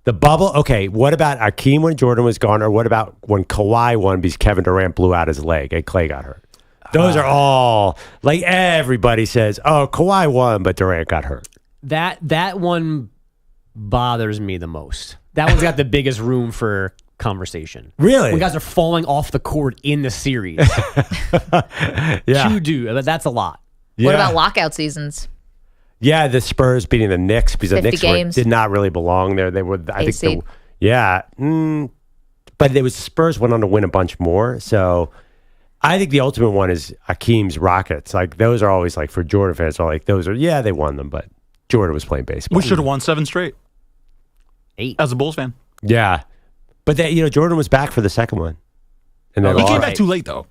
[SPEAKER 4] The bubble? Okay. What about Akeem when Jordan was gone, or what about when Kawhi won because Kevin Durant blew out his leg and Clay got hurt? Those are all, like everybody says, oh, Kawhi won, but Durant got hurt.
[SPEAKER 7] That one bothers me the most. That one's got the biggest room for conversation.
[SPEAKER 4] Really?
[SPEAKER 7] When guys are falling off the court in the series. That's a lot.
[SPEAKER 4] Yeah.
[SPEAKER 3] What about lockout seasons?
[SPEAKER 4] Yeah, the Spurs beating the Knicks because the Knicks did not really belong there. They were, I think, but it was the Spurs went on to win a bunch more. So I think the ultimate one is Akeem's Rockets. Like those are always like for Jordan fans are like those are they won them, but Jordan was playing baseball.
[SPEAKER 5] We should have won 7 straight.
[SPEAKER 7] 8
[SPEAKER 5] as a Bulls fan.
[SPEAKER 4] Yeah. But Jordan was back for the second one. And
[SPEAKER 5] he came back too late, though.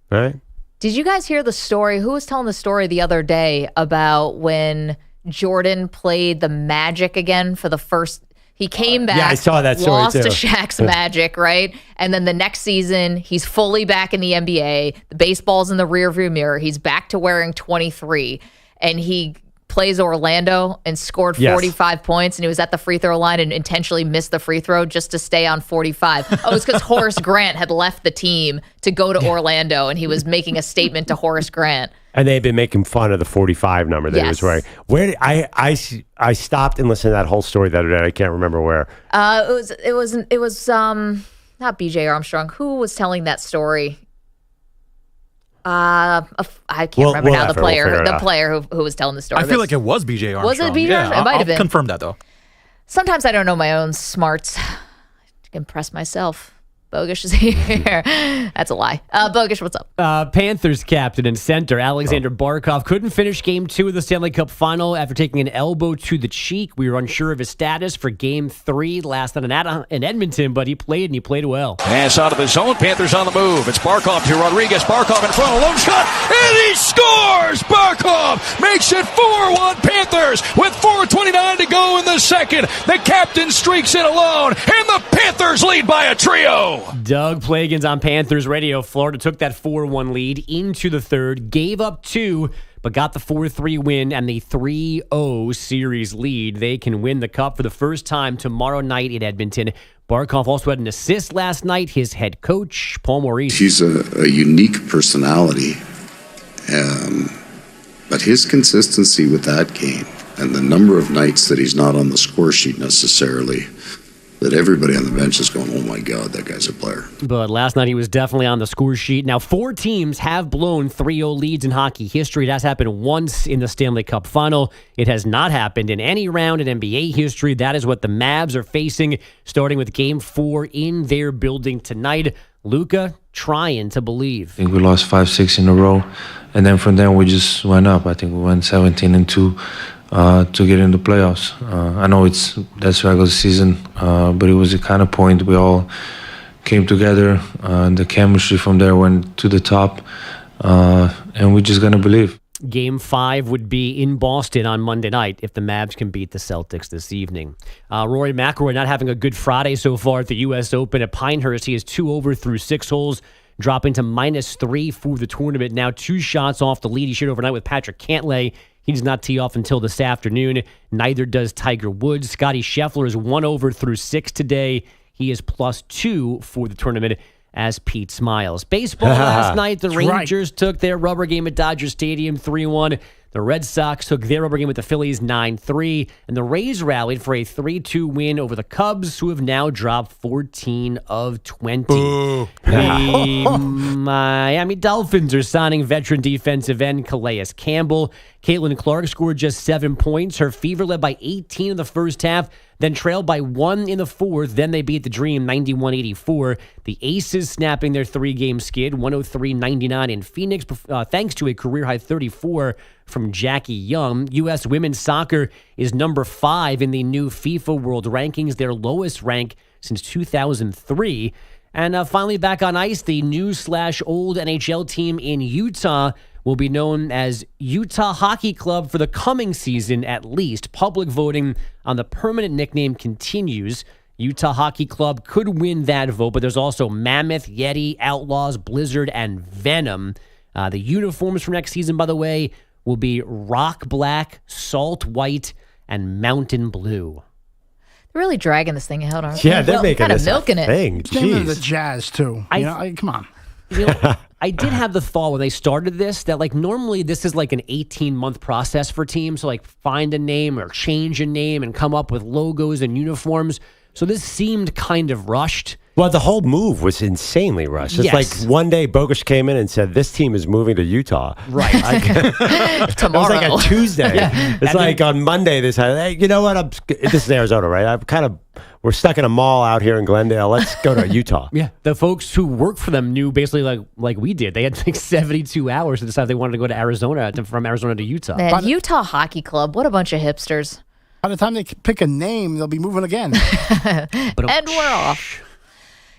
[SPEAKER 4] All right.
[SPEAKER 3] Did you guys hear the story? Who was telling the story the other day about when Jordan played the Magic again for the first... He came back,
[SPEAKER 4] I saw that story
[SPEAKER 3] lost
[SPEAKER 4] too.
[SPEAKER 3] to Shaq's Magic, right? And then the next season, he's fully back in the NBA. The baseball's in the rearview mirror. He's back to wearing 23. And he plays Orlando and scored 45 points, and he was at the free throw line and intentionally missed the free throw just to stay on 45. Oh, it was because Horace Grant had left the team to go to Orlando, and he was making a statement to Horace Grant.
[SPEAKER 4] And they had been making fun of the 45 number that he was wearing. Where did I stopped and listened to that whole story the other day. I can't remember where.
[SPEAKER 3] It was not BJ Armstrong. Who was telling that story? I can't remember now. The player who was telling the story.
[SPEAKER 5] I feel like it was BJ Armstrong.
[SPEAKER 3] Was it BJ Armstrong? It might have been.
[SPEAKER 5] Confirm that though.
[SPEAKER 3] Sometimes I don't know my own smarts to impress myself. Bogusch is here. That's a lie. Bogusch, what's up?
[SPEAKER 7] Panthers captain and center Alexander Barkov couldn't finish Game 2 of the Stanley Cup Final after taking an elbow to the cheek. We were unsure of his status for Game 3 last night in Edmonton, but he played and he played well.
[SPEAKER 10] Pass out of the zone. Panthers on the move. It's Barkov to Rodriguez. Barkov in front. A lone shot. And he scores! Barkov makes it 4-1 Panthers with 4:29 to go in the second. The captain streaks in alone, and the Panthers lead by a trio.
[SPEAKER 7] Doug Plagans on Panthers Radio. Florida took that 4-1 lead into the third, gave up 2, but got the 4-3 win and the 3-0 series lead. They can win the Cup for the first time tomorrow night in Edmonton. Barkov also had an assist last night. His head coach, Paul Maurice.
[SPEAKER 17] He's a unique personality, but his consistency with that game and the number of nights that he's not on the score sheet necessarily, that everybody on the bench is going, oh my God, that guy's a player.
[SPEAKER 7] But last night he was definitely on the score sheet. Now, 4 teams have blown 3-0 leads in hockey history. It has happened once in the Stanley Cup Final. It has not happened in any round in NBA history. That is what the Mavs are facing, starting with Game 4 in their building tonight. Luka trying to believe.
[SPEAKER 19] I think we lost 5-6 in a row, and then from there we just went up. I think we went 17-2. To get in the playoffs. I know that's regular season, but it was a kind of point we all came together. The chemistry from there went to the top, and we're just going to believe.
[SPEAKER 7] Game 5 would be in Boston on Monday night if the Mavs can beat the Celtics this evening. Rory McIlroy not having a good Friday so far at the U.S. Open at Pinehurst. He is 2 over through 6 holes, dropping to -3 for the tournament. Now 2 shots off the lead. He shared overnight with Patrick Cantlay. He does not tee off until this afternoon. Neither does Tiger Woods. Scotty Scheffler is 1 over through 6 today. He is +2 for the tournament as Pete smiles. Baseball last night, the Rangers took their rubber game at Dodger Stadium 3-1. The Red Sox took their rubber game with the Phillies 9-3. And the Rays rallied for a 3-2 win over the Cubs, who have now dropped 14 of 20. The Miami Dolphins are signing veteran defensive end Calais Campbell. Caitlin Clark scored just 7 points. Her Fever led by 18 in the first half, then trailed by 1 in the fourth. Then they beat the Dream 91-84. The Aces snapping their 3-game skid, 103-99 in Phoenix, thanks to a career-high 34 from Jackie Young. U.S. women's soccer is number 5 in the new FIFA World Rankings, their lowest rank since 2003. And finally back on ice, the new/old NHL team in Utah will be known as Utah Hockey Club for the coming season at least. Public voting on the permanent nickname continues. Utah Hockey Club could win that vote, but there's also Mammoth, Yeti, Outlaws, Blizzard, and Venom. The uniforms for next season, by the way, will be rock black, salt white, and mountain blue.
[SPEAKER 3] They're really dragging this thing out, aren't
[SPEAKER 4] Yeah,
[SPEAKER 3] they?
[SPEAKER 4] they're making
[SPEAKER 3] kind of
[SPEAKER 4] this
[SPEAKER 3] milking
[SPEAKER 4] a
[SPEAKER 3] it.
[SPEAKER 4] thing.
[SPEAKER 6] It's named
[SPEAKER 4] Jeez.
[SPEAKER 6] the Jazz, too. Come on.
[SPEAKER 7] I did have the thought when they started this that normally this is like an 18-month process for teams to find a name or change a name and come up with logos and uniforms. So this seemed kind of rushed.
[SPEAKER 4] Well, the whole move was insanely rushed. It's like one day Bogusch came in and said, this team is moving to Utah.
[SPEAKER 7] Right.
[SPEAKER 3] Tomorrow.
[SPEAKER 4] It was like a Tuesday.
[SPEAKER 7] Yeah.
[SPEAKER 4] It's like on Monday they said, hey, you know what? This is Arizona, right? We're stuck in a mall out here in Glendale. Let's go to Utah.
[SPEAKER 7] Yeah. The folks who work for them knew basically like we did. They had 72 hours to decide they wanted to go to Arizona, from Arizona to Utah.
[SPEAKER 3] Man, Utah Hockey Club, what a bunch of hipsters.
[SPEAKER 6] By the time they pick a name, they'll be moving again.
[SPEAKER 3] And we're off.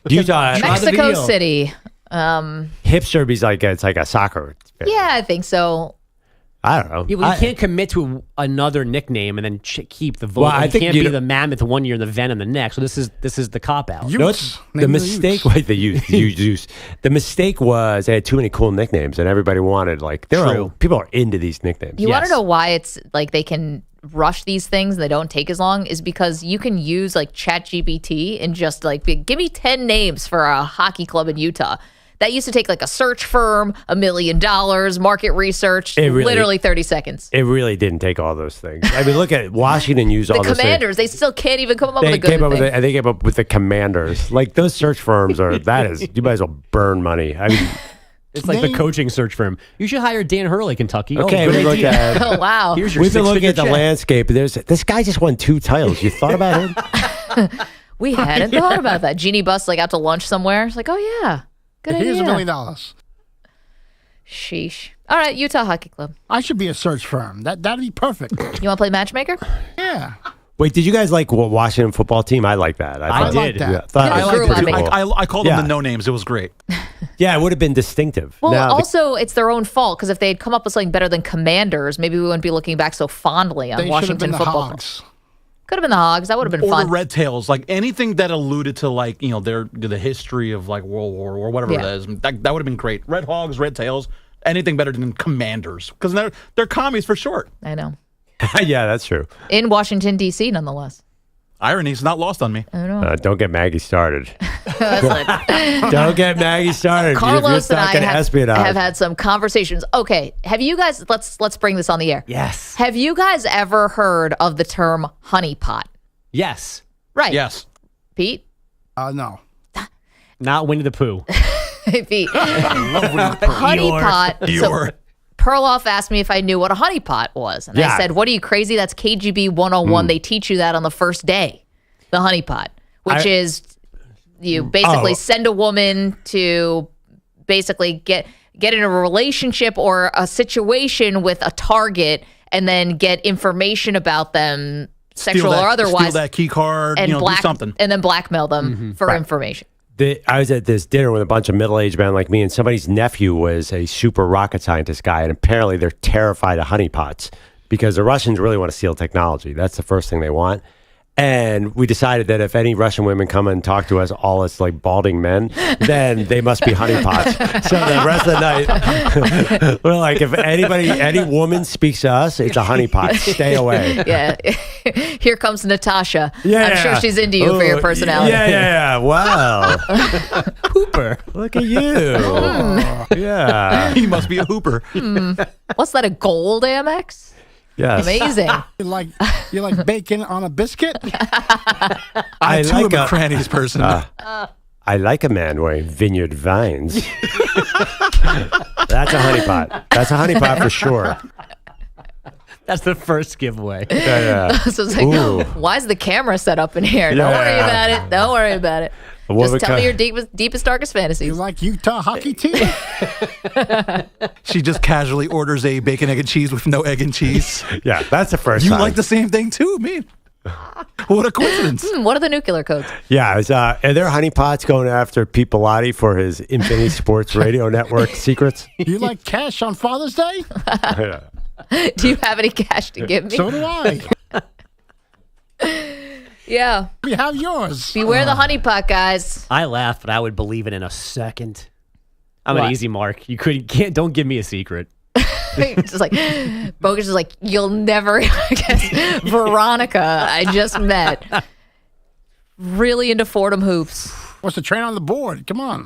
[SPEAKER 4] Utah.
[SPEAKER 3] Mexico City.
[SPEAKER 4] Hipster be it's like a soccer.
[SPEAKER 3] Yeah, I think so.
[SPEAKER 4] I don't know.
[SPEAKER 7] Yeah, well, you can't commit to another nickname and then keep the vote.
[SPEAKER 4] Well, I
[SPEAKER 7] you
[SPEAKER 4] think
[SPEAKER 7] can't be the Mammoth one year and the Venom the next. So this is the cop out.
[SPEAKER 4] The mistake was the mistake was they had too many cool nicknames and everybody wanted people are into these nicknames.
[SPEAKER 3] You want to know why it's like they can rush these things and they don't take as long is because you can use ChatGPT and just give me 10 names for a hockey club in Utah. That used to take a search firm, $1 million, market research, literally 30 seconds.
[SPEAKER 4] It really didn't take all those things. I mean, look at Washington used all those
[SPEAKER 3] Commanders. They still can't even come up with a good thing.
[SPEAKER 4] They came up with the Commanders. Those search firms you might as well burn money. I mean,
[SPEAKER 7] it's like the coaching search firm. You should hire Dan Hurley, Kentucky.
[SPEAKER 4] Okay,
[SPEAKER 7] good
[SPEAKER 4] look
[SPEAKER 7] idea.
[SPEAKER 4] at
[SPEAKER 3] Oh, wow.
[SPEAKER 7] Here's your
[SPEAKER 4] we've been looking at the
[SPEAKER 7] check.
[SPEAKER 4] landscape. This guy just won 2 titles. You thought about him?
[SPEAKER 3] We hadn't thought about that. Jeannie Buss out to lunch somewhere. It's like, oh yeah, good
[SPEAKER 6] Here's
[SPEAKER 3] idea.
[SPEAKER 6] $1 million.
[SPEAKER 3] Sheesh. All right, Utah Hockey Club.
[SPEAKER 6] I should be a search firm. That'd be perfect.
[SPEAKER 3] You want to play matchmaker?
[SPEAKER 6] Yeah.
[SPEAKER 4] Wait, did you guys like Washington football team? I like that.
[SPEAKER 6] I like that.
[SPEAKER 4] Yeah, thought
[SPEAKER 3] Yeah,
[SPEAKER 4] it was
[SPEAKER 3] grew
[SPEAKER 4] pretty
[SPEAKER 3] on me.
[SPEAKER 4] cool.
[SPEAKER 5] I called them the no names. It was great.
[SPEAKER 4] Yeah, it would have been distinctive.
[SPEAKER 3] Well,
[SPEAKER 4] Now,
[SPEAKER 3] also, it's their own fault because if they had come up with something better than Commanders, maybe we wouldn't be looking back so fondly on
[SPEAKER 6] They should have
[SPEAKER 3] Washington
[SPEAKER 6] been the
[SPEAKER 3] football.
[SPEAKER 6] Hogs.
[SPEAKER 3] Could have been the Hogs. That would have been
[SPEAKER 5] Or
[SPEAKER 3] fun.
[SPEAKER 5] the Red Tails, anything that alluded to the history of World War or whatever
[SPEAKER 3] Yeah.
[SPEAKER 5] it is. That would have been great. Red Hogs, Red Tails, anything better than Commanders because they're commies for short.
[SPEAKER 3] I know.
[SPEAKER 4] Yeah, that's true.
[SPEAKER 3] In Washington, D.C., nonetheless.
[SPEAKER 5] Irony's not lost on me.
[SPEAKER 3] I know.
[SPEAKER 4] Don't get Maggie started. Don't get Maggie started.
[SPEAKER 3] Carlos
[SPEAKER 4] You're
[SPEAKER 3] and
[SPEAKER 4] stuck
[SPEAKER 3] I
[SPEAKER 4] in espionage.
[SPEAKER 3] have had some conversations. Okay, have you guys? Let's bring this on the air.
[SPEAKER 7] Yes.
[SPEAKER 3] Have you guys ever heard of the term honeypot?
[SPEAKER 7] Yes.
[SPEAKER 3] Right.
[SPEAKER 5] Yes.
[SPEAKER 3] Pete.
[SPEAKER 6] No.
[SPEAKER 7] Not Winnie the Pooh.
[SPEAKER 3] Pete. Honeypot. So Perloff asked me if I knew what a honeypot was, and I said, "What are you crazy? That's KGB 101. They teach you that on the first day. The honeypot, which is you basically send a woman to basically get in a relationship or a situation with a target, and then get information about them, sexual or otherwise,
[SPEAKER 5] steal that key card,
[SPEAKER 3] and
[SPEAKER 5] do something,
[SPEAKER 3] and then blackmail them for information."
[SPEAKER 4] I was at this dinner with a bunch of middle-aged men like me, and somebody's nephew was a super rocket scientist guy, and apparently they're terrified of honeypots because the Russians really want to steal technology. That's the first thing they want. And we decided that if any Russian women come and talk to us, all as balding men, then they must be honeypots. So the rest of the night, we're like, if any woman speaks to us, it's a honeypot. Stay away.
[SPEAKER 3] Yeah. Here comes Natasha.
[SPEAKER 4] Yeah.
[SPEAKER 3] I'm sure she's into you for your personality.
[SPEAKER 4] Yeah. Wow. Hooper. Look at you. Yeah.
[SPEAKER 5] He must be a hooper.
[SPEAKER 3] What's that, a gold Amex?
[SPEAKER 4] Yes.
[SPEAKER 3] Amazing.
[SPEAKER 6] You like bacon on a biscuit?
[SPEAKER 5] I'm too like a crannies person.
[SPEAKER 4] I like a man wearing vineyard vines. That's a honeypot. That's a honeypot for sure.
[SPEAKER 7] That's the first giveaway.
[SPEAKER 4] Yeah.
[SPEAKER 3] So it's like, why is the camera set up in here? Don't worry about it. Don't worry about it. Just tell me your deepest, darkest fantasies.
[SPEAKER 6] You like Utah hockey team?
[SPEAKER 5] She just casually orders a bacon, egg, and cheese with no egg and cheese.
[SPEAKER 4] Yeah, that's the first
[SPEAKER 5] You
[SPEAKER 4] time.
[SPEAKER 5] like the same thing too, me. What a coincidence.
[SPEAKER 3] What are the nuclear codes?
[SPEAKER 4] Yeah, are there honeypots going after Pete Bellotti for his Infinity Sports Radio Network secrets?
[SPEAKER 6] You like cash on Father's Day?
[SPEAKER 4] Yeah.
[SPEAKER 3] Do you have any cash to give me?
[SPEAKER 6] So do I.
[SPEAKER 3] Yeah.
[SPEAKER 6] We have yours.
[SPEAKER 3] Beware the honeypot, guys.
[SPEAKER 7] I laugh, but I would believe it in a second. I'm
[SPEAKER 3] What?
[SPEAKER 7] an easy mark. Don't give me a secret.
[SPEAKER 3] Just Bogusch is like, you'll never guess. Veronica, I just met. Really into Fordham hoops.
[SPEAKER 6] What's the train on the board? Come on.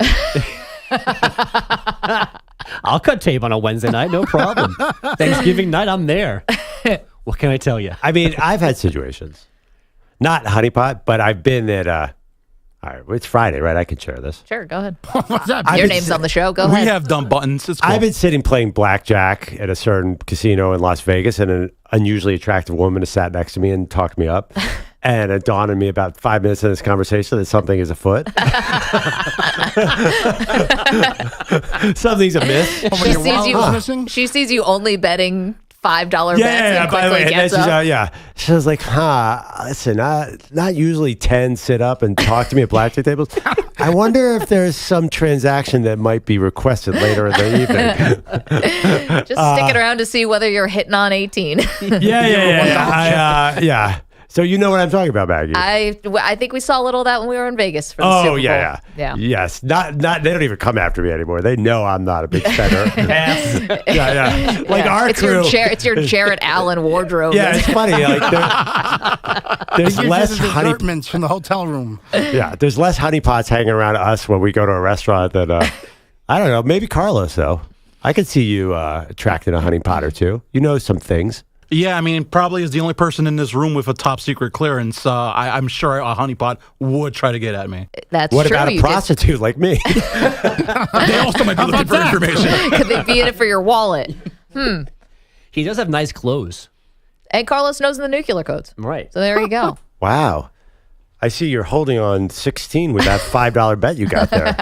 [SPEAKER 7] I'll cut tape on a Wednesday night, no problem. Thanksgiving night, I'm there. What can I tell you?
[SPEAKER 4] I mean, I've had situations. Not honeypot, but I've been at all right, it's Friday, right? I can share this.
[SPEAKER 3] Sure, go ahead.
[SPEAKER 6] What's that?
[SPEAKER 3] Your name's on the show. Go
[SPEAKER 5] We
[SPEAKER 3] ahead.
[SPEAKER 5] have dumb buttons. It's cool.
[SPEAKER 4] I've been sitting playing blackjack at a certain casino in Las Vegas, and an unusually attractive woman has sat next to me and talked me up. And it dawned on me about 5 minutes in this conversation that something is afoot. Something's amiss.
[SPEAKER 3] She sees you only betting $5 bets and
[SPEAKER 4] by the way,
[SPEAKER 3] quickly
[SPEAKER 4] and then
[SPEAKER 3] gets up.
[SPEAKER 4] she was like, listen, not usually 10 sit up and talk to me at blackjack tables. I wonder if there's some transaction that might be requested later in the evening.
[SPEAKER 3] Just sticking around to see whether you're hitting on 18.
[SPEAKER 4] Yeah. So you know what I'm talking about, Maggie.
[SPEAKER 3] I think we saw a little of that when we were in Vegas for the Super Bowl.
[SPEAKER 4] Yeah. Yes. Not they don't even come after me anymore. They know I'm not a big spender. Yeah. Like our
[SPEAKER 3] it's
[SPEAKER 4] crew.
[SPEAKER 3] It's your Jarrett Allen wardrobe.
[SPEAKER 4] Yeah, it's funny. There's less honey
[SPEAKER 6] from the hotel room.
[SPEAKER 4] Yeah, there's less honeypots hanging around us when we go to a restaurant than I don't know. Maybe Carlos though. I could see you attracting a honeypot or two. You know some things.
[SPEAKER 5] Yeah, I mean, probably is the only person in this room with a top secret clearance. I'm sure a honeypot would try to get at me.
[SPEAKER 3] That's
[SPEAKER 4] what
[SPEAKER 3] true.
[SPEAKER 4] about a prostitute like me?
[SPEAKER 5] They also might be looking for information.
[SPEAKER 3] Could they be in it for your wallet?
[SPEAKER 7] He does have nice clothes.
[SPEAKER 3] And Carlos knows the nuclear codes.
[SPEAKER 7] Right.
[SPEAKER 3] So there you go.
[SPEAKER 4] Wow. I see you're holding on 16 with that $5 bet you got there.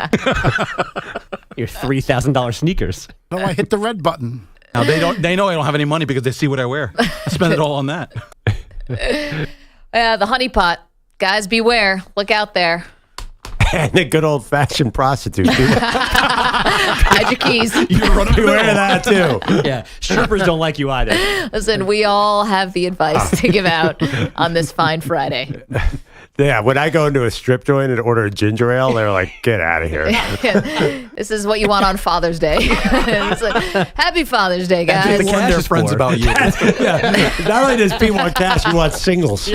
[SPEAKER 7] Your $3,000 sneakers.
[SPEAKER 6] No, I hit the red button.
[SPEAKER 5] Now they know I don't have any money because they see what I wear. I spend it all on that.
[SPEAKER 3] The honeypot. Guys, beware. Look out there.
[SPEAKER 4] And the good old-fashioned prostitute.
[SPEAKER 3] Hide your keys.
[SPEAKER 4] Beware of that, too.
[SPEAKER 7] Yeah, strippers don't like you either.
[SPEAKER 3] Listen, we all have the advice to give out on this fine Friday.
[SPEAKER 4] Yeah, when I go into a strip joint and order a ginger ale, they're like, get out of here.
[SPEAKER 3] This is what you want on Father's Day. It's like, Happy Father's Day, guys.
[SPEAKER 5] They warn their friends about you.
[SPEAKER 4] Not only does P want cash, he wants singles.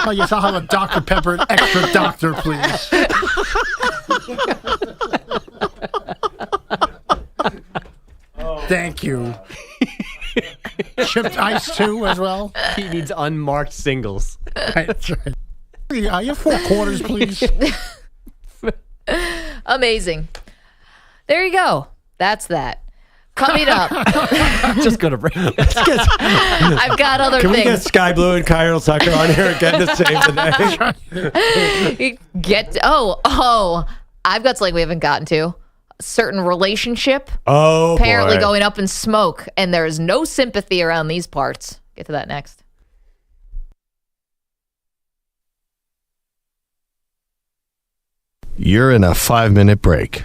[SPEAKER 6] Oh, yes, I'll have a Dr. Pepper, an extra doctor, please. Thank you. Chipped ice, too, as well.
[SPEAKER 7] He needs unmarked singles.
[SPEAKER 6] That's right. You have 4 quarters, please.
[SPEAKER 3] Amazing. There you go. That's that. Coming up.
[SPEAKER 7] Just going to bring
[SPEAKER 3] I've got other
[SPEAKER 4] Can
[SPEAKER 3] things.
[SPEAKER 4] we get Skye Blue and Kyle Tucker on here again to save the day?
[SPEAKER 3] I've got something we haven't gotten to. A certain relationship
[SPEAKER 4] Oh,
[SPEAKER 3] apparently
[SPEAKER 4] boy.
[SPEAKER 3] going up in smoke, and there is no sympathy around these parts. Get to that next.
[SPEAKER 1] You're in a 5-minute break.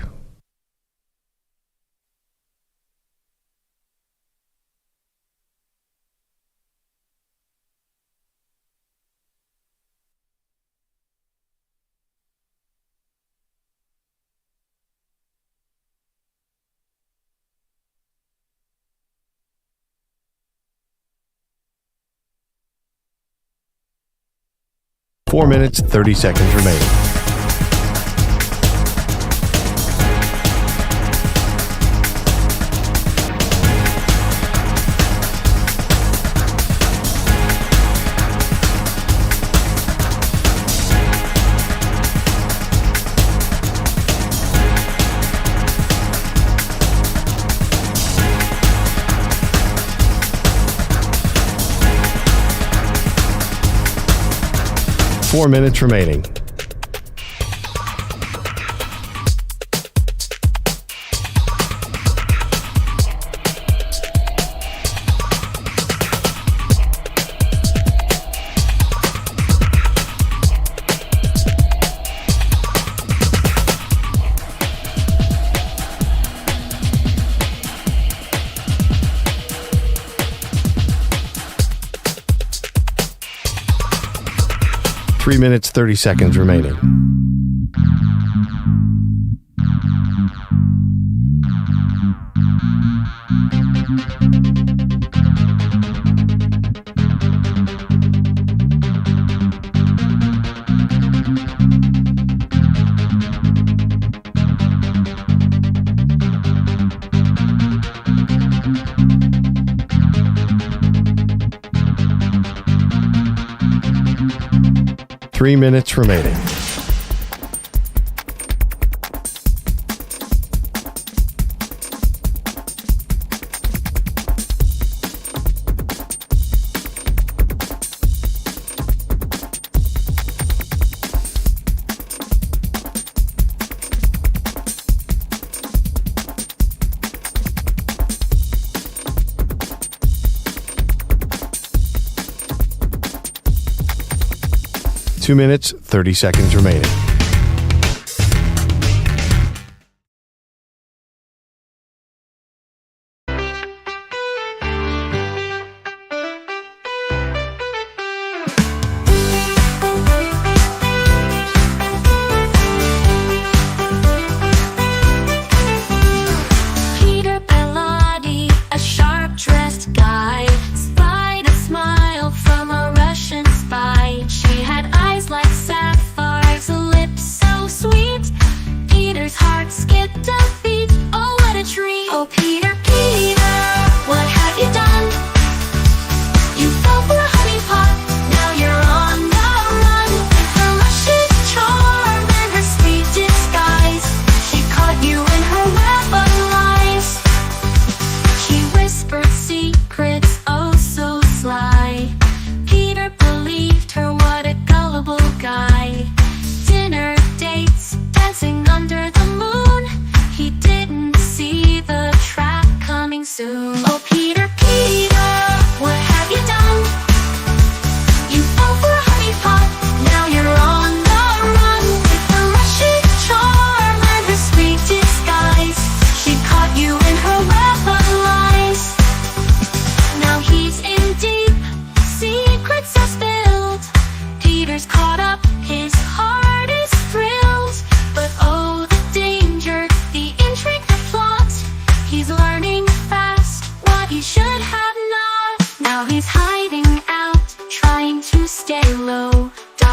[SPEAKER 1] Four minutes, 30 seconds remaining. Four minutes remaining. Three minutes, 30 seconds remaining. Three minutes remaining. Two minutes, 30 seconds remaining.
[SPEAKER 13] Peter Bellotti, a sharp-dressed guy, spied a smile from a Russian spy. She had eyes like sapphires, a lip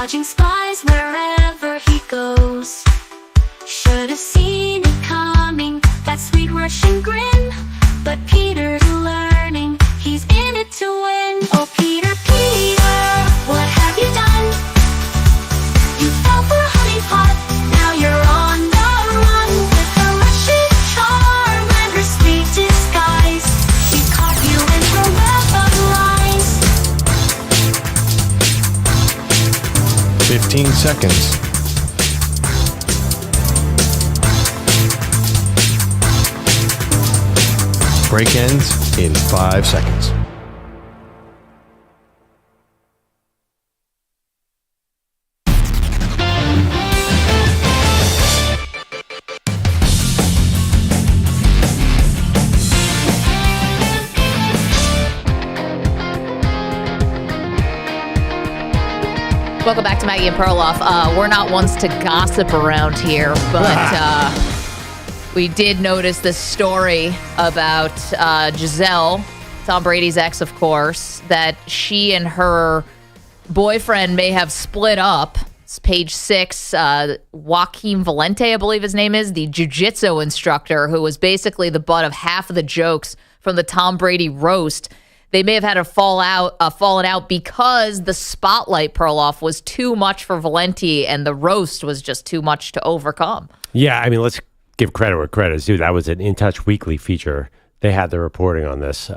[SPEAKER 13] dodging spies wherever he goes. Should have seen it coming, that sweet Russian grin. But Peter's learning, he's in it to win. Oh, Peter, Peter, what have you done? You fell for a honey pot, now you're on the run. With her Russian charm and her sweet disguise, she caught you in her web of lies.
[SPEAKER 1] 15 seconds. Break ends in 5 seconds.
[SPEAKER 3] Welcome back to Maggie and Perloff. We're not ones to gossip around here, but we did notice this story about Giselle, Tom Brady's ex, of course, that she and her boyfriend may have split up. It's page 6. Joaquin Valente, I believe his name is, the jiu-jitsu instructor who was basically the butt of half of the jokes from the Tom Brady roast. They may have had a fallen out because the spotlight, Perloff, was too much for Valente and the roast was just too much to overcome.
[SPEAKER 4] Yeah, I mean, let's give credit where credit is due. That was an In Touch Weekly feature. They had the reporting on this.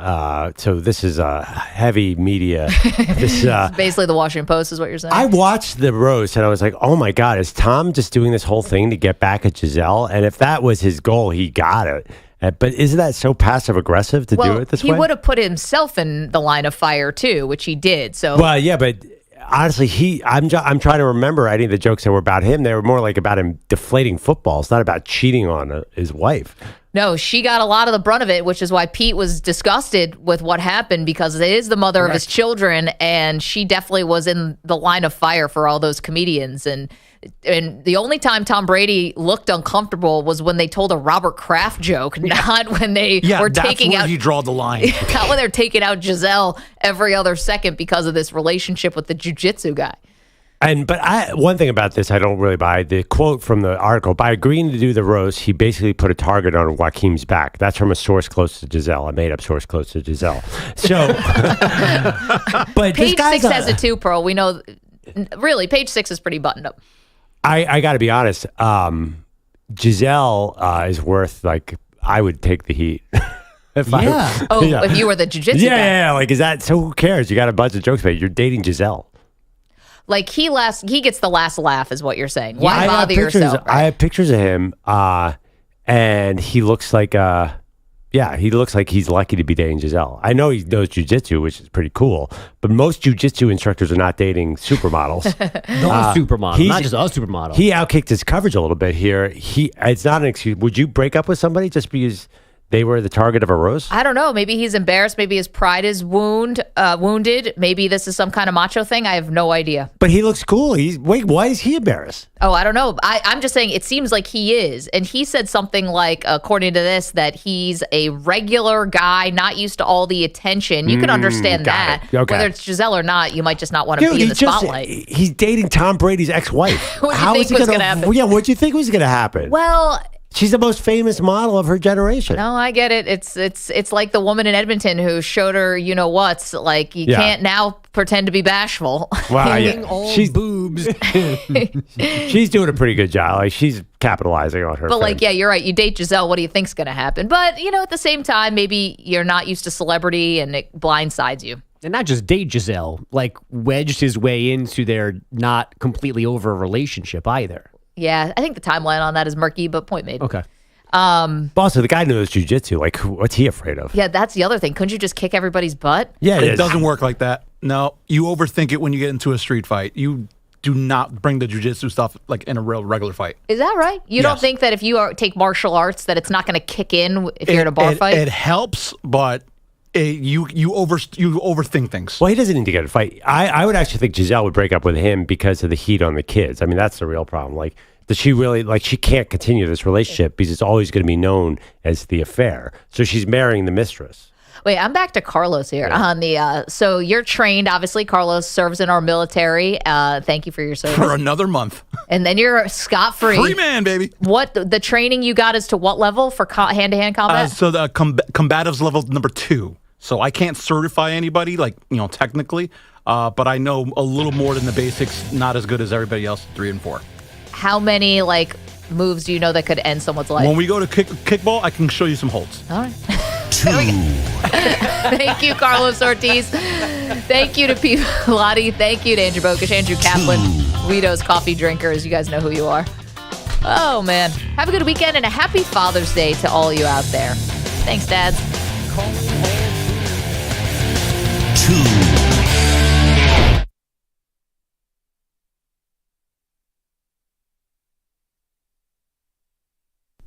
[SPEAKER 4] So this is a heavy media. This
[SPEAKER 3] basically the Washington Post is what you're saying.
[SPEAKER 4] I watched the roast and I was like, oh my God, is Tom just doing this whole thing to get back at Giselle? And if that was his goal, he got it. But isn't that so passive aggressive to do it this way?
[SPEAKER 3] He would have put himself in the line of fire too, which he did. So
[SPEAKER 4] well, yeah, but honestly, I'm trying to remember any of the jokes that were about him. They were more like about him deflating footballs, not about cheating on his wife.
[SPEAKER 3] No, she got a lot of the brunt of it, which is why Pete was disgusted with what happened because it is the mother of his children, and she definitely was in the line of fire for all those comedians. And the only time Tom Brady looked uncomfortable was when they told a Robert Kraft joke, not when they were taking
[SPEAKER 5] where
[SPEAKER 3] out.
[SPEAKER 5] you draw the line.
[SPEAKER 3] Not when they're taking out Giselle every other second because of this relationship with the jiu-jitsu guy.
[SPEAKER 4] But one thing about this I don't really buy, the quote from the article, by agreeing to do the roast, he basically put a target on Joaquin's back. That's from a source close to Giselle, a made-up source close to Giselle. So, but
[SPEAKER 3] Page 6 has it too, Pearl. We know, really, Page 6 is pretty buttoned up.
[SPEAKER 4] I got to be honest, Giselle is worth, like, I would take the heat. If
[SPEAKER 3] you were the jiu-jitsu guy.
[SPEAKER 4] Yeah, like, is that, so who cares? You got a bunch of jokes, but you're dating Giselle.
[SPEAKER 3] Like he gets the last laugh, is what you're saying. Why bother yourself? Right?
[SPEAKER 4] I have pictures of him, and he looks like, he looks like he's lucky to be dating Giselle. I know he knows jiu-jitsu, which is pretty cool, but most jiu-jitsu instructors are not dating supermodels.
[SPEAKER 7] Supermodel, not just a supermodel.
[SPEAKER 4] He outkicked his coverage a little bit here. It's not an excuse. Would you break up with somebody just because they were the target of a roast?
[SPEAKER 3] I don't know. Maybe he's embarrassed. Maybe his pride is wounded. Maybe this is some kind of macho thing. I have no idea.
[SPEAKER 4] But he looks cool. Why is he embarrassed?
[SPEAKER 3] Oh, I don't know. I'm just saying it seems like he is. And he said something like, according to this, that he's a regular guy, not used to all the attention. You can understand that.
[SPEAKER 4] Okay.
[SPEAKER 3] Whether it's Giselle or not, you might just not want to be in the spotlight.
[SPEAKER 4] He's dating Tom Brady's ex-wife.
[SPEAKER 3] What do you think was going to happen?
[SPEAKER 4] Yeah, what do you think was going to happen?
[SPEAKER 3] Well,
[SPEAKER 4] she's the most famous model of her generation.
[SPEAKER 3] No, I get it. It's like the woman in Edmonton who showed her what's. Like, you can't now pretend to be bashful.
[SPEAKER 4] Wow, yeah.
[SPEAKER 7] She's boobs.
[SPEAKER 4] She's doing a pretty good job. Like, she's capitalizing on her.
[SPEAKER 3] But like, yeah, you're right. You date Giselle. What do you think's going to happen? But at the same time, maybe you're not used to celebrity and it blindsides you.
[SPEAKER 7] And not just date Giselle, like wedged his way into their not completely over relationship either.
[SPEAKER 3] Yeah, I think the timeline on that is murky, but point made.
[SPEAKER 7] Okay.
[SPEAKER 4] Also, the guy knows jiu-jitsu. Like, what's he afraid of?
[SPEAKER 3] Yeah, that's the other thing. Couldn't you just kick everybody's butt?
[SPEAKER 4] Yeah,
[SPEAKER 5] it doesn't work like that. No, you overthink it when you get into a street fight. You do not bring the jiu-jitsu stuff like in a real regular fight.
[SPEAKER 3] Is that right? You don't think that if you take martial arts that it's not going to kick in if you're in a bar fight?
[SPEAKER 5] It helps, but you overthink things.
[SPEAKER 4] Well, he doesn't need to get a fight. I would actually think Giselle would break up with him because of the heat on the kids. I mean, that's the real problem. Like, does she really, she can't continue this relationship because it's always going to be known as the affair. So she's marrying the mistress.
[SPEAKER 3] Wait, I'm back to Carlos here on the. So you're trained, obviously. Carlos serves in our military. Thank you for your service.
[SPEAKER 5] For another month.
[SPEAKER 3] And then you're scot-free.
[SPEAKER 5] Free man, baby.
[SPEAKER 3] What the training you got is to what level for hand-to-hand combat?
[SPEAKER 5] So the combatives level number 2. So I can't certify anybody, technically, but I know a little more than the basics. Not as good as everybody else, 3 and 4.
[SPEAKER 3] How many moves do you know that could end someone's life?
[SPEAKER 5] When we go to kickball, I can show you some holds.
[SPEAKER 3] All right. Thank you, Carlos Ortiz. Thank you to Pete Pilati. Thank you to Andrew Bogusch, Andrew Kaplan, Guido's Coffee Drinkers. You guys know who you are. Oh, man. Have a good weekend and a happy Father's Day to all you out there. Thanks, Dads.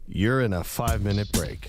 [SPEAKER 1] You're in a 5-minute break.